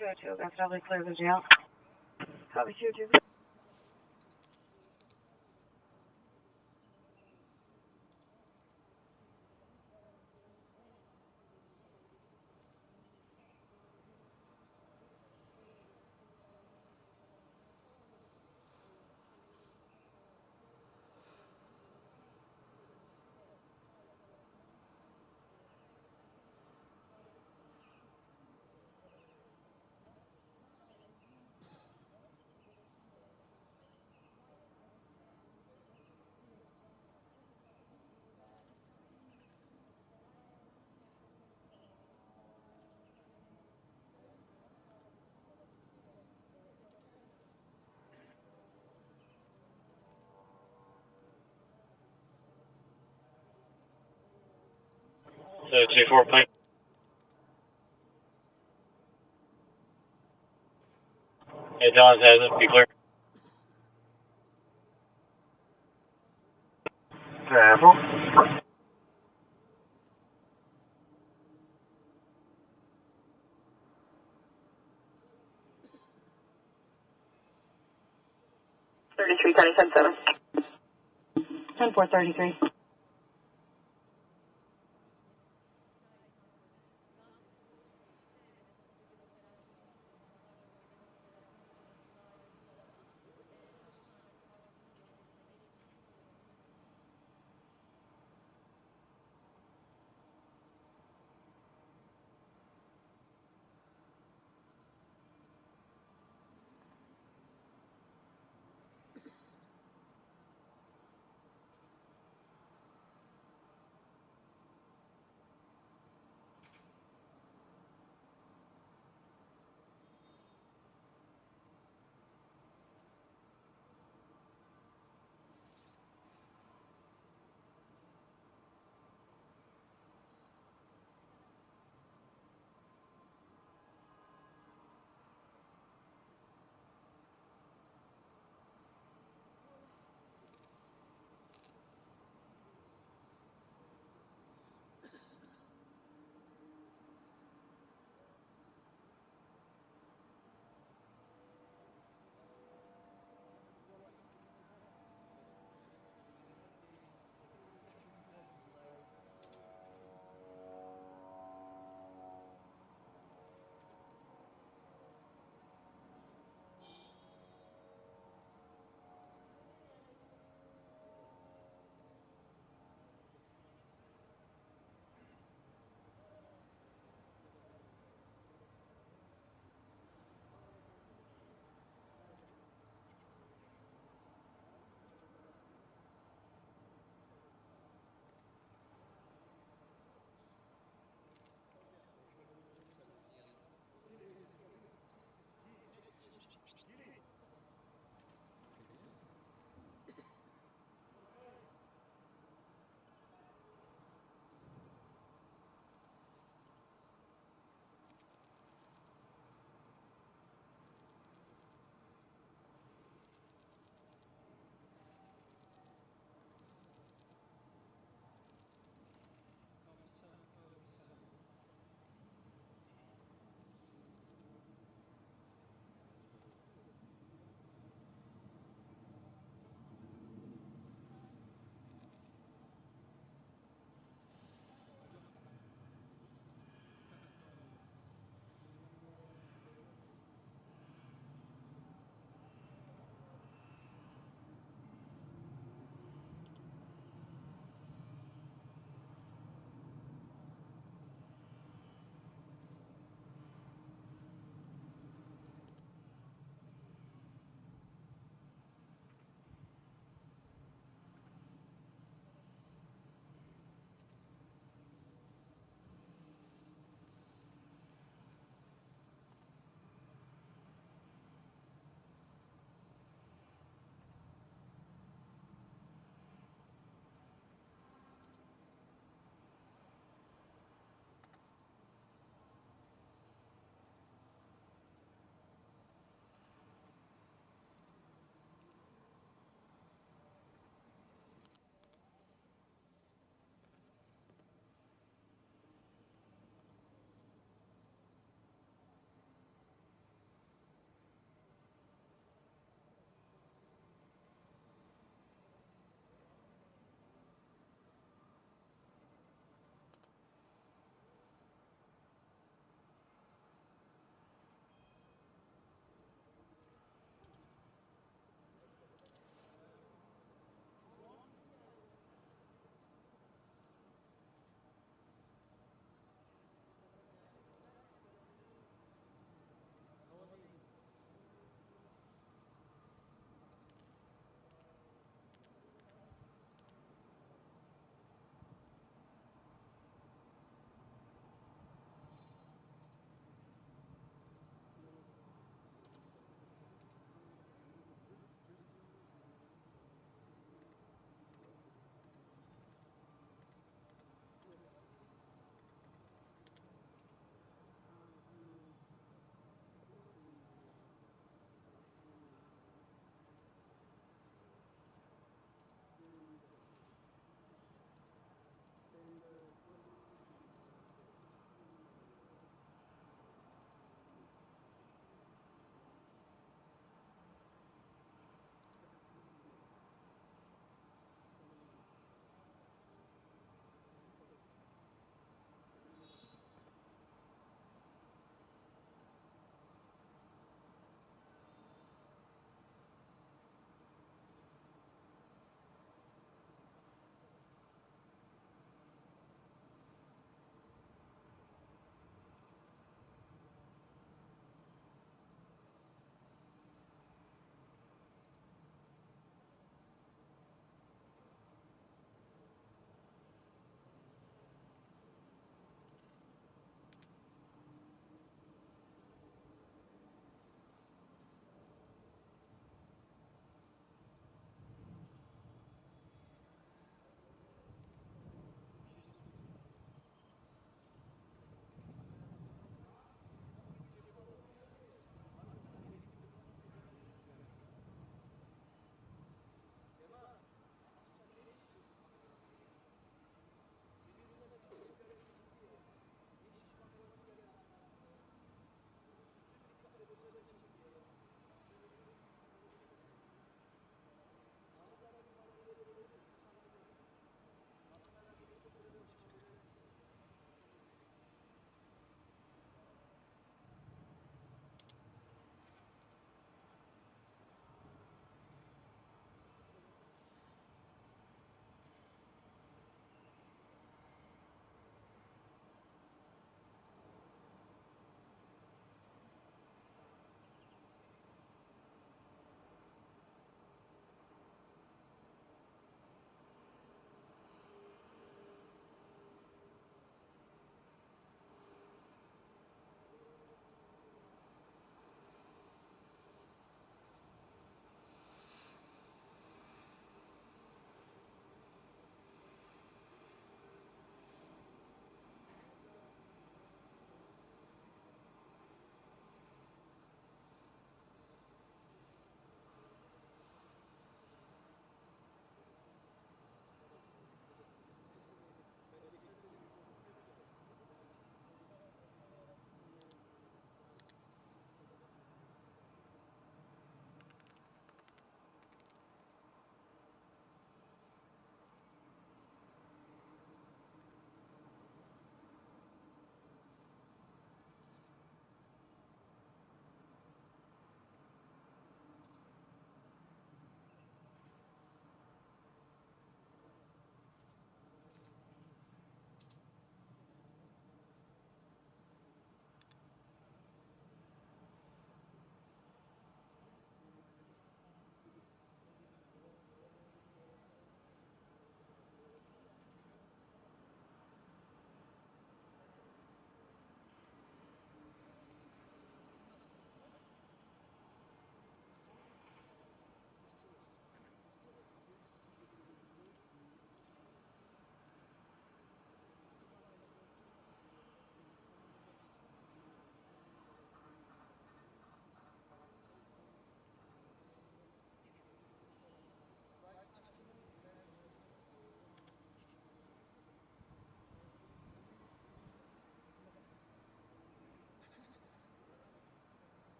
202, that's probably clear the jail. Copy 202. So 24 plane. Hey, John says be clear. Careful. Thirty-three, County 10-7. 10-4-33.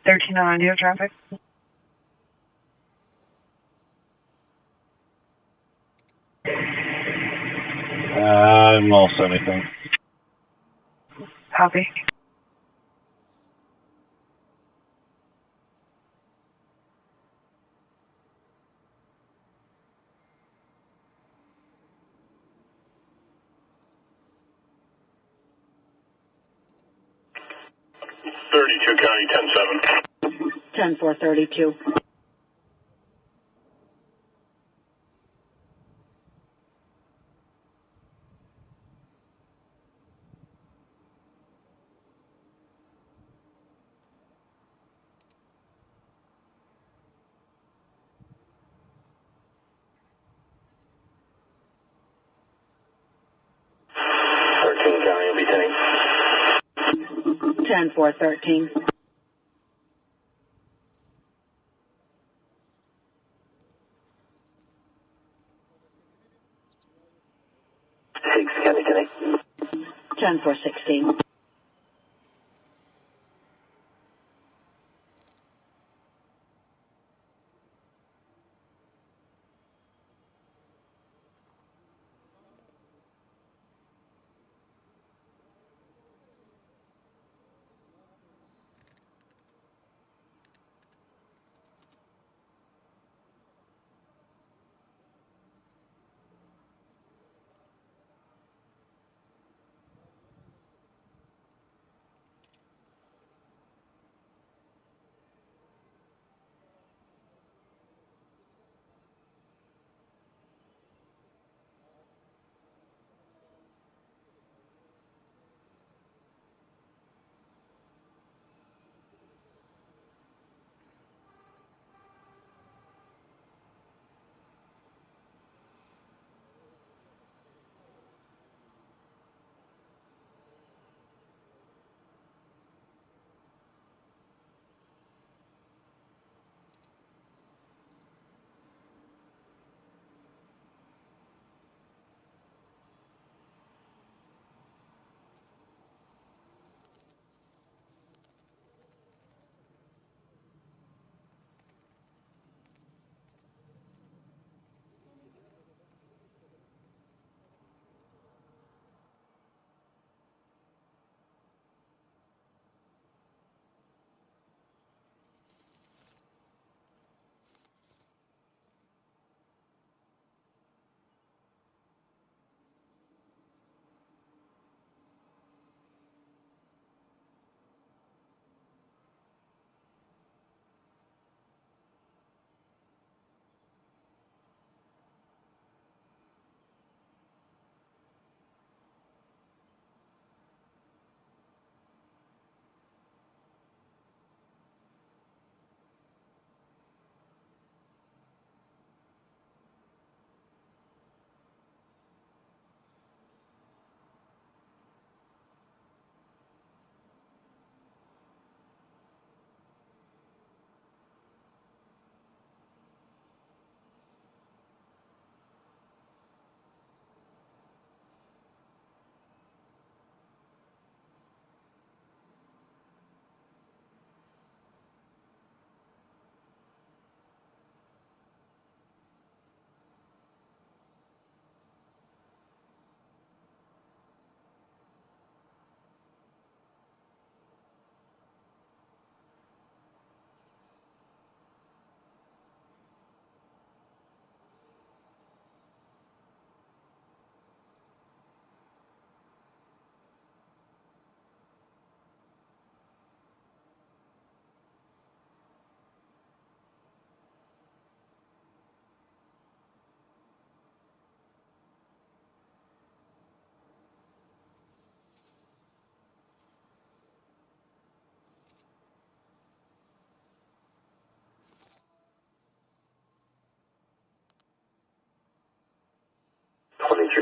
13 on idea traffic. I'm all 70. Copy. County 10-7. 10-4-32. County will be 10-4-13. County 10. 10-4-16.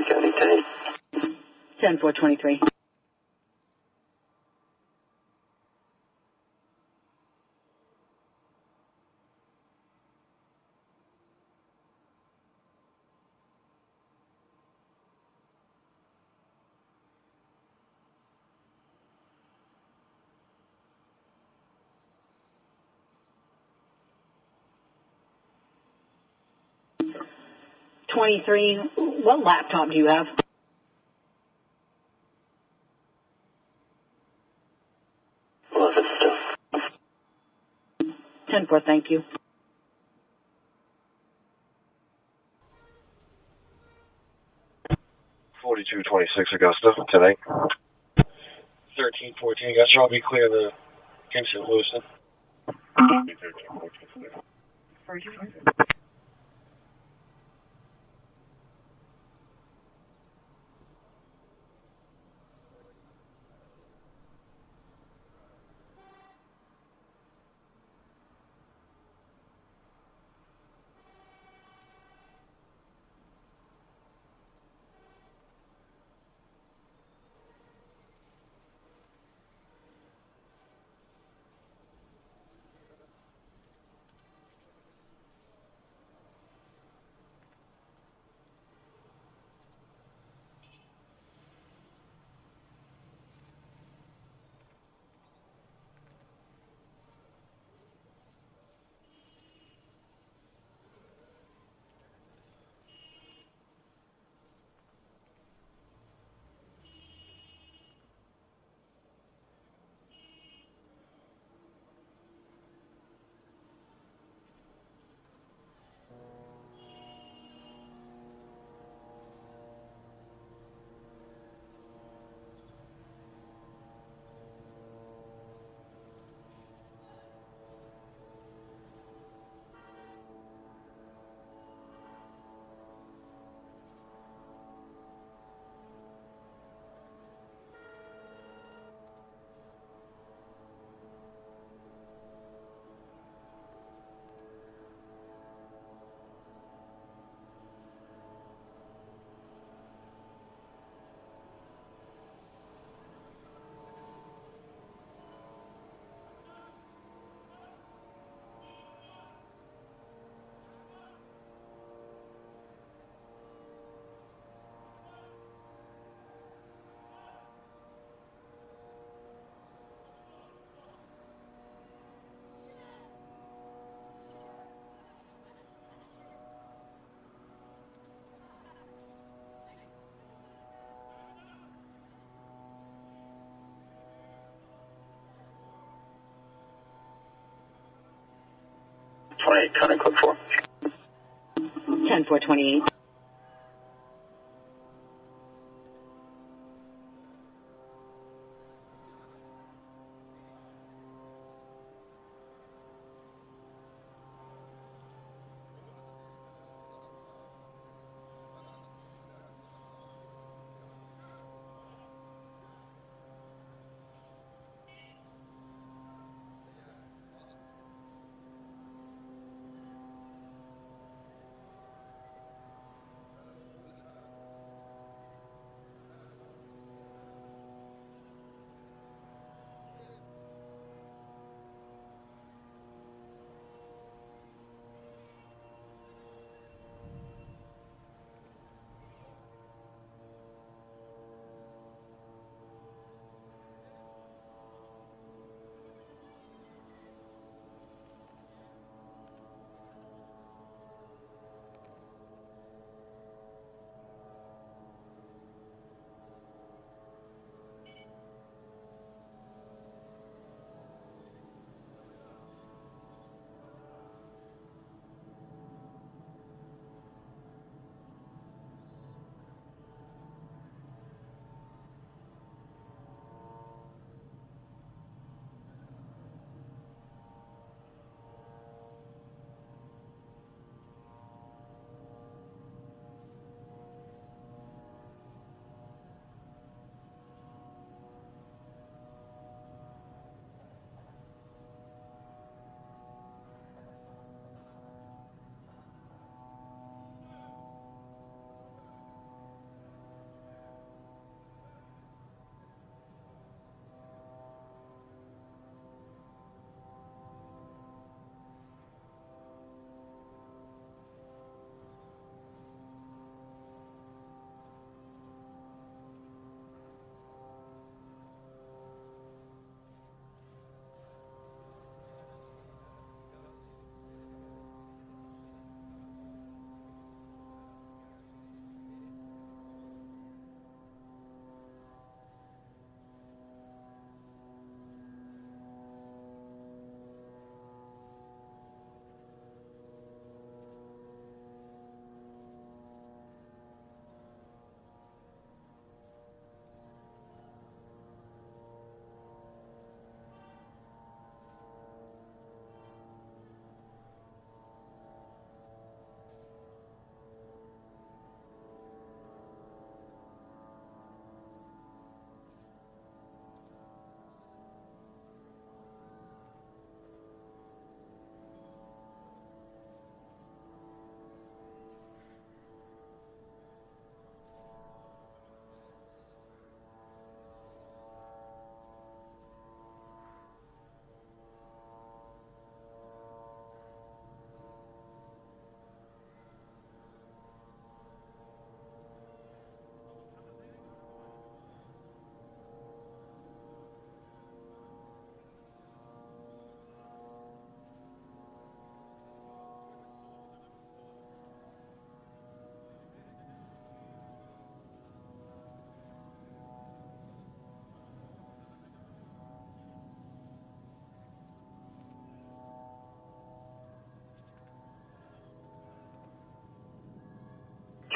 County 10. 10-4-23. 23, what laptop do you have? 10-4, thank you. 4226 Augusta, today. 1314 Augusta, I'll be clear the incident, Lewiston. 28, kind of code 4. 10-4, 28.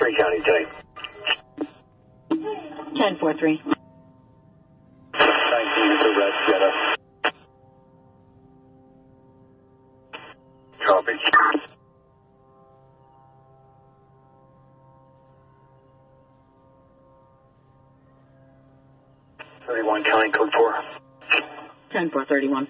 3 County tank. 10-4-3. 19 is a red Jetta. Copy. 31 County code 4. 10-4-31.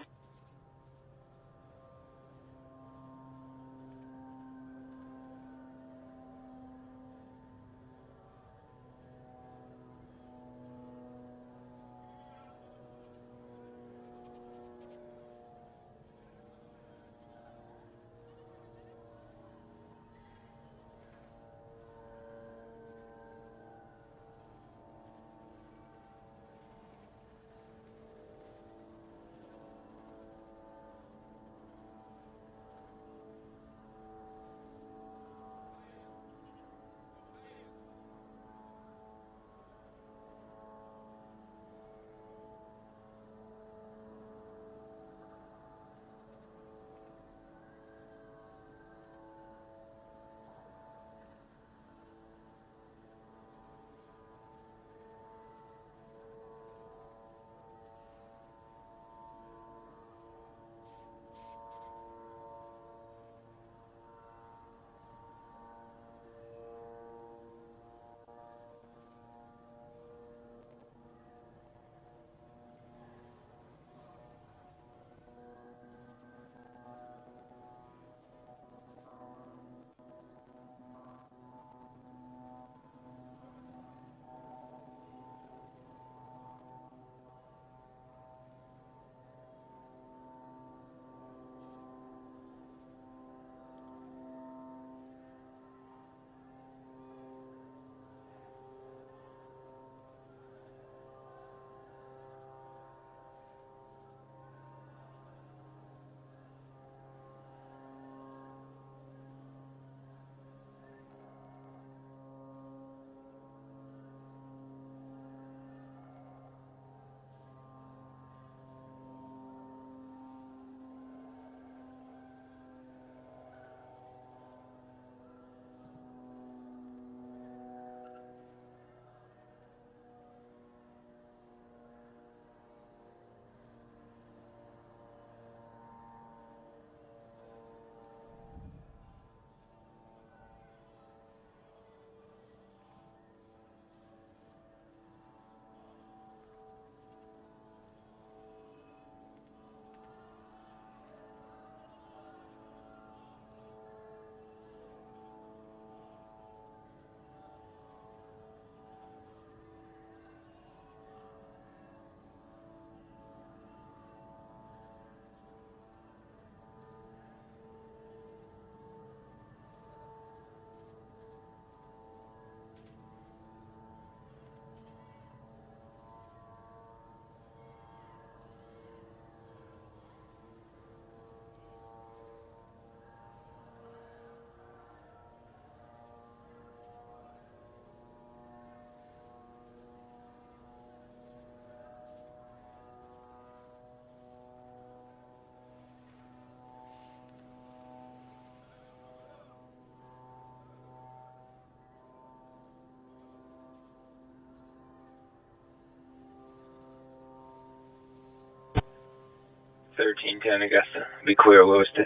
$13-10 Augusta. Be clear, Lewiston.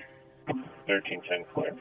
13-10 clear.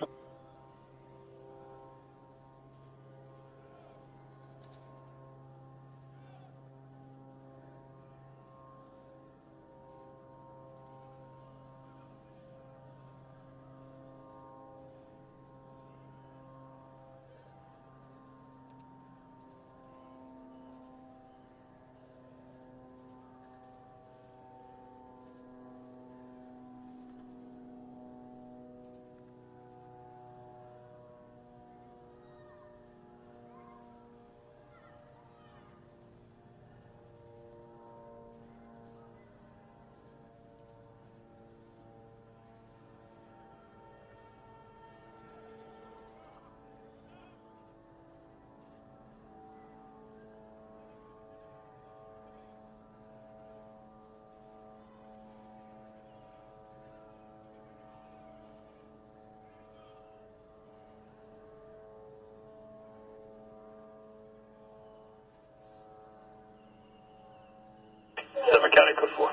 County Code 4.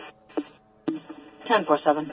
1047.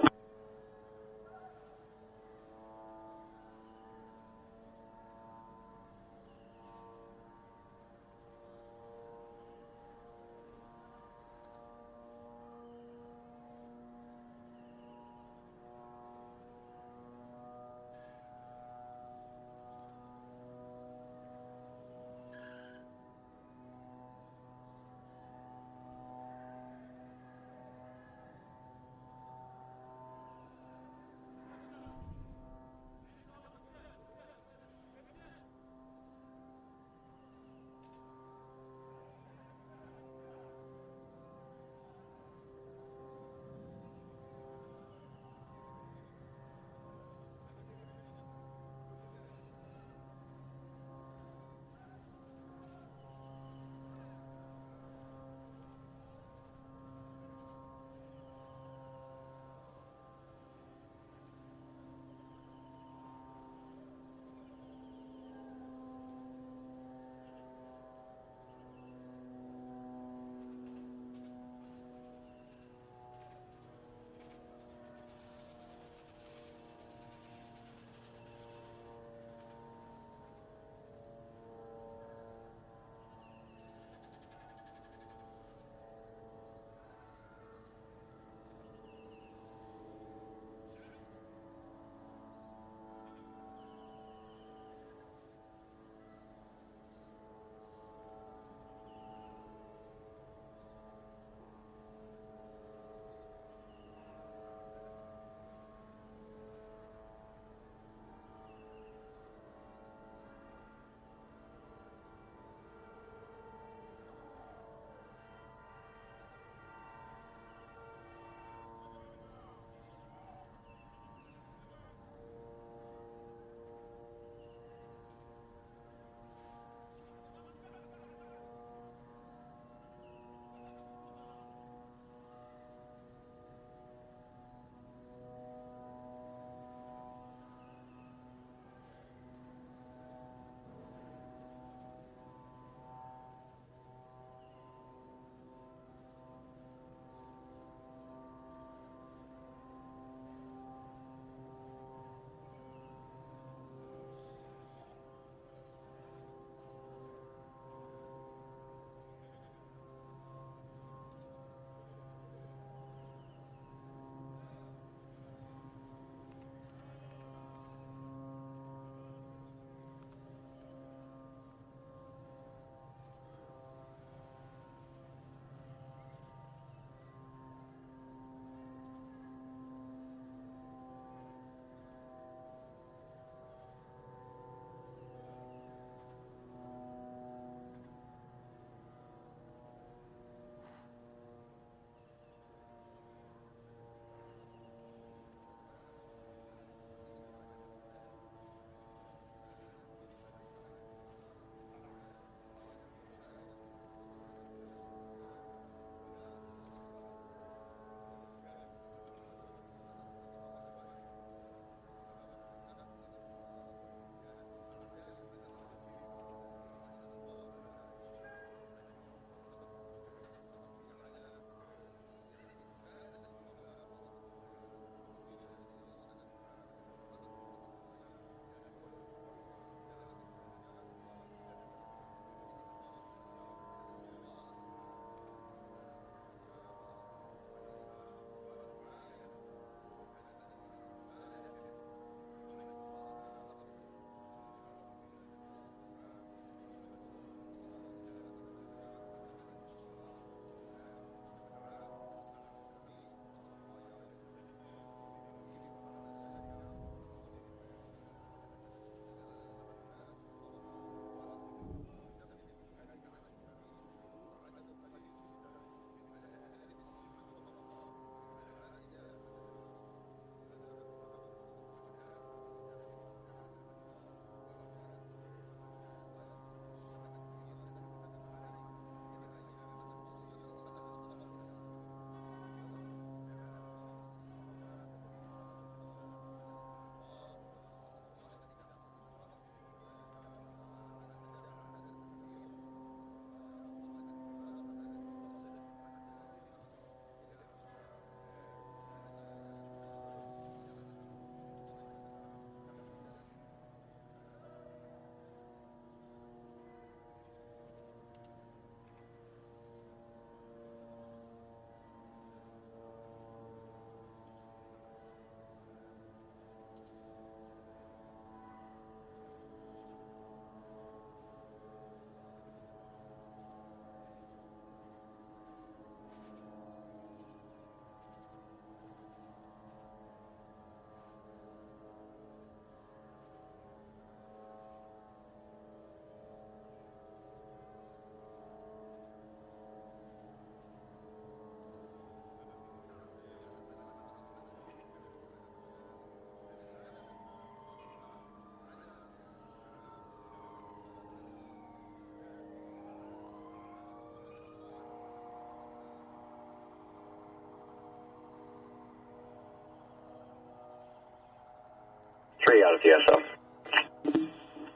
out at the SO.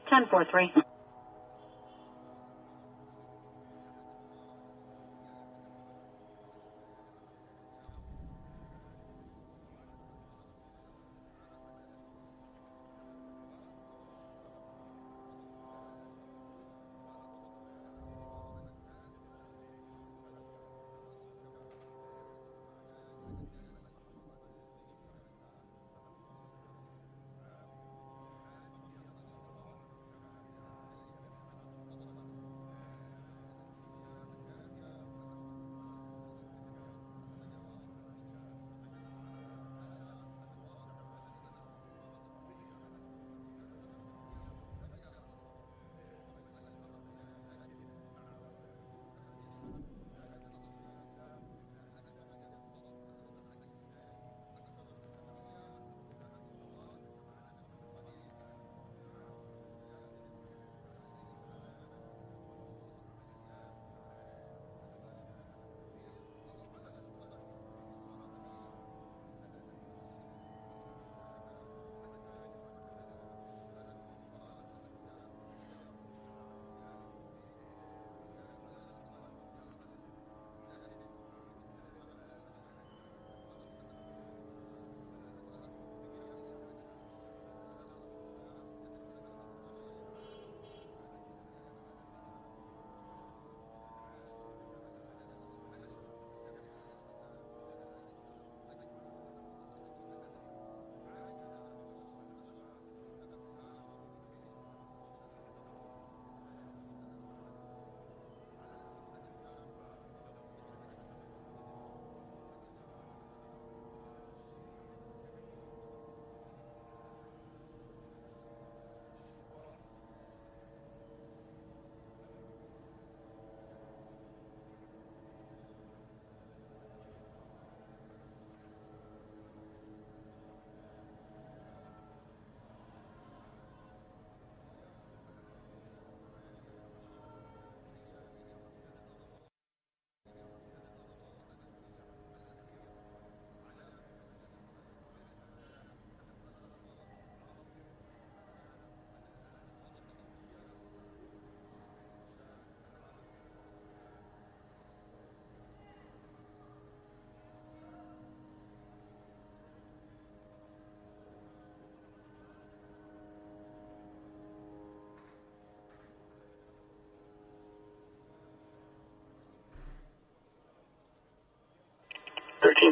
1043.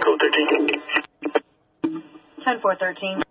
Code 13. 10413.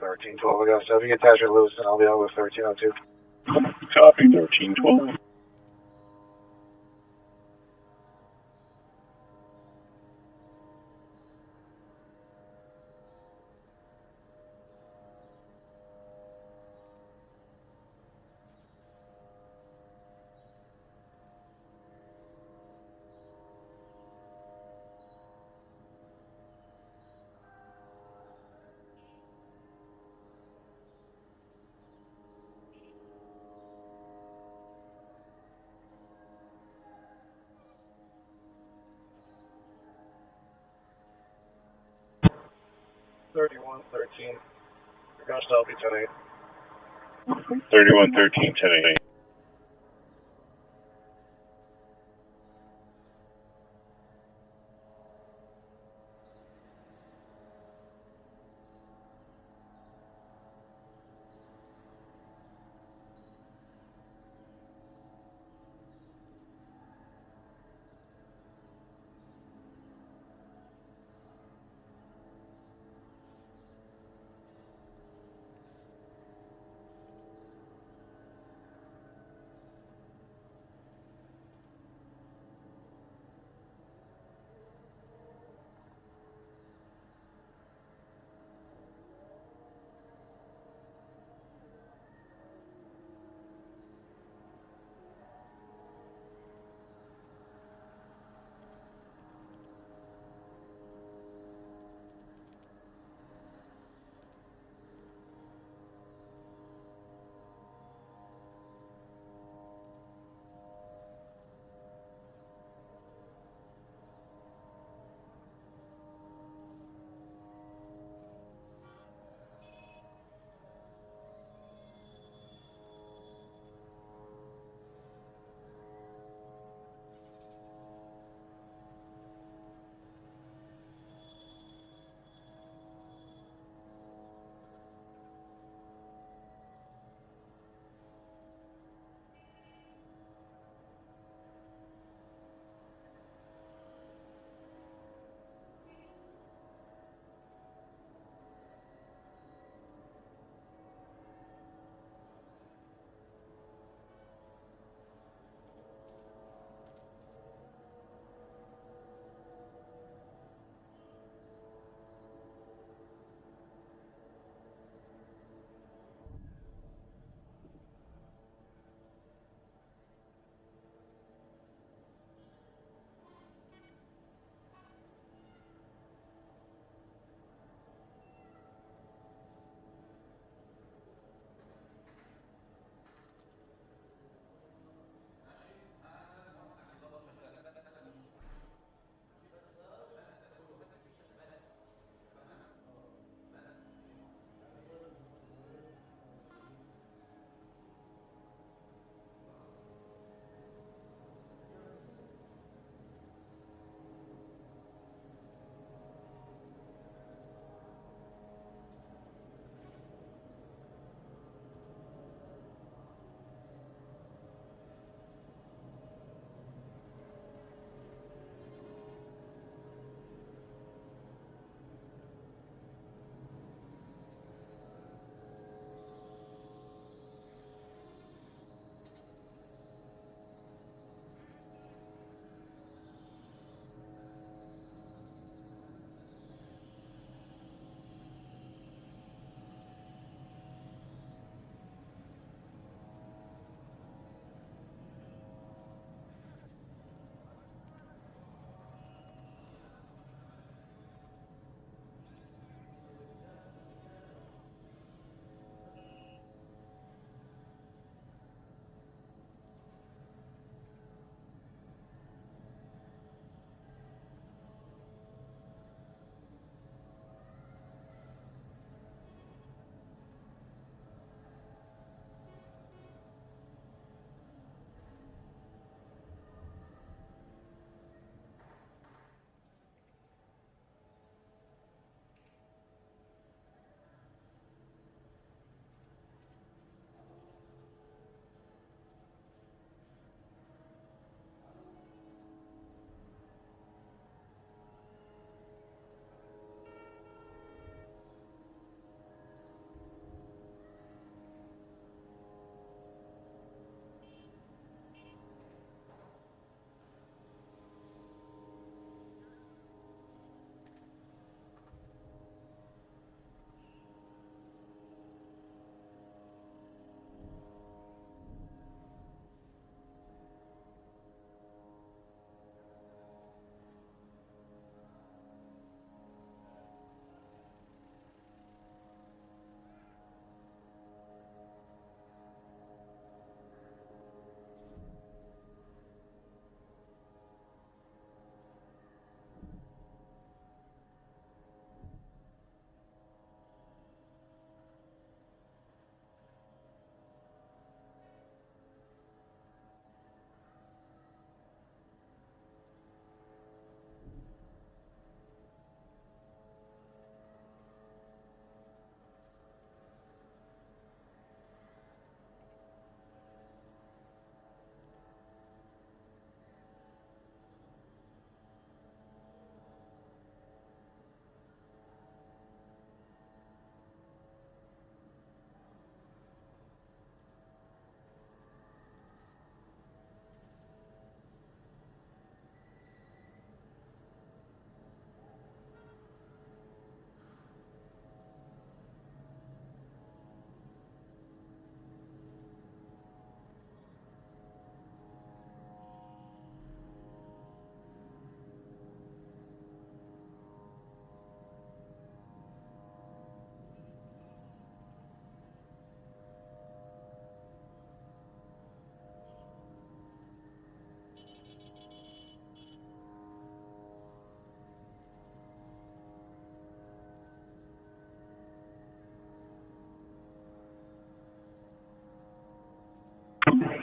1312 Augusta. If you get Tasher Lewiston, I'll be out with 1302. Copy, 1312. Augusta, I'll be 10-8. 3113, 10-8.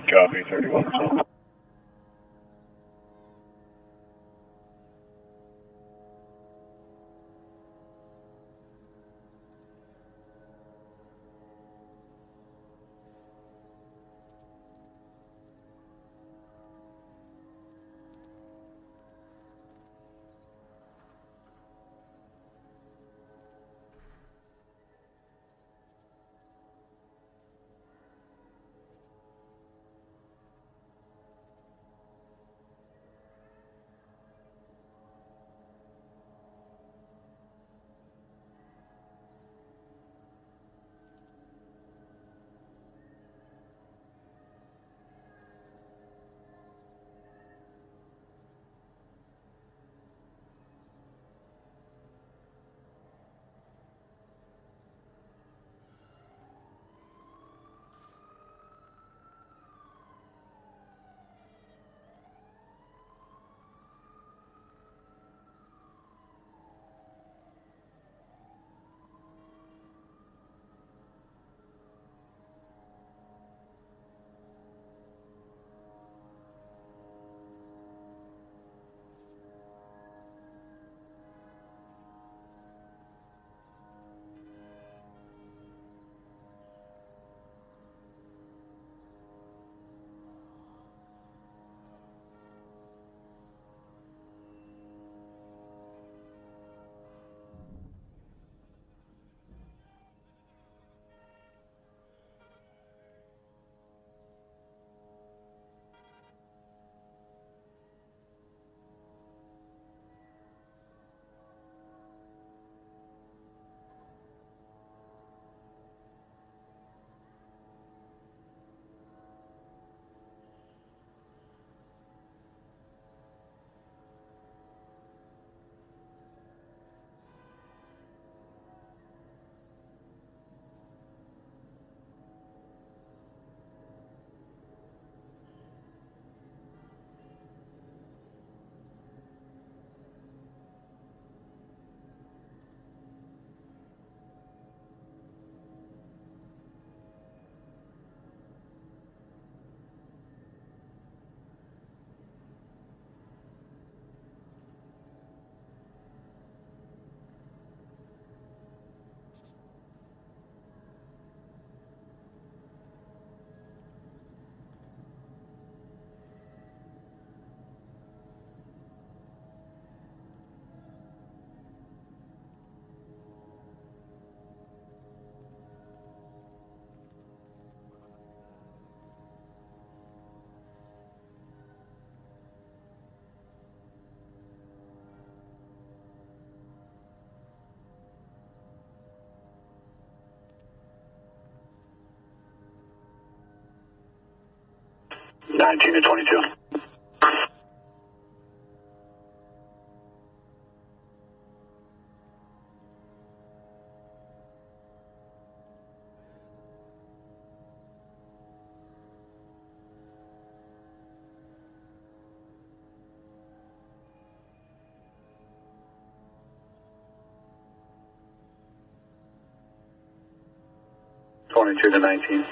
Copy, 31. Nineteen to 22. Two to 19.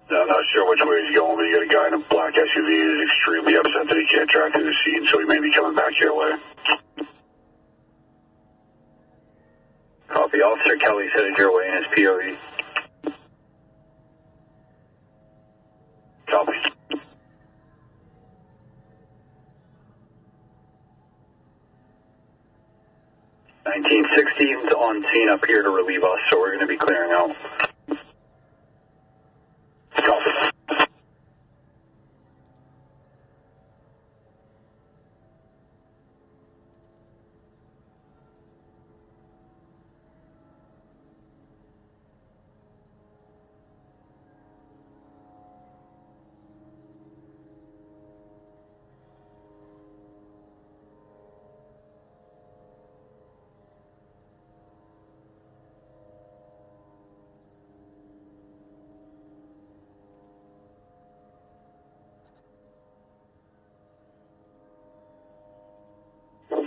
No, I'm not sure which way he's going, but you got a guy in a black SUV who's extremely upset that he can't drive through the scene, so he may be coming back your way. Copy. Officer Kelly's headed your way in his POV. Copy. 1916's on scene up here to relieve us, so we're going to be clearing out. Copy.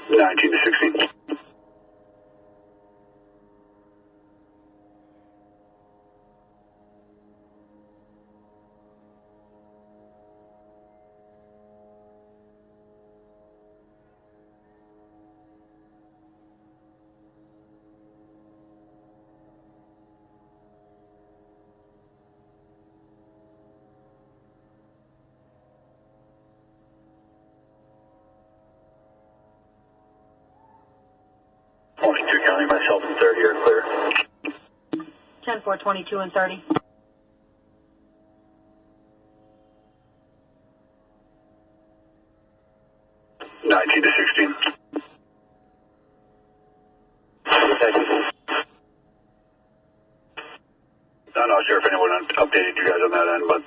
Nineteen to 16. 22 County, myself and 30 are clear. 10-4, 22 and 30. 19 to 16. I'm not sure if anyone updated you guys on that end, but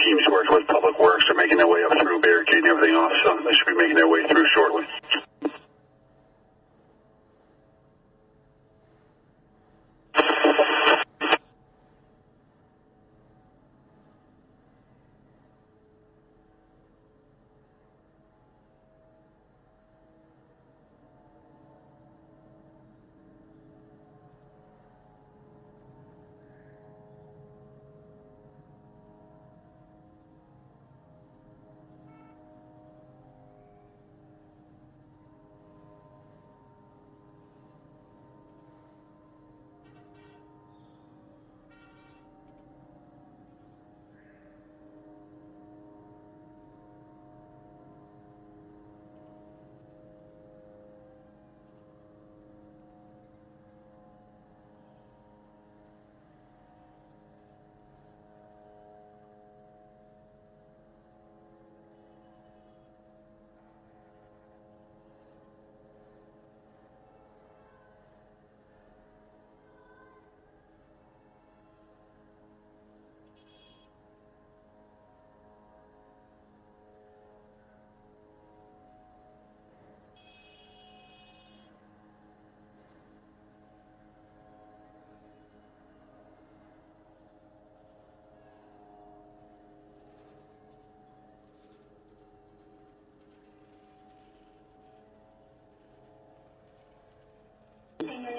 teams worked with Public Works. They're making their way up through, barricading everything off, so they should be making their way through shortly.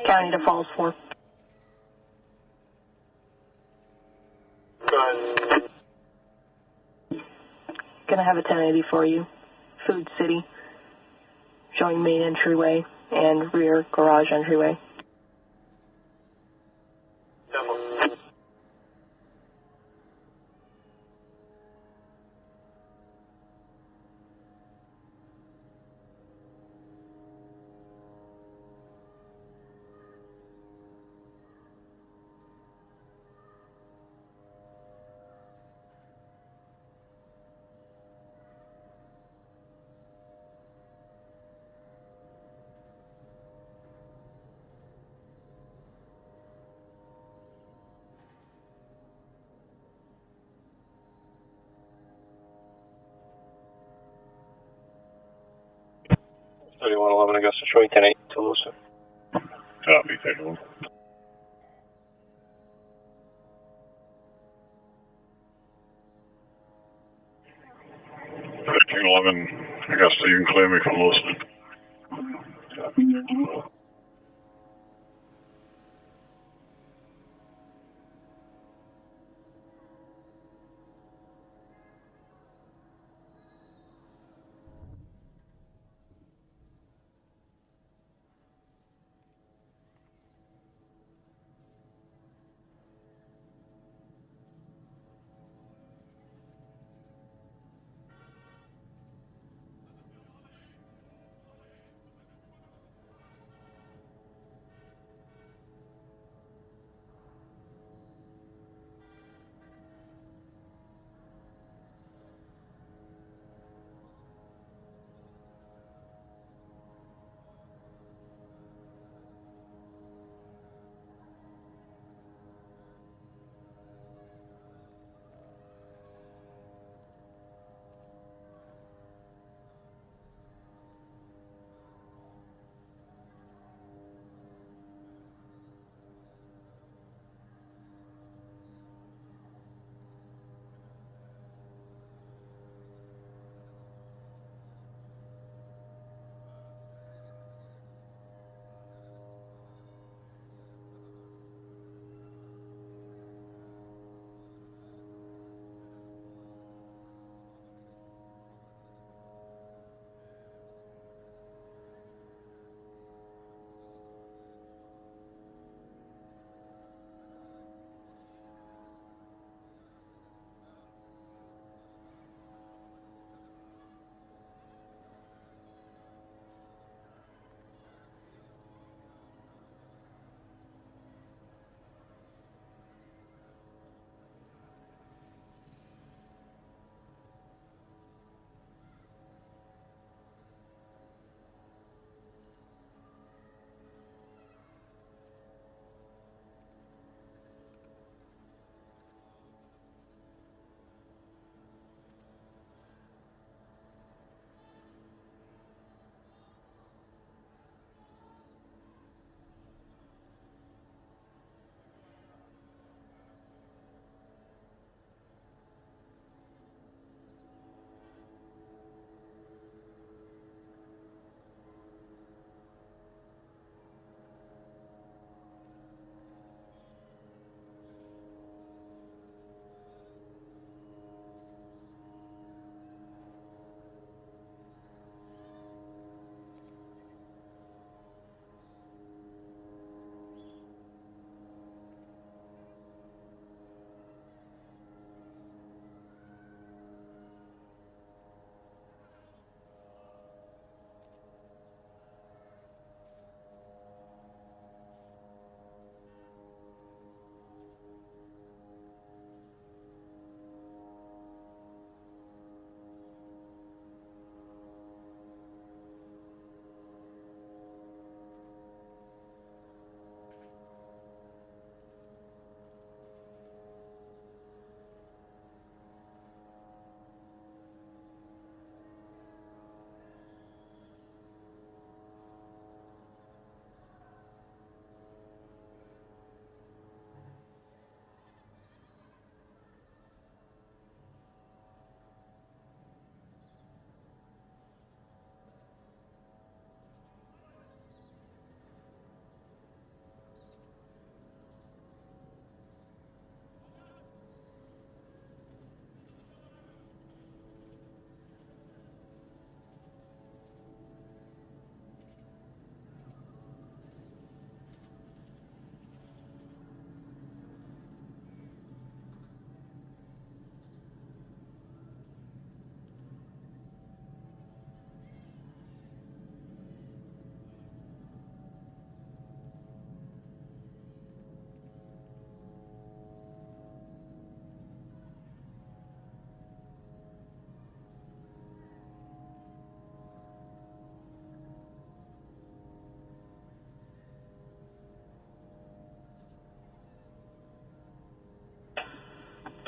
County to Falls 4. Gonna have a 1080 for you. Food City, showing main entryway and rear garage entryway. Augusta Troy, 10-8, Toulouse. Copy, 31. Augusta, you can clear me from Lewiston. Copy.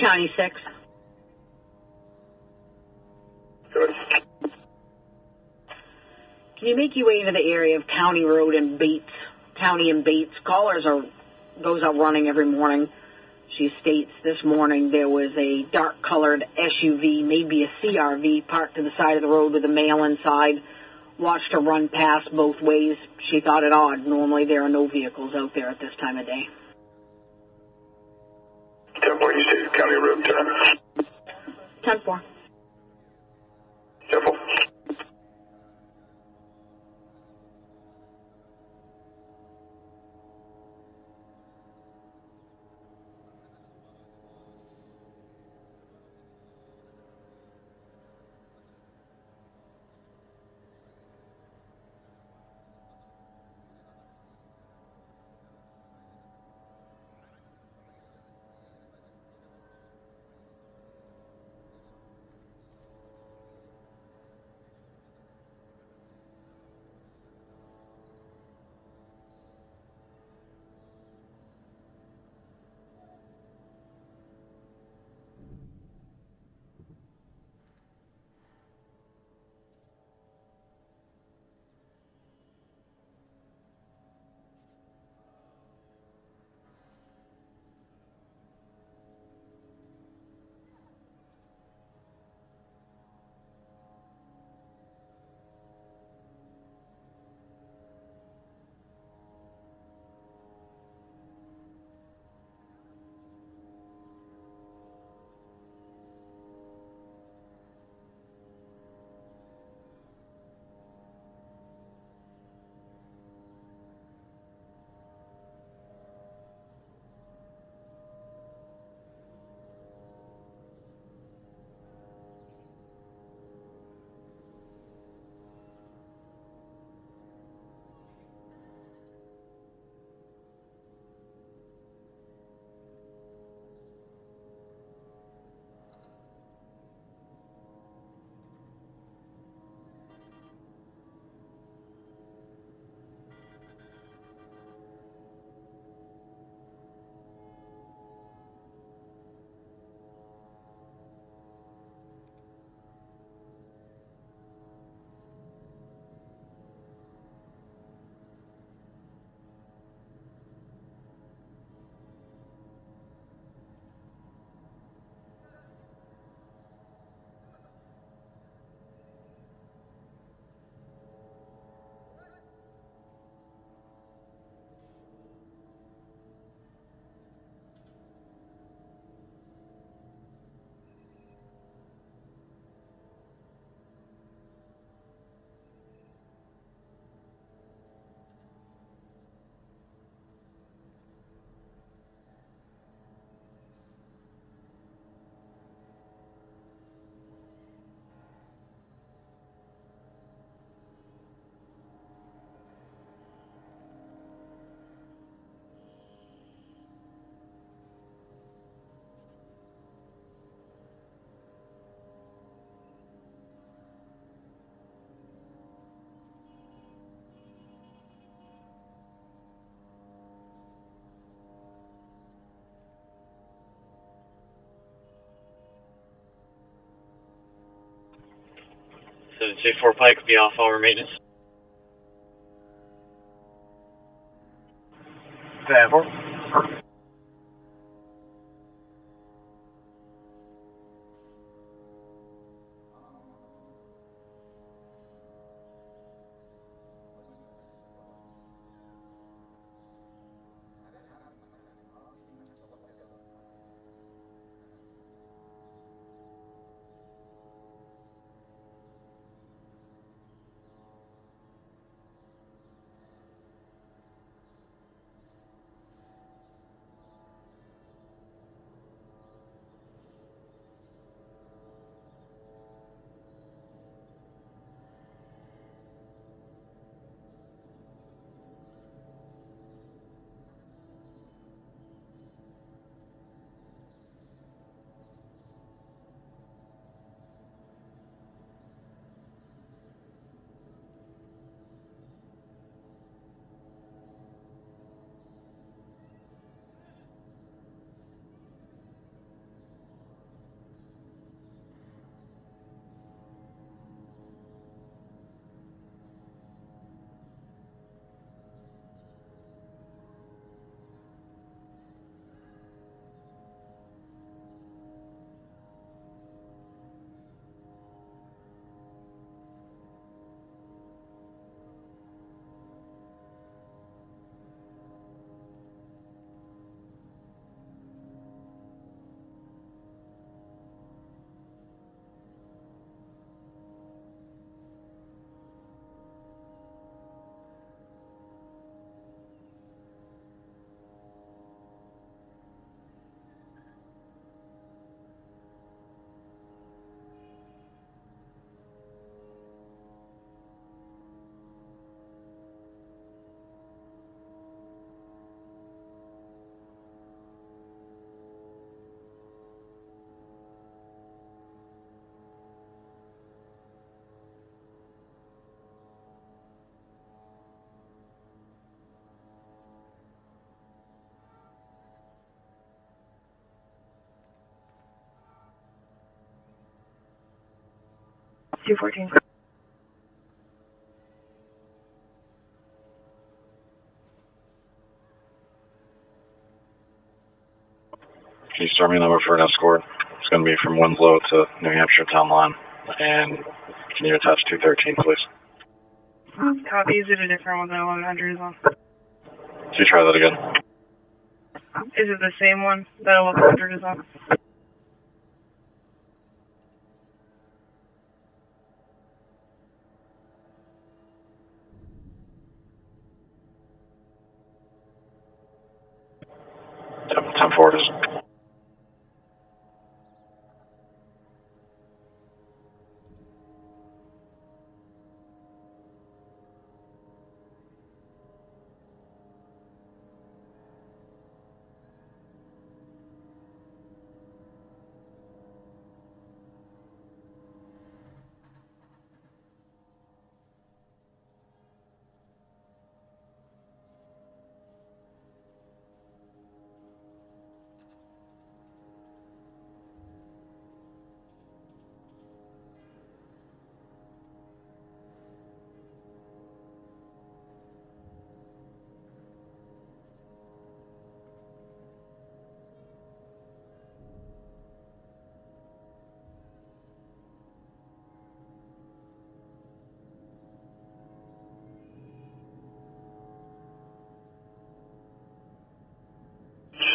County 6. Good. Can you make your way into the area of County Road and Bates? County and Bates. Goes out running every morning. She states this morning there was a dark-colored SUV, maybe a CRV, parked to the side of the road with a male inside. Watched her run past both ways. She thought it odd. Normally there are no vehicles out there at this time of day. 10-4, you stated County Road, 10-4. Careful. So J4 Pike will be off over maintenance. 10-4. 214. Can you start me a number for an escort? It's going to be from Winslow to New Hampshire Town Line. And can you attach 213, please? Copy. Is it a different one than 1100 is on? Can you try that again? Is it the same one that 1100 is on? Yep, 10-4 it is.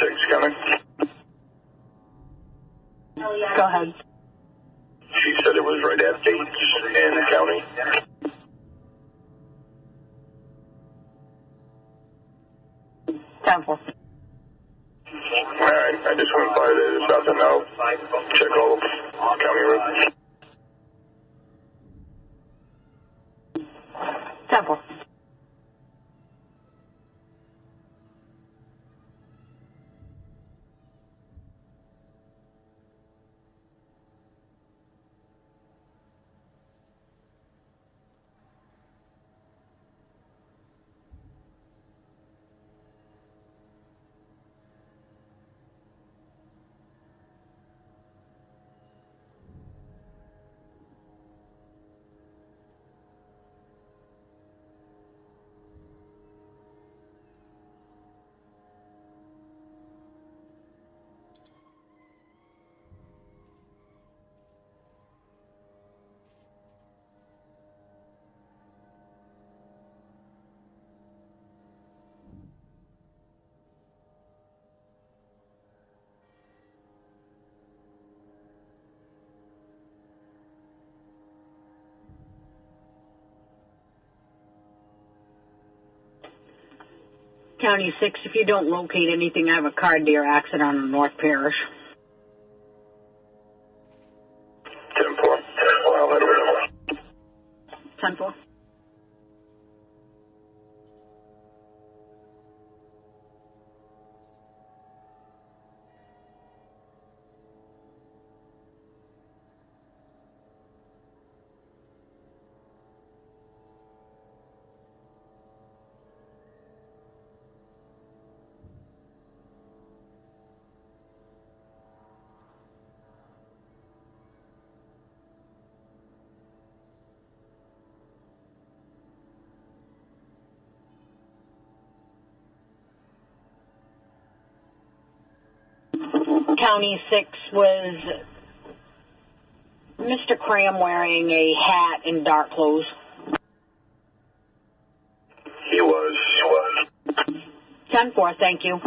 Six coming. Go ahead. She said it was right at Bates in the county. Time for. Alright, I just went by there. There's nothing out. Check all of county roads. Time for. County 6, if you don't locate anything, I have a car deer accident on North Parish. 10-4. I'll head over. 10-4. County 6 was Mr. Cram wearing a hat and dark clothes. He was. 10-4, thank you.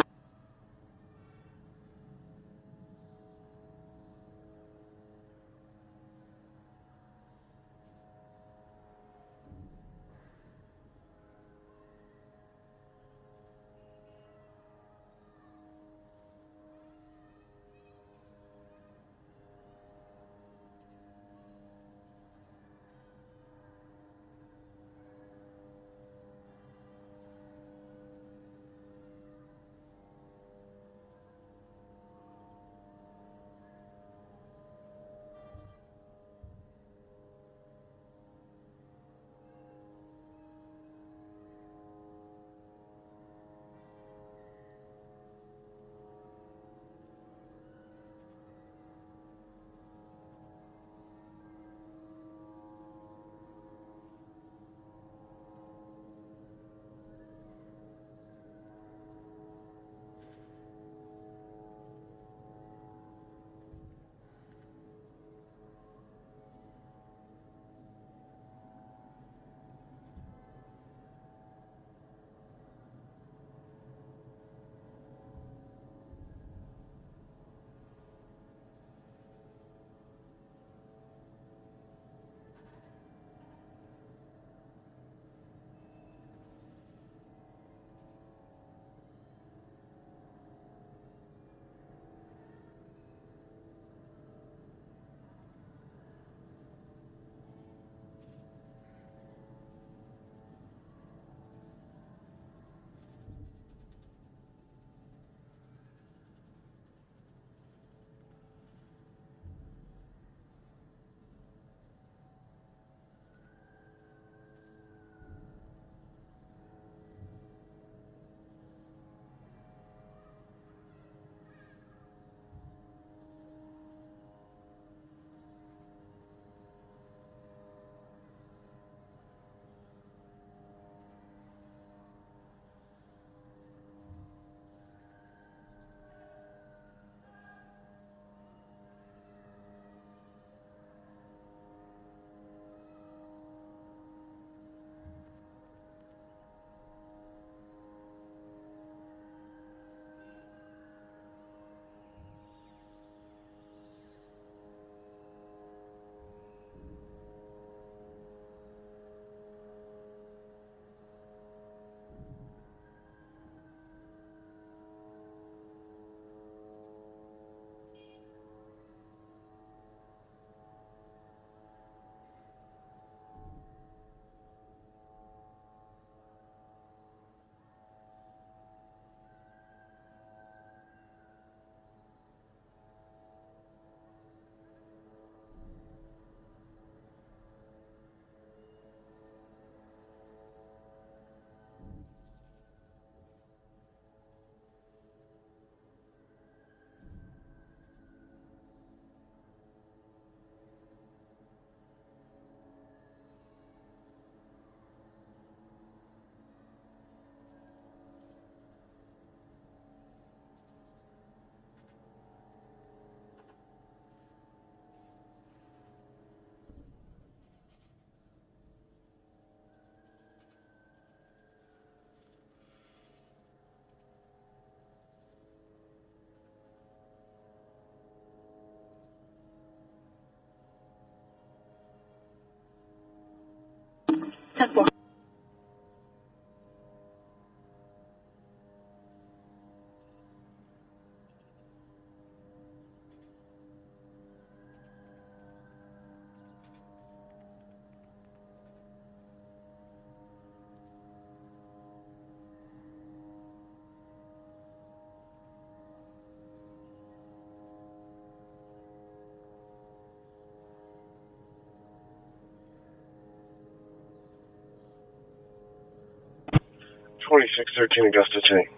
2613 Augusta City.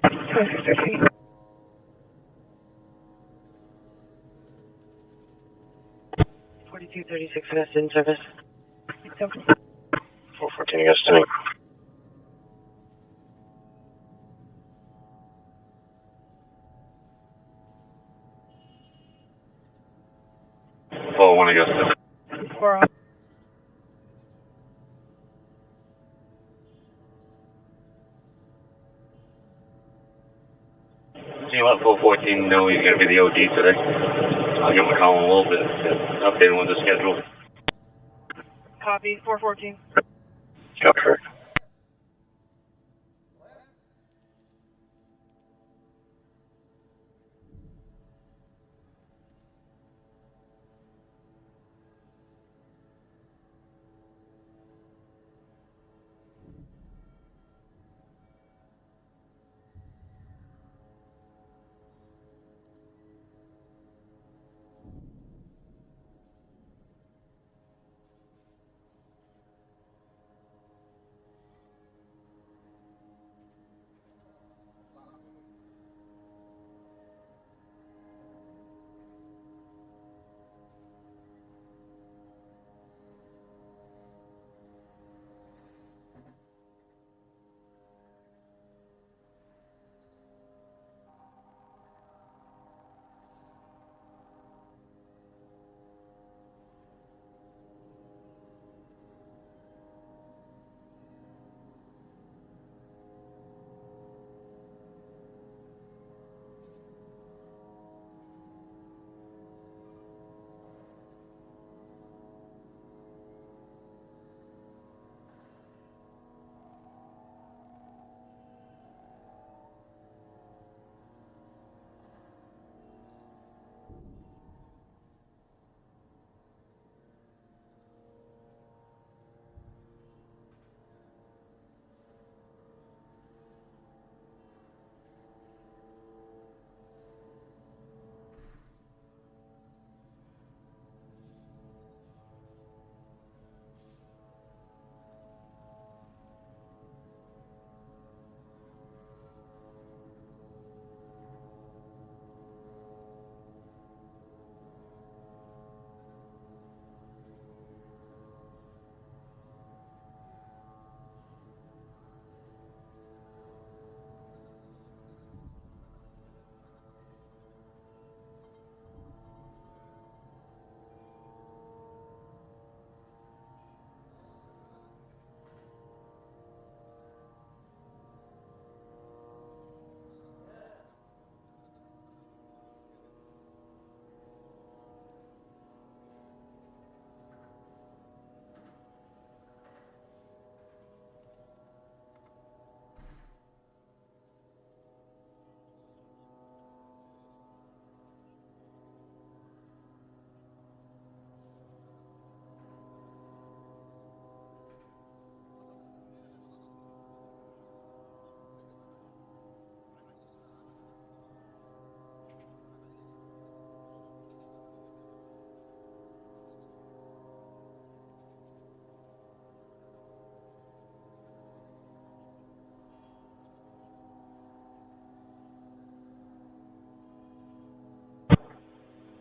2613. 4236 Augusta in service. 414 Augusta City. Full 1 Augusta. 4 So you let full 14 know he's going to be the OD today. I'll give him a call in a little bit to update him with the schedule. Copy. 414. Copy, correct.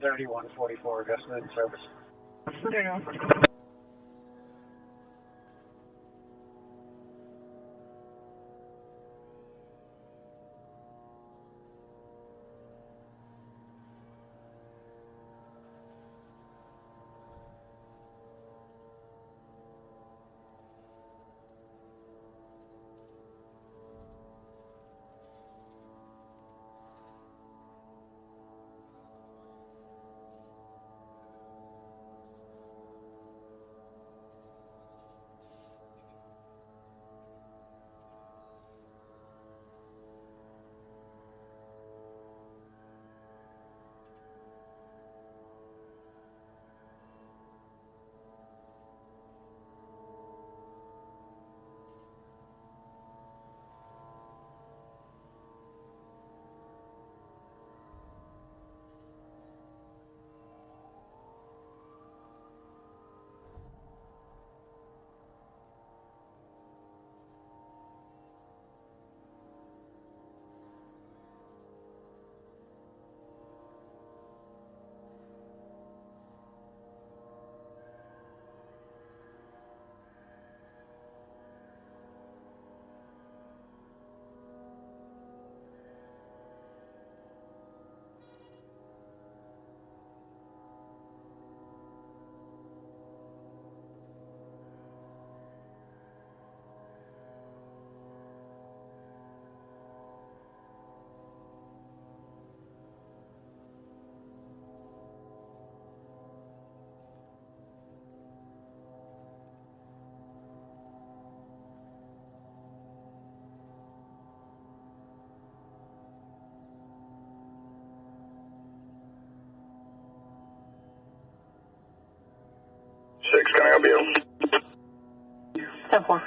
$31.44 Augusta in service. 31. 10-4.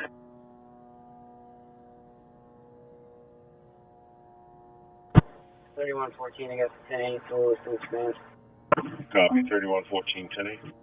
I guess 10-8, so Lewiston expand. Copy, 3114, 10-8.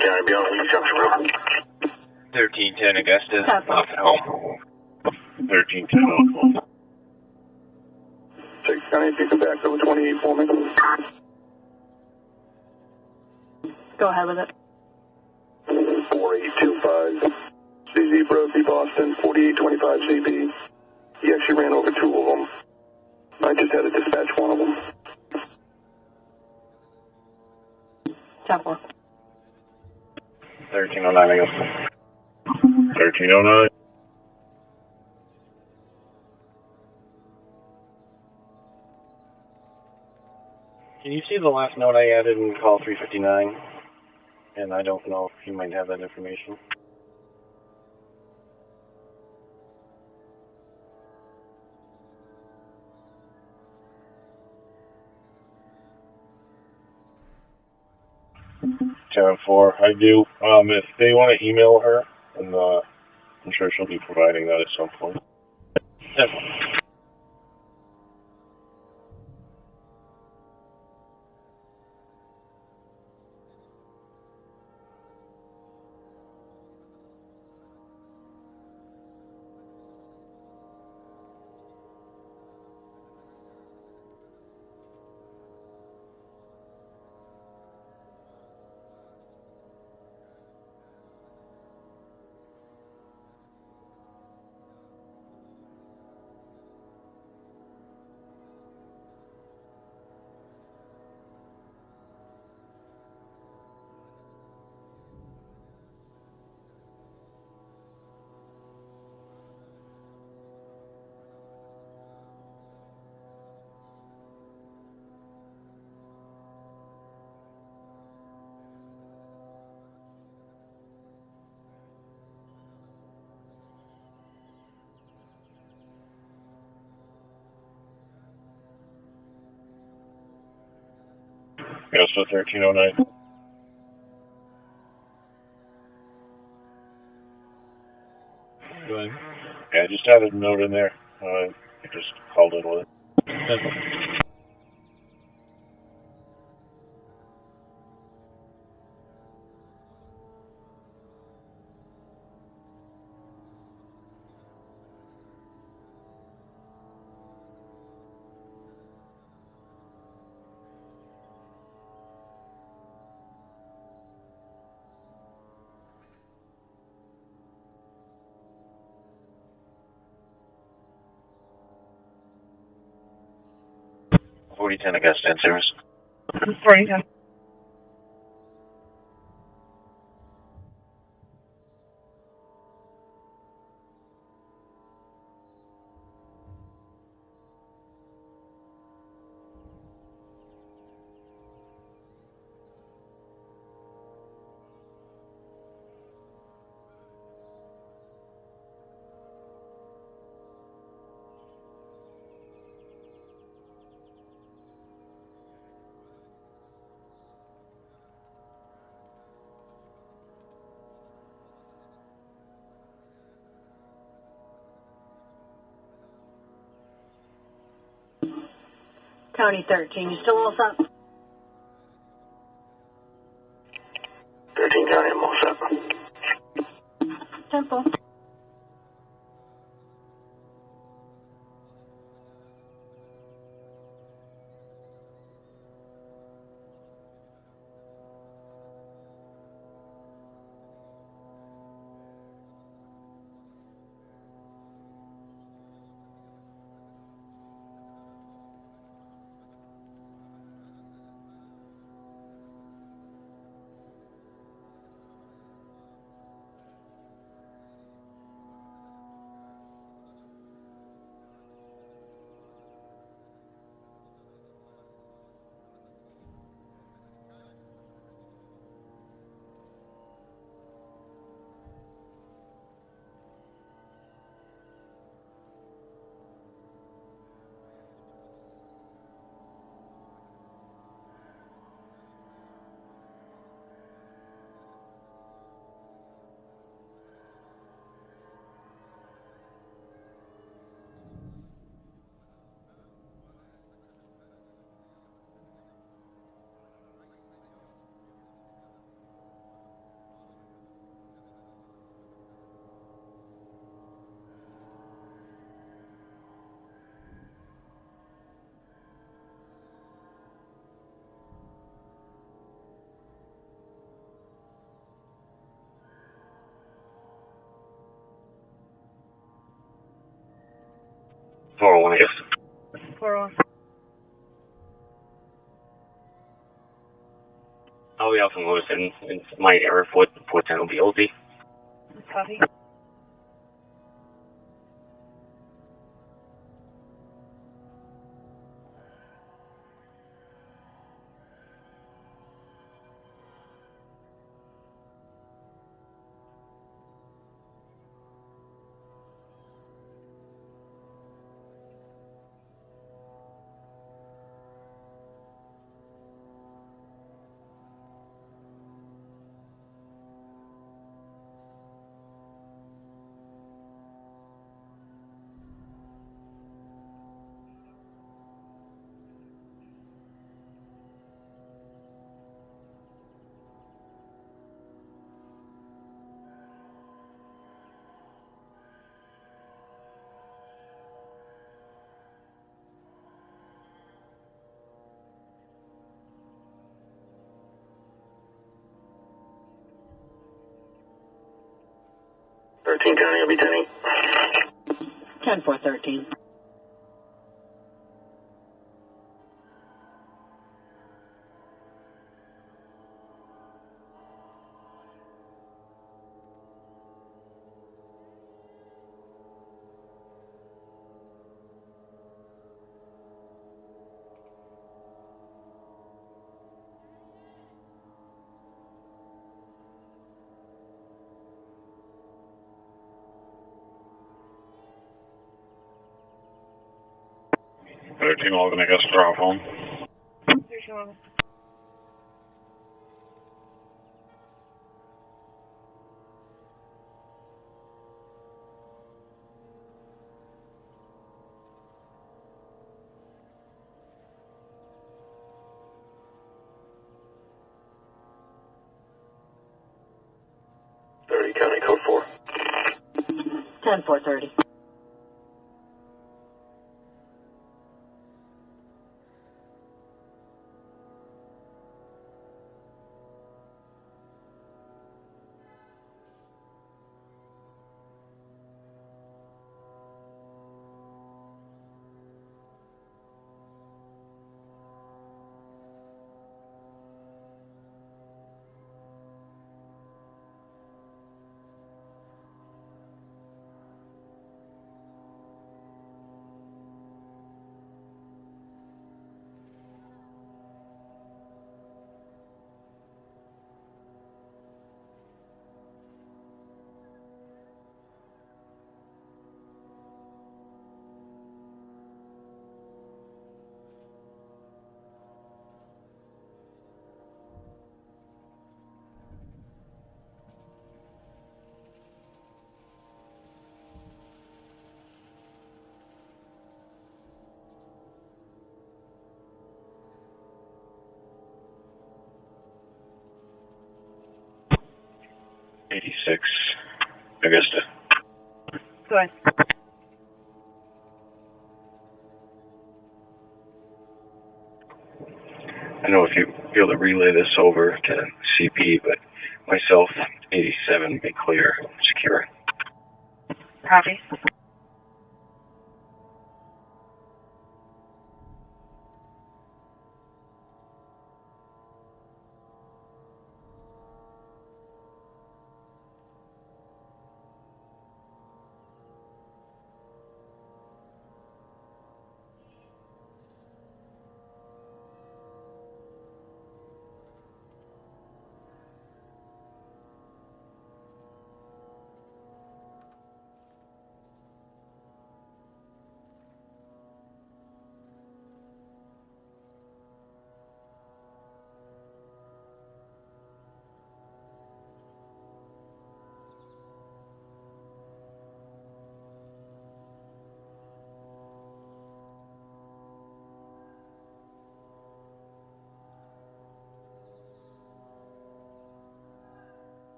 I'd be on Leeds Junction Road. 1310 Augusta, off at home. 1310 off home. 6 County, take it back over 28 for me. Go ahead with it. 4825 CZ Brody Boston, 4825 CB. He actually ran over 2 of them. I just had to dispatch 1 of them. 10-4. 1309 Augusta. 1309. Can you see the last note I added in call 359? And I don't know if you might have that information. Four. I do. If they want to email her, and I'm sure she'll be providing that at some point. Definitely. Goes to 1309. Go ahead. Yeah, I just added a note in there. I just called in with it. Ten Augusta in service. 4010. County 13, you still all set? 13 County, I'm all set. 10-4. One, yes. 4-1. I'll be out from Lewiston. In my area, 410 will be OD. Copy. County, I'll be 10-8. 10-4-13. All gonna guess drive home. 13-1. County, code 4. 10-4-30. 86 Augusta. Go ahead. I don't know if you feel to relay this over to CP, but myself, 87, be clear, secure. Copy.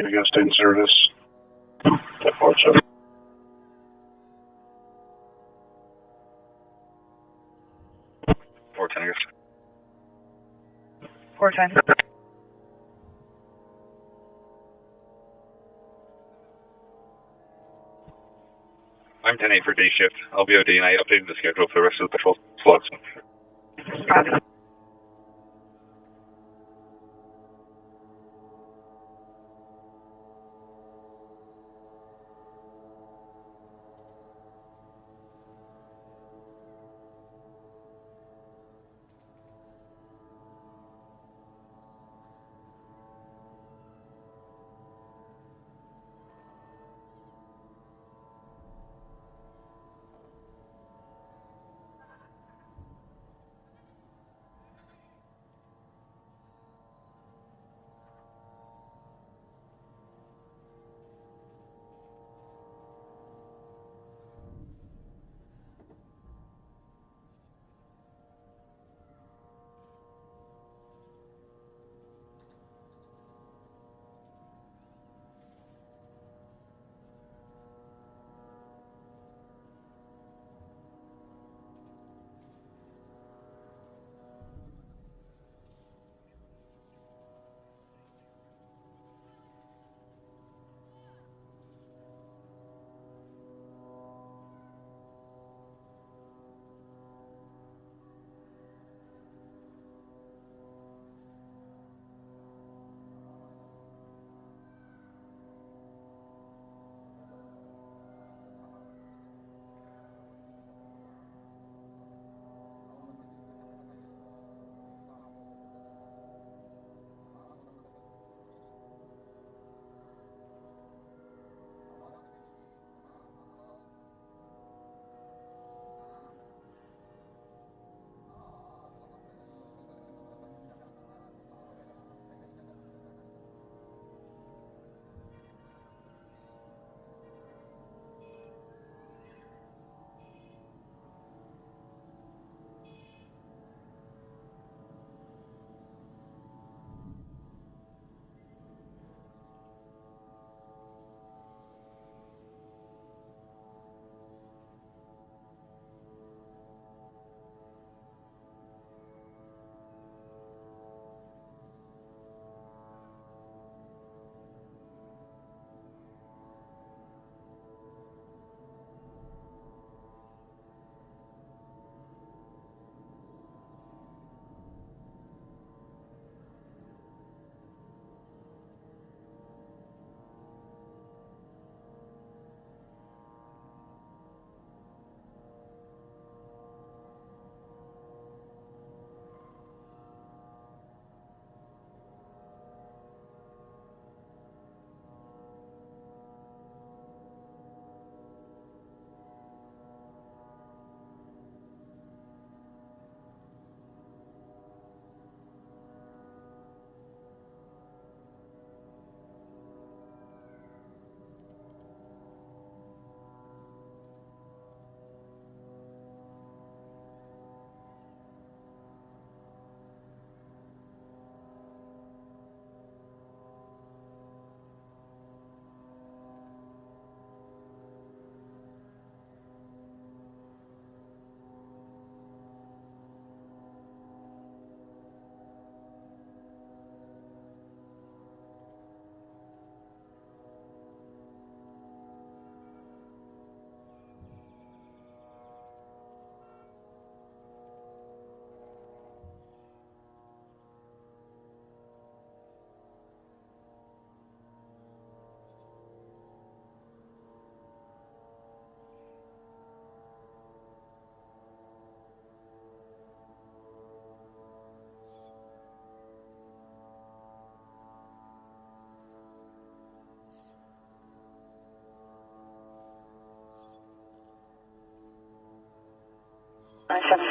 Augusta in service. 47. 410 Augusta. 410. I'm 10-8 for day shift. I'll be OD and I updated the schedule for the rest of the patrol slots. Copy.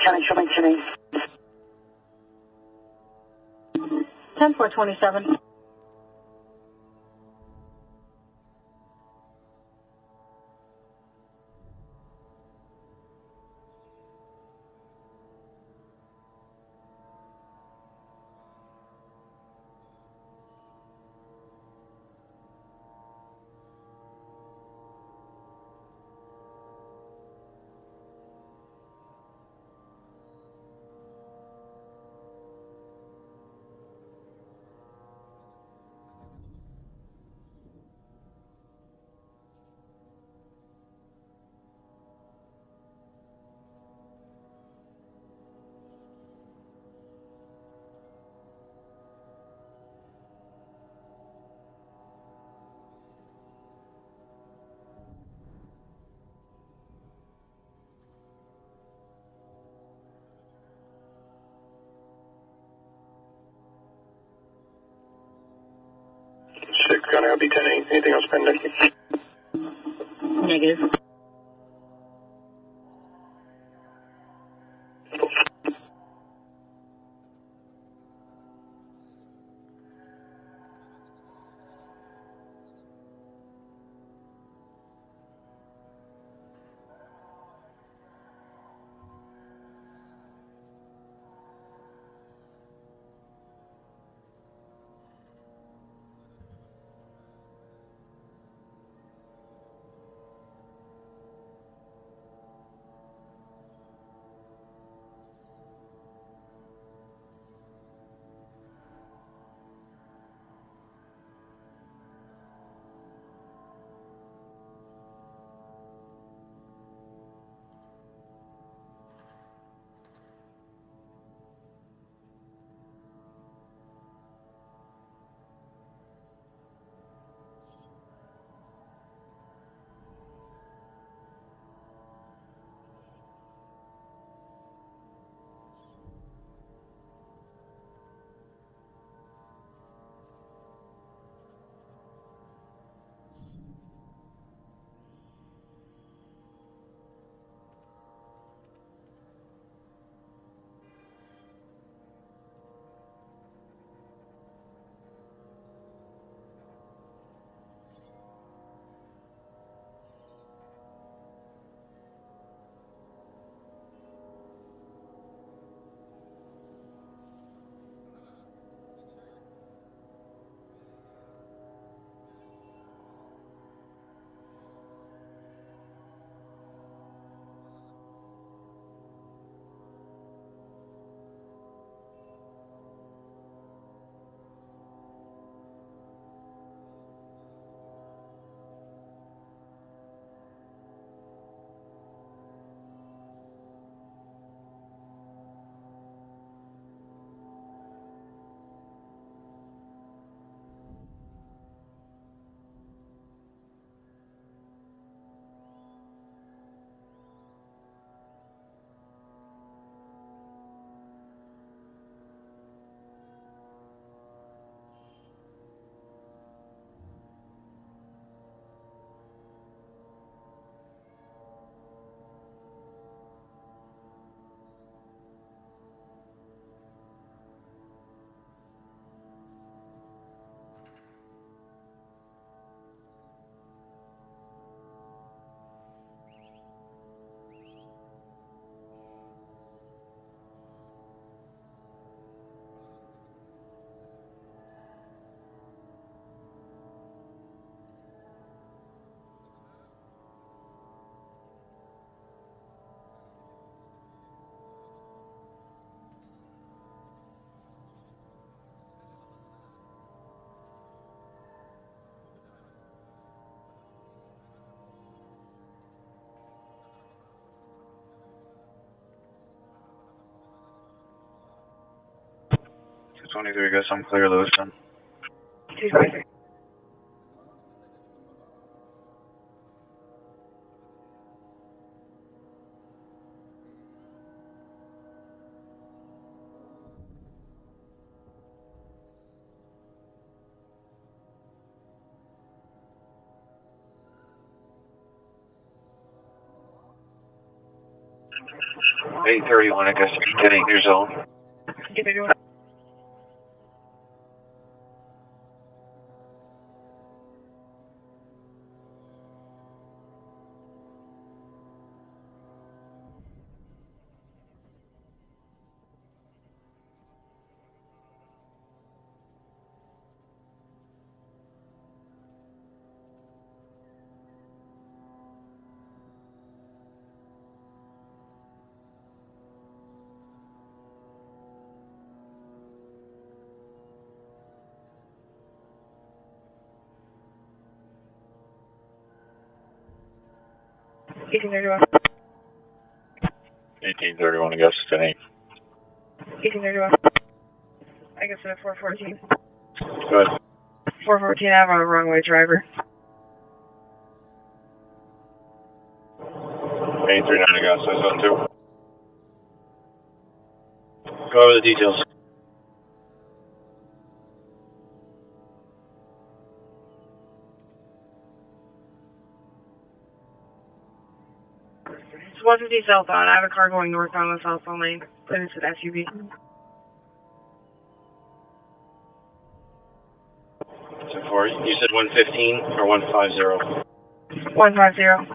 Lieutenant, show me your name. 10-427. Six, gonna be 10-8. Anything else pending? Negative. I guess I'm clear, Lewiston. 223. 831, I guess, 10 years old. 831. $18.31. 1831, I guess, 10 $18.31. I guess at 414. Good. 414, I have a wrong way driver. 839, I guess, so something too. Go over the details. It's 150 southbound. I have a car going northbound on the southbound lane. And it's an SUV. So for, you said 115 or 150? 150.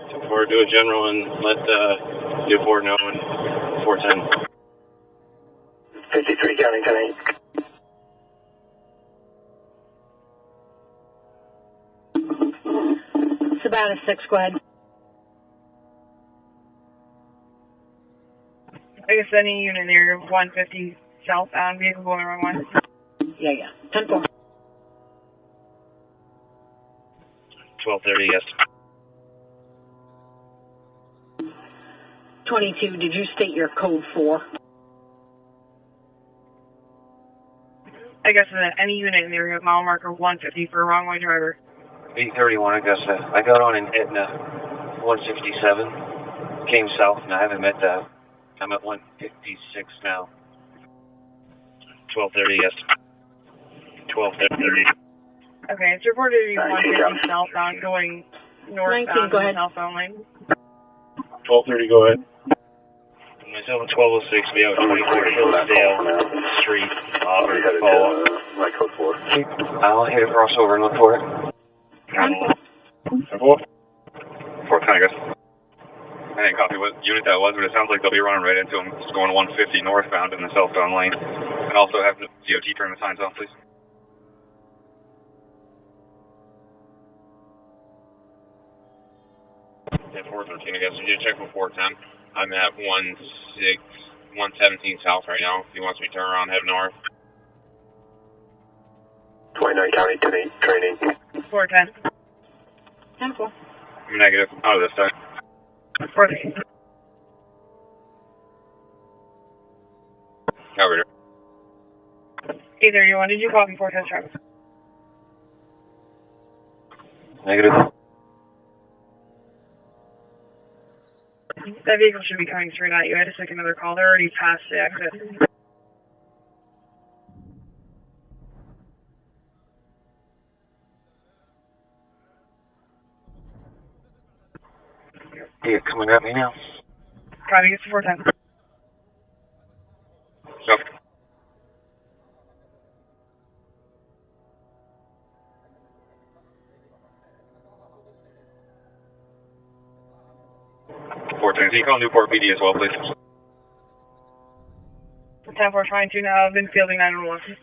So for, do a general and let the board know in 410. 53 counting 10-8. Sabata 6, go ahead. I guess any unit near 150 southbound, vehicle going the wrong way. Yeah. 10-4. 1230, yes. 22, did you state your code 4? I guess any unit near mile marker 150 for a wrong way driver. 831, Augusta. I got on in Etna, 157. Came south, and I haven't met that. I'm at 156 now. 1230, yes. 1230. Okay, it's reported to be 150 southbound going northbound on the southbound lane. 1230, go ahead. Myself at 1206, we have 24 Hillsdale Street, Auburn, Fall. My code 4. I'll hit a crossover and look for it. 4? 410, I guess. I didn't copy what unit that was, but it sounds like they'll be running right into them. Just going 150 northbound in the southbound lane. And also have the DOT turn the signs off, please. Yeah, 413, I guess. You did check for 410. I'm at 117 south right now. If he wants me to turn around, head north. 29 county 10-8 training. 410. 10-4. I'm negative. Out of this time. 410. Over here. 831, did you copy 410 Travis? Negative. That vehicle should be coming straight at you. I had to take another call. They're already past the exit. You're coming at me now. Copy, it's 410. Yep. Can you call Newport PD as well, please? 10-4 trying to now. I've been fielding 911.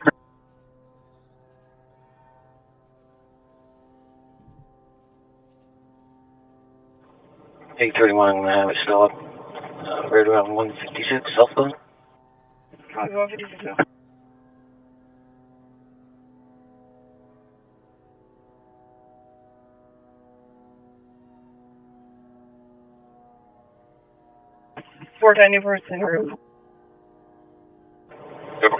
$831, I'm going to have it still up. Right around 156, southbound. Copy 156 now. $410 Newport Center. Yep.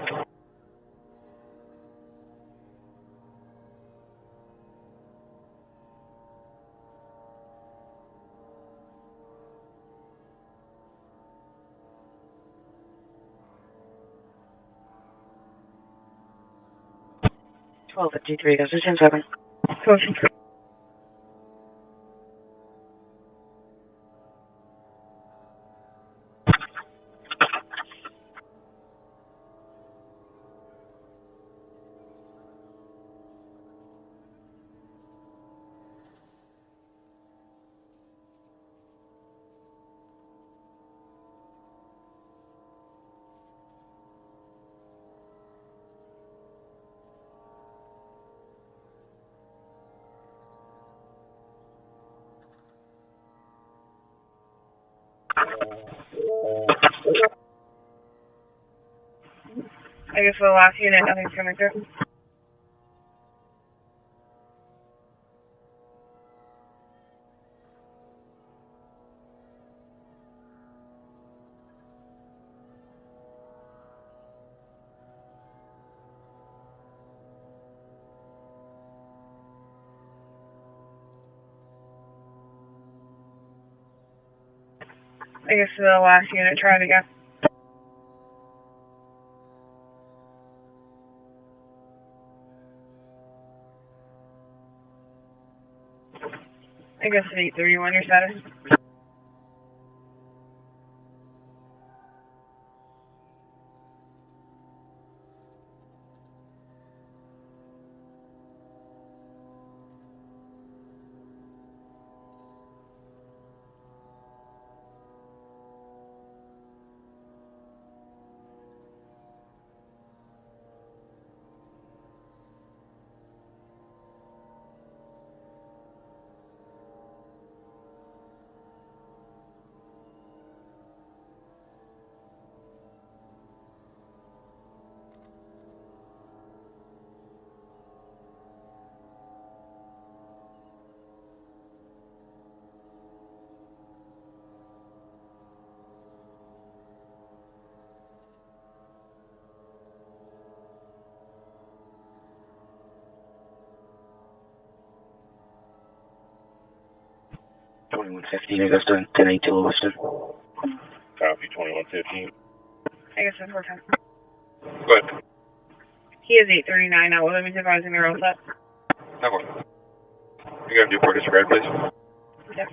$1253, guys. 10-7. I guess for the last unit, nothing's coming through. I guess for the last unit, try it again. I guess it's 831, your status. Augusta, 1082 Lewiston. Copy, 2115. I guess that's 410. Go ahead. He is 839 now. Will let me advise him you're all set. No more. You got Newport described, please. Yep.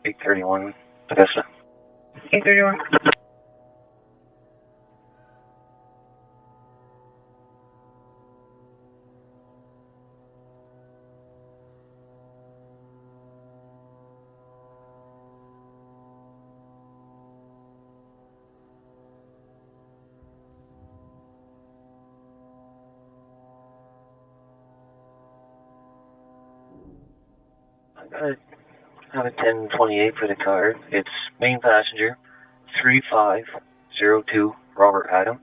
.831 Augusta. 831. I have a 1028 for the car. It's Maine passenger 3502 Robert Adam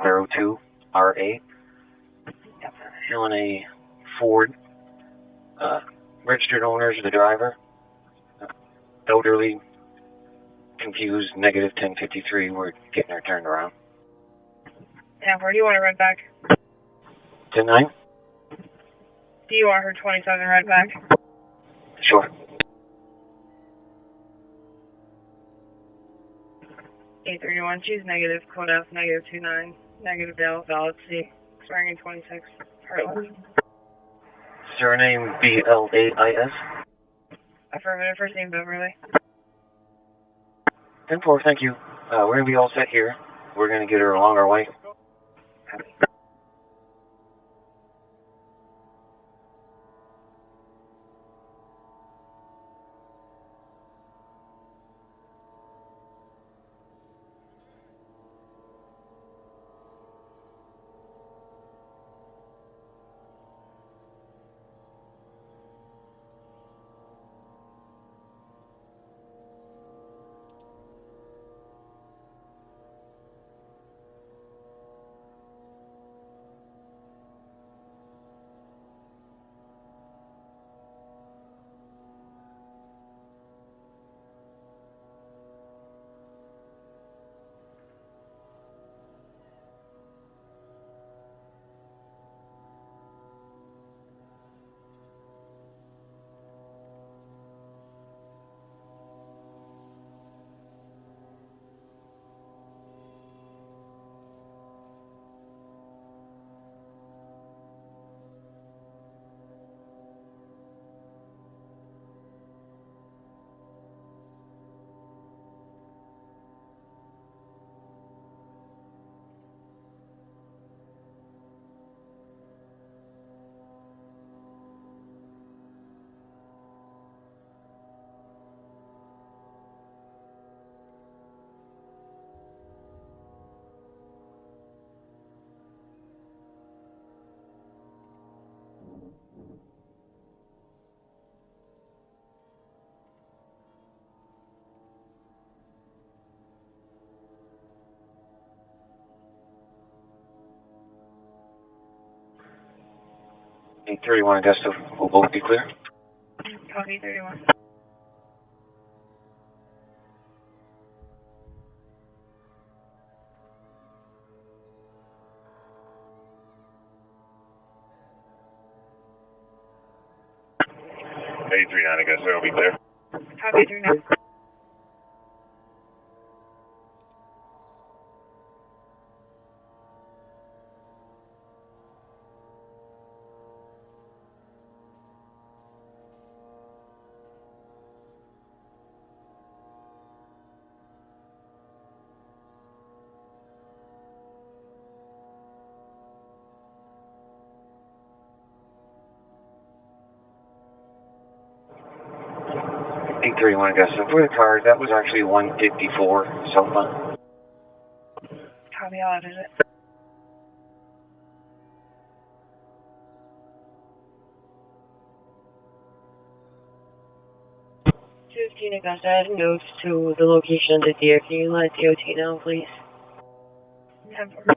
302 R8. On a Ford. Registered owners of the driver. Elderly, confused, negative 1053. We're getting her turned around. 10-4, do you want to run back? 10-9? Do you want her 27 right back? Sure. 831, she's negative, code F, negative 29, negative L, valid C, expiring in 26, Heartland. Surname BLAIS? Affirmative, first name Beverly. 10-4, thank you. We're going to be all set here. We're going to get her along our way. Copy. 831 Augusta will both be clear. Copy 31. A39 Augusta will be clear. Copy 39. One Augusta. For the car, that was actually 154 southbound. Copy, I'll edit it. Augusta, I have notes to the location of the deer. Can you let DOT know, please? 10-4.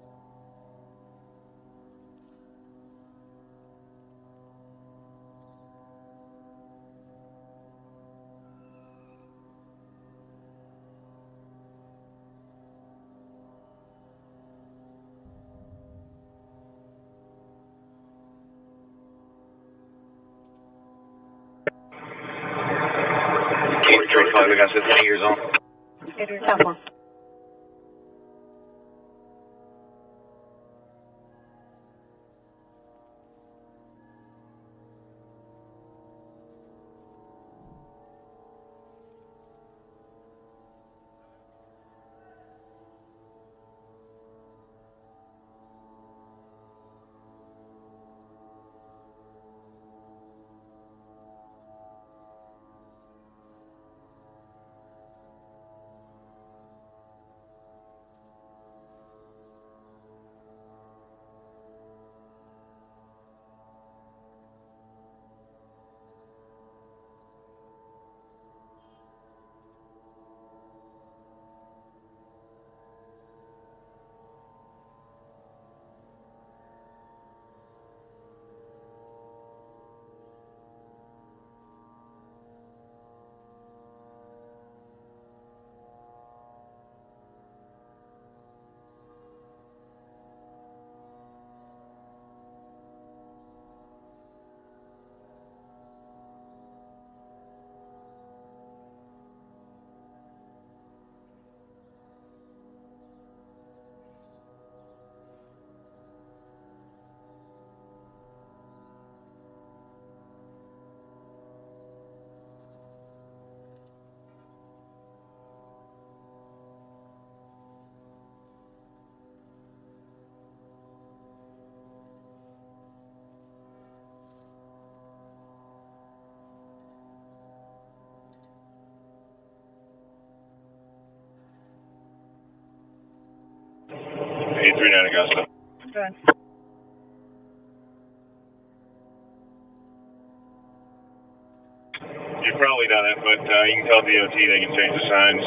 Augusta, 20 years old. 10-4. A39 Augusta. Go ahead. You've probably done it, but you can tell DOT they can change the signs.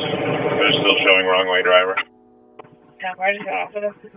They're still showing wrong way driver. Yeah, I just got off of this.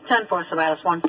10-4, Sabatis 1.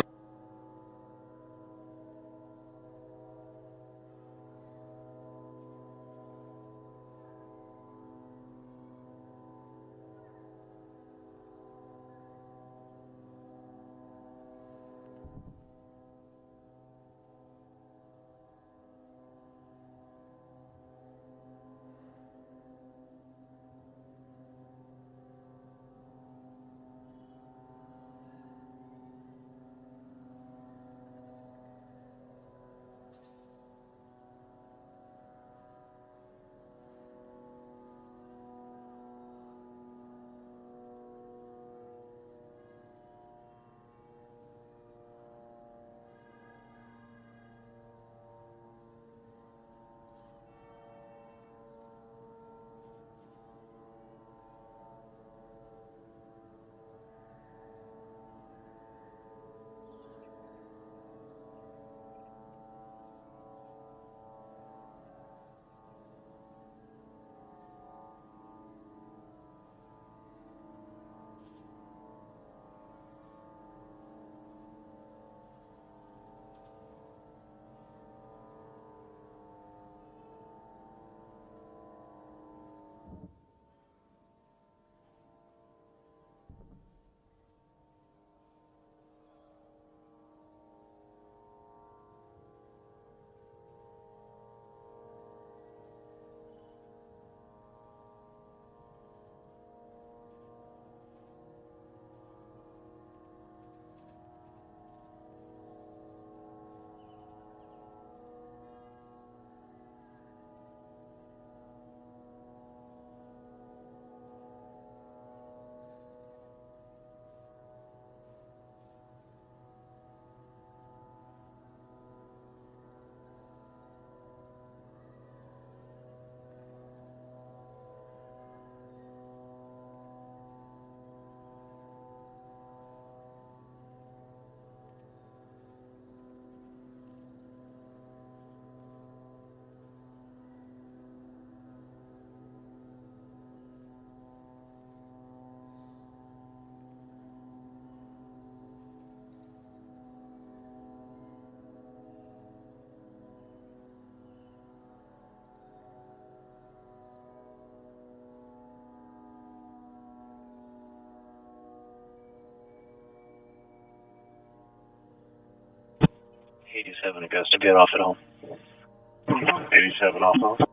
Augusta, get off at home. 87 off home.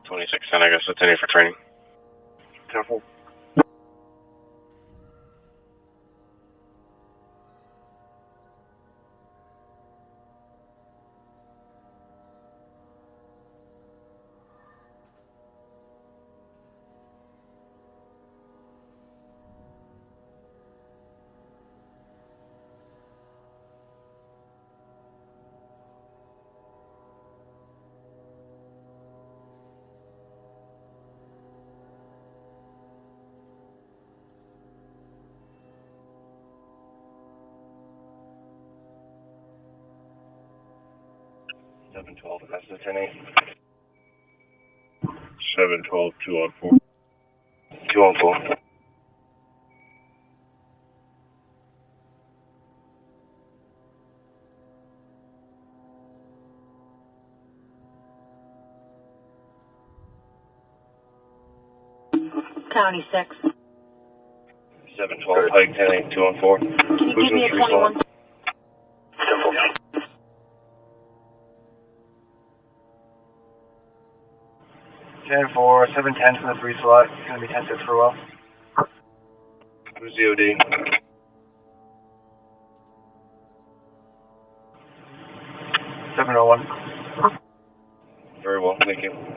2610, I guess. That's any for training. Careful. That's the 10-8. 712, 2 on 4. 2 on 4. County 6. 712, Pike 10-8, 2 on 4. Can you give me a 21? Ten four, 710 from the 3 slot. It's going to be 10-6 for a while. Who's DOD? 701. Very well, thank you.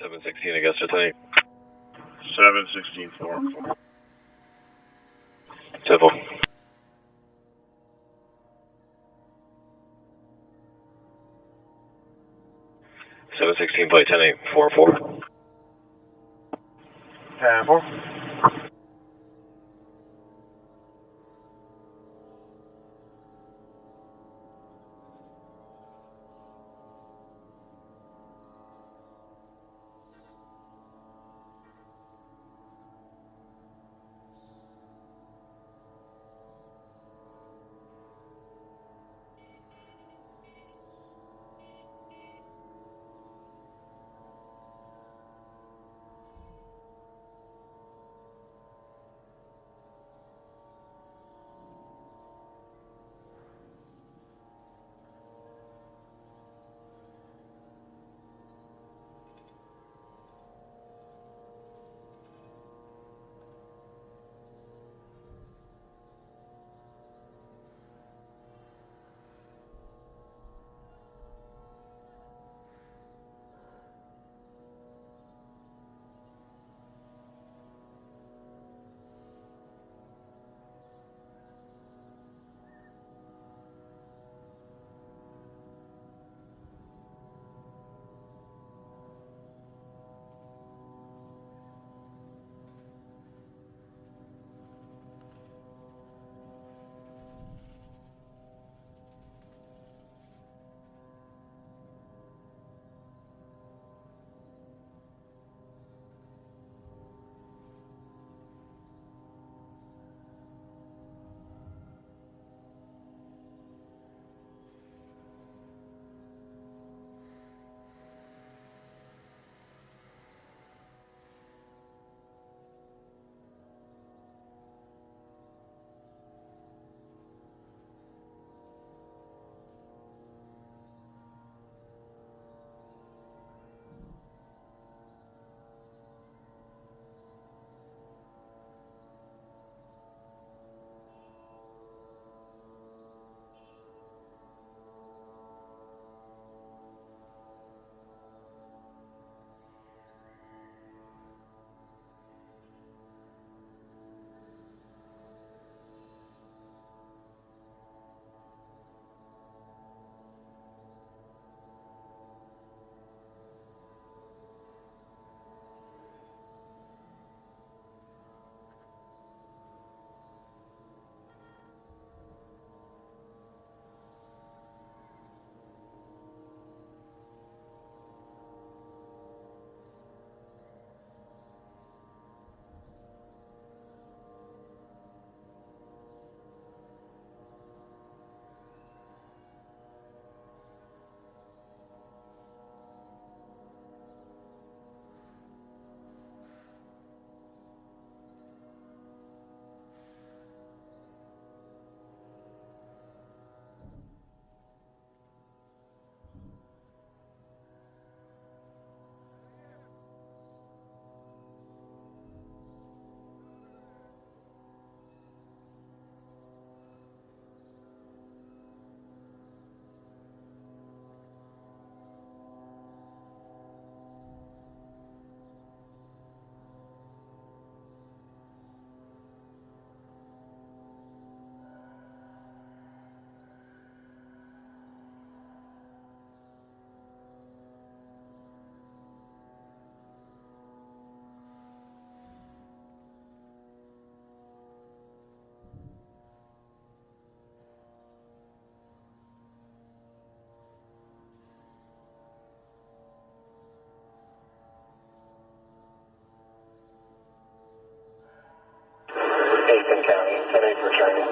716 Augusta tonight. 716-4. Simple. 716 plate 10-8, 4-4. 10-4. Aiken County, 10-8 for training.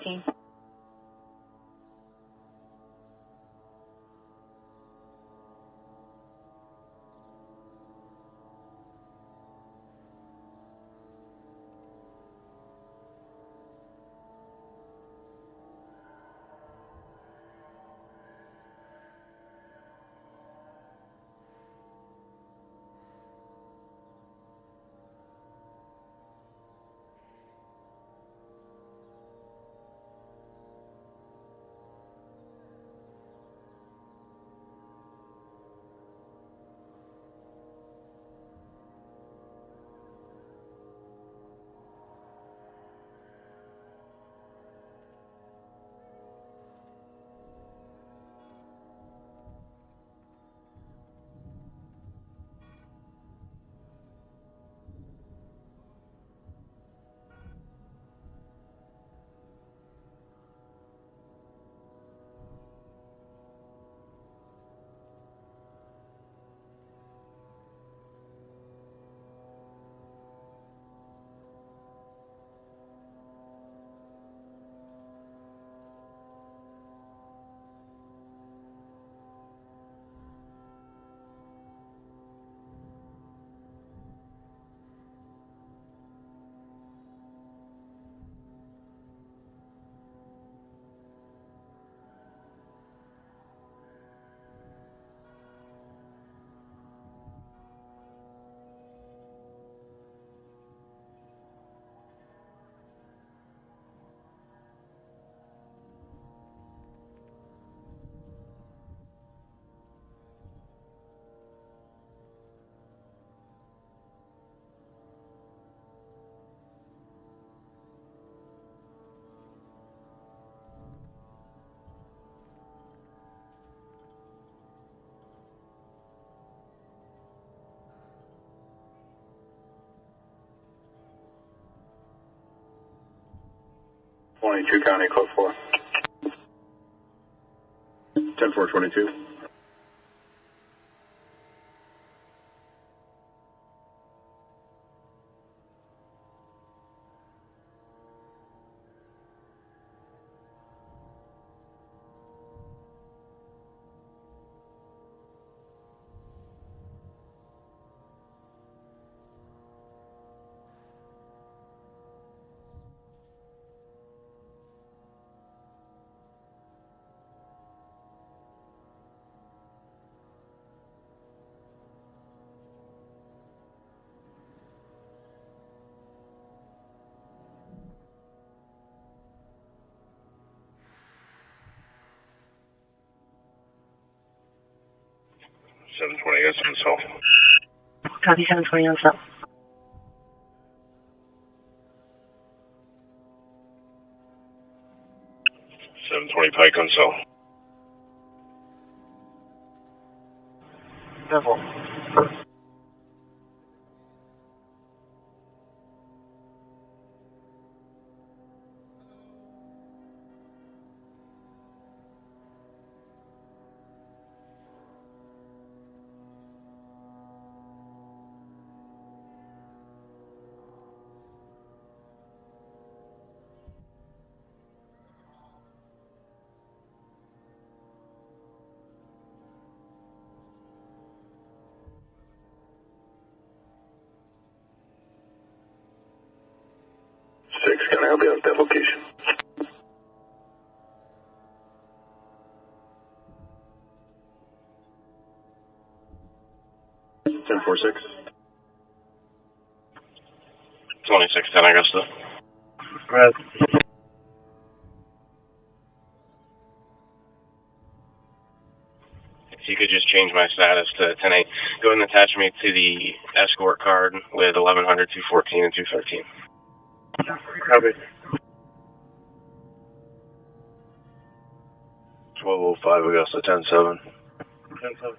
10-4-18. 22 County, code 4. 10-4-22. on cell. Copy 720 on cell. 720 Pike on cell. 10-4. 6, can I help you at that location? Ten four six. 2610 Augusta. Red. If you could just change my status to 10-8. Go ahead and attach me to the escort card with 1100, 214, and 213. Copy. 1205 Augusta, 10-7. 10-7.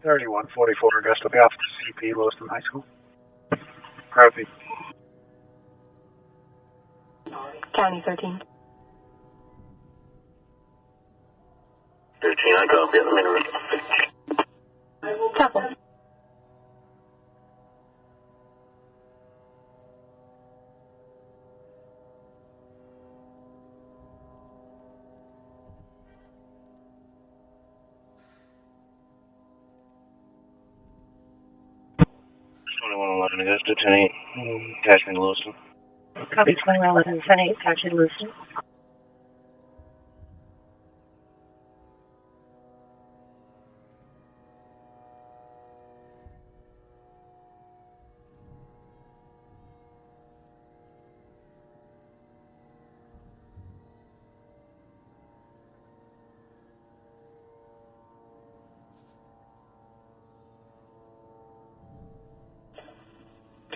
$31.44 Augusta, be off to CP Lewiston High School. Copy. County 13. 13, I copy at the main room. Chapel. Augusta, 10-8. Attach me to Lewiston. Copy 2111, 10-8, attach in Lewiston.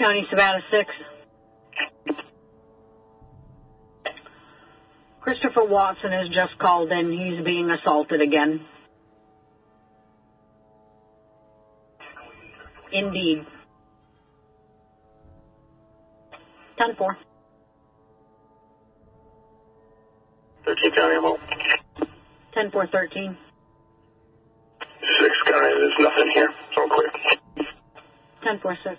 County Savannah 6. Christopher Watson has just called in. He's being assaulted again. Indeed. 10-4. 13 County, I'm out. 10-4-13. 6 County, there's nothing here. It's all clear. 10-4-6.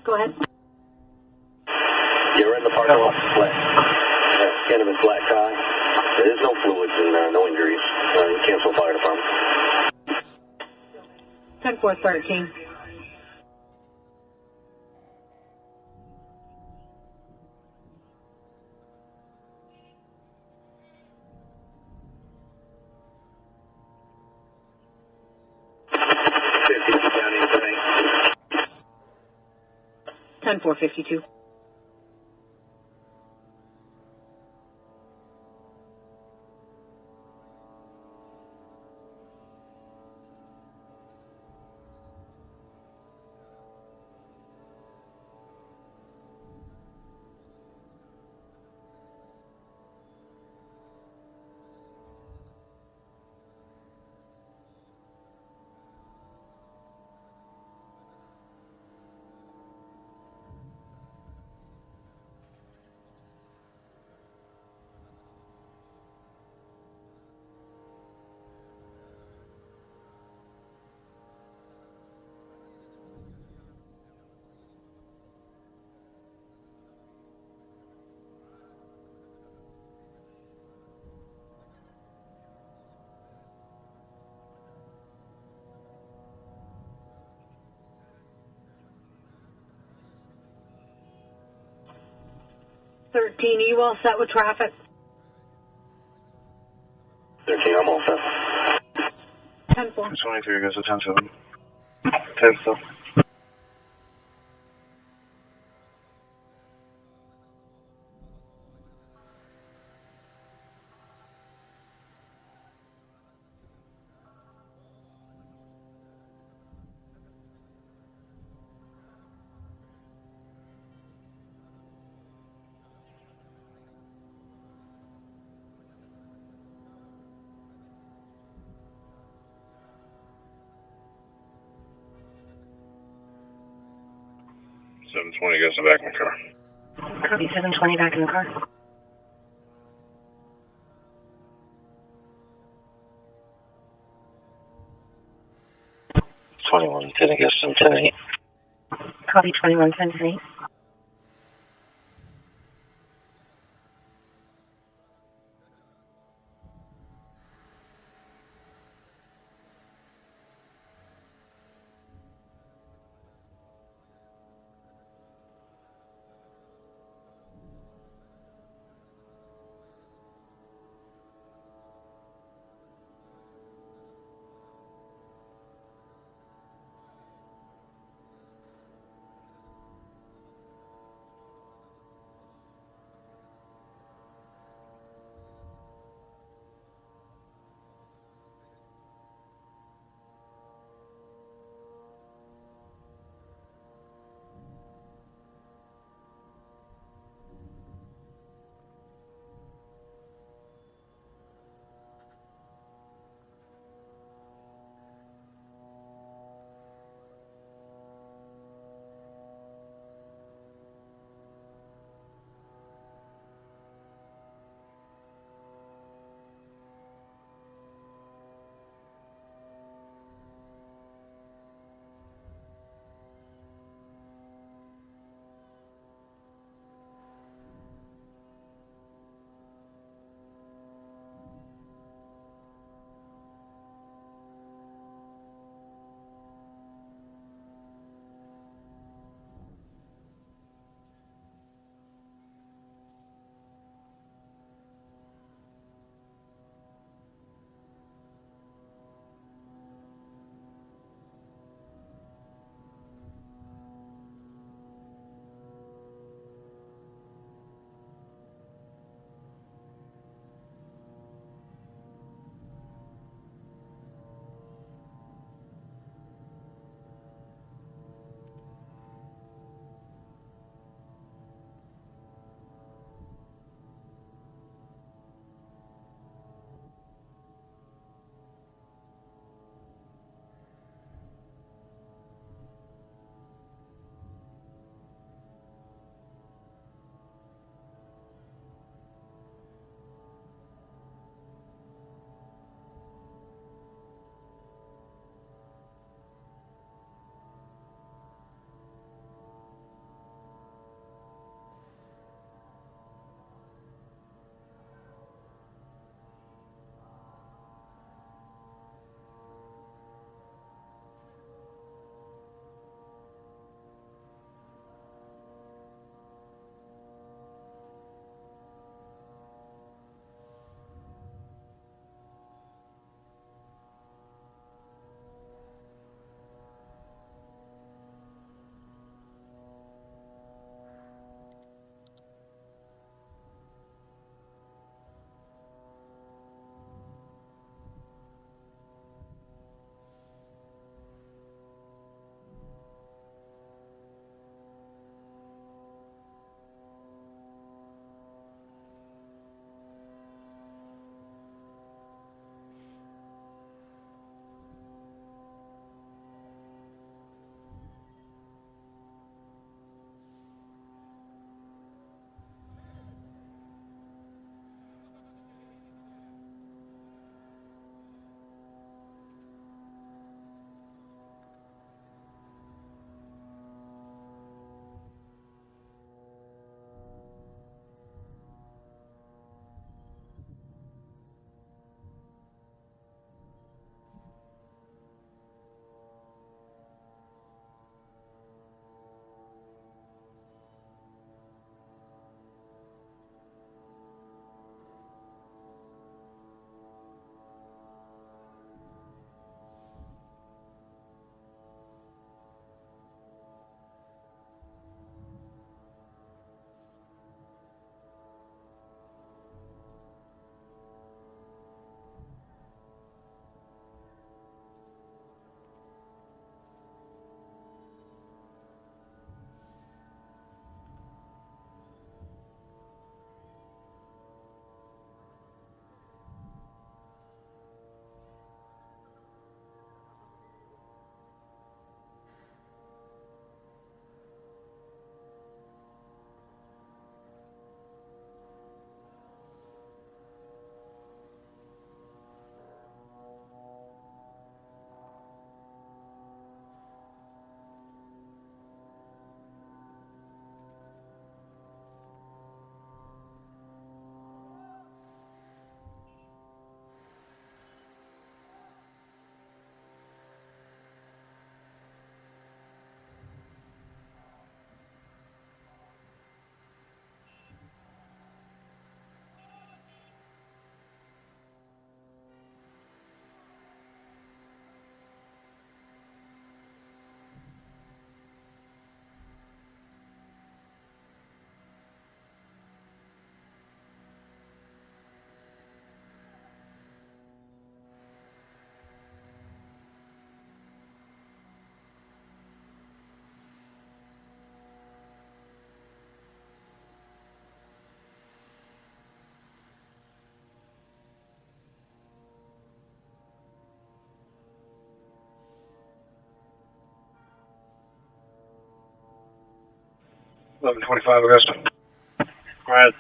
Go ahead. You're in the parking lot, black. Cannabis black tie. There is no fluids and no injuries. You cancel fire department. 10-4-13. County, 10-4-52. Are you all set with traffic? 13, I'm all set. 10-4. 23 goes to 10-7. 10 still. Goes to back in the car. Copy 720 back in the car. Some 10-8. Copy 21 10-8. 1125 Augusta. Go ahead.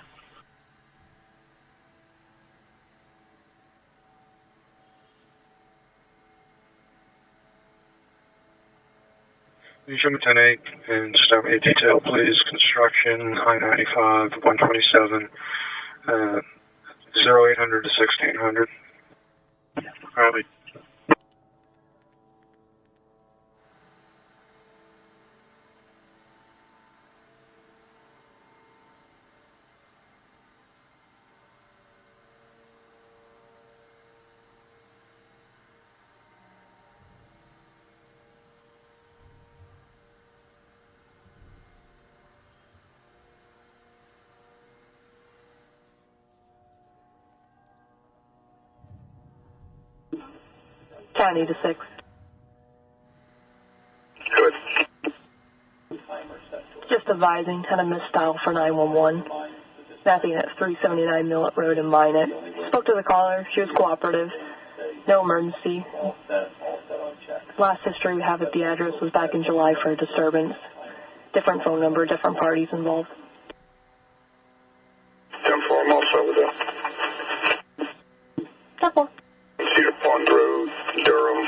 You show me 10-8 and stop 8 detail, please. Construction, I-95, 127, 0800 to 1600. Copy. County to 6. Good. Just advising, had a misdial for 911. Mapping at 379 Millet Road in Minot. Spoke to the caller. She was cooperative. No emergency. Last history we have at the address was back in July for a disturbance. Different phone number, different parties involved. 10-4, I'm also with Step 1. Cedar Pond Road, Durham,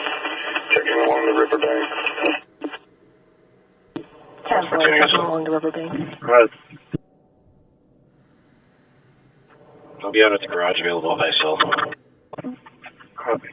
checking along the riverbank. 10-4, checking along the riverbank. Go ahead. I'll be out at the garage available by cell phone. Copy.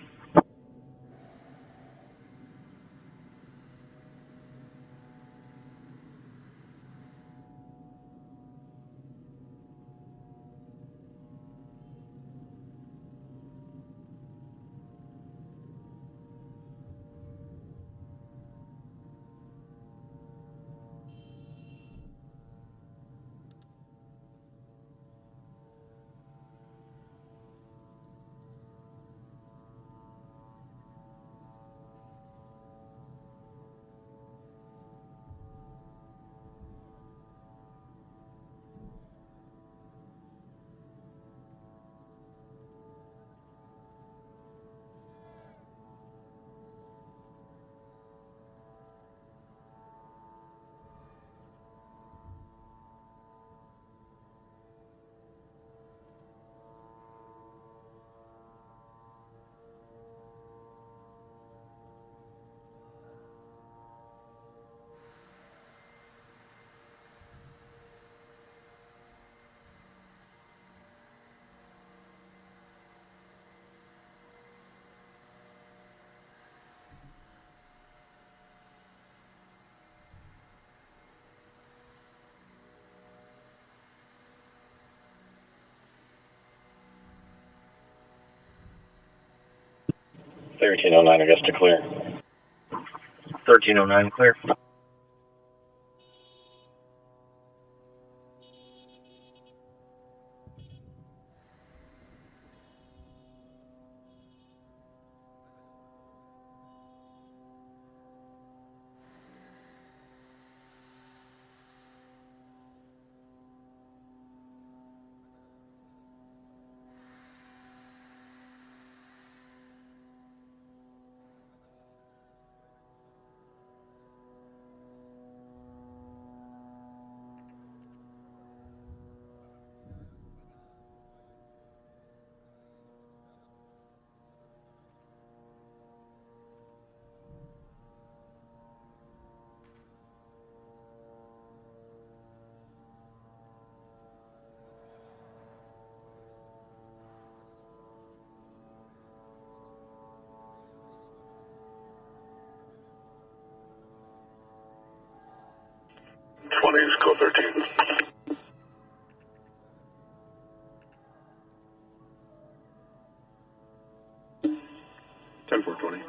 $13.09 Augusta clear. 13.09 clear. Code 13. 10-4-20.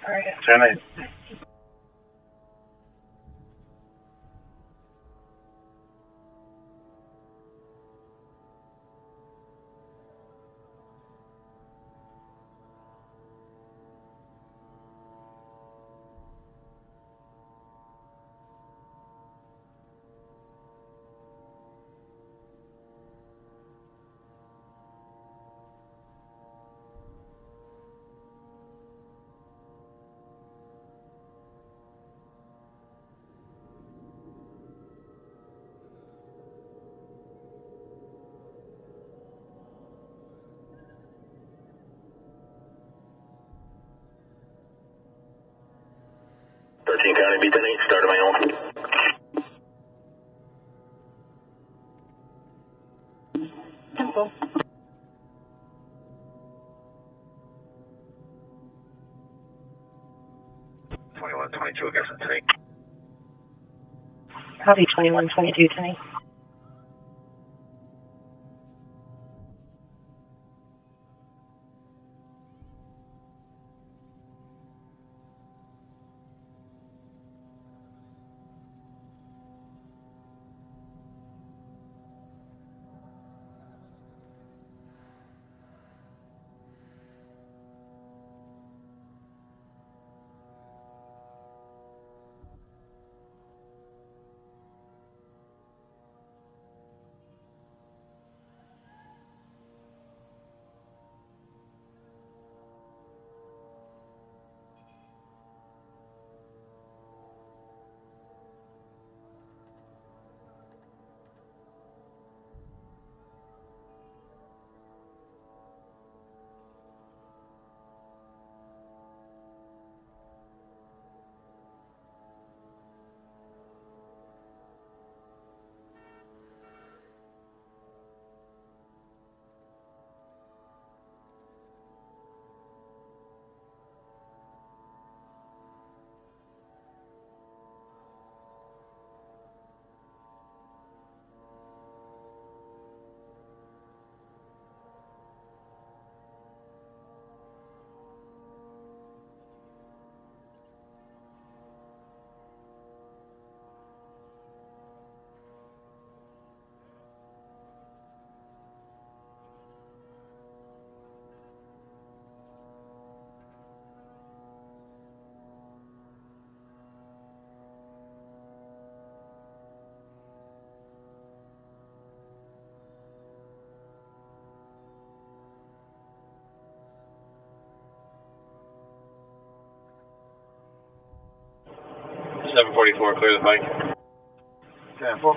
All right. 10-8. County B 10-8, started my own. Temple. 21-22 against the tank. Copy 2122 tonight. Clear the bike. 10-4.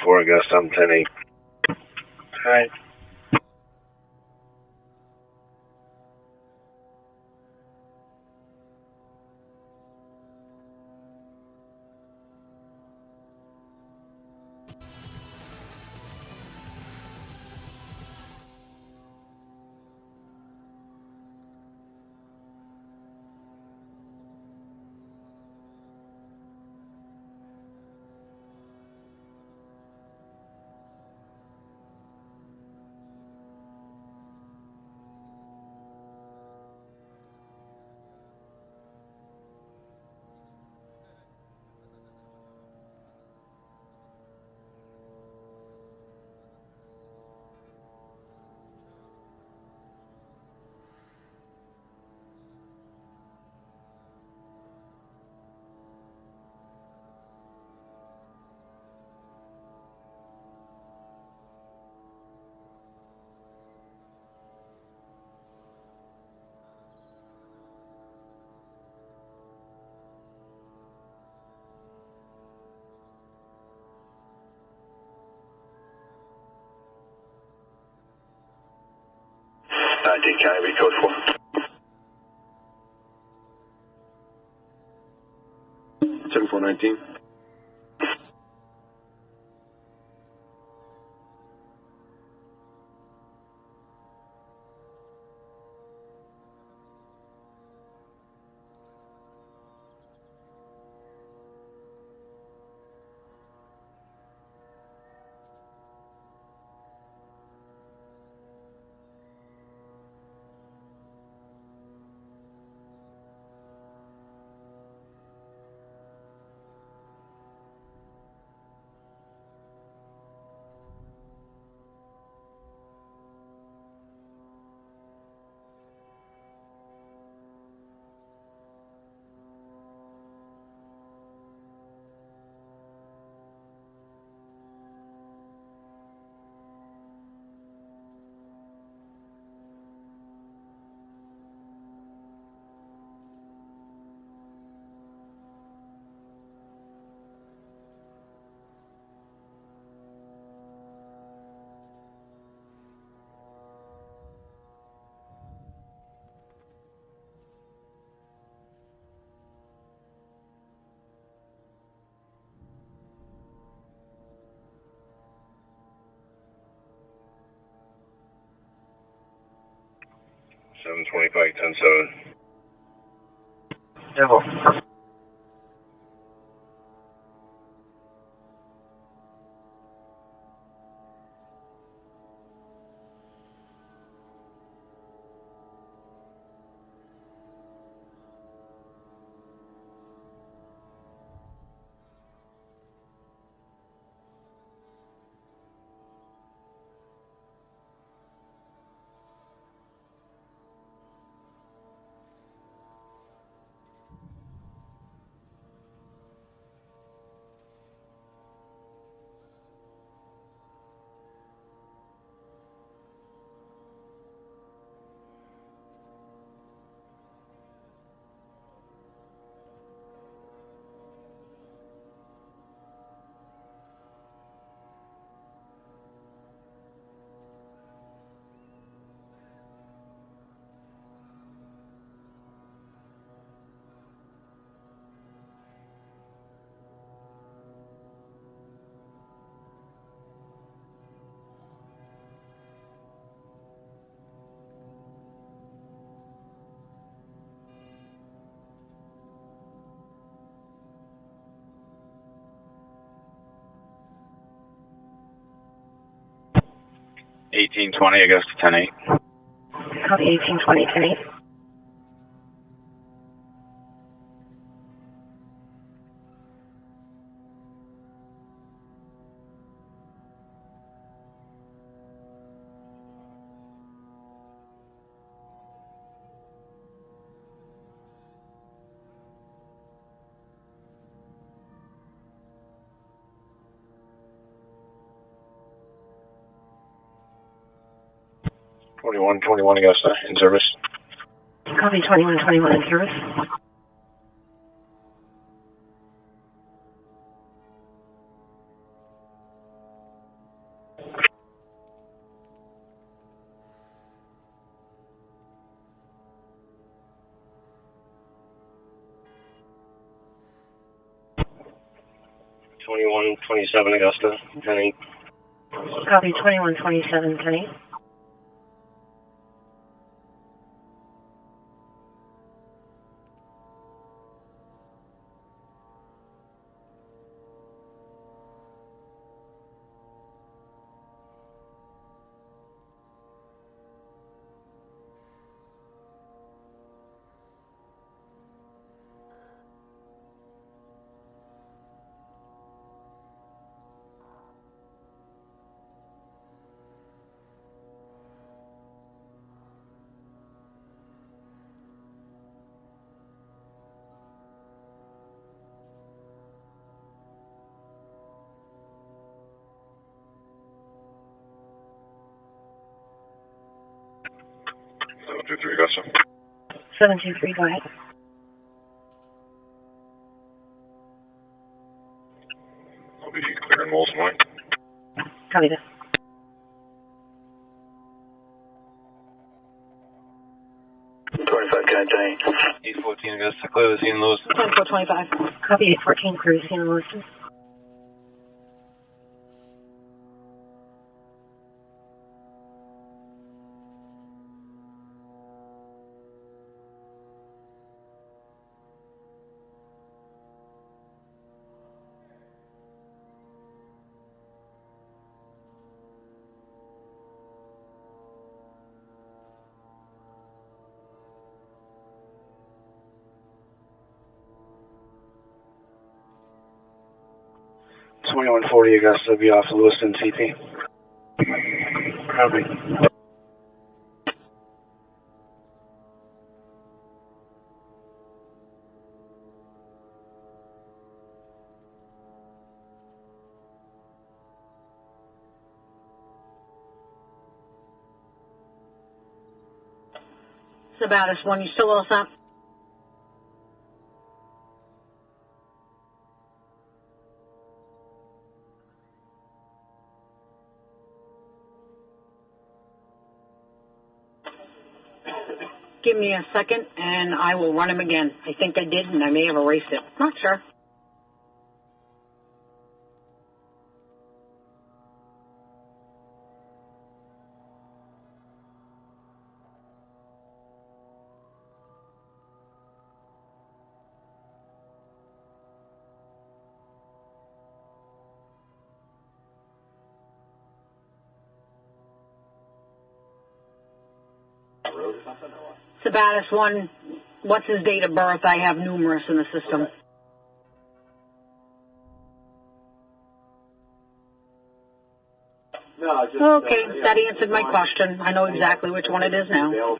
10-4, Augusta, I'm 10-8. Alright. County, code 4. 7419. $725, 10-7. Devil. $18.20, Augusta 10-8. Copy 1820, 10-8. $21.21, Augusta, in service. Copy 2121 in service. 2127 Augusta, 10-8. Copy 2127, 10-8. Augusta. 723, go ahead. I'll be clearing Molson Way. Copy that. Can 814 Augusta, clear the scene in Lewiston. 10-425. Copy 814, clear the scene in Lewiston. $2140 Augusta, be off Lewiston CP. Copy. Sabatis 1, you still all set? Give me a second and I will run him again. I think I did and I may have erased it. Not sure. Sabatis 1, what's his date of birth? I have numerous in the system. Okay, that answered my question. I know exactly which one it is now.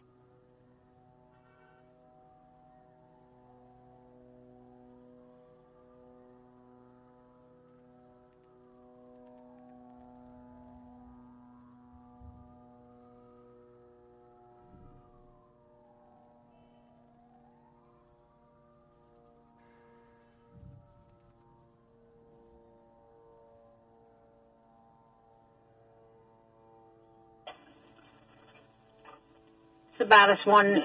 Sabatis 1,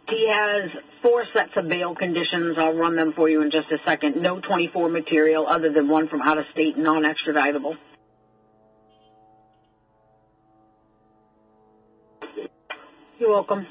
he has 4 sets of bail conditions. I'll run them for you in just a second. No 24 material other than one from out of state, non-extraditable. You're welcome.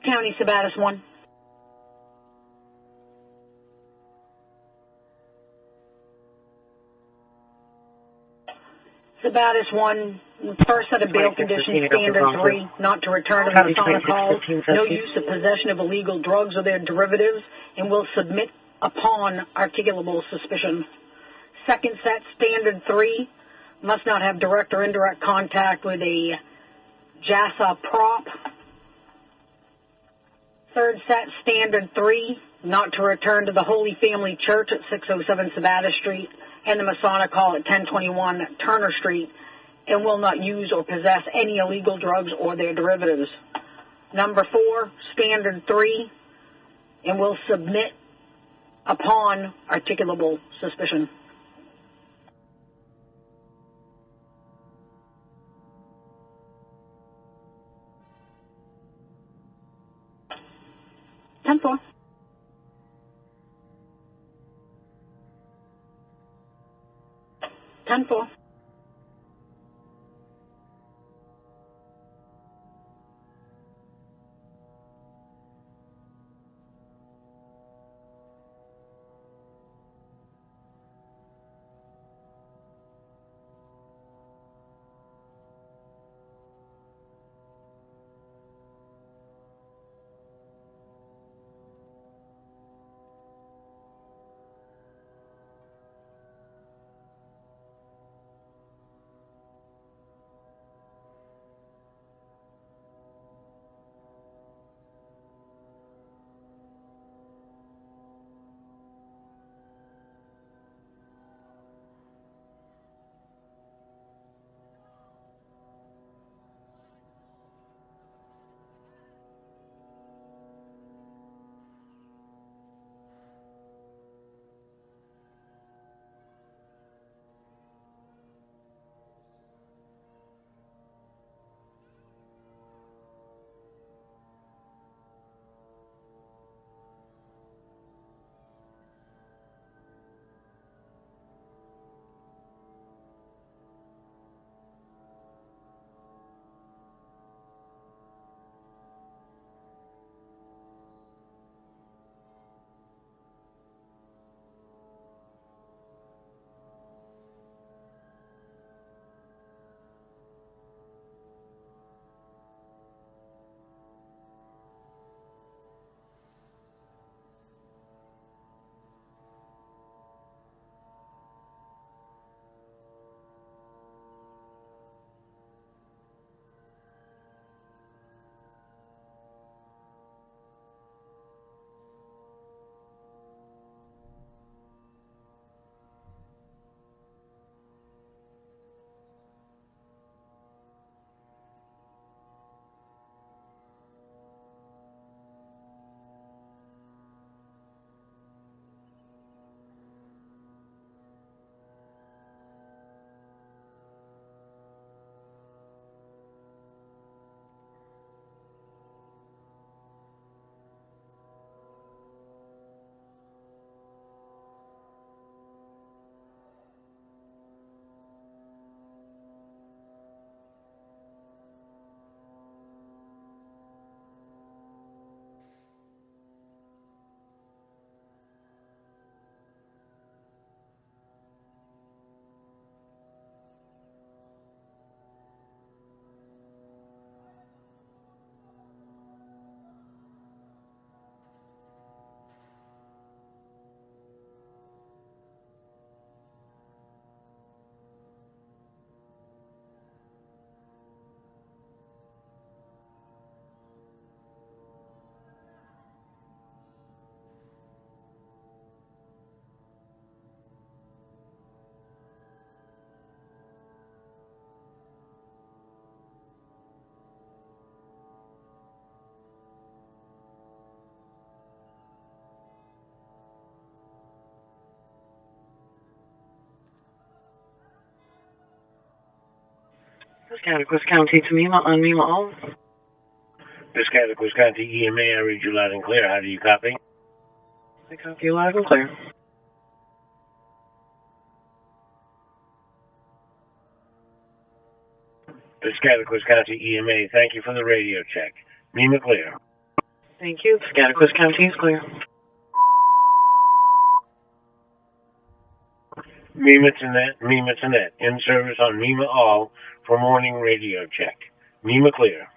County, Sabatis 1. Sabatis 1, first set of bail conditions, standard 3, not to return to the Masonic call, no use of possession of illegal drugs or their derivatives, and will submit upon articulable suspicion. Second set, standard 3, must not have direct or indirect contact with a JASA prop. Third set, standard 3, not to return to the Holy Family Church at 607 Sabatis Street and the Masonic Hall at 1021 Turner Street, and will not use or possess any illegal drugs or their derivatives. Number 4, standard 3, and will submit upon articulable suspicion. Ten four. Ten four. Piscataqua County to Mima on Mima all. Piscataqua County EMA, I read you loud and clear. How do you copy? I copy you loud and clear. Piscataqua County EMA, thank you for the radio check. Mima clear. Thank you. Scottsdale County is clear. MEMA to net. In service on MEMA all for morning radio check. MEMA clear.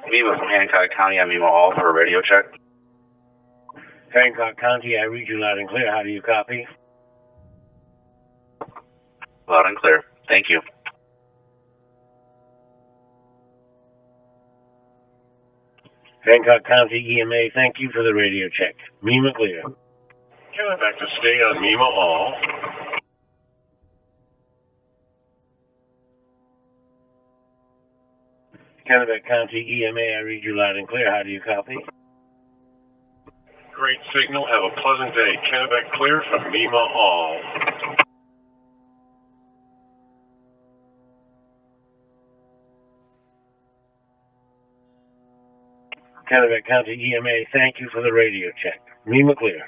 MEMA from Hancock County on MEMA all for a radio check. Hancock County, I read you loud and clear. How do you copy? Loud and clear. Thank you. Hancock County EMA, thank you for the radio check. MEMA clear. Back to stay on MEMA all. Kennebec County EMA, I read you loud and clear. How do you copy? Great signal. Have a pleasant day. Kennebec clear from MEMA all. Kennebec County EMA, thank you for the radio check. MEMA clear.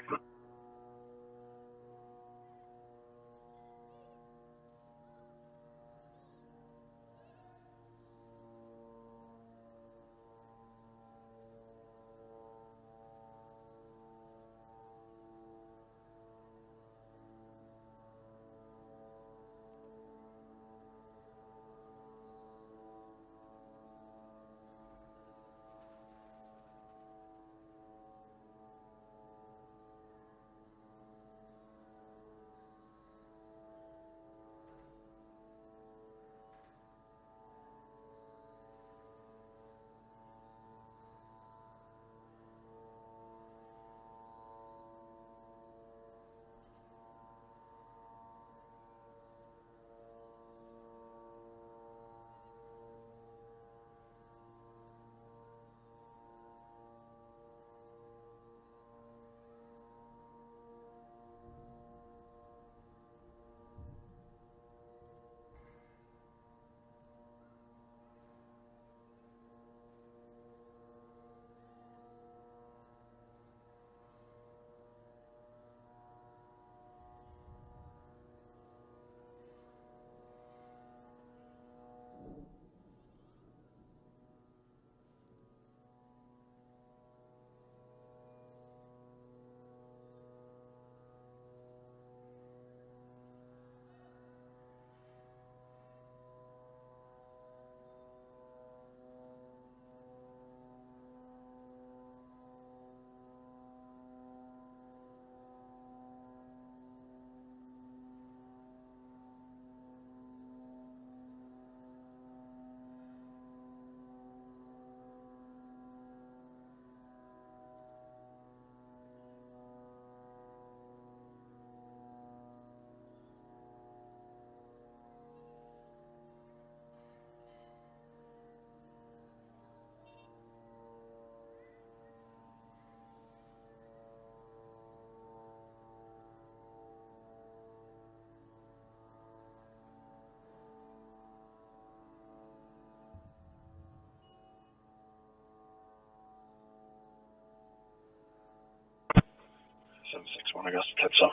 I guess that's so.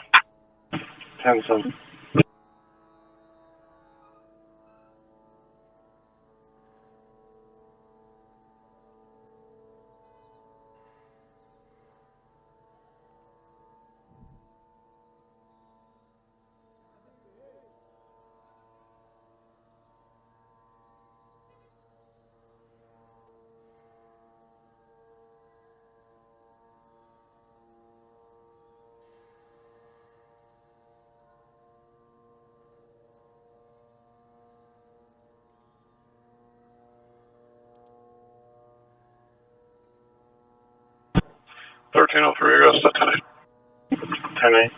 10-7. Oh three, Augusta, 10-8.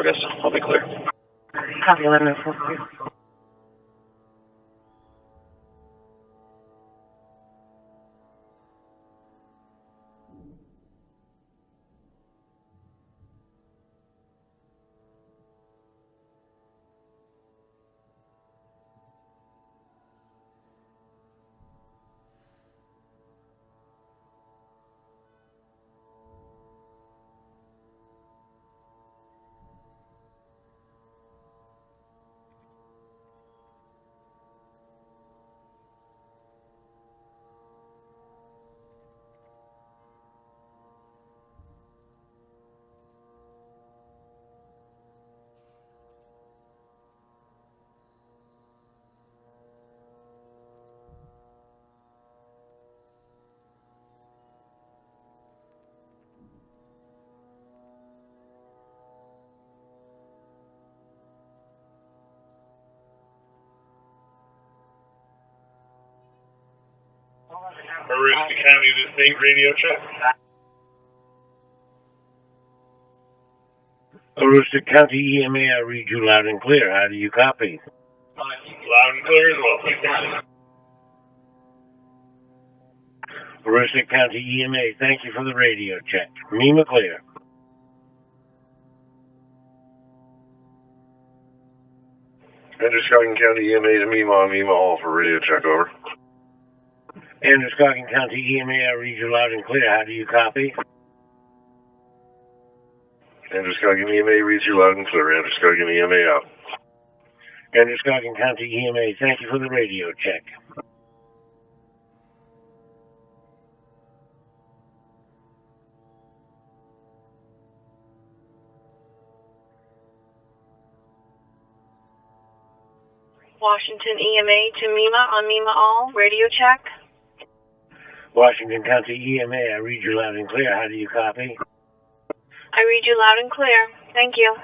Augusta. I'll be clear. Copy 1104. Aroostook County to state radio check. Aroostook County EMA, I read you loud and clear. How do you copy? Loud and clear as well. Aroostook County EMA, thank you for the radio check. MEMA clear. Androscoggin County EMA to MEMA all for radio check, over. Androscoggin County EMA, I read you loud and clear. How do you copy? Androscoggin EMA reads you loud and clear. Androscoggin EMA out. Androscoggin County EMA, thank you for the radio check. Washington EMA to MEMA on MEMA all, radio check. Washington County EMA, I read you loud and clear. How do you copy? I read you loud and clear. Thank you.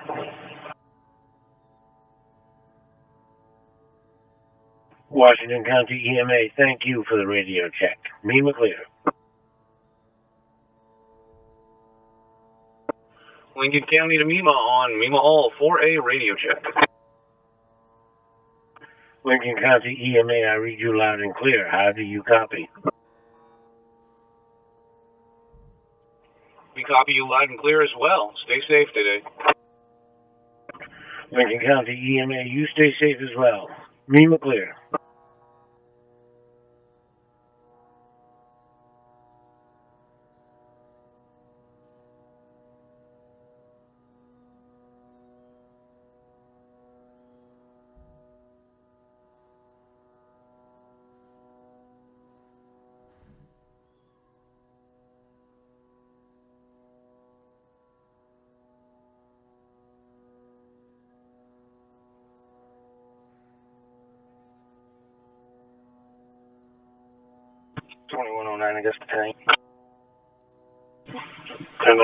Washington County EMA, thank you for the radio check. MEMA clear. Lincoln County to MEMA on MEMA all for a radio check. Lincoln County EMA, I read you loud and clear. How do you copy? We copy you loud and clear as well. Stay safe today. Lincoln County EMA, you stay safe as well. MEMA clear. I guess the tank. 10.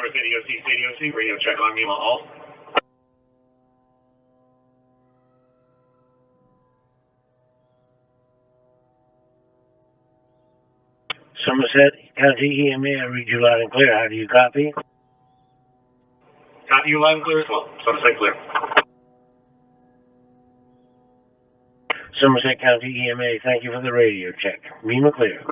Somerset EOC, radio check on Mima all. Somerset County EMA, I read you loud and clear. How do you copy? Copy you loud and clear as well. Somerset clear. Somerset County EMA, thank you for the radio check. Mima clear.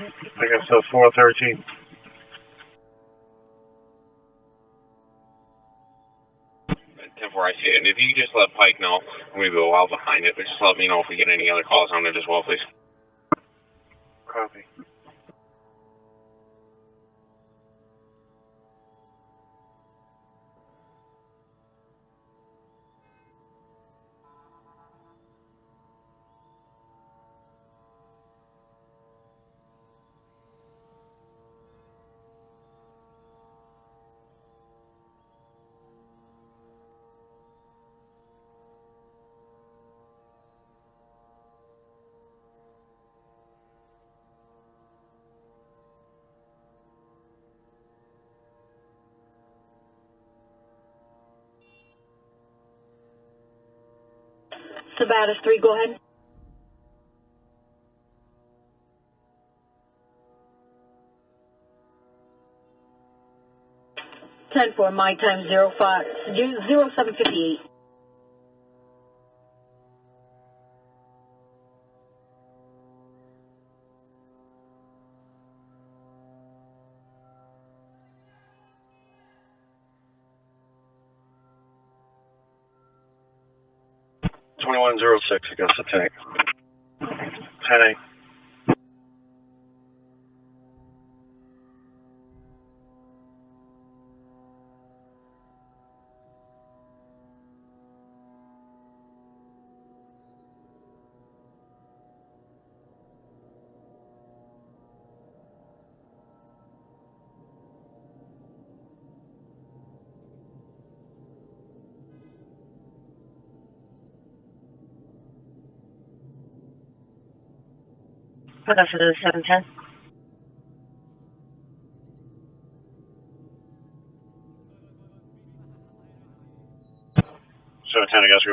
I guess so, 413. 10-4, I see it. And if you could just let Pike know, we'll be a while behind it, but just let me know if we get any other calls on it as well, please. Copy. Sabatis 3, go ahead. Ten four, my time 0758. Against the tank. 10-8. Put up for the 710. So 10, I guess.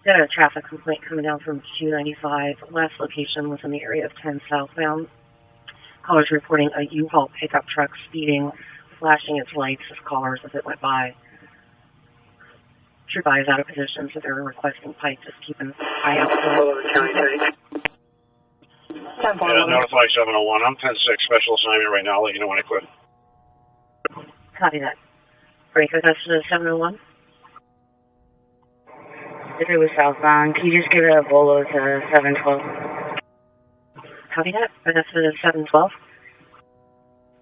Got a traffic complaint coming down from 295. Last location was in the area of 10 southbound. Callers reporting a U-Haul pickup truck speeding, flashing its lights as callers as it went by. True Eye is out of position, so they're requesting pipe. Just keep an eye out for it. Yeah, notify 701. I'm 10-6, special assignment right now. I'll let you know when I quit. Copy that. Breaker, that's the 701. If it was southbound, can you just give it a Volo to 712? Copy that. That's the 712.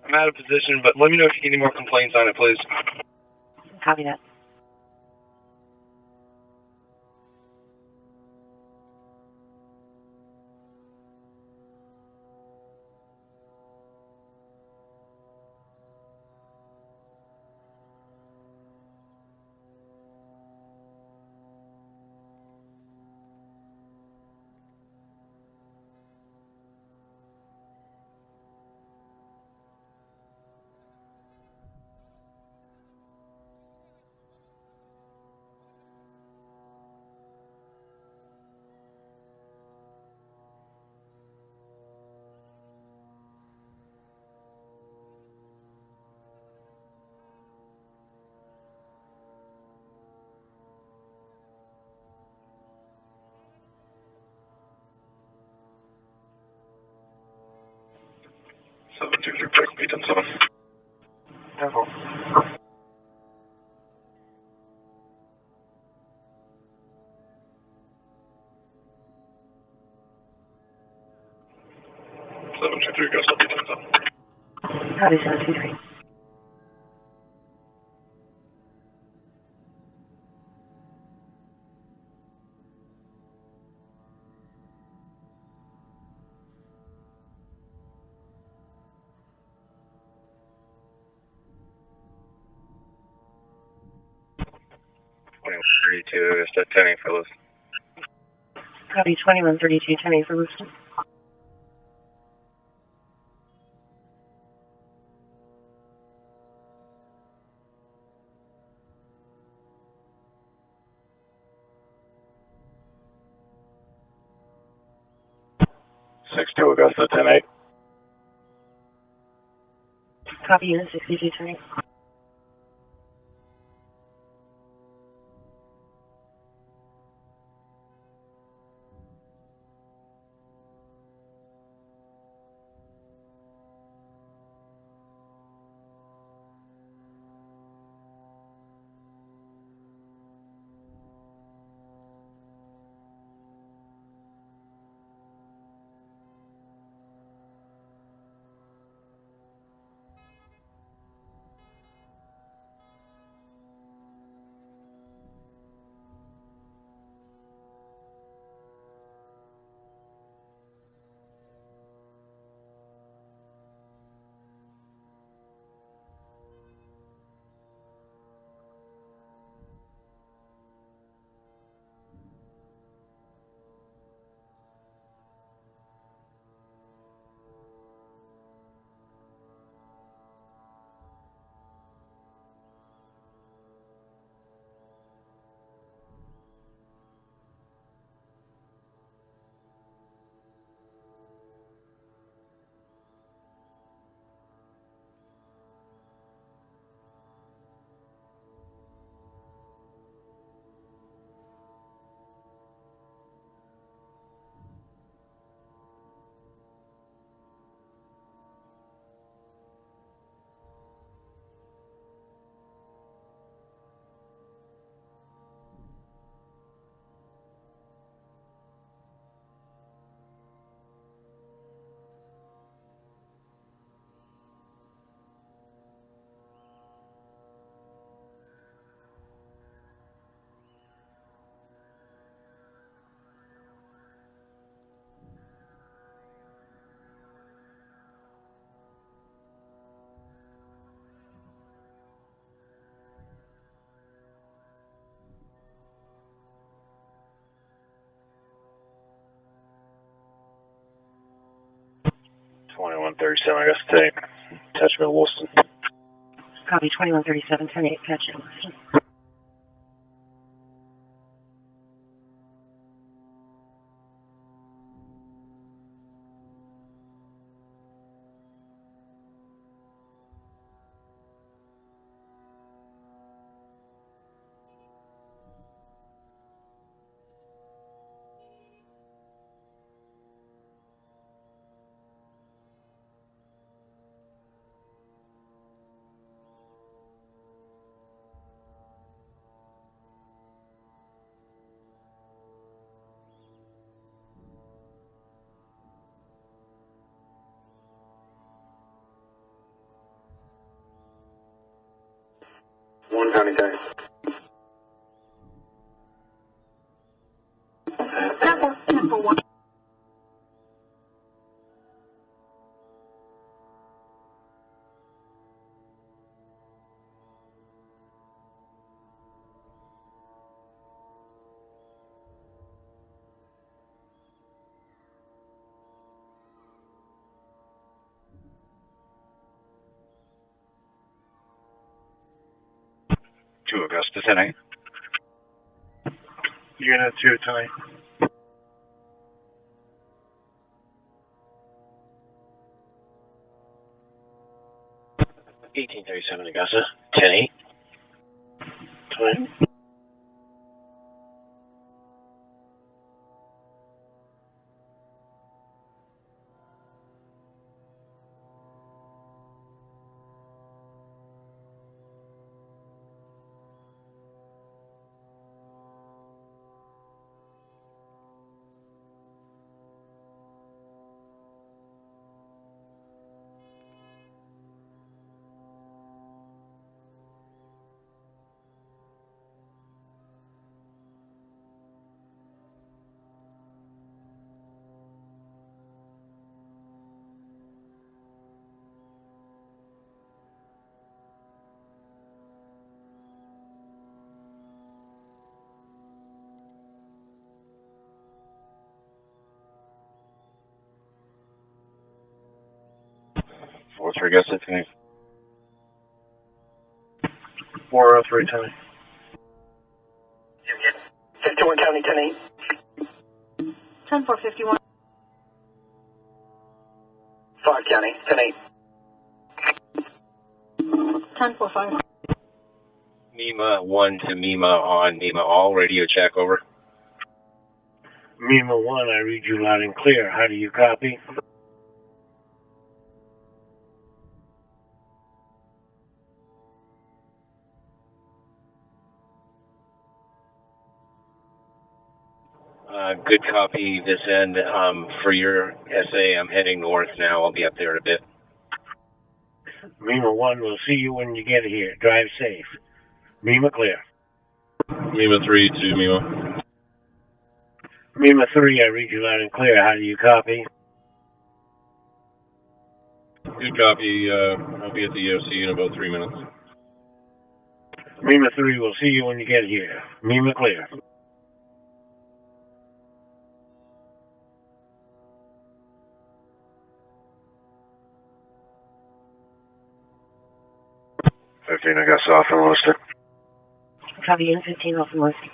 I'm out of position, but let me know if you get any more complaints on it, please. Copy that. Careful. Copy 723. It's at 10 for Lewiston. Copy 2132, 10 for Lewiston. Augusta 10-8. Copy unit 62, 10. I guess today. Attachment Wilson. Copy 2137, 10-8, catch it, Wilson. County 10. 10-4. To Augusta tonight. Unit 2 tonight. $18.37 Augusta. 10-8. Tonight. Fourth for Augusta tonight. 403 tonight. 51 County 10-8. 10-4-51. 5 County 10-8. 10-4-5. Mima 1 to Mima on Mima all. Radio check, over. Mima 1, I read you loud and clear. How do you copy? Good copy this end. For your SA, I'm heading north now. I'll be up there in a bit. Mima 1, we'll see you when you get here. Drive safe. Mima clear. Mima 3 to Mima. Mima 3, I read you loud and clear. How do you copy? Good copy. I'll be at the EOC in about 3 minutes. Mima 3, we'll see you when you get here. Mima clear. I got off and listed. Copy in 15 off and listed.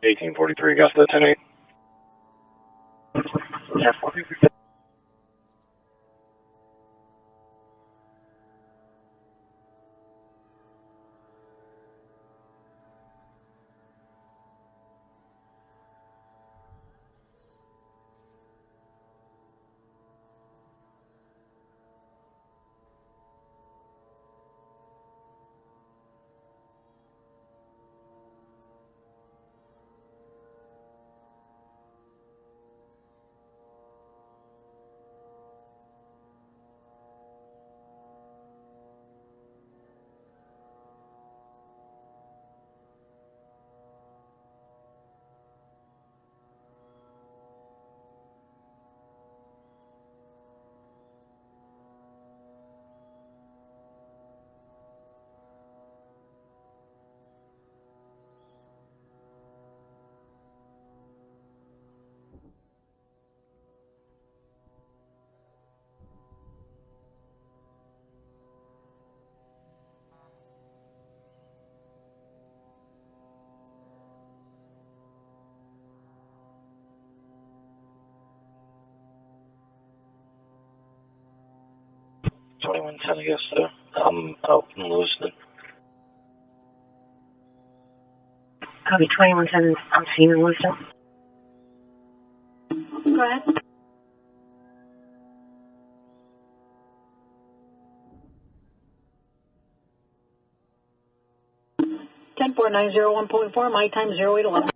$18.43 Augusta 10-8. 2110 Augusta. I'm out in Lewiston. Copy 2110, I'm seeing in Lewiston. Go ahead. Ten four nine zero 1.4. My time 0811.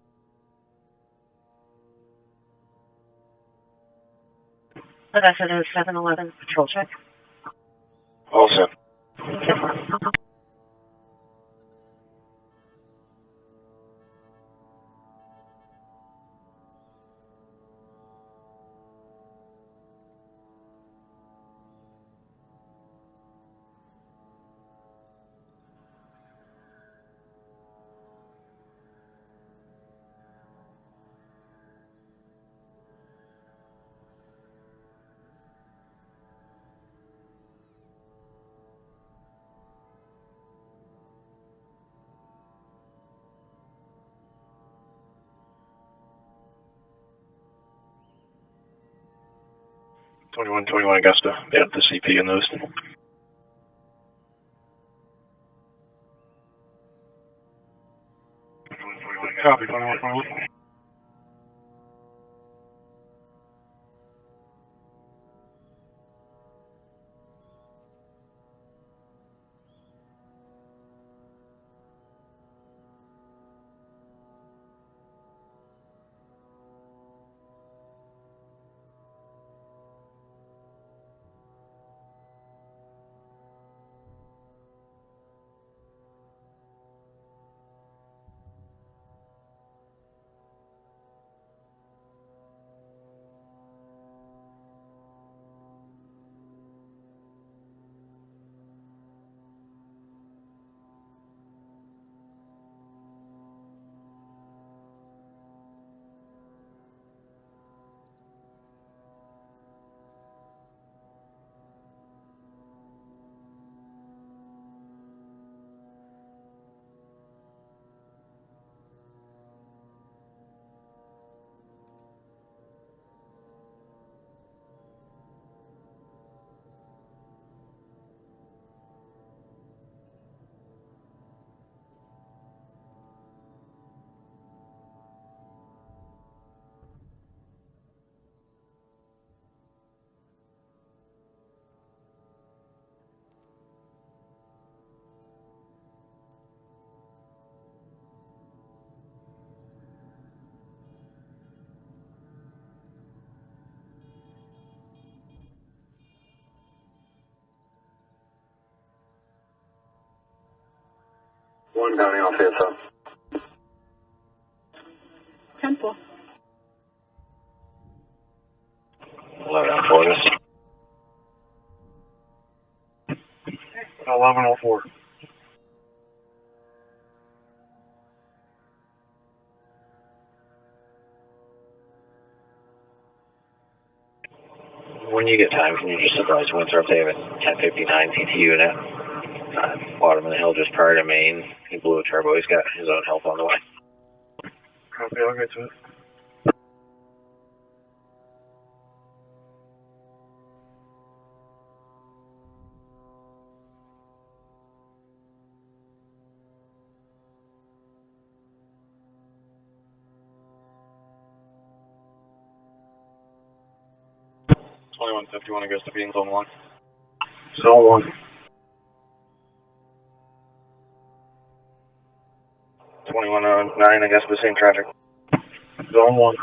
Augusta to 711 patrol check. All set. 2121 Augusta. Down at the CP in Lewiston. Copy, 2121. One bounty off ASO. 10-4. 11 on Florida. 1104. When you get time, can you just advise Winthrop they have a 1059 TT unit? Bottom of the hill just prior to Maine. He blew a turbo. He's got his own help on the way. Copy, I'll get to it. Twenty-one 51 Augusta being zone 1. Zone 1. 2109 Augusta, same traffic. Zone 1.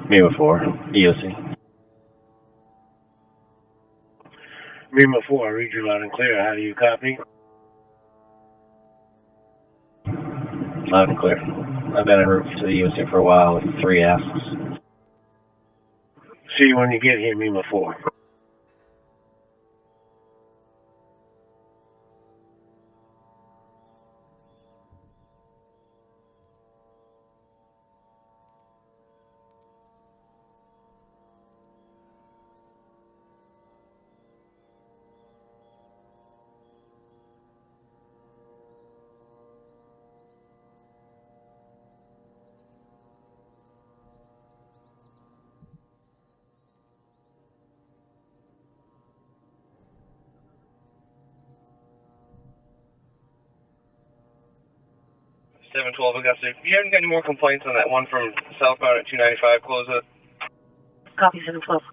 Mima 4, EOC. Mima 4, I read you loud and clear. How do you copy? Loud and clear. I've been en route to the EOC for a while with 3 asks. See you when you get here, Mima 4. Augusta. If you haven't got any more complaints on that one from southbound at 295, close it. Copy 712.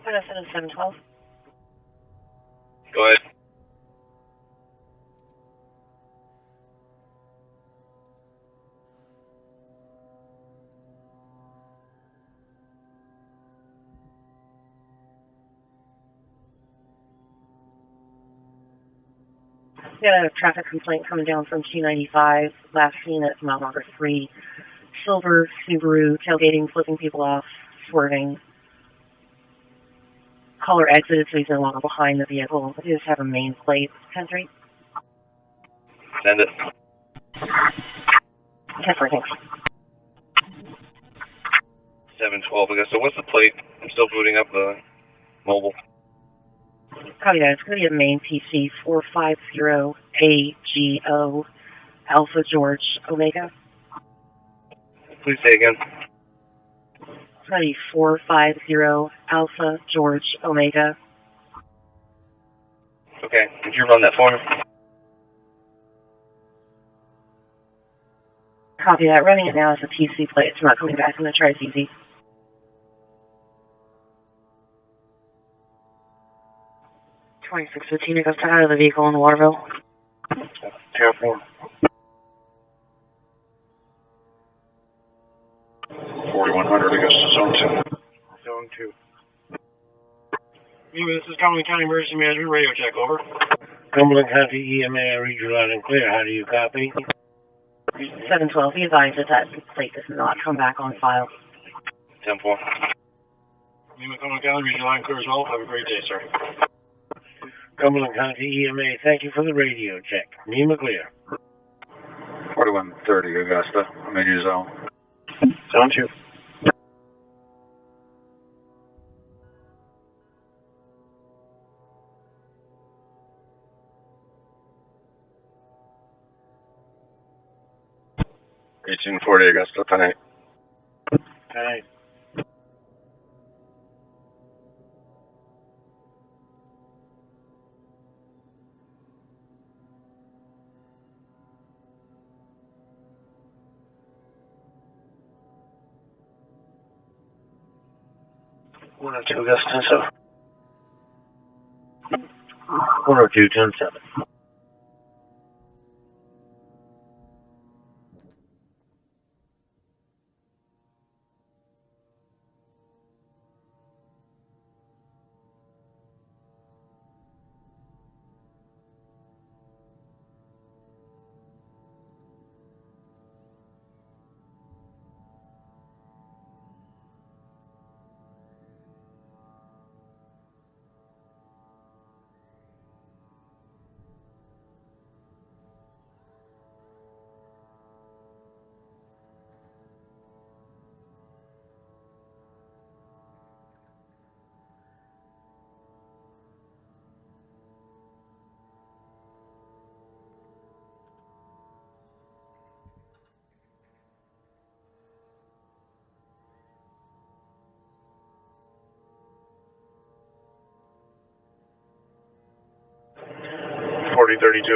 Benefit of 712. Go ahead. Got a traffic complaint coming down from 295, last seen at mile number 3. Silver Subaru, tailgating, flipping people off, swerving. Caller exited, so he's no longer behind the vehicle. He just have a Maine plate. 10-3. Send it. 10-4, thanks. 712 Augusta. What's the plate? I'm still booting up the mobile. Copy that. It's going to be a Maine PC 450AGO Alpha George Omega. Please say again. It's going to be 450 Alpha George Omega. Okay. Could you run that for me? Copy that. Running it now as a PC plate. It's not coming back. I'm going to try it easy. $2615 Augusta out of the vehicle in Waterville. 10-4. 4100 Augusta, Zone 2. Zone 2. This is Cumberland County Emergency Management Radio Check, over. Cumberland County EMA, I read you loud and clear. How do you copy? 712, be advised that that plate does not come back on file. 10-4. Cumberland County, read you loud and clear as well. Have a great day, sir. Cumberland County EMA, thank you for the radio check. MEMA clear. 4130 Augusta. I'm in your zone. Zone 2. $1840 Augusta, 10-8. 10-8. One or two Augusta, so 102, 10-7.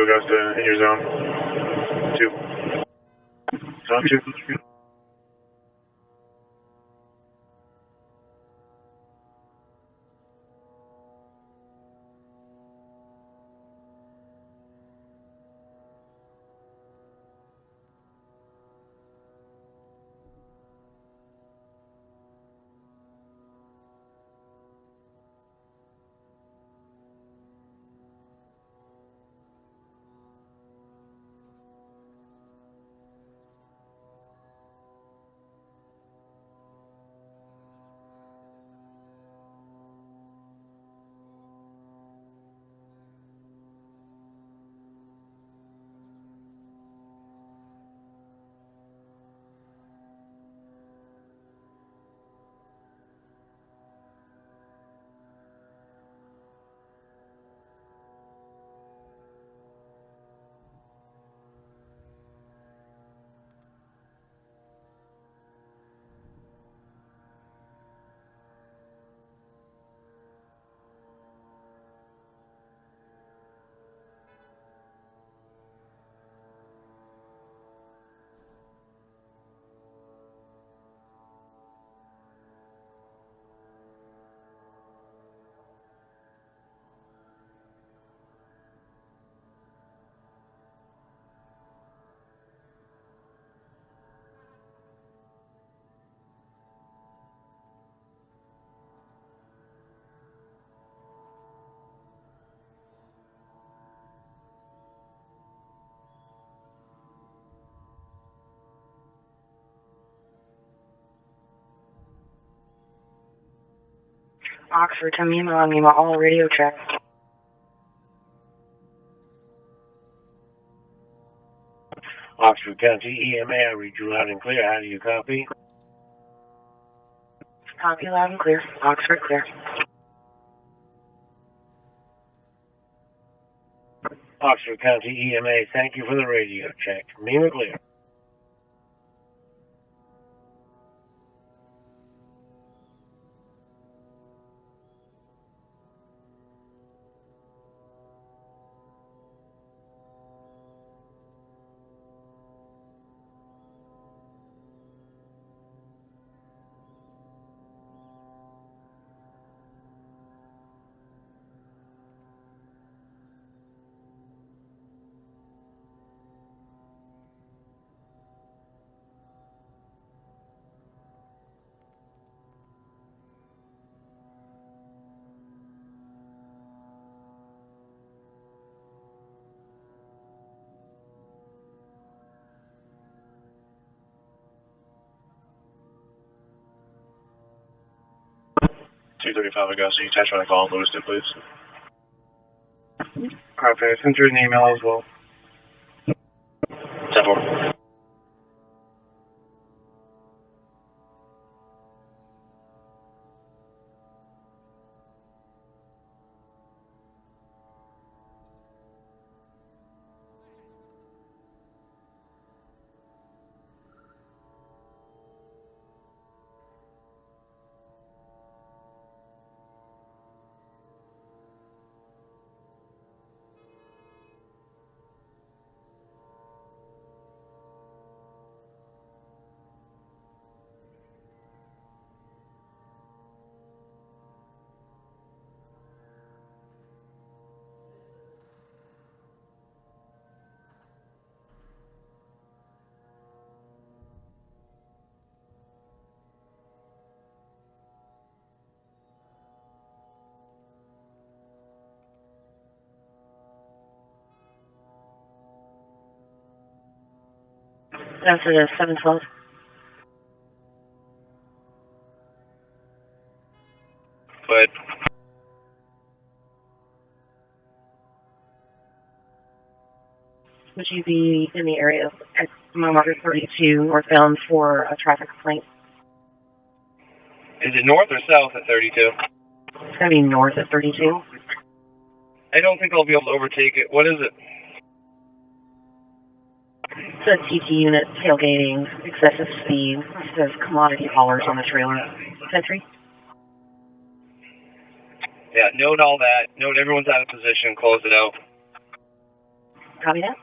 Augusta, in your zone. 2. Zone 2. Oxford to MEMA on MEMA, all radio check. Oxford County EMA, I read you loud and clear. How do you copy? Copy loud and clear. Oxford clear. Oxford County EMA, thank you for the radio check. MEMA clear. $235 Augusta, you touch on the call, Lewiston, please. Copy. I sent you an email as well. 10-4. That's a 712. But Would you be in the area at mile marker 32 northbound for a traffic complaint? is it north or south at 32? It's going to be north at 32. I don't think I'll be able to overtake it. What is it? It's a TT unit, tailgating, excessive speed. It says commodity haulers on the trailer. Sentry? Yeah, note all that. Note everyone's out of position. Close it out. Copy that?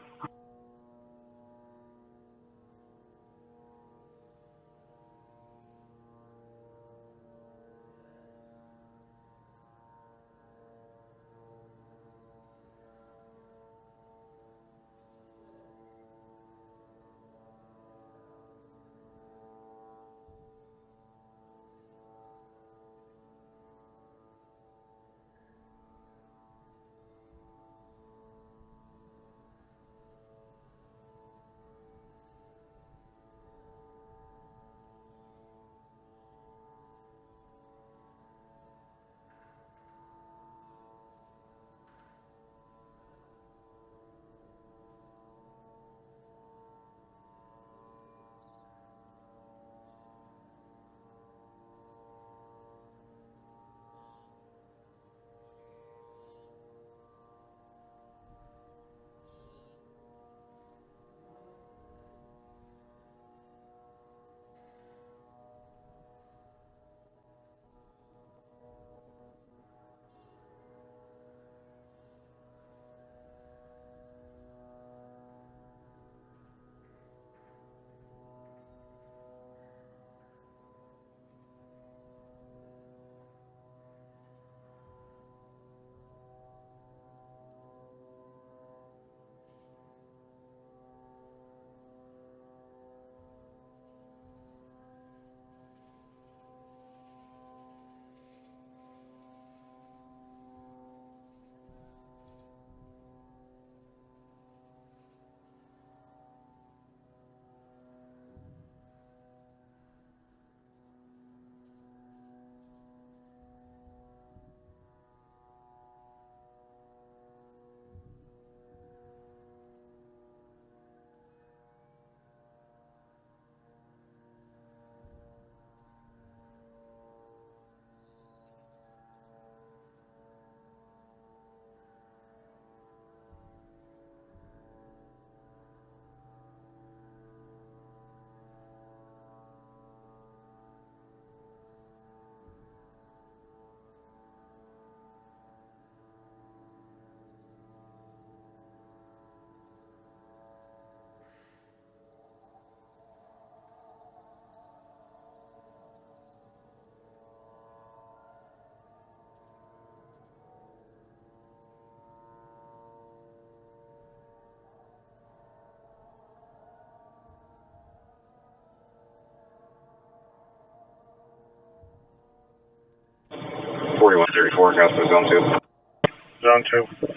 Forecast for zone 2. Zone 2.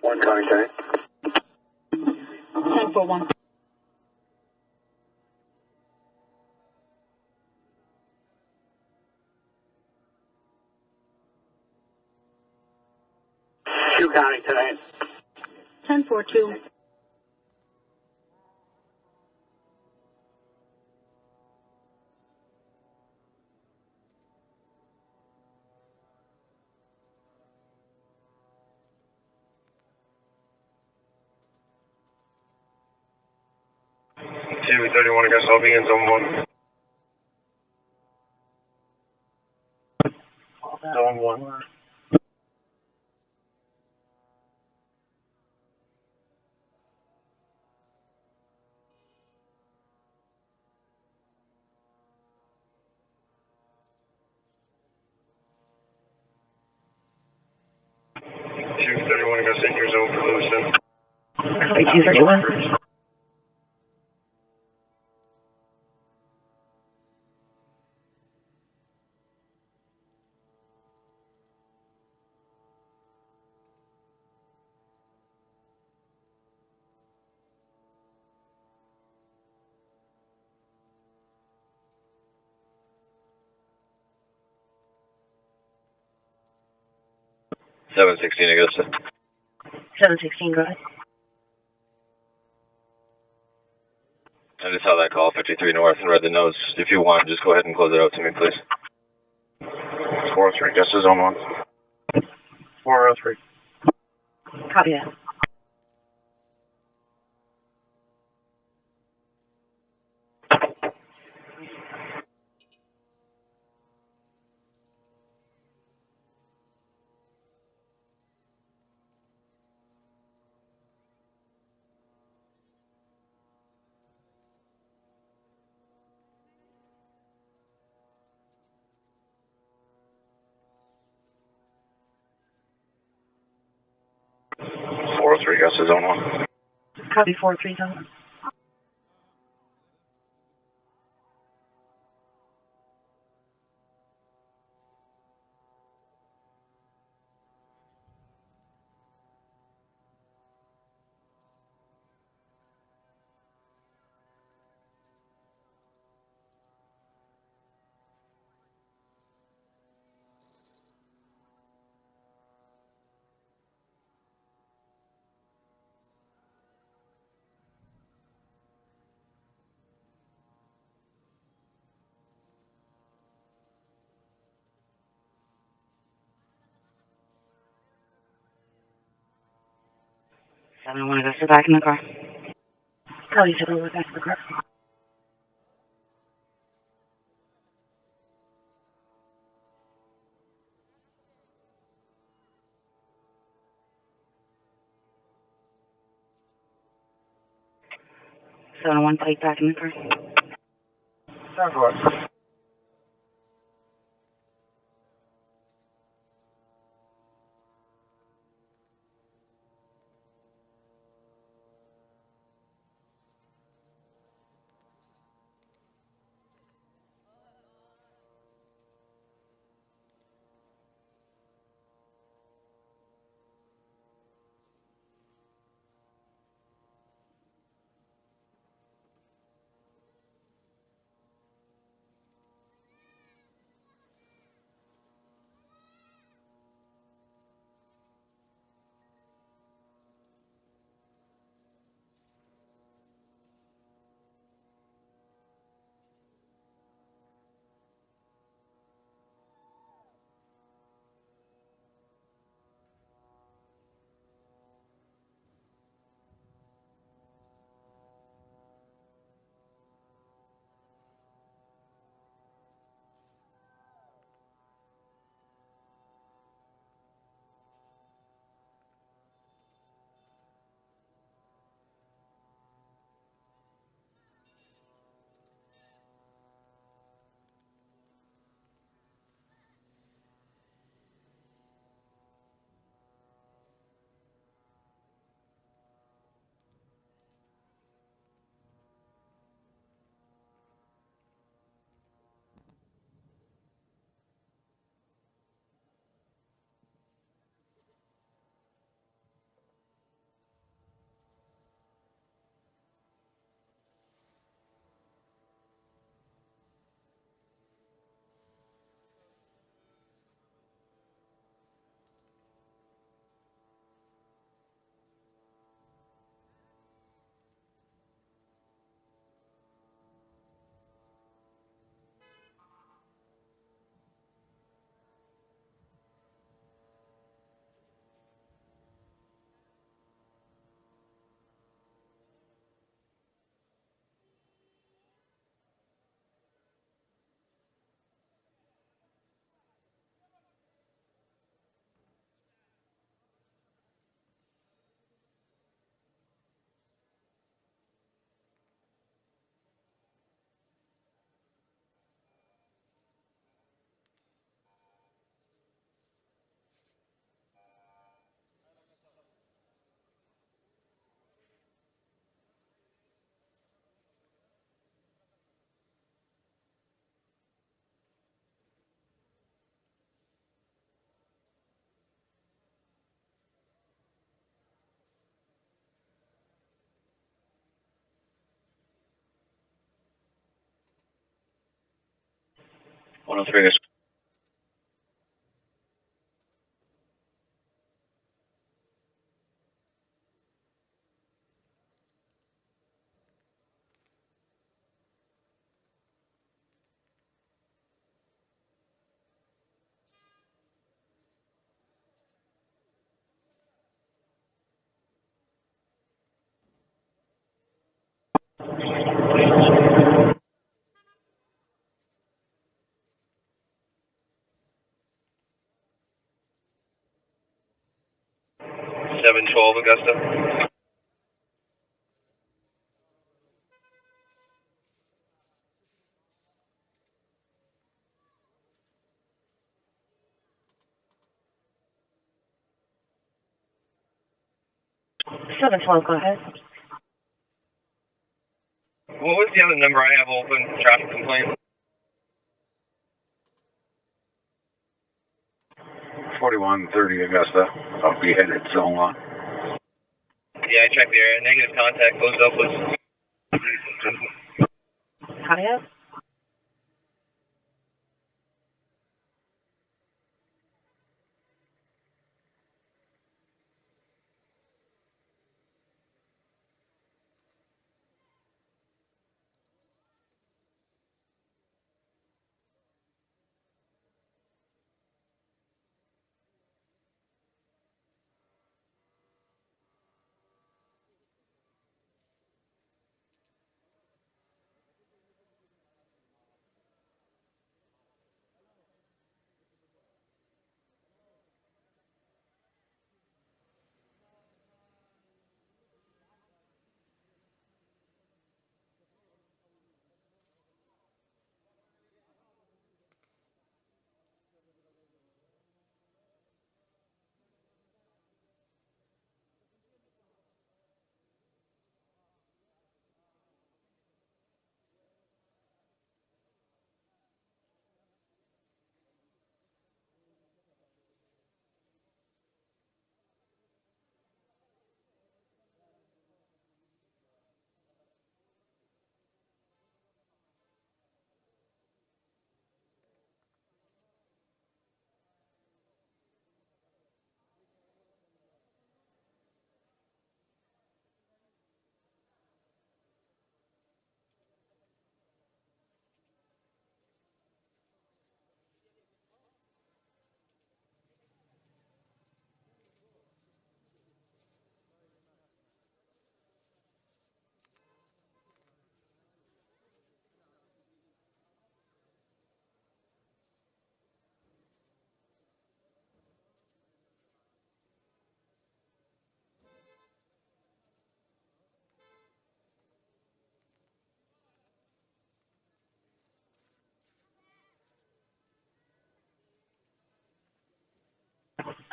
1 County 10. 1041. Two County tonight. 1042. TV 31, I guess I'll be in zone 1. Zone 1. TV 31, I guess take your zone for Lewiston. 231. $716 Augusta. 716, go ahead. I just saw that call, 53 North, and read the notes. If you want, just go ahead and close it out to me, please. 403, guess is zone 1. 403. Copy that. Guess is zone 1. Copy 430. I want to go sit back in the car. Copy, so go back in the car. So I want to take back in the car. Time for it. 103 this. Augusta. Seven 12, go ahead. What was the other number I have open? Traffic complaint? 4130 Augusta. I'll be headed zone 1. Yeah, I checked the area. Negative contact. Closed up was. Copy that.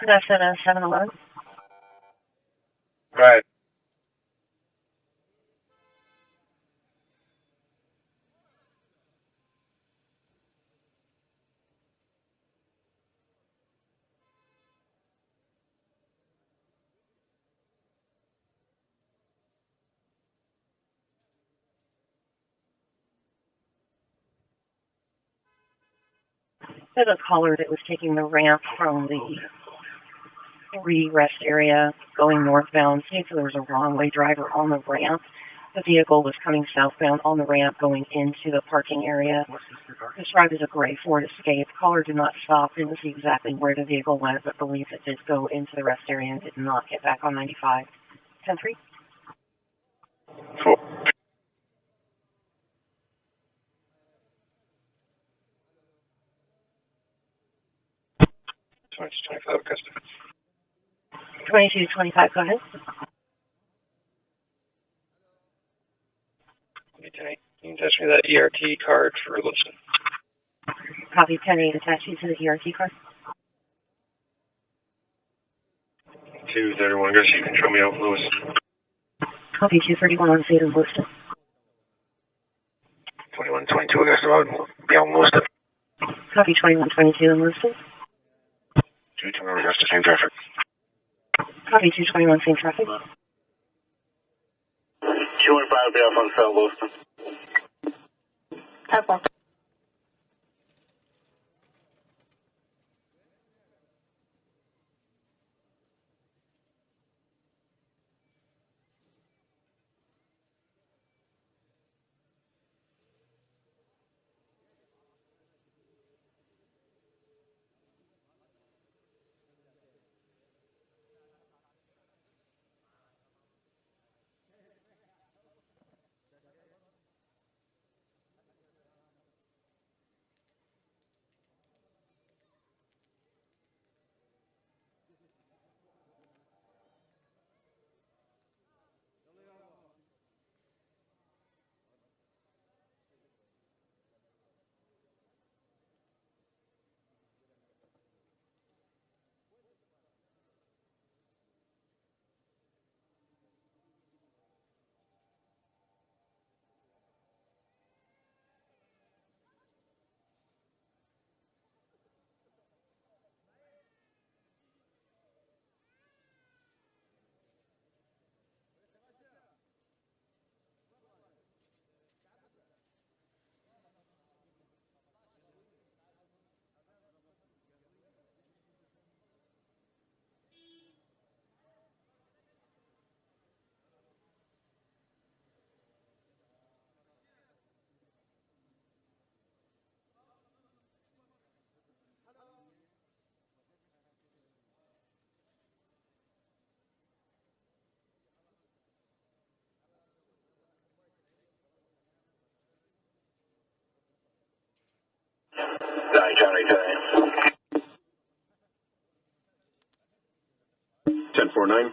That's at 711. Right. There's a caller that was taking the ramp from the re-rest area going northbound. See, so there was a wrong-way driver on the ramp. The vehicle was coming southbound on the ramp going into the parking area. Described as a gray Ford Escape. Caller did not stop, didn't see exactly where the vehicle went, but believes it did go into the rest area and did not get back on 95. 10-3. Cool. Augusta. 2225, go ahead. You can touch me that ERT card for Lewiston. Copy 10-8, attach you to the ERT card. 231 Augusta, you can show me out Lewiston. Copy 231 on State of Lewiston. 2122 Augusta Road, be on Lewiston. Copy 2122 in Lewiston. 221 Augusta, same traffic. Copy 221, same traffic. 215 be off on South Lewiston. 10-4. County today. 1049.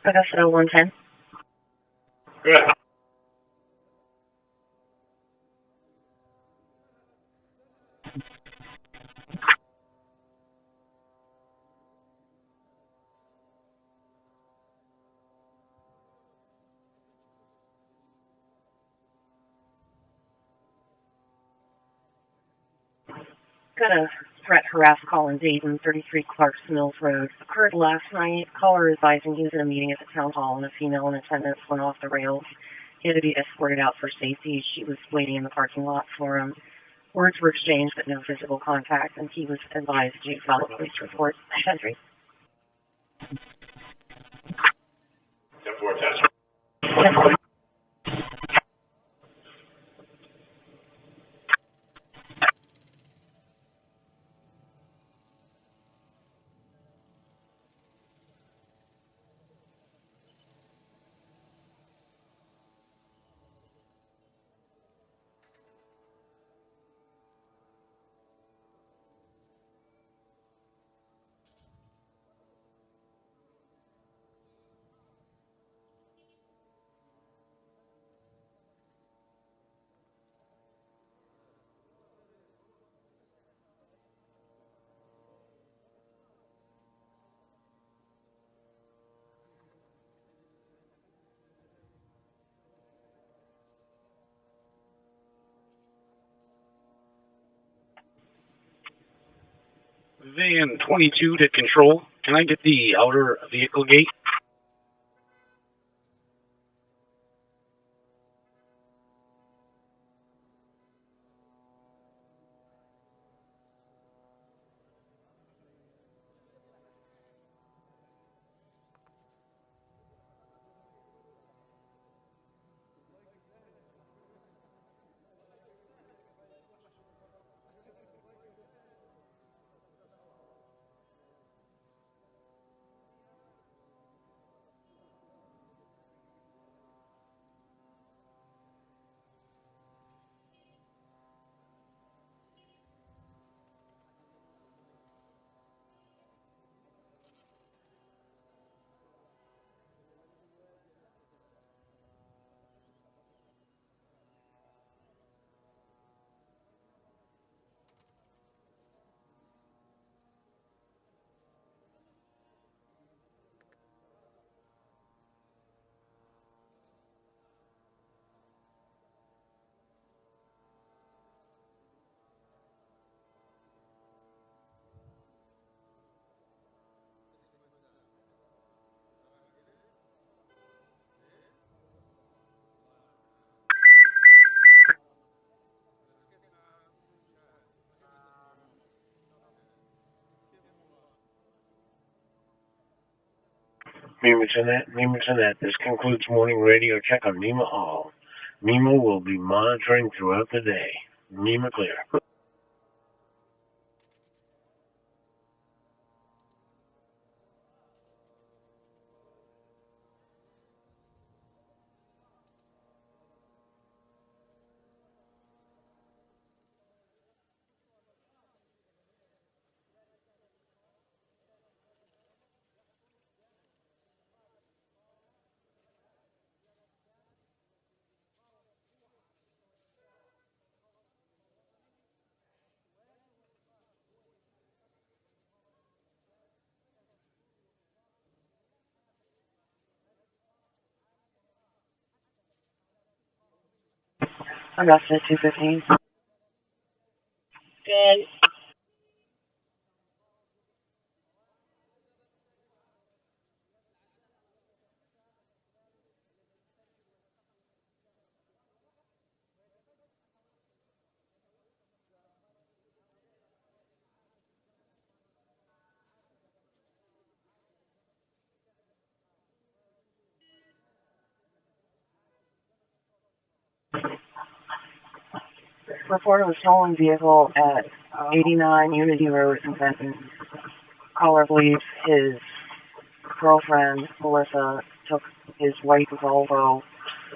Augusta 110. Good. Got a threat harass call in Dayton, 33 Clarks Mills Road. Occurred last night. Caller advising he was in a meeting at the town hall and a female in attendance went off the rails. He had to be escorted out for safety. She was waiting in the parking lot for him. Words were exchanged but no physical contact, and he was advised to file a police report. Entry. 10-4 test. Van 22 to control. Can I get the outer vehicle gate? Mima, this concludes morning radio check on Mima Hall. Mima will be monitoring throughout the day. Mima clear. Augusta 215. Good. Report of a stolen vehicle at 89 Unity Road in Benton. Caller believes his girlfriend, Melissa, took his white Volvo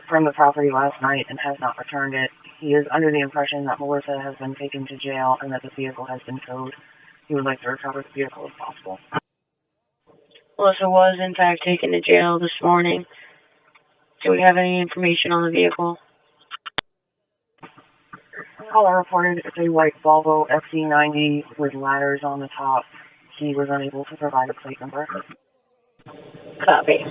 from the property last night and has not returned it. He is under the impression that Melissa has been taken to jail and that the vehicle has been towed. He would like to recover the vehicle if possible. Melissa was, in fact, taken to jail this morning. Do we have any information on the vehicle? Caller reported it's a white Volvo XC90 with ladders on the top. He was unable to provide a plate number. Copy.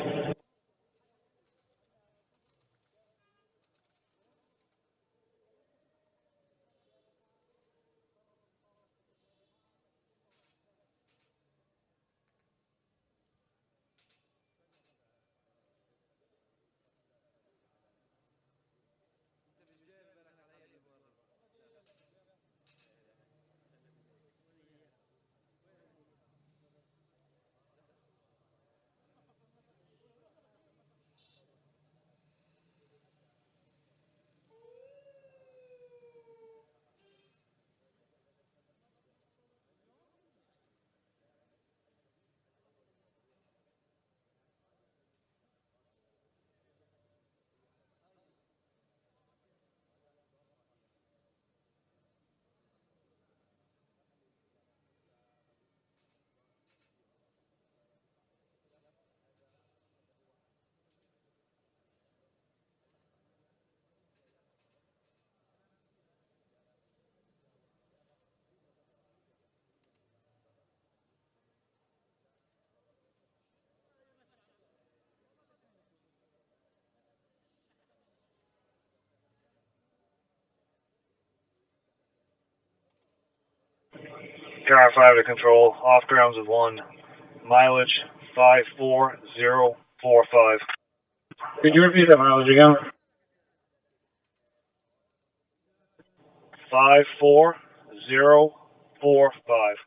Car 5 to control, off grounds of 1, mileage 54045. Could you repeat that mileage again? 54045.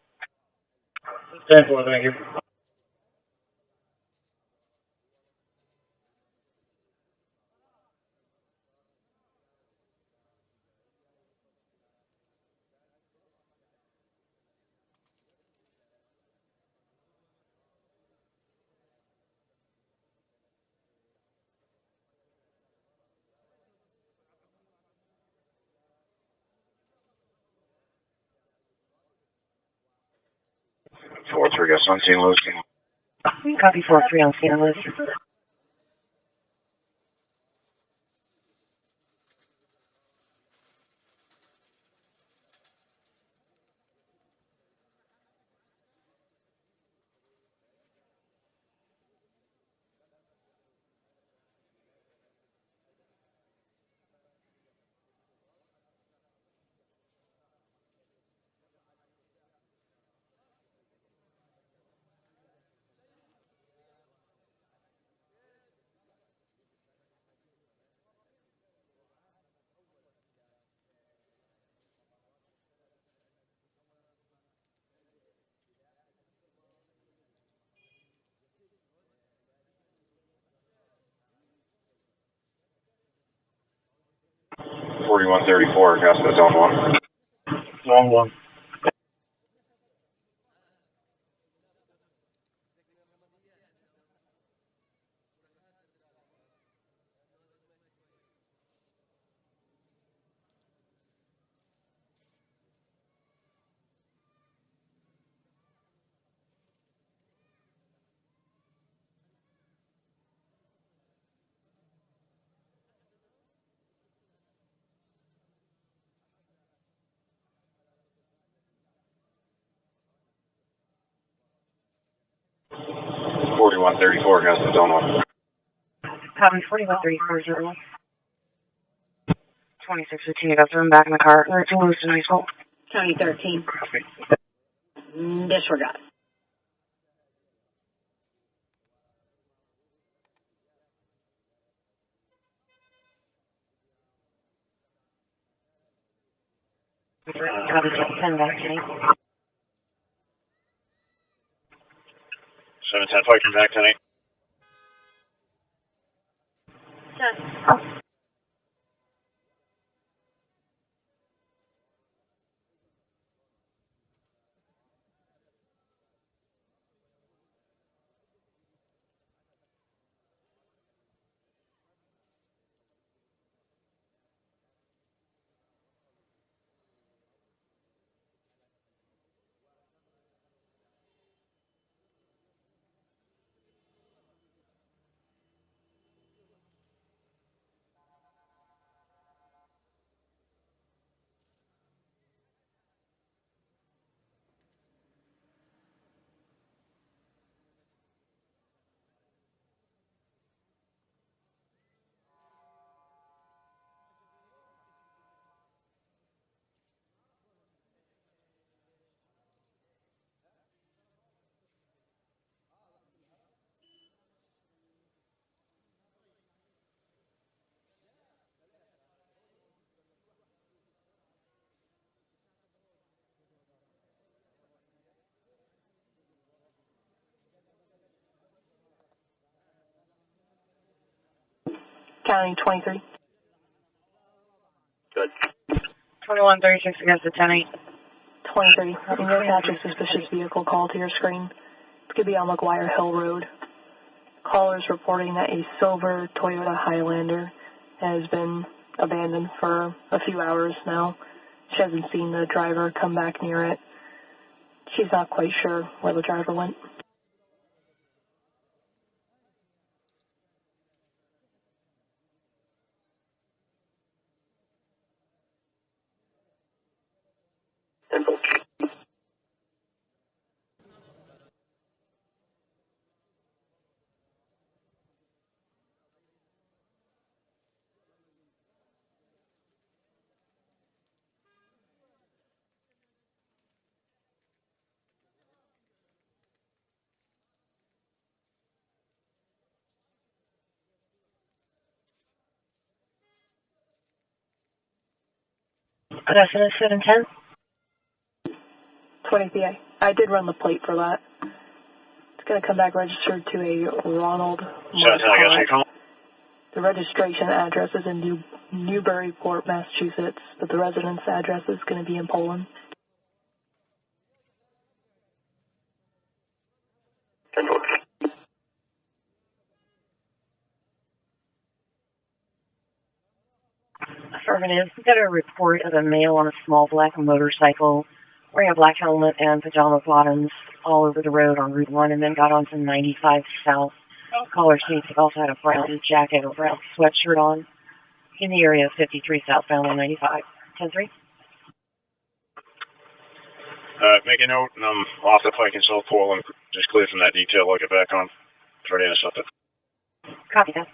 10-4, thank you. Four three, guess on scene, Lewis. Copy 4-3 on scene, Liz. Forty-one 34, guess the zone 1. Zone 1. Forty-one 34, guess the zone 1. Copy 4134, 2615, you got thrown back in the car. We're to Lewiston High School. County 13. Disregard. Copy 10 back to me. 710, fighting back tonight. County 23. Good. 2136 against the 10-8. 23. You may attach a suspicious vehicle call to your screen. It could be on McGuire Hill Road. Callers reporting that a silver Toyota Highlander has been abandoned for a few hours now. She hasn't seen the driver come back near it. She's not quite sure where the driver went. Pedestrian 710. 20 PA. I did run the plate for that. It's going to come back registered to a Ronald Marquardt. The registration address is in Newburyport, Massachusetts, but the residence address is going to be in Poland. Affirmative. We got a report of a male on a small black motorcycle wearing a black helmet and pajama bottoms all over the road on Route 1 and then got onto 95 South. Caller seems to also had a brown jacket or brown sweatshirt on in the area of 53 southbound on 95. 10-3. Make a note, and I'm off the Pike and South Pole. I'm just clear from that detail. I'll get back on. Try to intercept it. Copy that.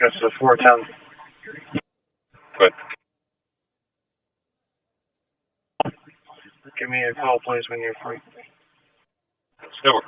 That's the 410. Good. Give me a call, please, when you're free. Still.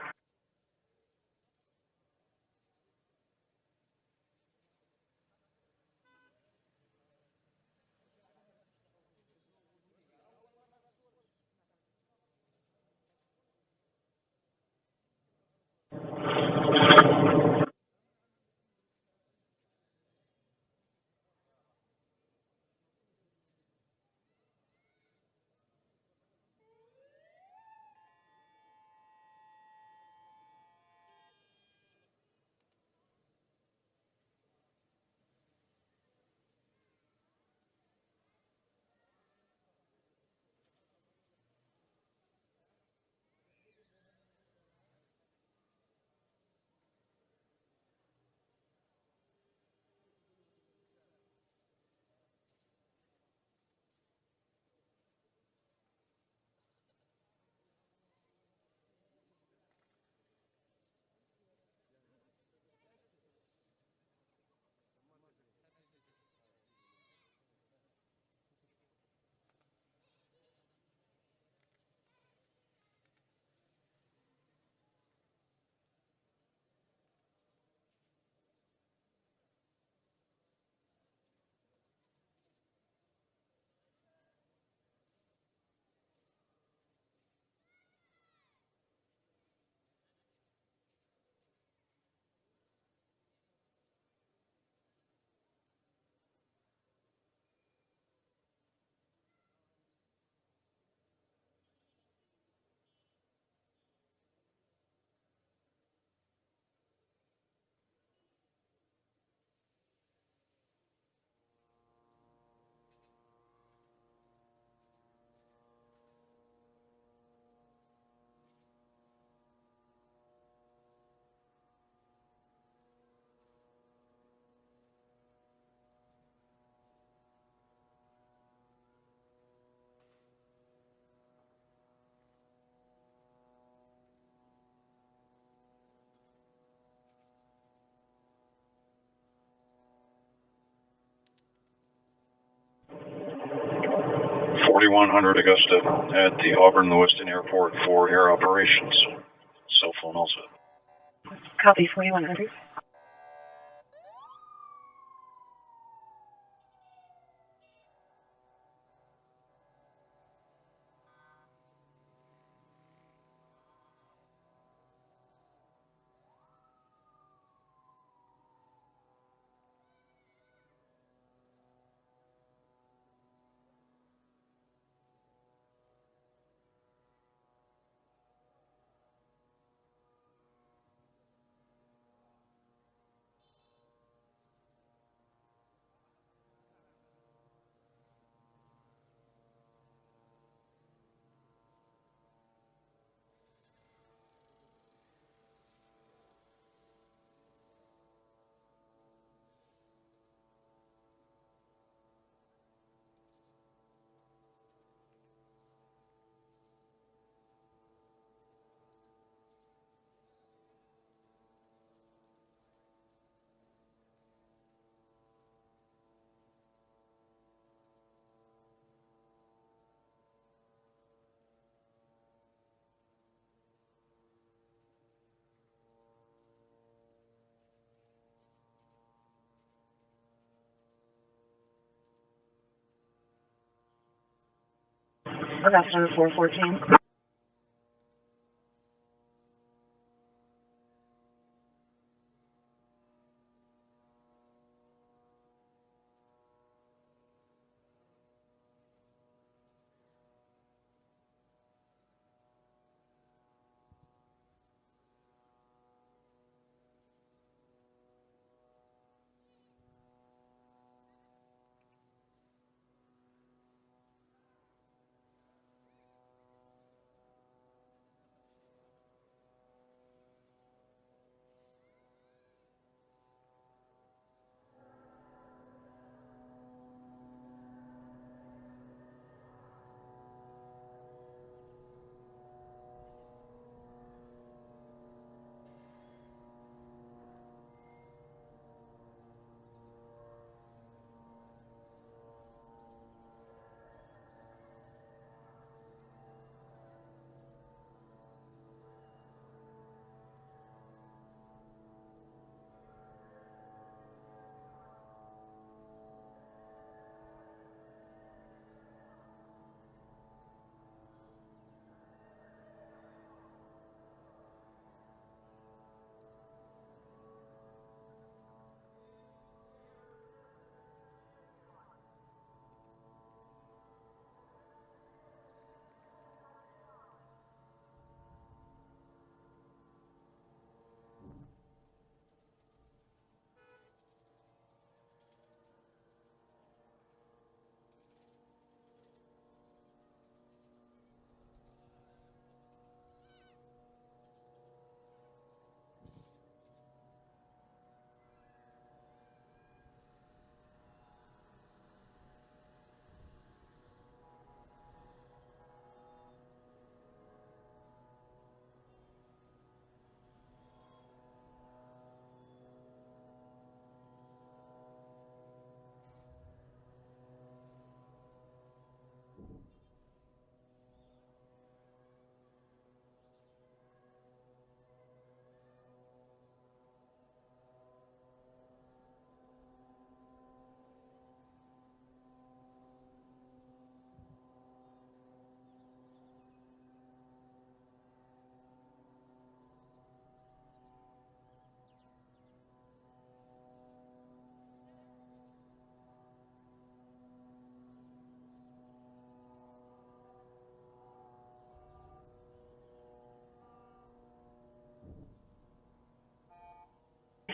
4100 Augusta at the Auburn Lewiston Airport for air operations. Cell phone also. Copy 4100. Augusta 414.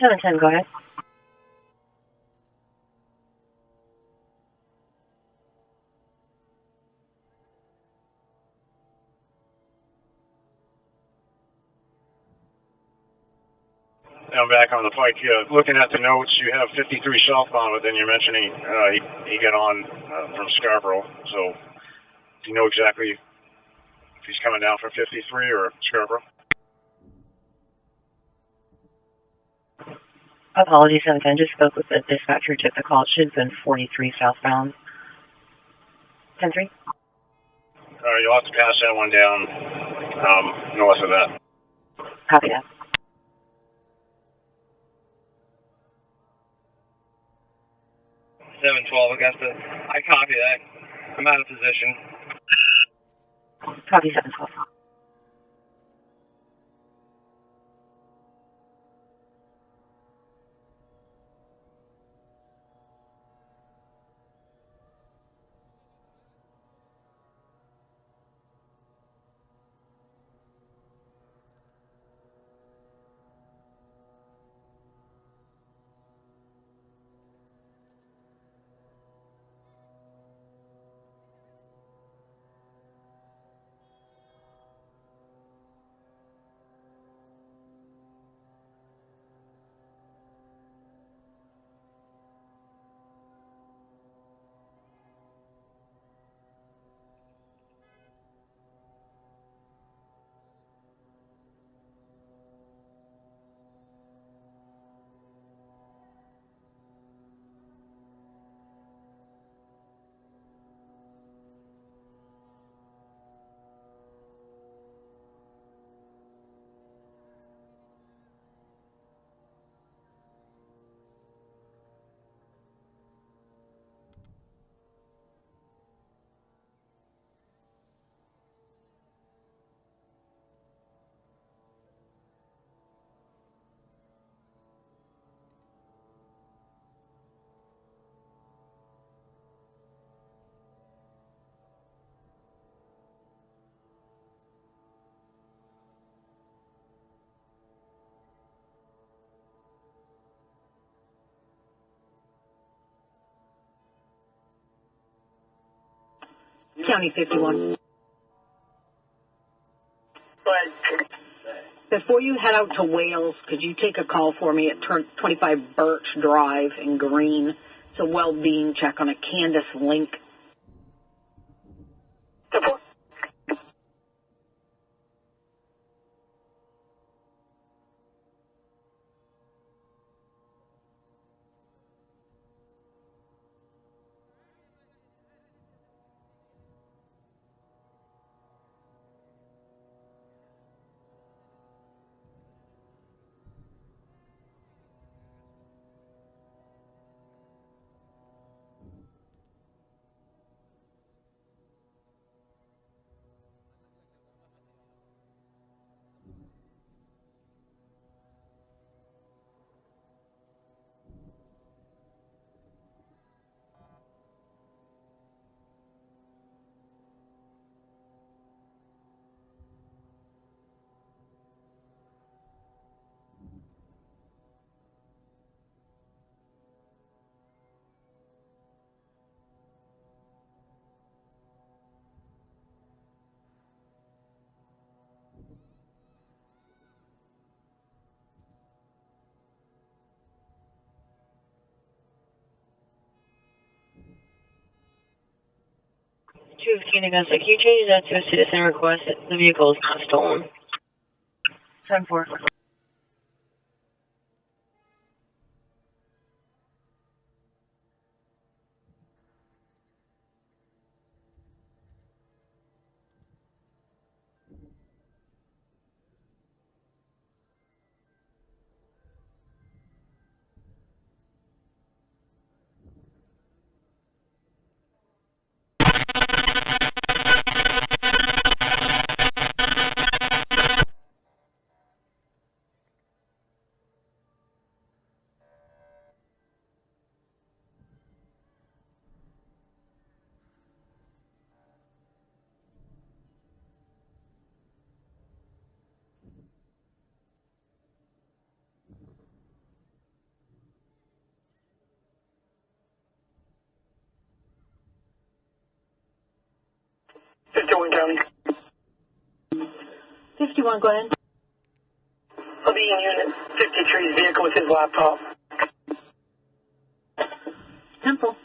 Seven ten, go ahead. Now back on the pike, looking at the notes, you have 53 southbound, but then you're mentioning he got on from Scarborough. So do you know exactly if he's coming down from 53 or Scarborough? Apologies, 710. Just spoke with the dispatcher who took the call. It should have been 43 southbound. 10-3. You'll have to pass that one down north of that. Copy that. 712 Augusta. I copy that. I'm out of position. Copy 712. County 51. Before you head out to Wales, could you take a call for me at 25 Birch Drive in Green? It's a well-being check on a Candace Link. Two of King Augusta. Can you change that to a citizen request? The vehicle is not stolen. 10-4. County. 51, go ahead. I'll be in Unit 53's vehicle with his laptop. Temple.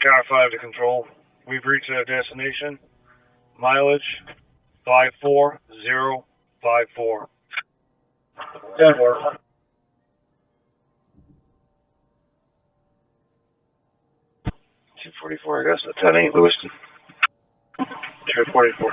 Car 5 to control. We've reached our destination. Mileage 54054. 10-4. 244 Augusta, 10-8 Lewiston. 244.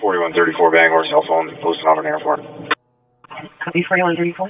4134 Bangor, cell phone, posted off an airport. Copy 4134.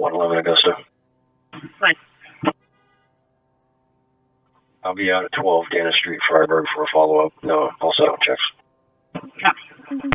One 11 Augusta. Fine. I'll be out at 12 Dana Street, Freiburg for a follow-up. No, all set checks. Copy.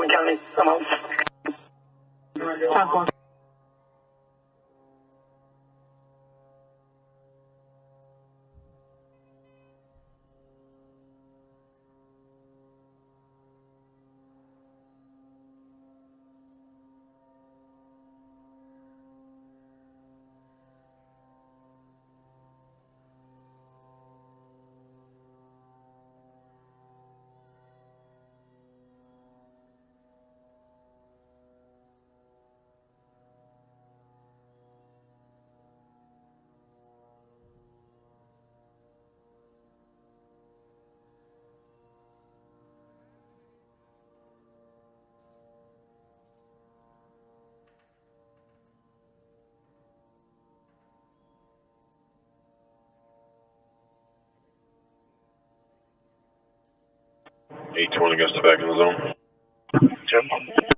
61 County. I'm out. 10-4. Gets back in the zone. Yep.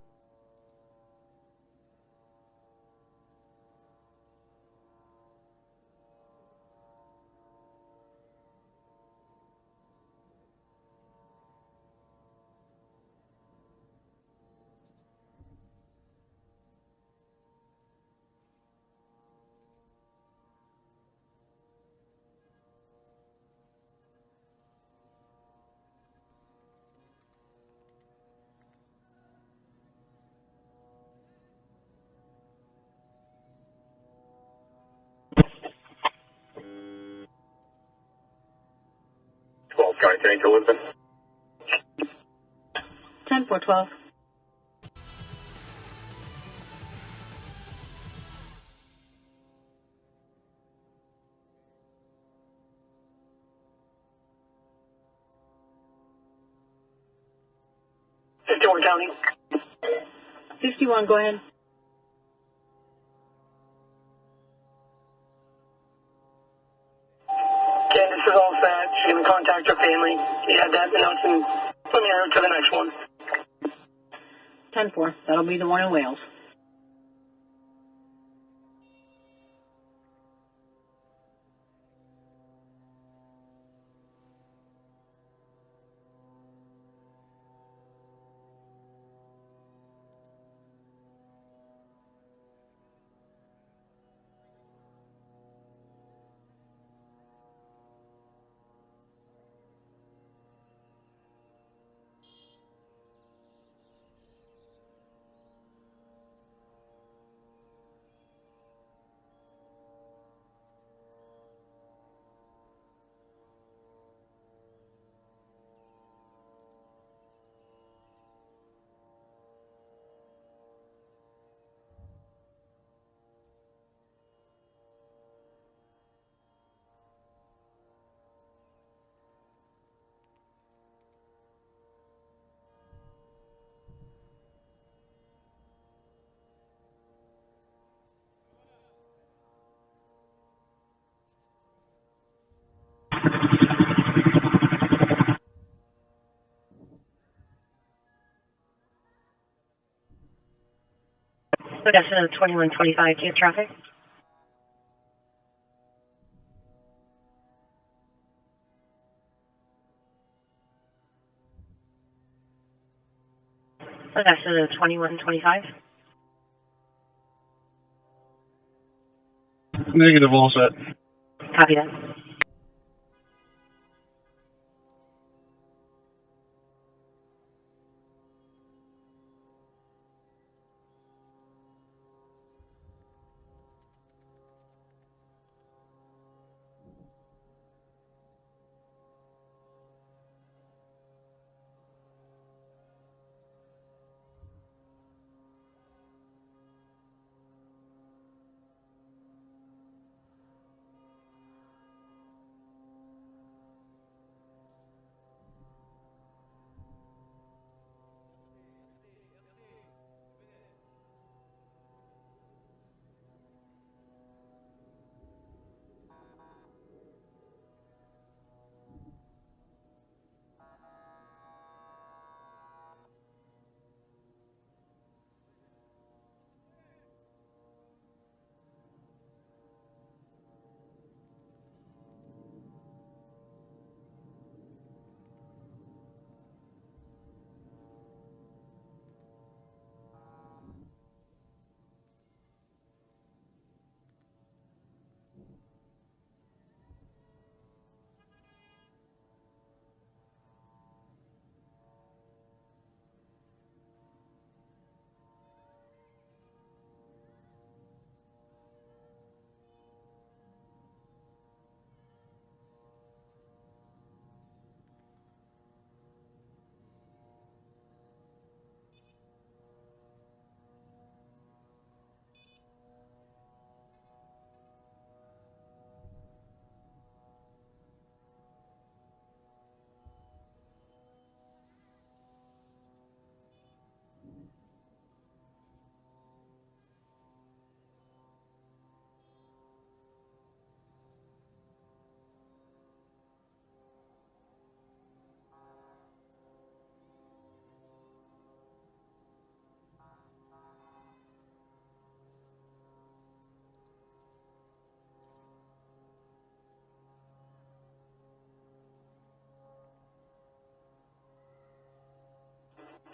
12 County Tank to Lisbon. 10-4-12. County. 51, go ahead. Candace is all set. She's going to contact her family. She had that notes and put me on to the next one. 10-4. That'll be the one in Wales. Odessa 2125, do you have traffic? Odessa 2125. Negative, all set. Copy that.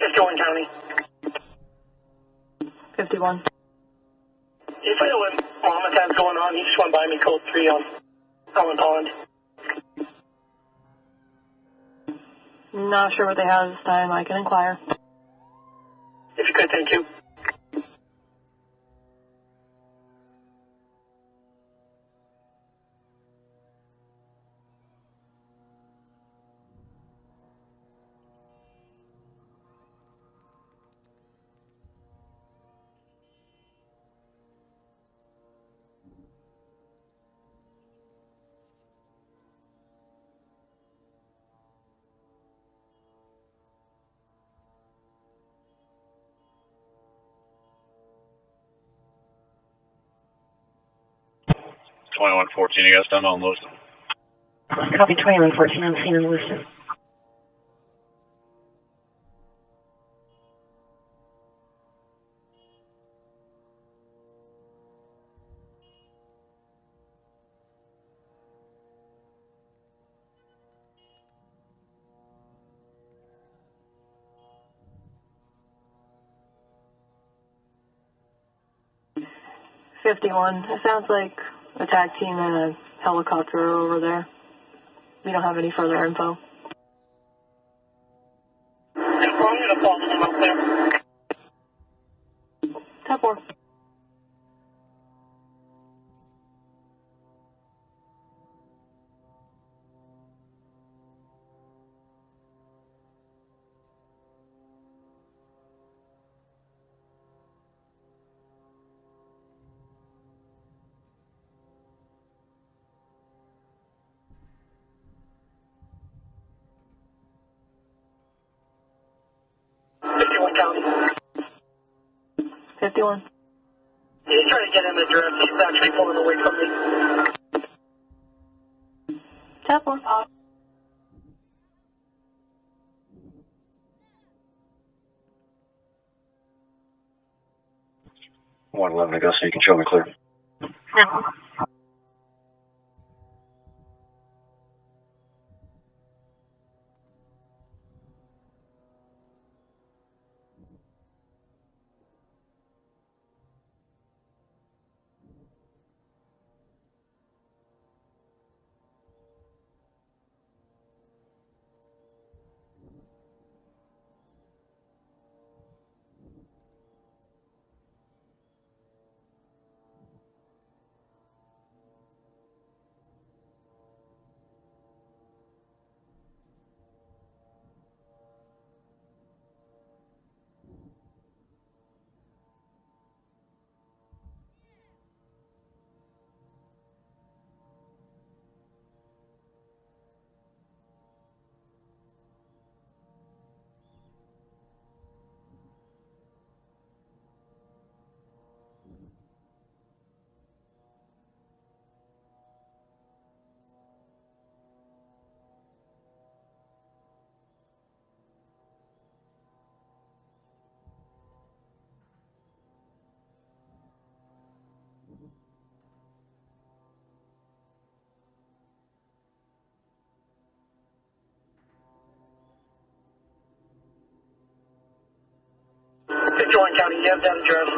51 County. 51. You find out what Monmouth has going on? He just went by me code 3 on Ellen Pond. Not sure what they have this time. I can inquire. If you could, thank you. You guys done on Lewiston? Copy 2114, I'm seeing in Lewiston. $51. It sounds like a tag team and a helicopter are over there. We don't have any further info. I'm going to follow them up there. 10-4. County. 51. He's trying to get in the drift. He's actually pulling away from me. 10-4. 111 Augusta, you can show me clear. No. County, you have that address?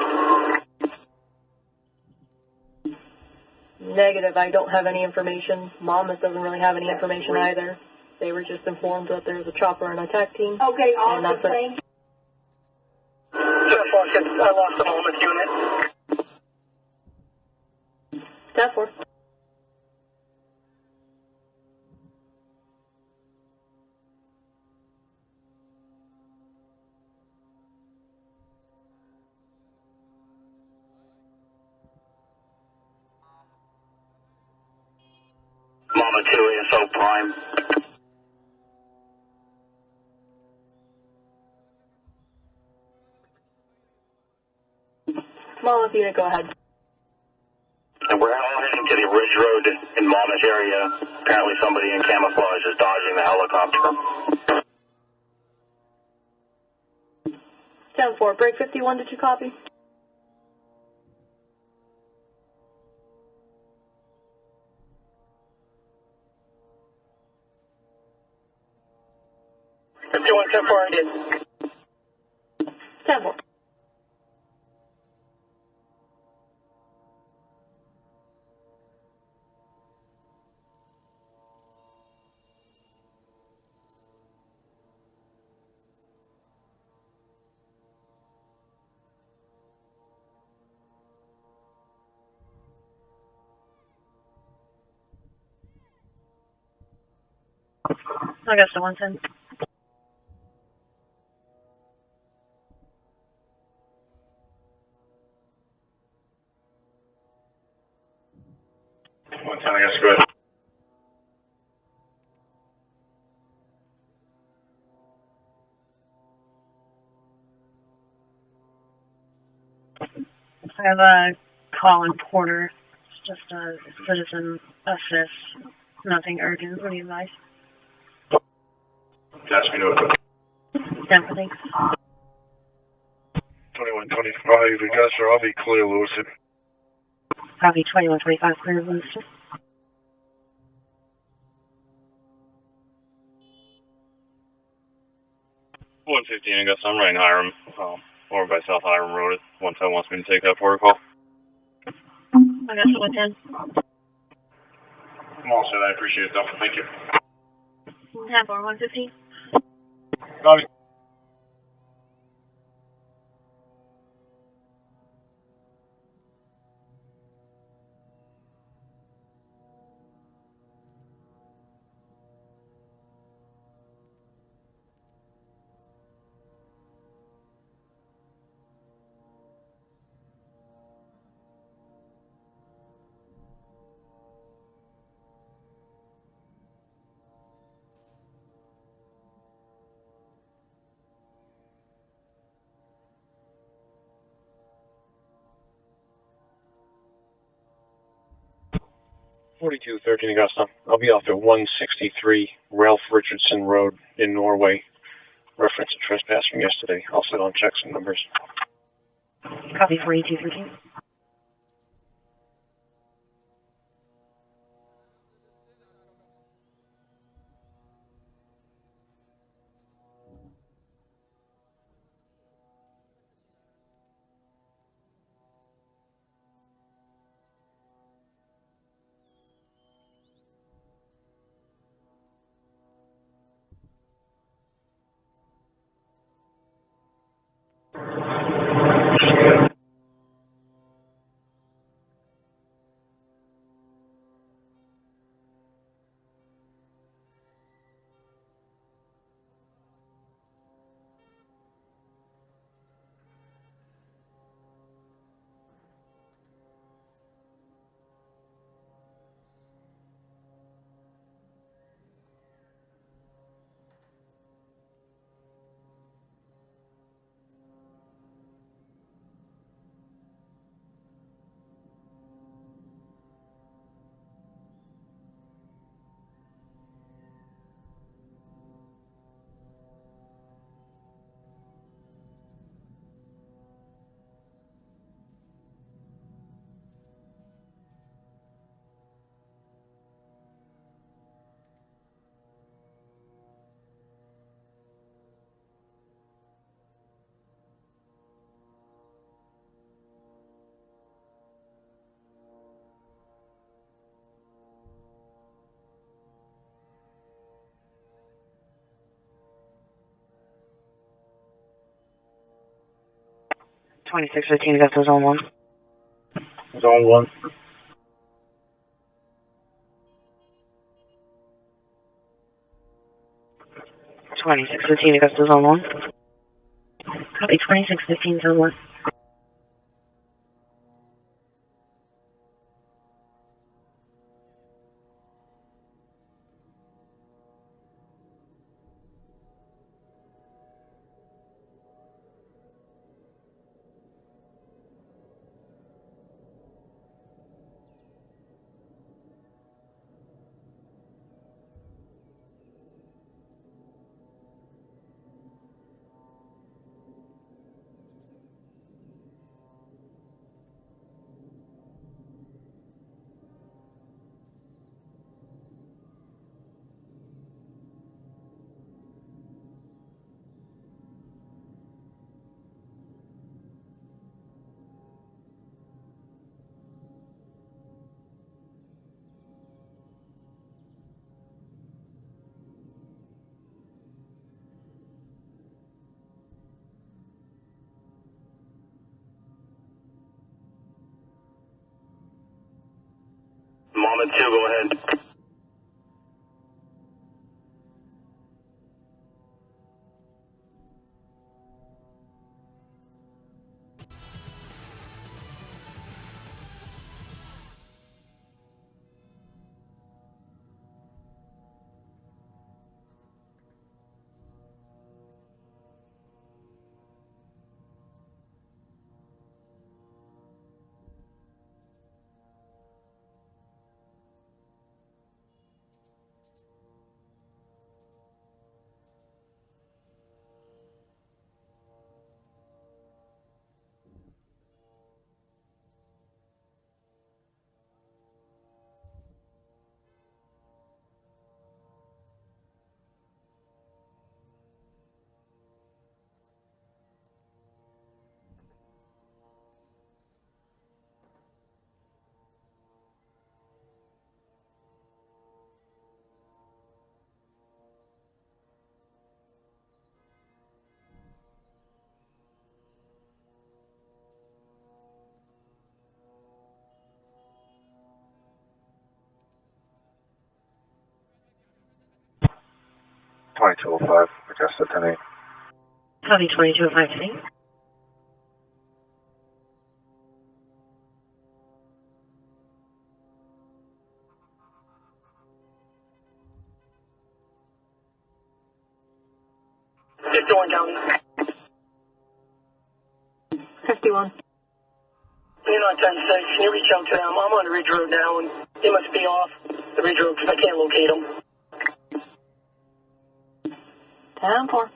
Negative. I don't have any information. Monmouth doesn't really have any information either. They were just informed that there's a chopper and attack team. Okay, and that's it. I lost the Monmouth unit. 10-4. Mama 2 ASO Prime. Monmouth unit, go ahead. And we're all heading to the Ridge Road in Monmouth area. Apparently somebody in camouflage is dodging the helicopter. 10-4. Break 51, did you copy? I did. 10-4. Augusta 110. I guess good. I have a call in Porter. It's just a citizen assist. Nothing urgent. What do you advise? Ask me to it. Yeah, thanks. 2125, Augusta, I'll be clear, Lucid. Copy 2125, clear loose. 115, Augusta, I'm right in Hiram, over by South Hiram Road. 110 wants me to take that protocol. Augusta 110. I'm all set, I appreciate it, though. Thank you. 10-4, 115. Copy. Forty-two, 13 Augusta. I'll be off at 163 Ralph Richardson Road in Norway. Reference a trespass from yesterday. I'll sit on checks and numbers. Copy 4213. $26.15, that's the zone 1. Zone 1. $26.15, that's the zone 1. Copy 26.15, zone 1. on the 2, go ahead. Adjust the 10-8. Copy 2205 51 County. 51. You're not 10-6. Can you reach out to them? I'm on the Ridge Road now, and they must be off the Ridge Road because I can't locate them. 10-4.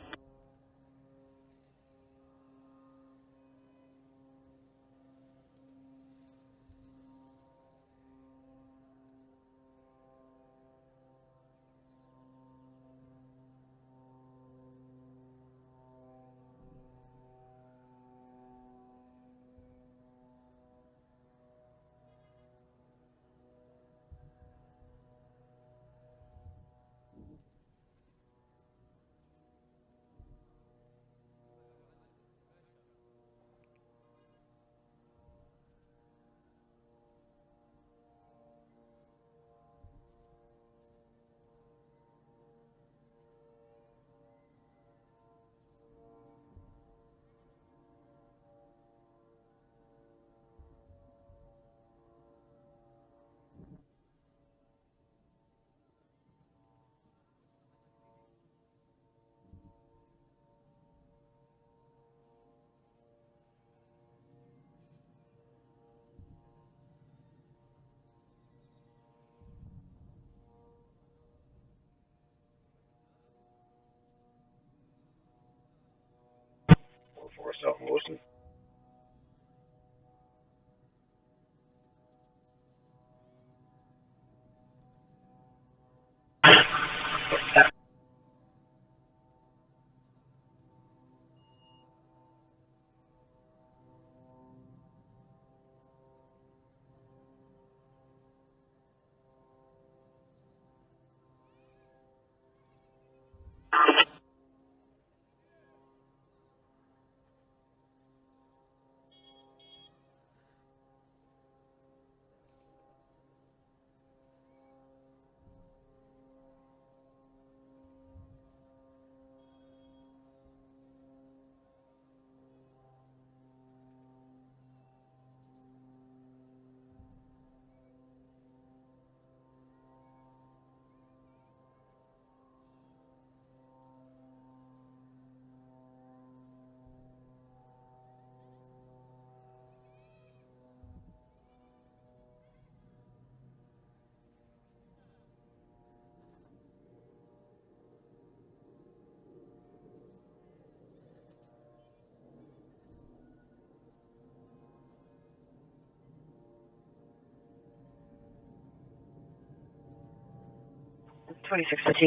For South Wilson.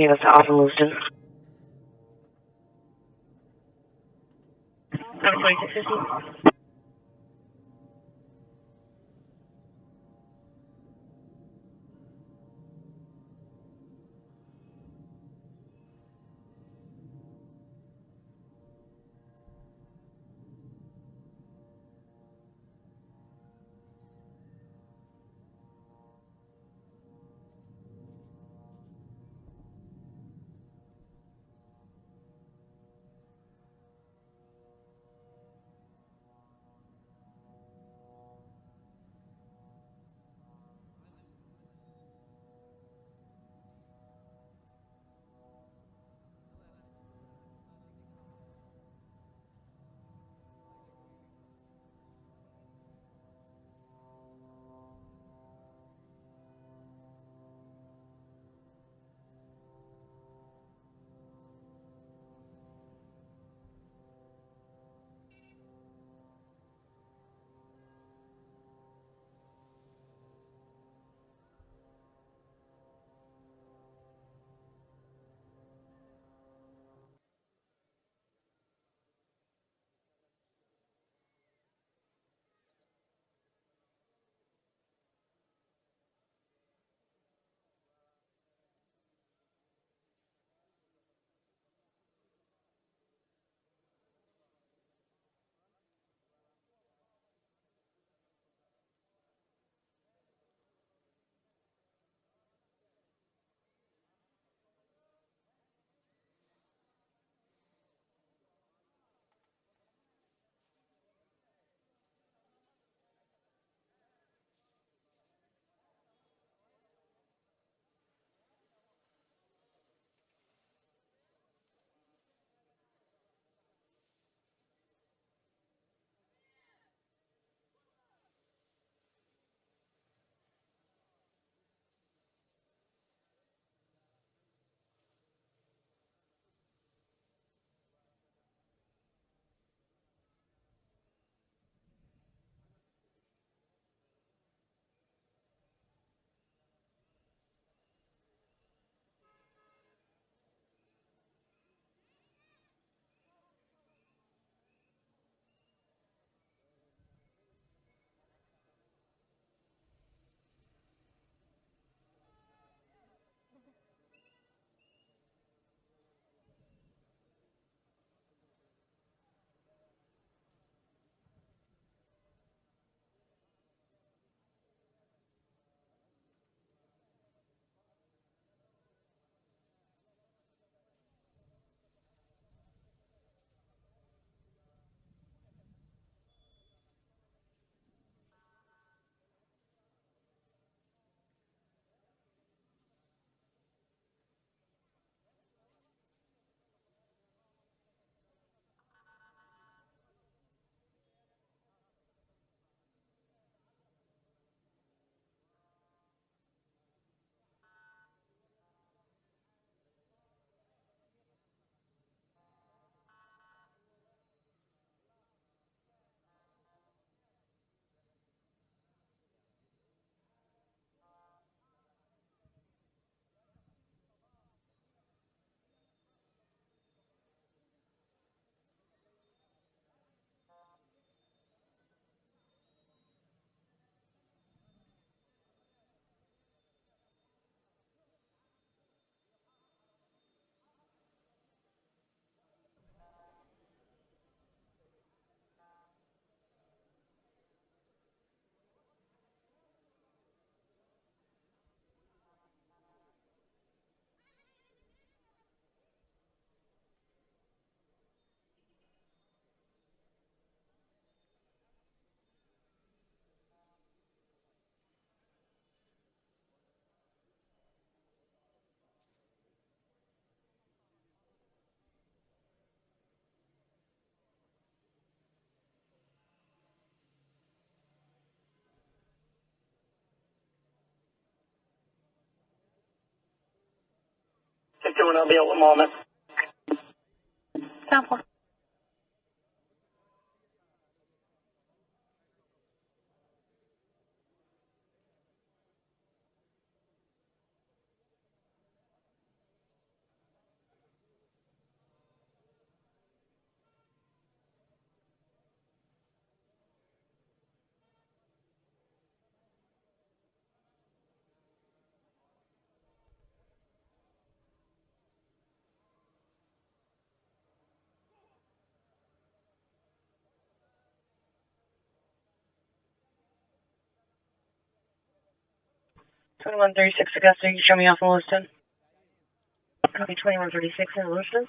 that's off in Lewiston. 2650. 2, and I'll be out at the moment. 10-4. $2136 Augusta, you show me off in Lewiston. Copy 2136 in Lewiston.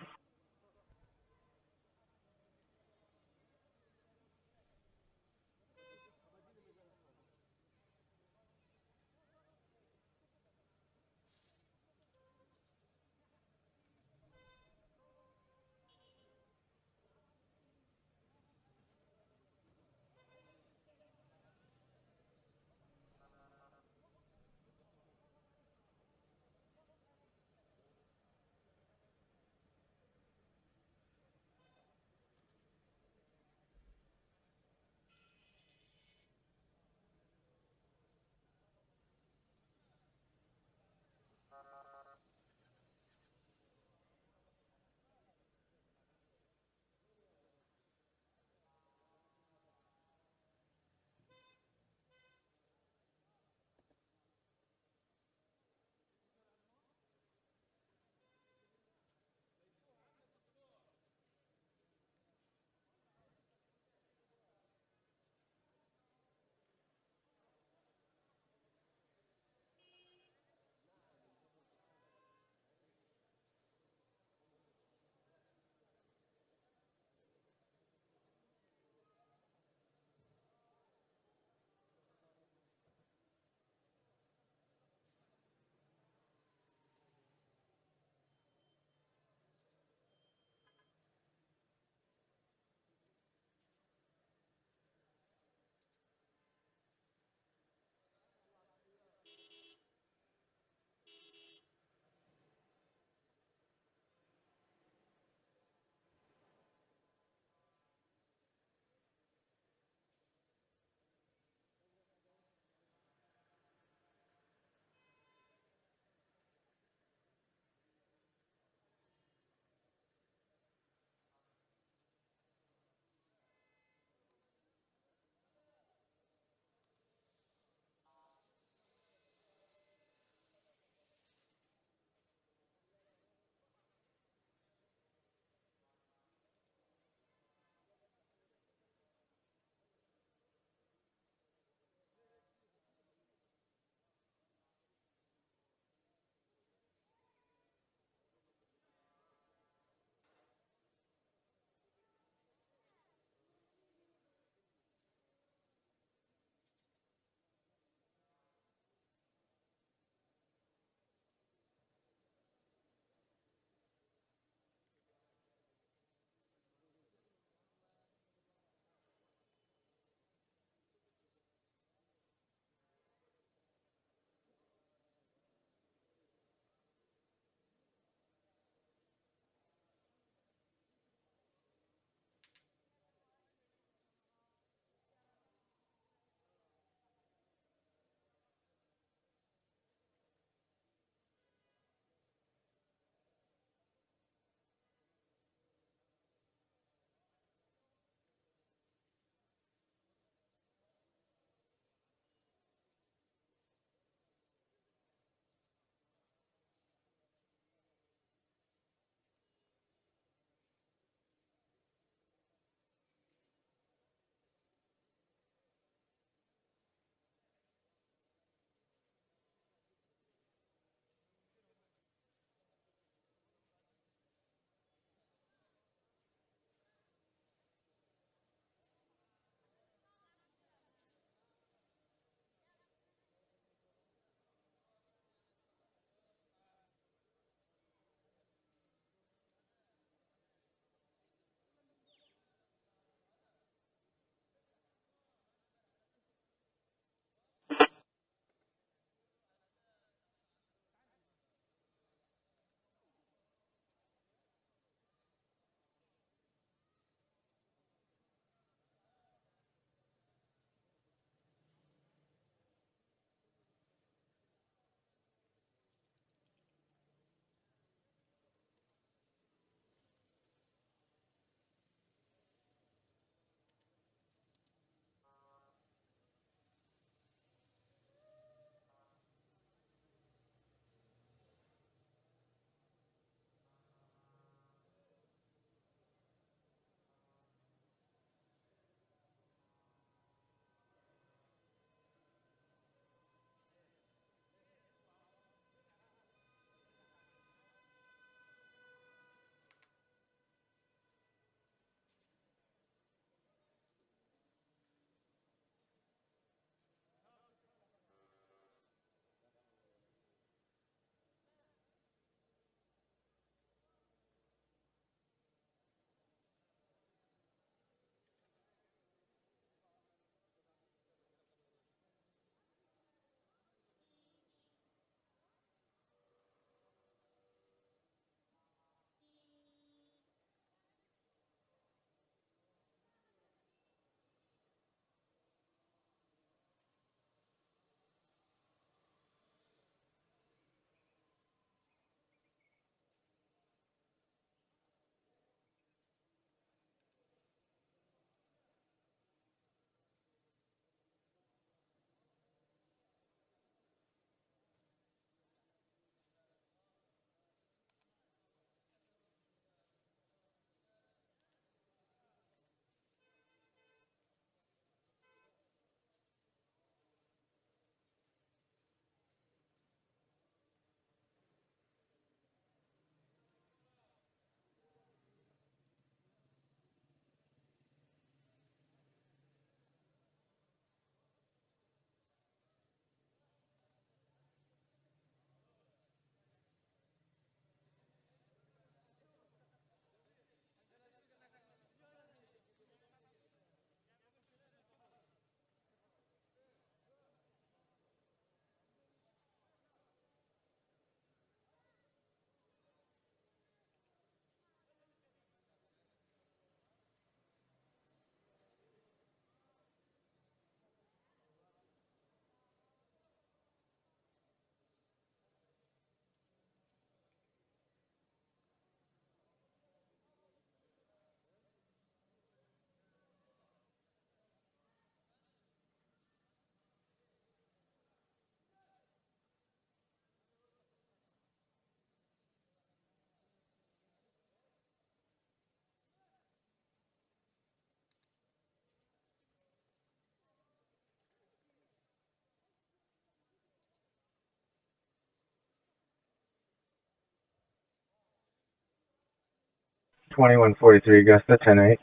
2143 Augusta, 10-8.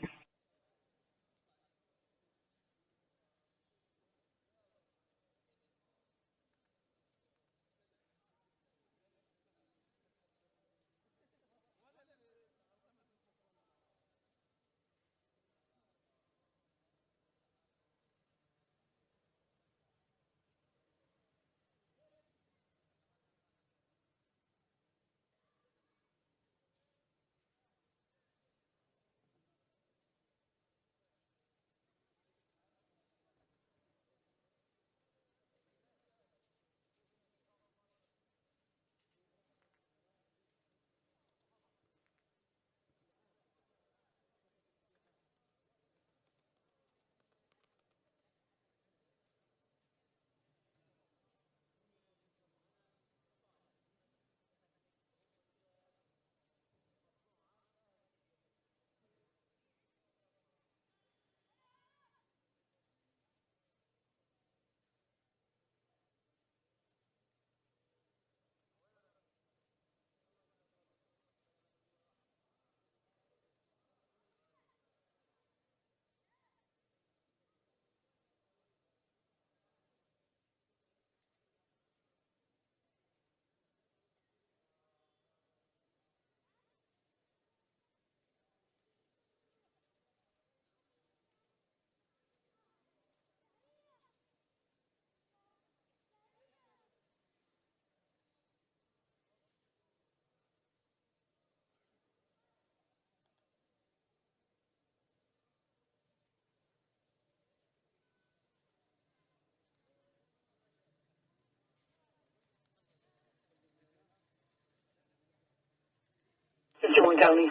One County.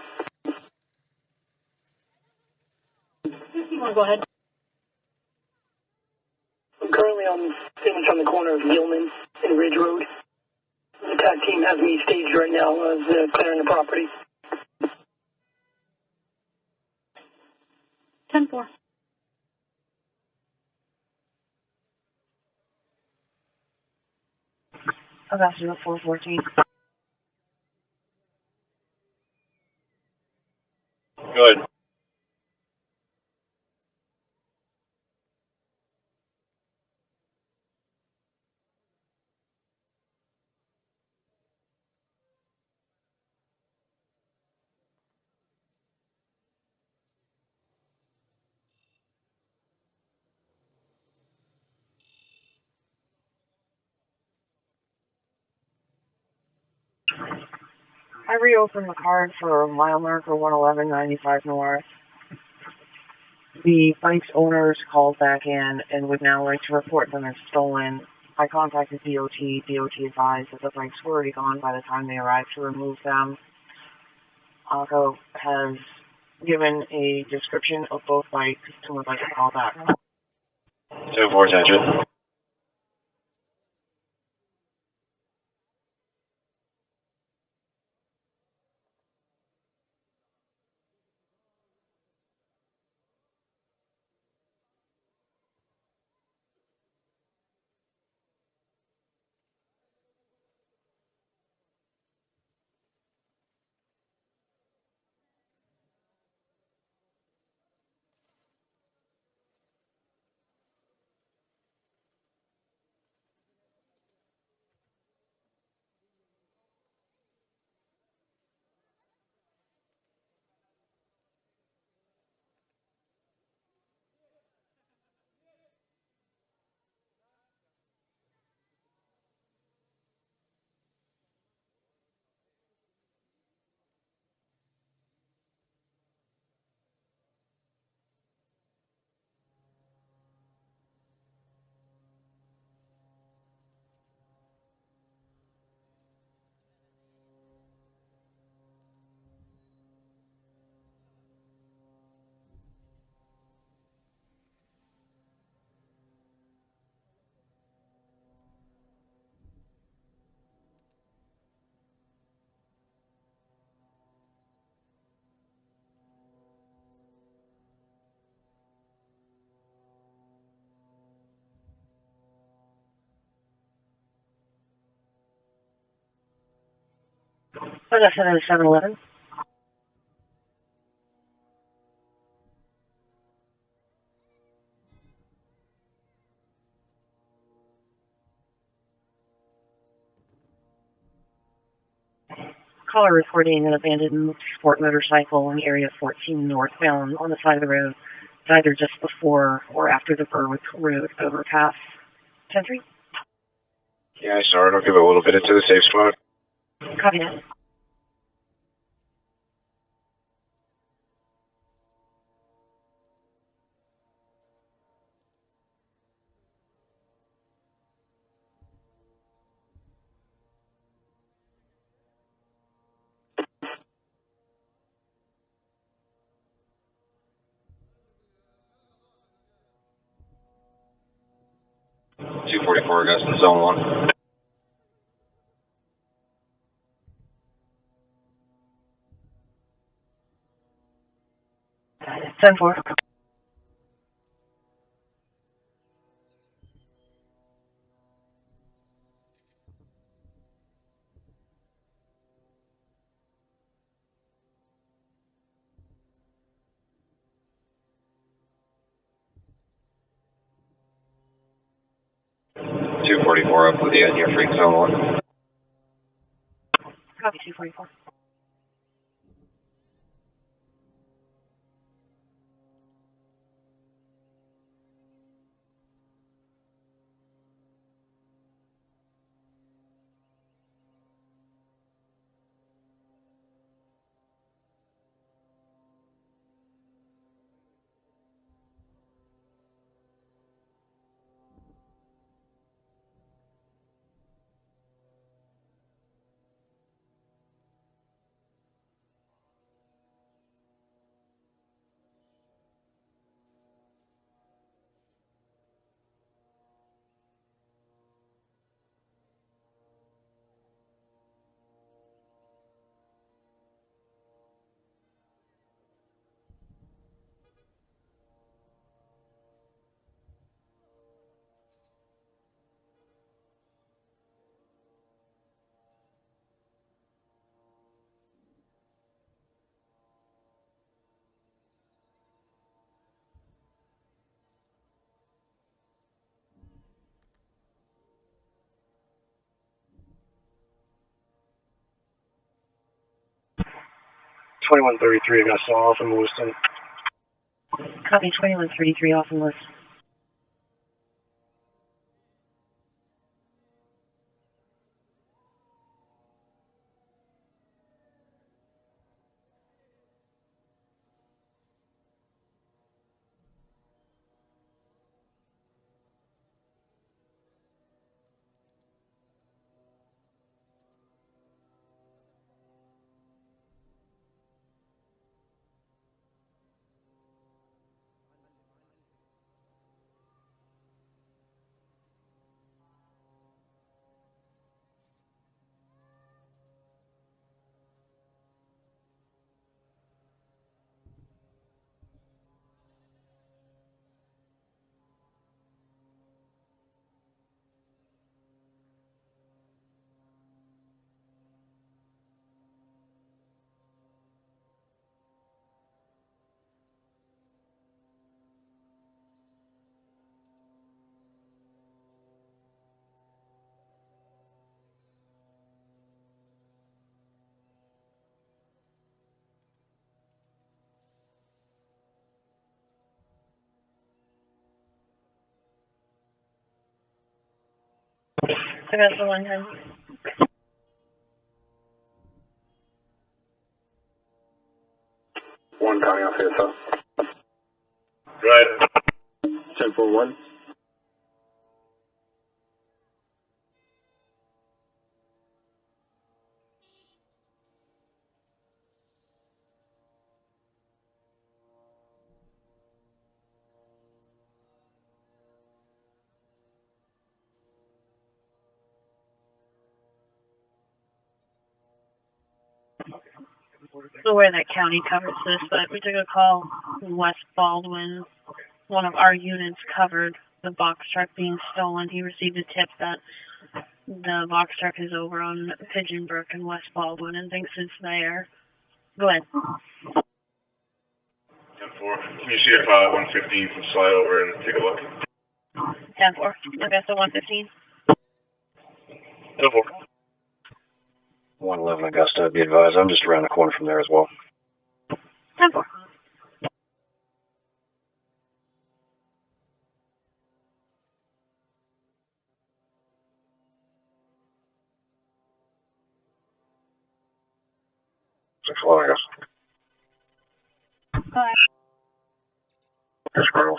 You want to go ahead? I'm currently pretty much on the corner of Gilman and Ridge Road. The attack team has me staged right now as clearing the property. 10-4. Augusta, 414. Good. I reopened the card for mile marker 111.95 north. The bike's owners called back in and would now like to report them as stolen. I contacted DOT. DOT advised that the bikes were already gone by the time they arrived to remove them. ACO has given a description of both bikes and would like to call back. 10-4, attention. Augusta, 711. Caller reporting an abandoned sport motorcycle in the area of 14 northbound on the side of the road. It's either just before or after the Berwick Road overpass. 10-3. Yeah, I saw it. I'll give it a little bit into the safe spot. Copy that. Augusta, zone 1. Ten four. Up with you in your freak zone 1. Copy 244. $2133 Augusta off in Lewiston. Copy 2133 off in Lewiston. Augusta 110. One county off ASL. Right. 1041. So where that county covers this, but we took a call from West Baldwin. One of our units covered the box truck being stolen. He received a tip that the box truck is over on Pigeon Brook in West Baldwin and thinks it's there. Go ahead. 10-4. Can you see if 115 can slide over and take a look? 10-4. Augusta 115. 10-4. 111 Augusta, be advised. I'm just around the corner from there as well. 10-4. I guess. Bye. Yes, Colonel.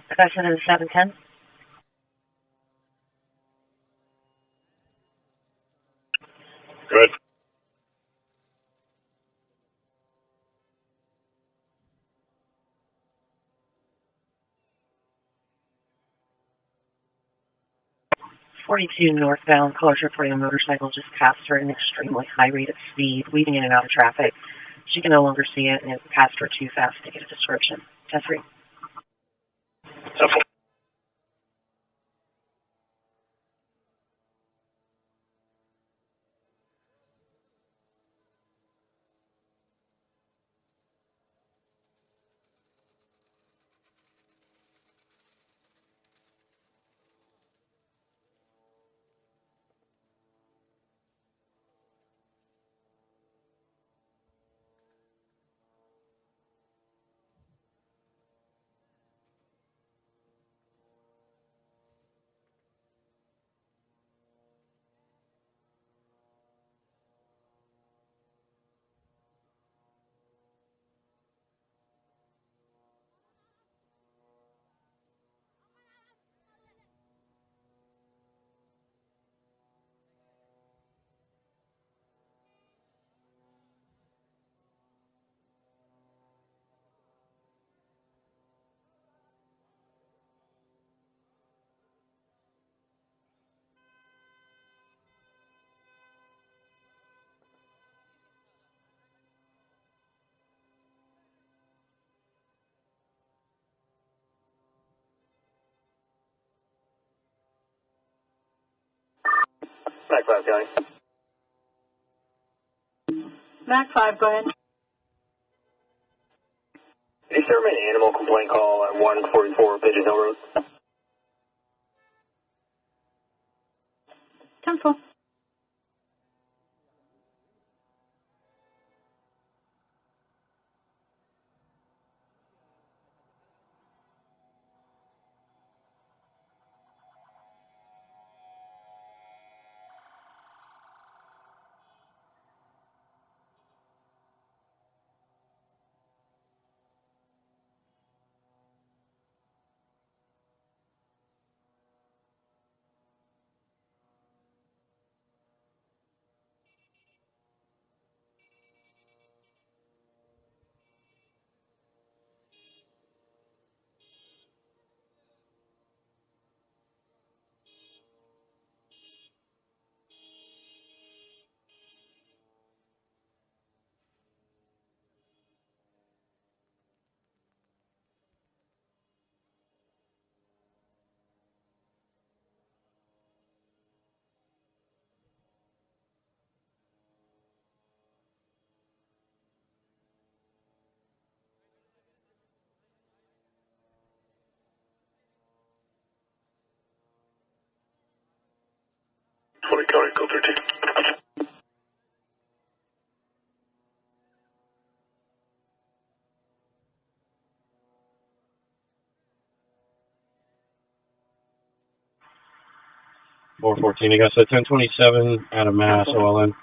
Possession of 710. Good. .42 northbound, callers reporting a motorcycle just passed her at an extremely high rate of speed, weaving in and out of traffic. She can no longer see it, and it passed her too fast to get a description. 10-3. Mac 5 County. Mac 5, go ahead. Is there an animal complaint call at 144 Pigeon Hill Road? 10-4. County, go 13. Four 14 Augusta, 1027 out of Mass, OLN.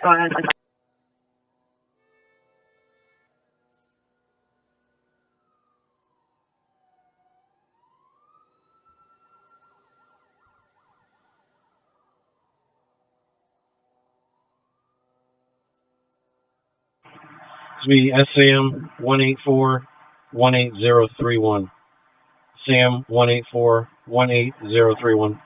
Go ahead. It's me, SAM 184-18031. SAM 184-18031.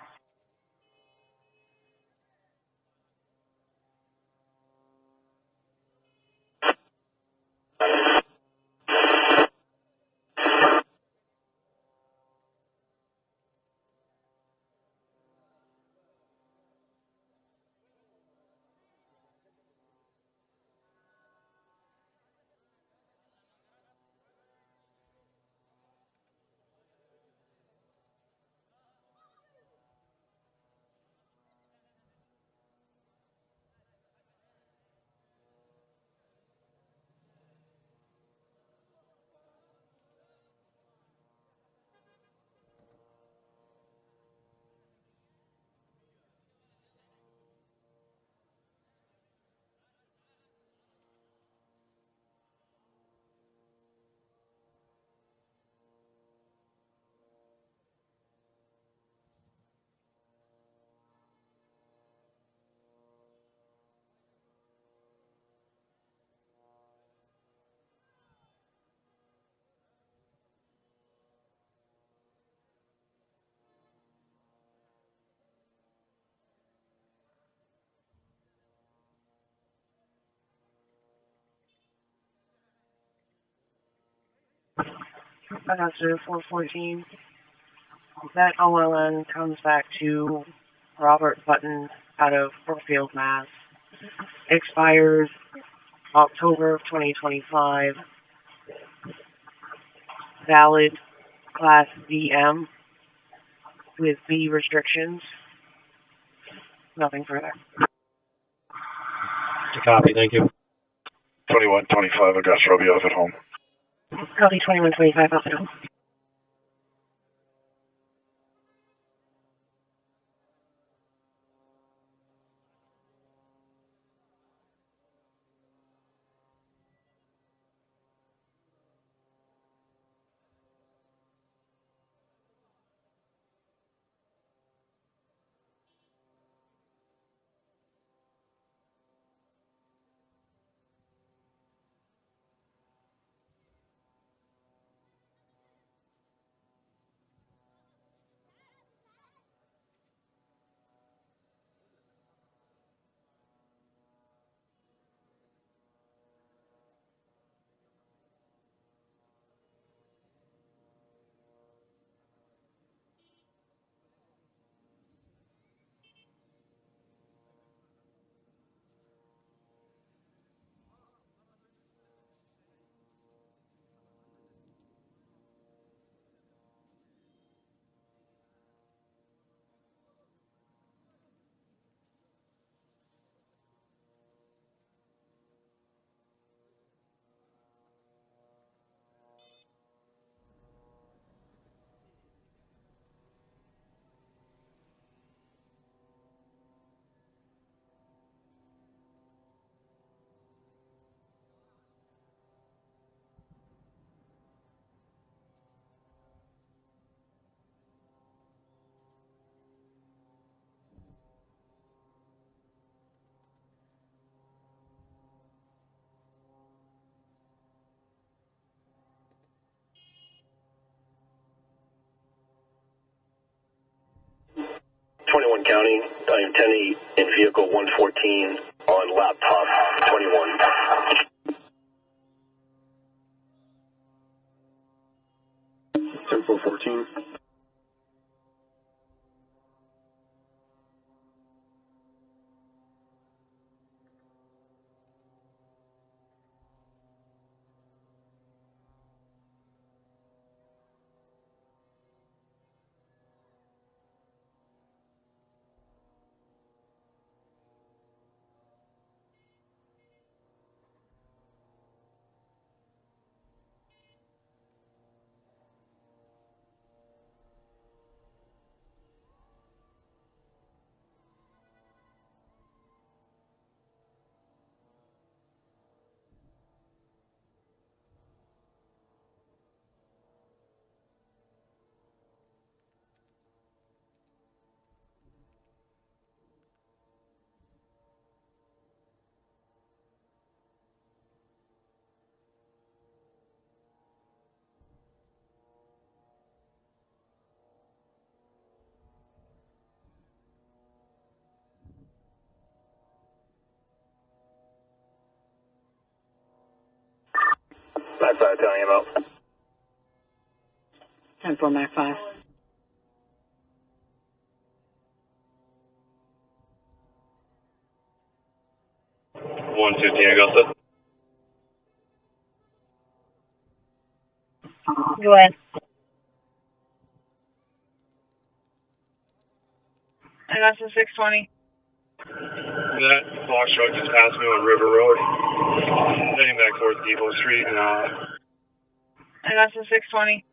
Augusta 414. That OLN comes back to Robert Button out of Brookfield, Mass. Expires October of 2025. Valid Class VM with B restrictions. Nothing further. Copy, thank you. 2125 Augusta, I'll be off at home. Copy 2125 off at home. County, I am 10-8 in vehicle 114 on laptop 21. 10-4-14. Mac 5 telling him out. 10-4 Mac 5. Augusta. Go ahead. Augusta 620. That box truck just passed me on River Road, heading back towards Depot Street, and Augusta 620.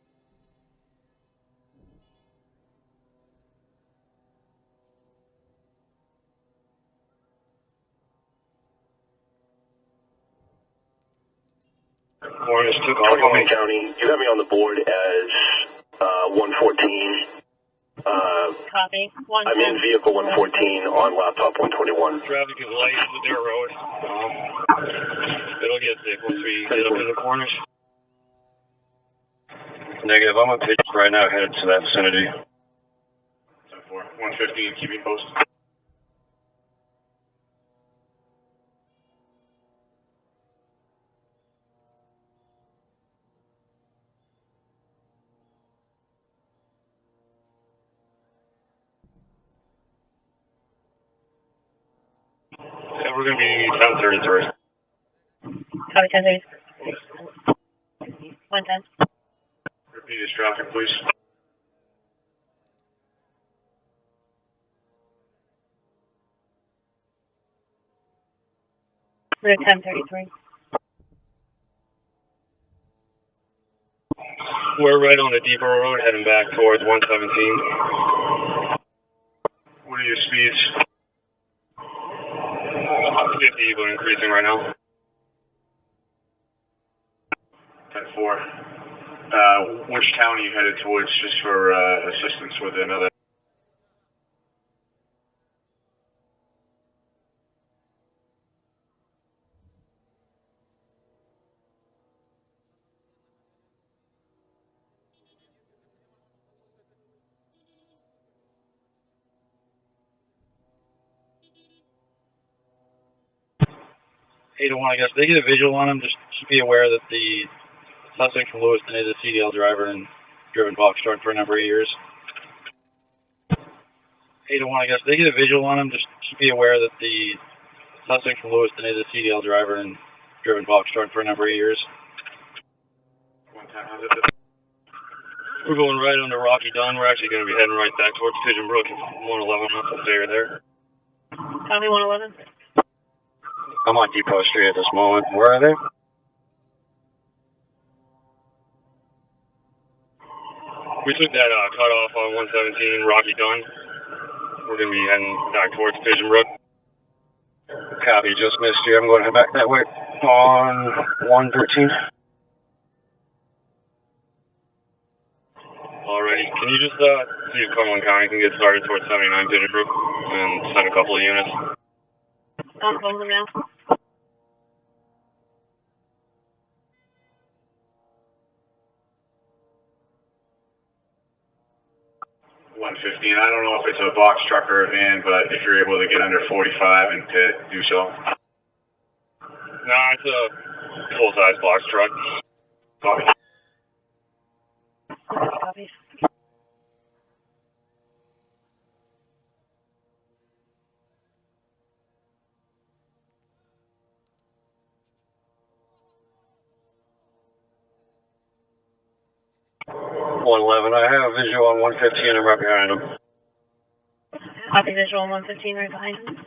Cornish took off on me. County, you have me on the board as 114. Copy. I'm in vehicle 114 on laptop 121. Traffic is light to the dirt road. It'll get thick once we get up to the corners. Negative, I'm on pitch right now, headed to that vicinity. 115, keeping post. We're going to be 1033. Copy 1033. 110. Repeat his traffic, please. We're at 1033. We're right on the Depot Road, heading back towards 117. What are your speeds? 50, but increasing right now. 10-4. Which town are you headed towards, just for assistance with another? I guess they get a visual on him. Just be aware that the suspect from Lewiston is a CDL driver and driven box truck for a number of years. 801, I guess they get a visual on him. Just be aware that the suspect from Lewiston is a CDL driver and driven box truck for a number of years. We're going right under Rocky Dunn. We're actually going to be heading right back towards Pigeon Brook. 111, that's the stay there. Copy 111. I'm on Depot Street at this moment. Where are they? We took that cutoff on 117 Rocky Dunn. We're going to be heading back towards Pigeon Brook. Copy, just missed you. I'm going to head back that way on 113. Alrighty, can you just see if Cumberland County can get started towards 79 Pigeon Brook and send a couple of units? I'll close them now. 115. I don't know if it's a box truck or a van, but if you're able to get under 45 and to do so. No, it's a full-size box truck. Copy. Copy. I have a visual on 115. I'm right behind him. Copy visual on 115 right behind him.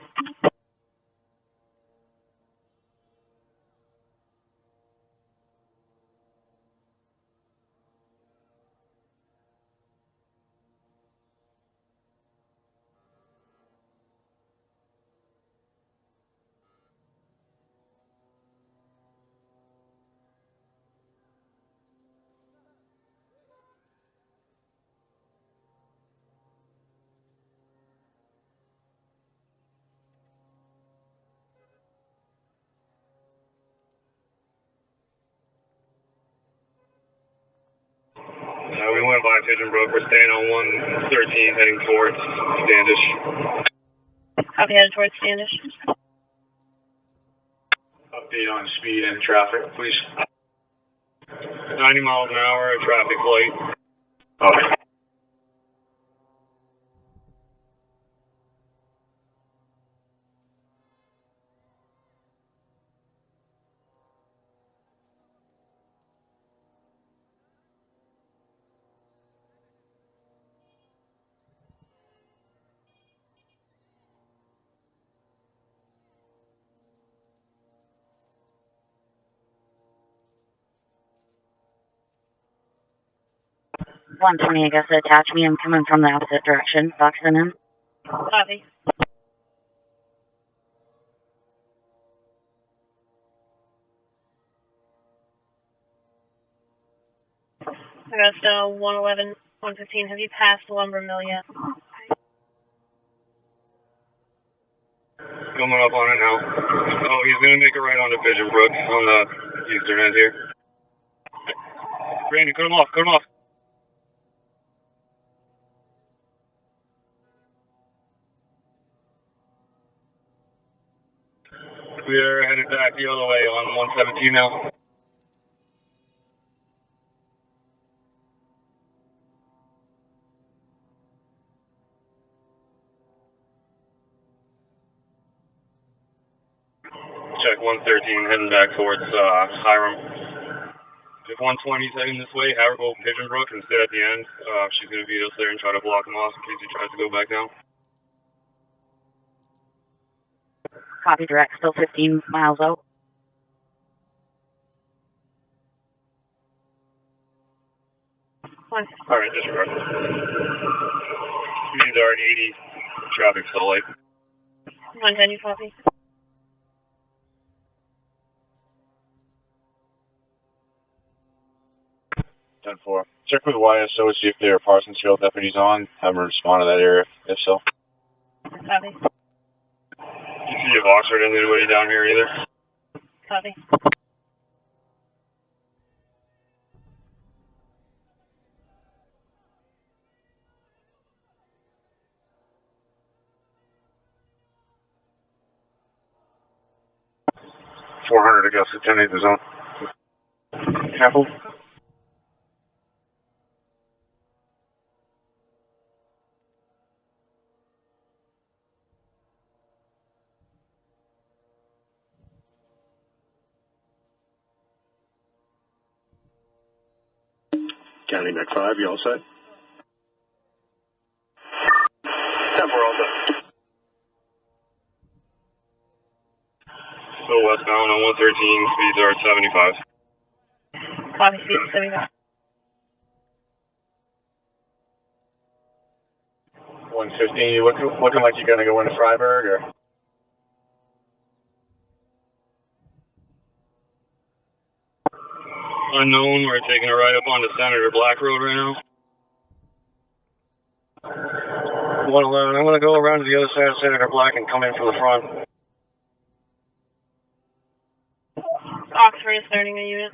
We went by Pigeon Brook. We're staying on 113, heading towards Standish. Copy, headed towards Standish. Update on speed and traffic, please. 90 miles an hour, traffic light. Okay. I guess attach me. I'm coming from the opposite direction. Boxing in. Copy. Augusta 111, 115. Have you passed the lumber mill yet? Coming up on it now. Oh, he's going to make a right onto Pigeon Brook on the eastern end here. Randy, cut him off, cut him off. We're headed back the other way on 117 now. check 113 heading back towards Hiram. If 120's heading this way, have her go Pigeon Brook and stay at the end. She's going to beat us there and try to block him off in case he tries to go back down. Copy direct, still 15 miles out. Alright, disregard. Speeds are at 80. Traffic's still light. 110, you copy? Ten four. Check with YSO to see if there are Parsonsfield deputies on. Have them respond to that area, if so. Copy. You see if Oxford and anybody down here either? Copy. .400 Augusta 10 the zone. Careful. County Mech 5, you all set? 10-4, all set. Still westbound on 113, speeds are at 75. Copy, speed 75. 115, you looking like you're going to go into Freiburg, or? Unknown, we're taking a ride up onto Senator Black Road right now. 111, I'm going to go around to the other side of Senator Black and come in from the front. Oxford is starting a unit.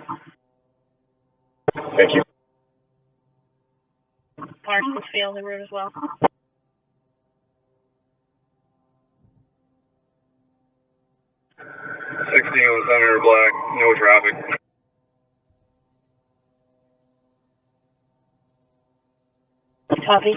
Thank you. Parsons failed the route as well. 16 on Senator Black, no traffic. Copy.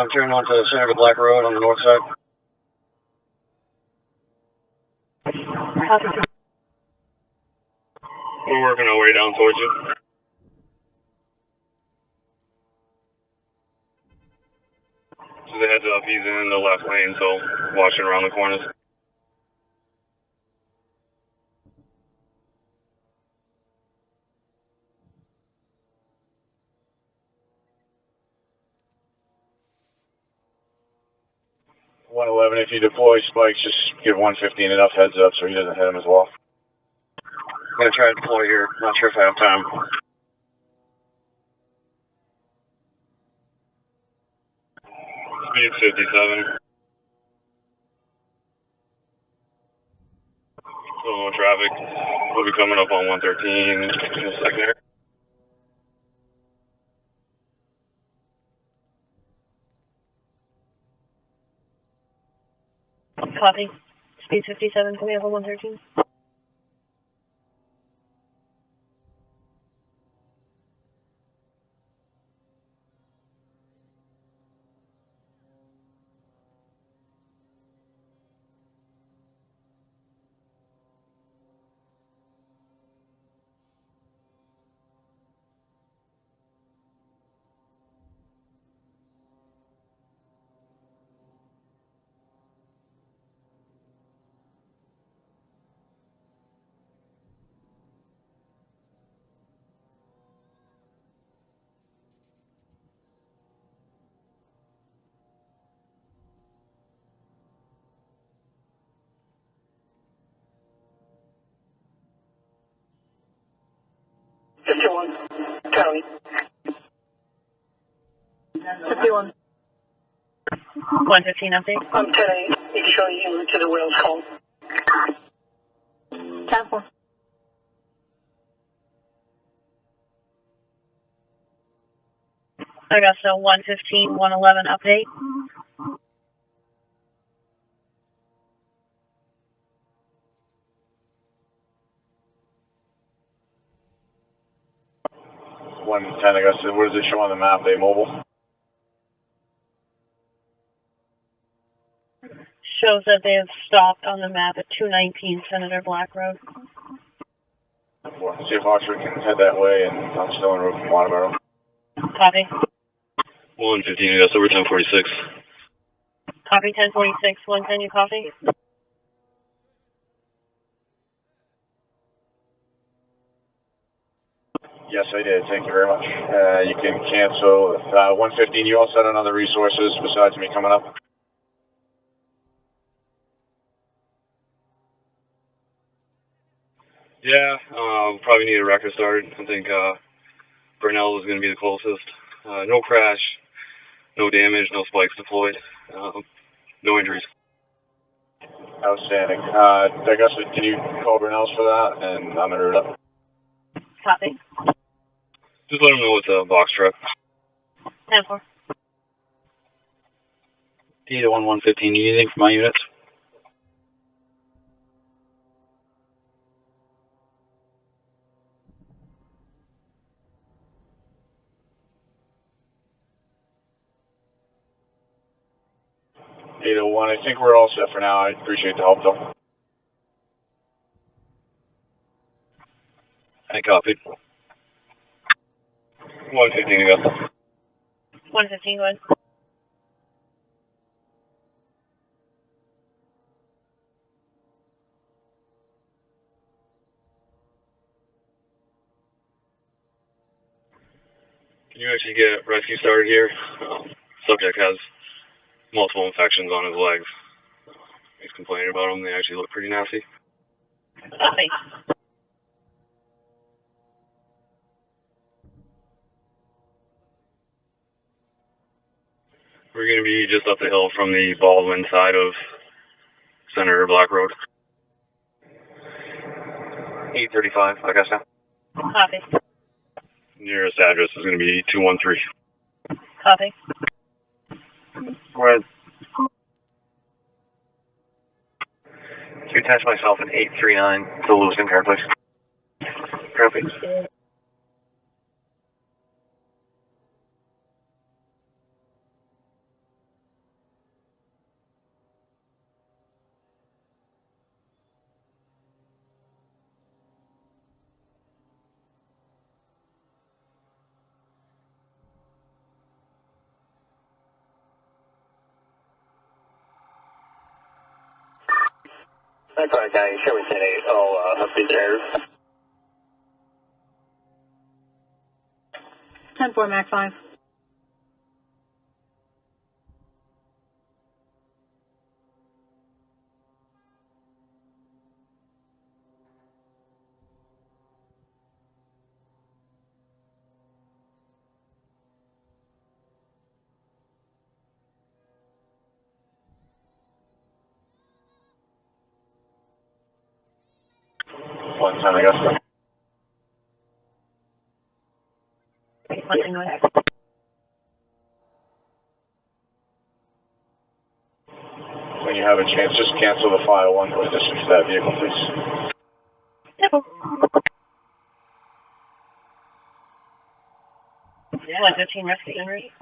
I'm turning onto Senator Black Road on the north side. Copy. We're working our way down towards you. Just a heads up, he's in the left lane, so watching around the corners. If you deploy spikes, just give 115 enough heads up so he doesn't hit him as well. I'm going to try to deploy here. Not sure if I have time. Speed 57. Still no traffic. We'll be coming up on 113 in a second here. Copy. Speed 57, coming up on 113. on county. 51. 115 update. I'm 10-8. You can show you en route to the Wales call. 10-4. Augusta 115, 111 update. One 10, Augusta. What does it show on the map? They mobile? Shows that they have stopped on the map at 219 Senator Black Road. Well, see if Oxford can head that way, and I'm still en route from Waterboro. Copy. 115, Augusta, we're 1046. Copy 1046. 110, you copy? Yes, I did. Thank you very much. You can cancel 115. You all set on other resources besides me coming up? Yeah, probably need a record started. I think Burnell is going to be the closest. No crash, no damage, no spikes deployed, no injuries. Outstanding. Augusta, can you call Brunel's for that? And I'm en route up. Copy. Just let them know it's a box truck. 10-4. D to 115, you need anything from my units? One. I think we're all set for now. I appreciate the help, though. I copied. 115, Augusta. 115, go ahead. Can you actually get rescue started here? Subject has multiple infections on his legs. He's complaining about them. They actually look pretty nasty. Copy. We're going to be just up the hill from the Baldwin side of Senator Black Road. 835, Augusta. Copy. Nearest address is going to be 213. Copy. Go ahead. Can you attach myself in 839 to Lewiston car, please? Copy. That's right, guys. Show me 10-8. I'll update there. 10-4, Mac 5. One time, Augusta. One go ahead. When you have a chance, just cancel the file one for distance to that vehicle, please. Yep. 115, rescue en route.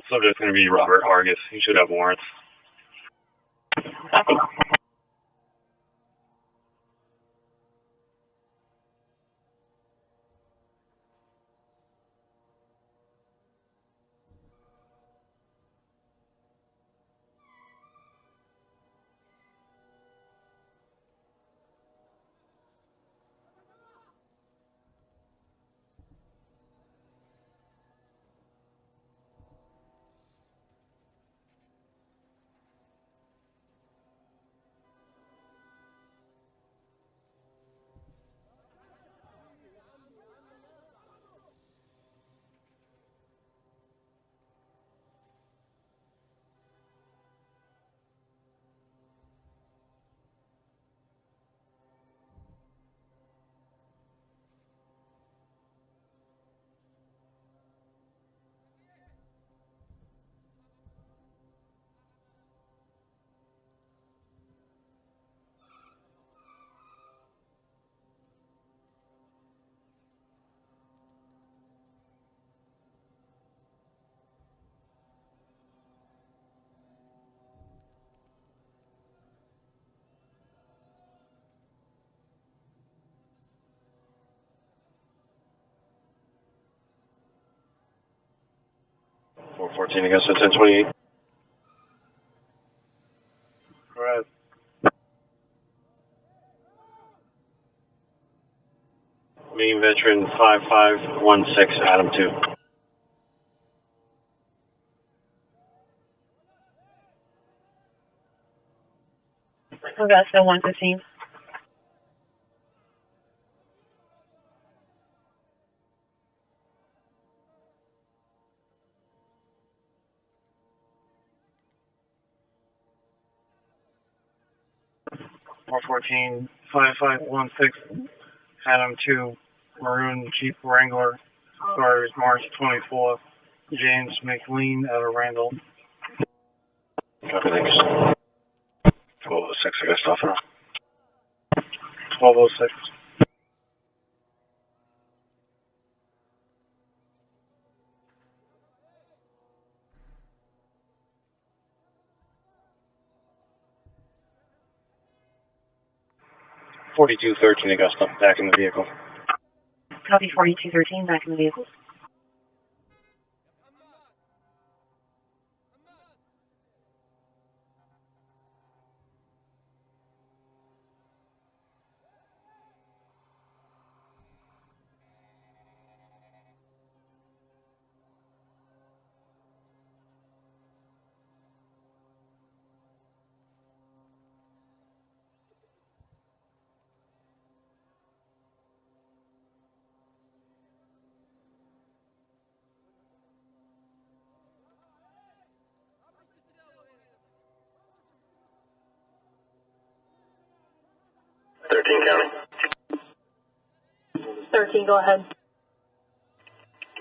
Subject's going to be Robert Argus. He should have warrants. Copy. 414 against the 1028. Right. Maine veteran 5516, Adam 2. Augusta 115. Four 5516, Adam 2, Maroon Jeep Wrangler, cars March 24th, James McLean out of Randall. Copy, thanks. 1206, I got stuff now. 1206. $42.13 Augusta, back in the vehicle. Copy 4213, back in the vehicle. County. 13, go ahead.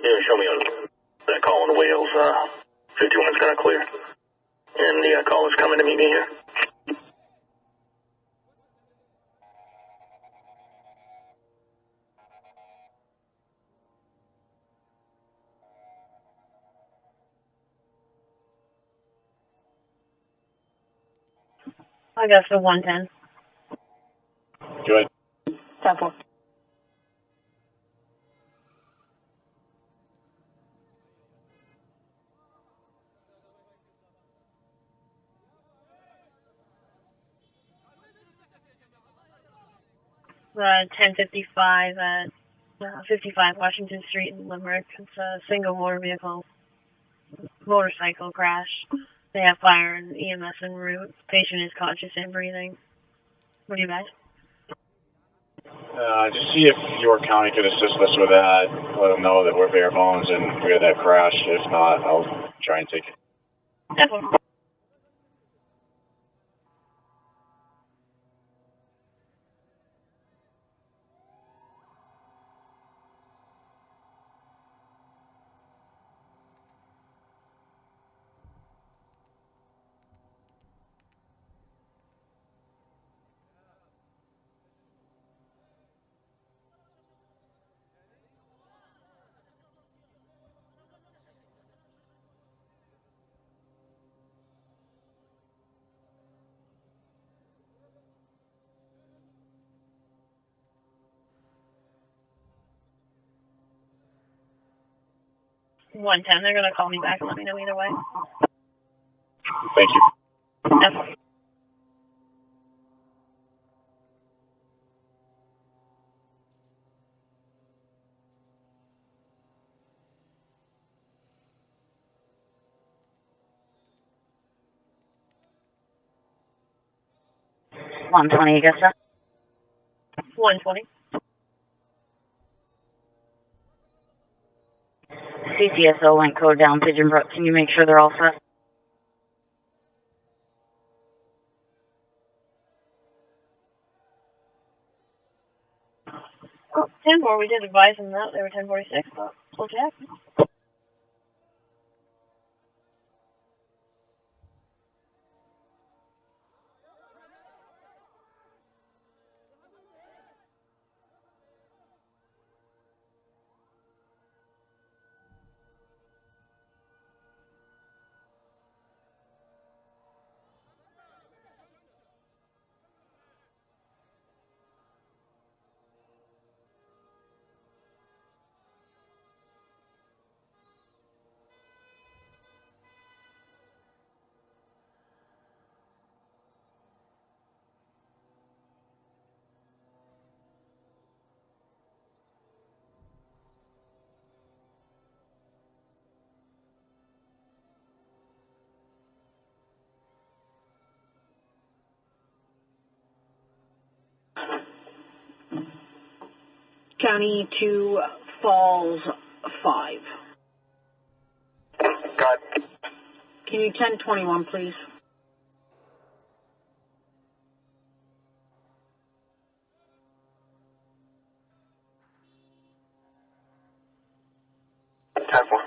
Yeah, show me on that call in Wales. 51's kind of clear. And the call is coming to meet me here. Augusta 110. Good. 10-4. Uh, 1055 at 55 Washington Street in Limerick. It's a single motor vehicle motorcycle crash. They have fire and EMS en route. Patient is conscious and breathing. What do you guys? Just see if York County could assist us with that. Let them know that we're bare bones and we had that crash. If not, I'll try and take it. Definitely. One 10. They're gonna call me back and let me know either way. Thank you. Definitely. Augusta. 120. CCSO link code down Pigeon Brook. Can you make sure they're all set? Oh, 10-4. We did advise them that they were 1046, but we'll check. County to Falls 5. Got Can you 1021, please? time for.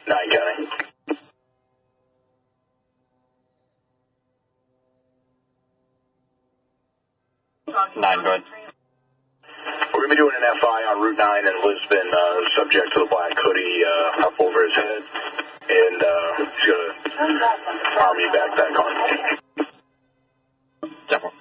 Nine County. 9, go ahead. We're going to be doing an FI on Route 9 in Lisbon, subject to the black hoodie up over his head, and he's going to army backpack on. Simple.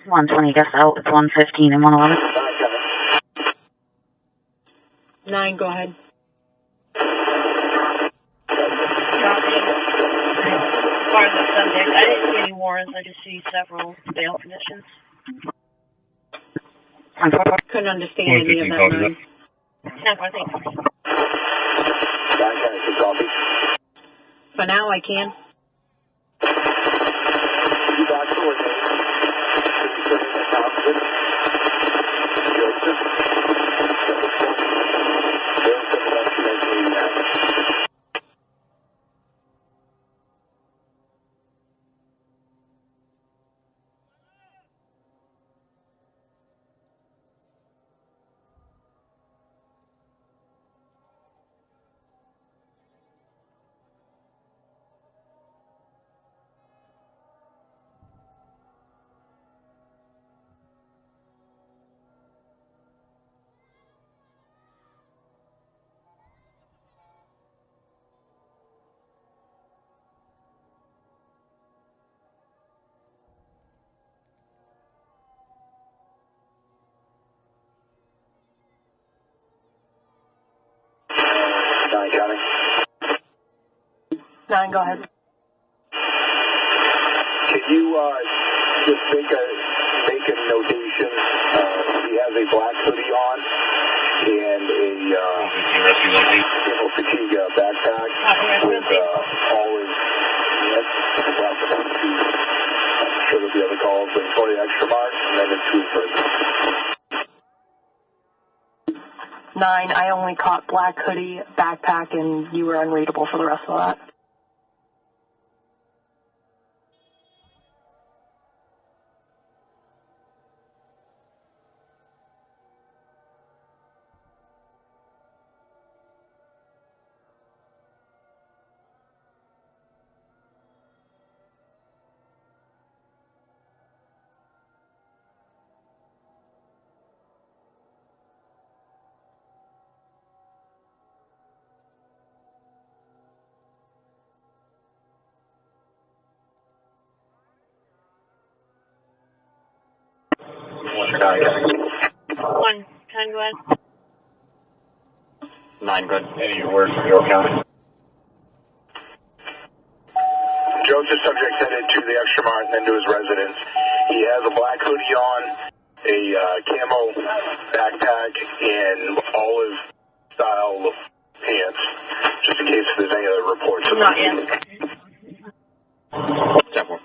It's 120, guess out. It's 115 and 111. 9, go ahead. As far as the subject, I didn't see any warrants. I just see several bail conditions. Couldn't understand any of that, 9. Yeah, I think. For now, I can. Nine County. 9, go ahead. Can you just make a notation? He has a black hoodie on and a camel fatigue backpack with all his. I'm sure there'll be other calls, but 20 extra marks and then it's 2 for 9, I only caught black hoodie, backpack, and you were unreadable for the rest of that. One, 10, go ahead. 9, good. Any word from York County? Joseph, subject headed to the extra mart and then to his residence. He has a black hoodie on, a camo backpack, and olive style pants, just in case there's any other reports. Not yet. 10-4.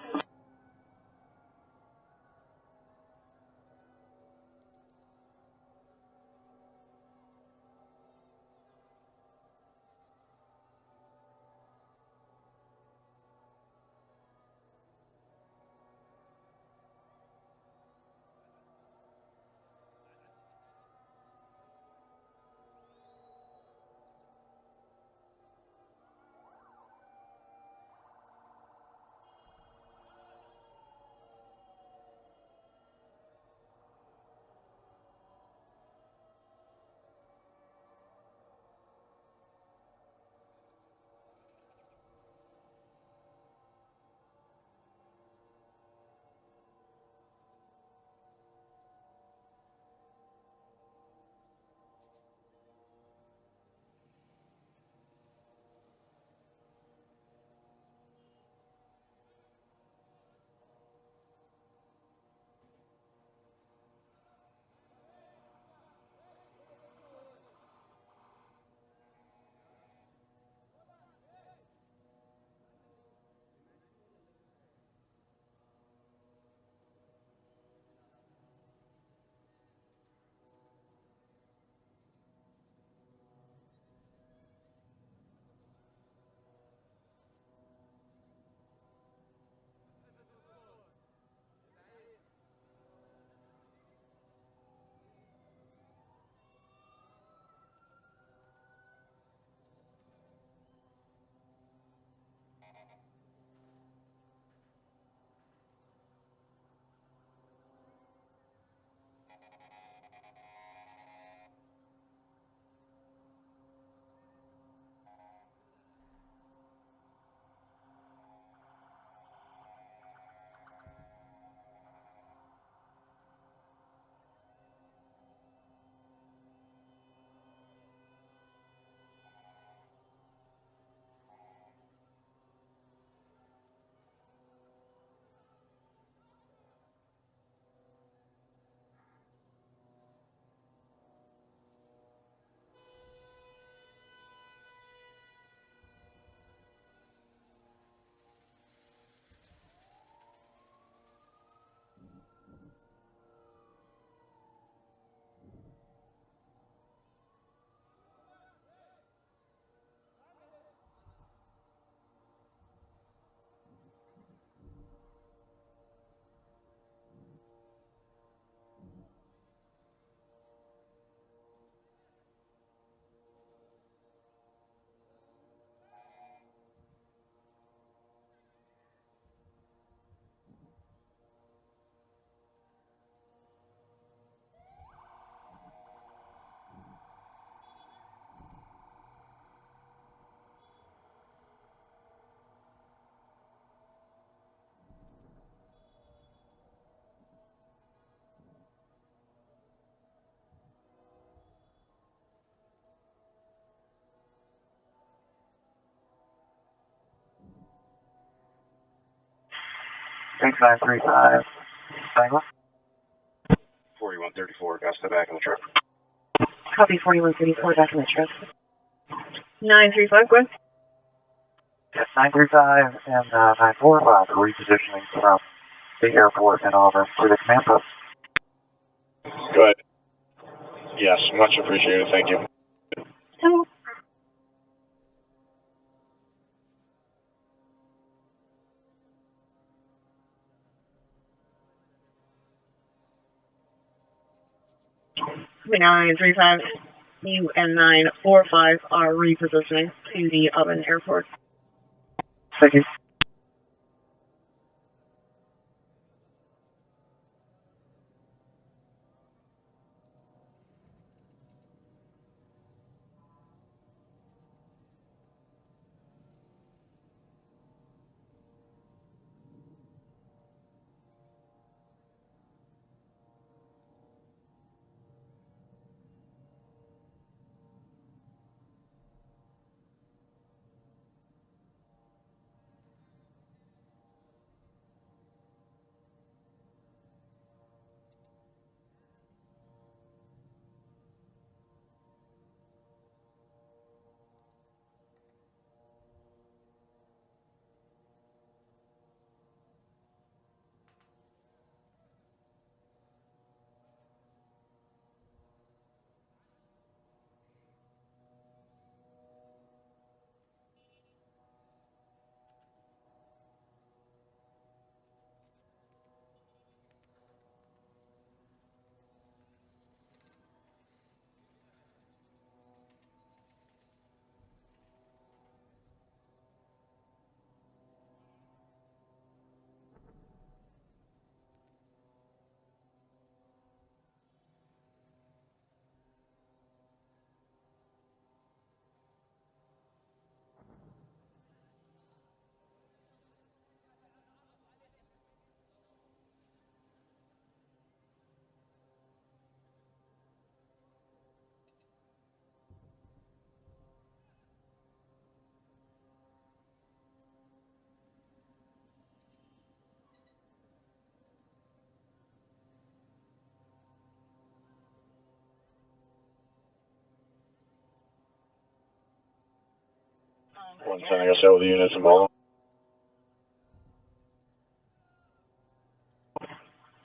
6935, Bangor. 4134, Augusta, back in the truck. Copy 4134, back in the truck. 935, go ahead. Yes, 935 and 945 are repositioning from the airport and over to the command post. Go ahead. Yes, much appreciated. Thank you. Hello. Copy 935, you and 945 are repositioning to the Auburn Airport. Thank you. One sending us over the units involved.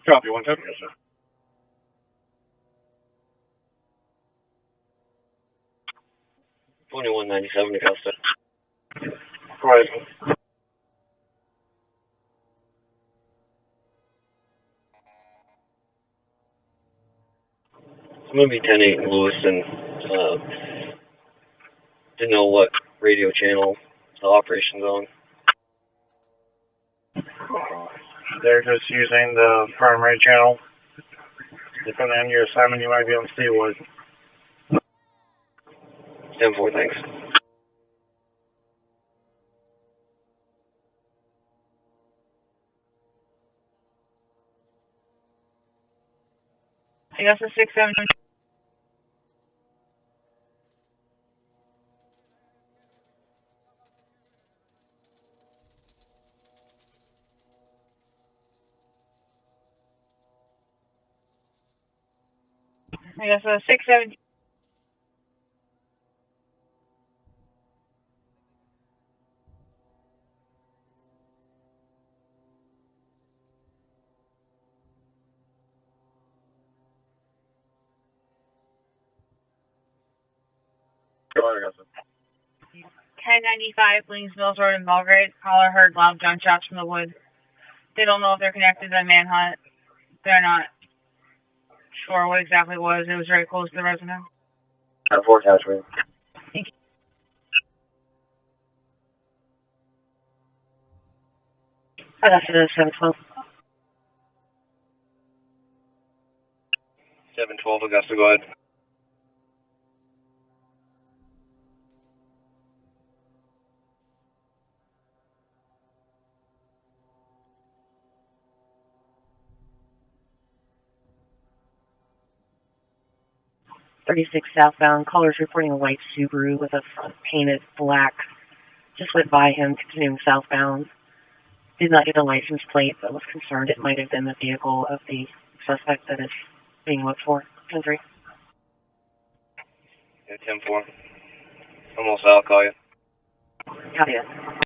Copy, 110. Yes, sir. 2197, Augusta. Go ahead. I'm going to be 10-8 in Lewiston. Didn't know what radio channel the operation's on. They're just using the primary channel. Depending on your assignment, you might be on Steelwood. 10-4, thanks. I guess it's 670. I guess it's 670. Go ahead, Augusta. 1095 Williams Mills Road in Belgrade. Caller heard loud gunshots from the wood. They don't know if they're connected to Manhunt. They're not sure what exactly it was. It was very close to the residence. Forecast, right? Thank you. Augusta 712. 712, Augusta, go ahead. .36 southbound. Callers reporting a white Subaru with a front painted black. Just went by him, continuing southbound. Did not get a license plate, but was concerned it might have been the vehicle of the suspect that is being looked for. 10-3. Yeah, 10-4. Almost, I'll call you. Copy it.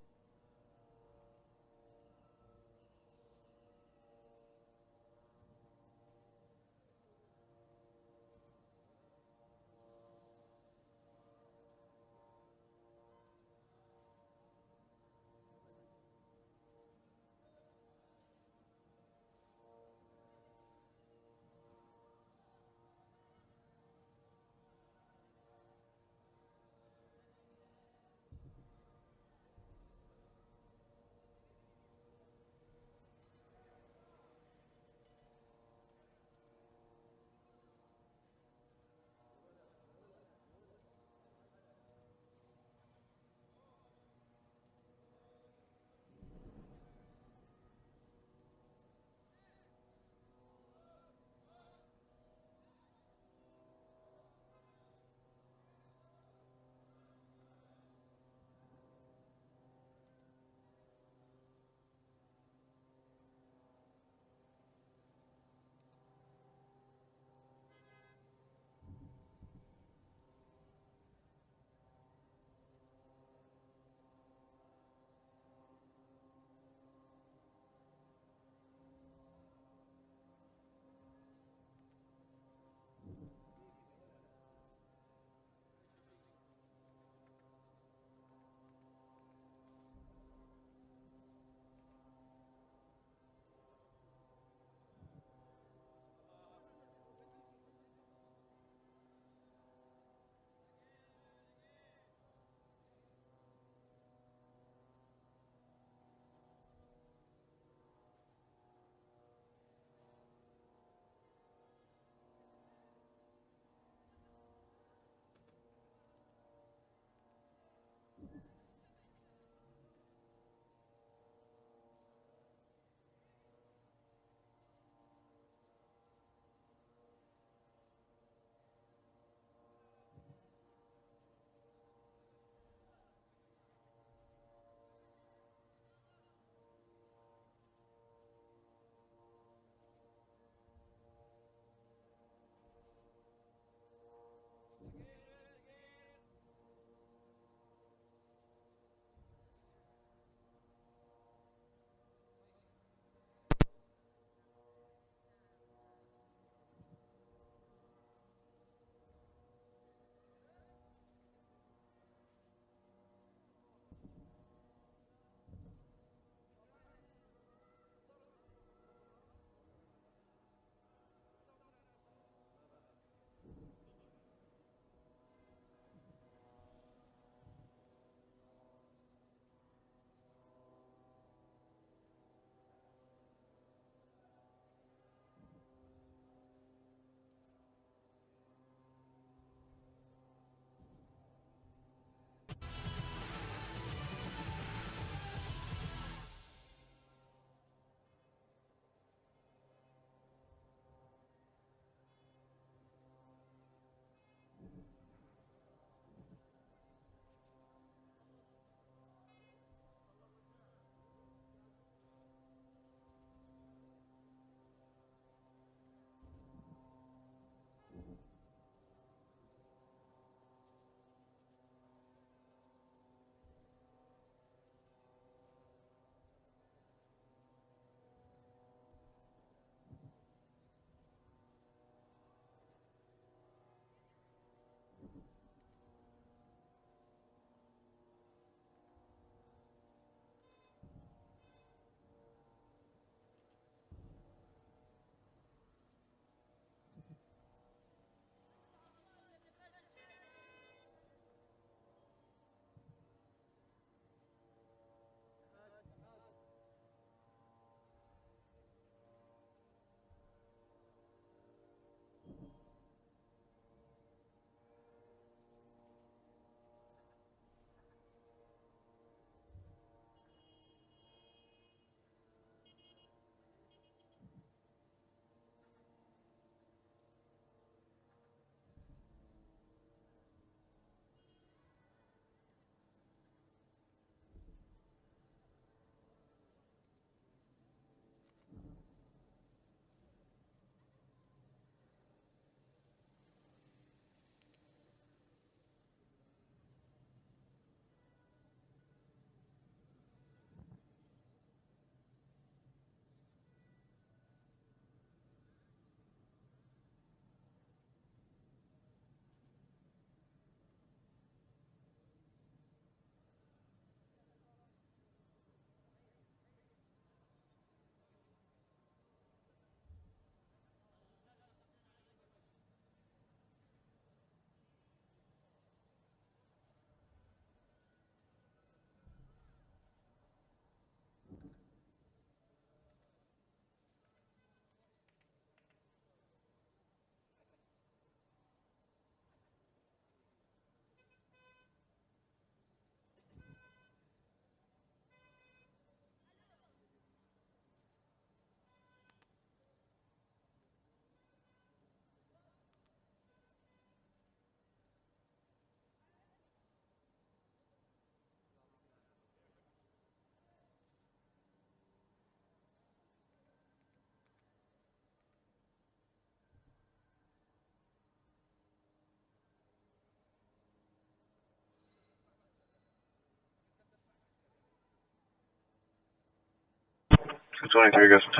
23 goes to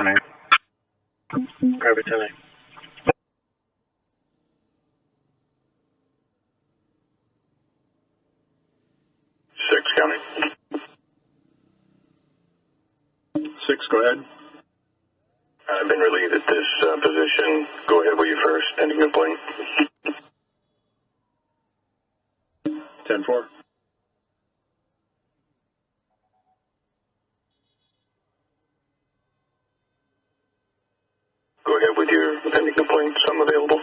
10. Grab it 10. 6 County. 6, go ahead. I've been relieved at this position. Go ahead with you first. Pending complaint. 10-4. Go ahead with your pending complaints. I'm available.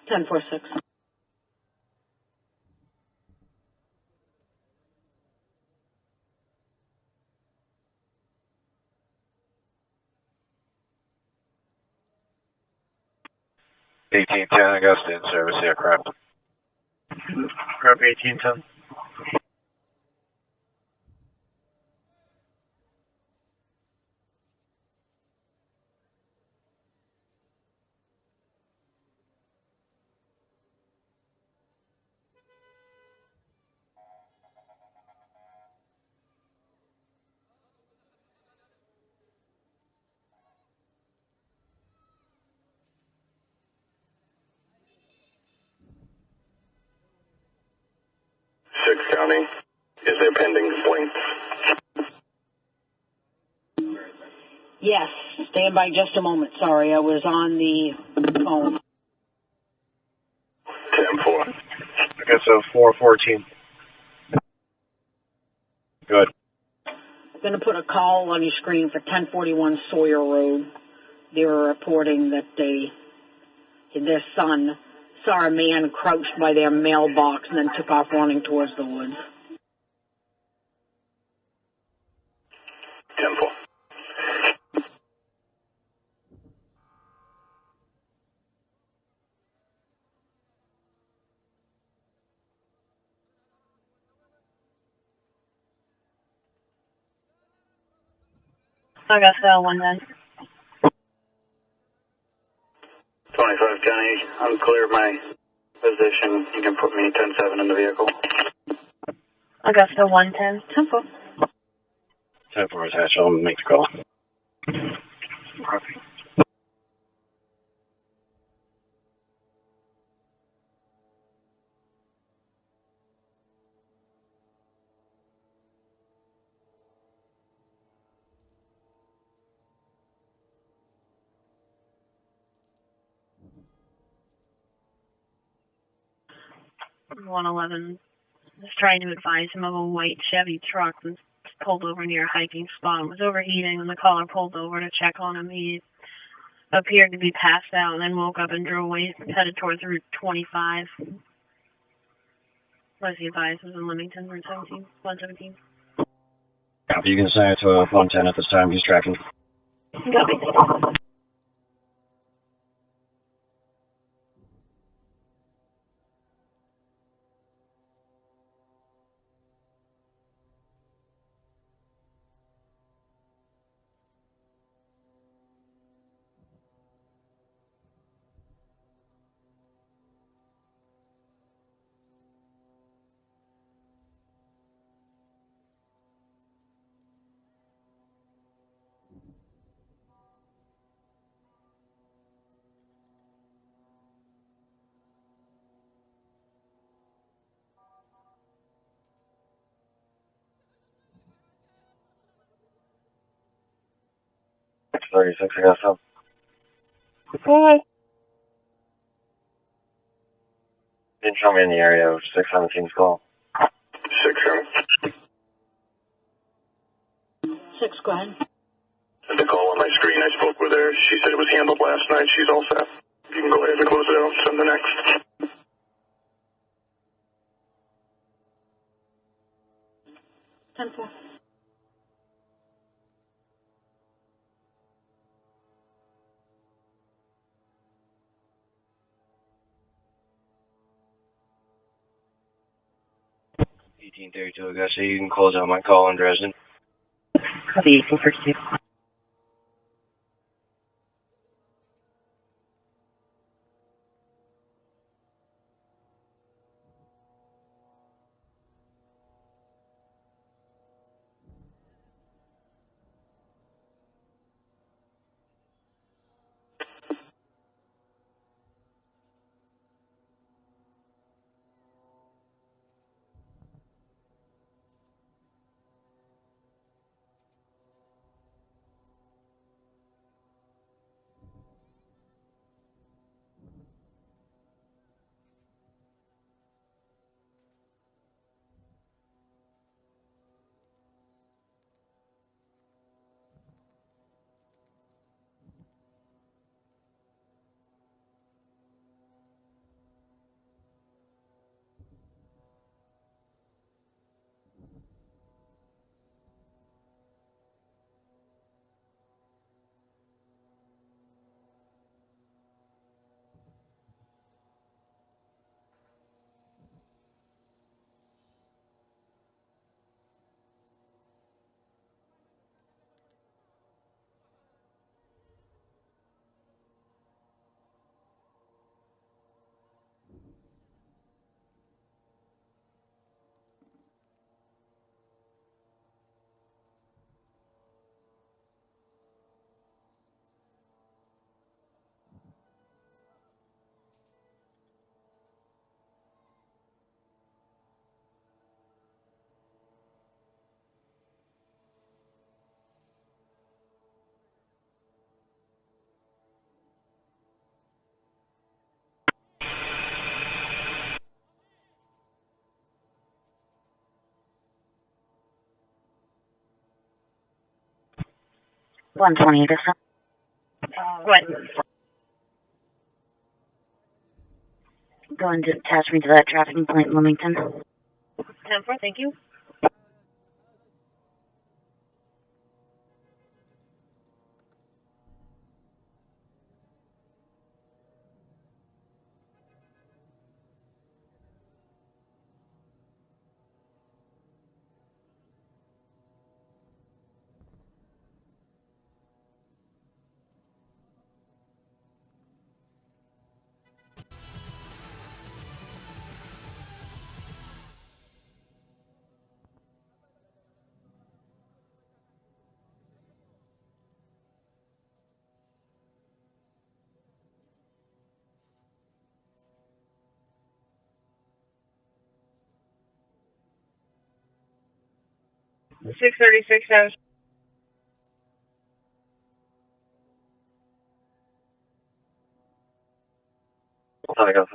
Ten four six. Augusta in service aircraft. Grab 1810. County. Is there pending complaints? Yes. Stand by just a moment. Sorry, I was on the phone. 10-4. I guess 414. Good. I'm going to put a call on your screen for 1041 Sawyer Road. They were reporting that their son saw a man crouched by their mailbox and then took off running towards the woods. 10-4. I got that one then. 25 County, I'm clear of my position. You can put me 10-7 in the vehicle. I got the 110. 10-4. 10-4 attached. I'll make the call. Copy. $111 was trying to advise him of a white Chevy truck that pulled over near a hiking spot and was overheating, and the caller pulled over to check on him. He appeared to be passed out and then woke up and drove away, headed towards Route 25. Was he advised was in Leamington, Route 117. You can assign it to 110 at this time. He's tracking. Copy. It's 36, I got some. Okay. Didn't show me in the area of 617's call. 6 County. 6, go ahead. The call on my screen, I spoke with her. She said it was handled last night. She's all set. You can go ahead and close it out. Send the next. 10-4. Augusta, you can close out my call in Dresden. Copy 1832. 120, this What? Go and attach me to that trafficking point in Wilmington. 10-4, thank you. $636. I got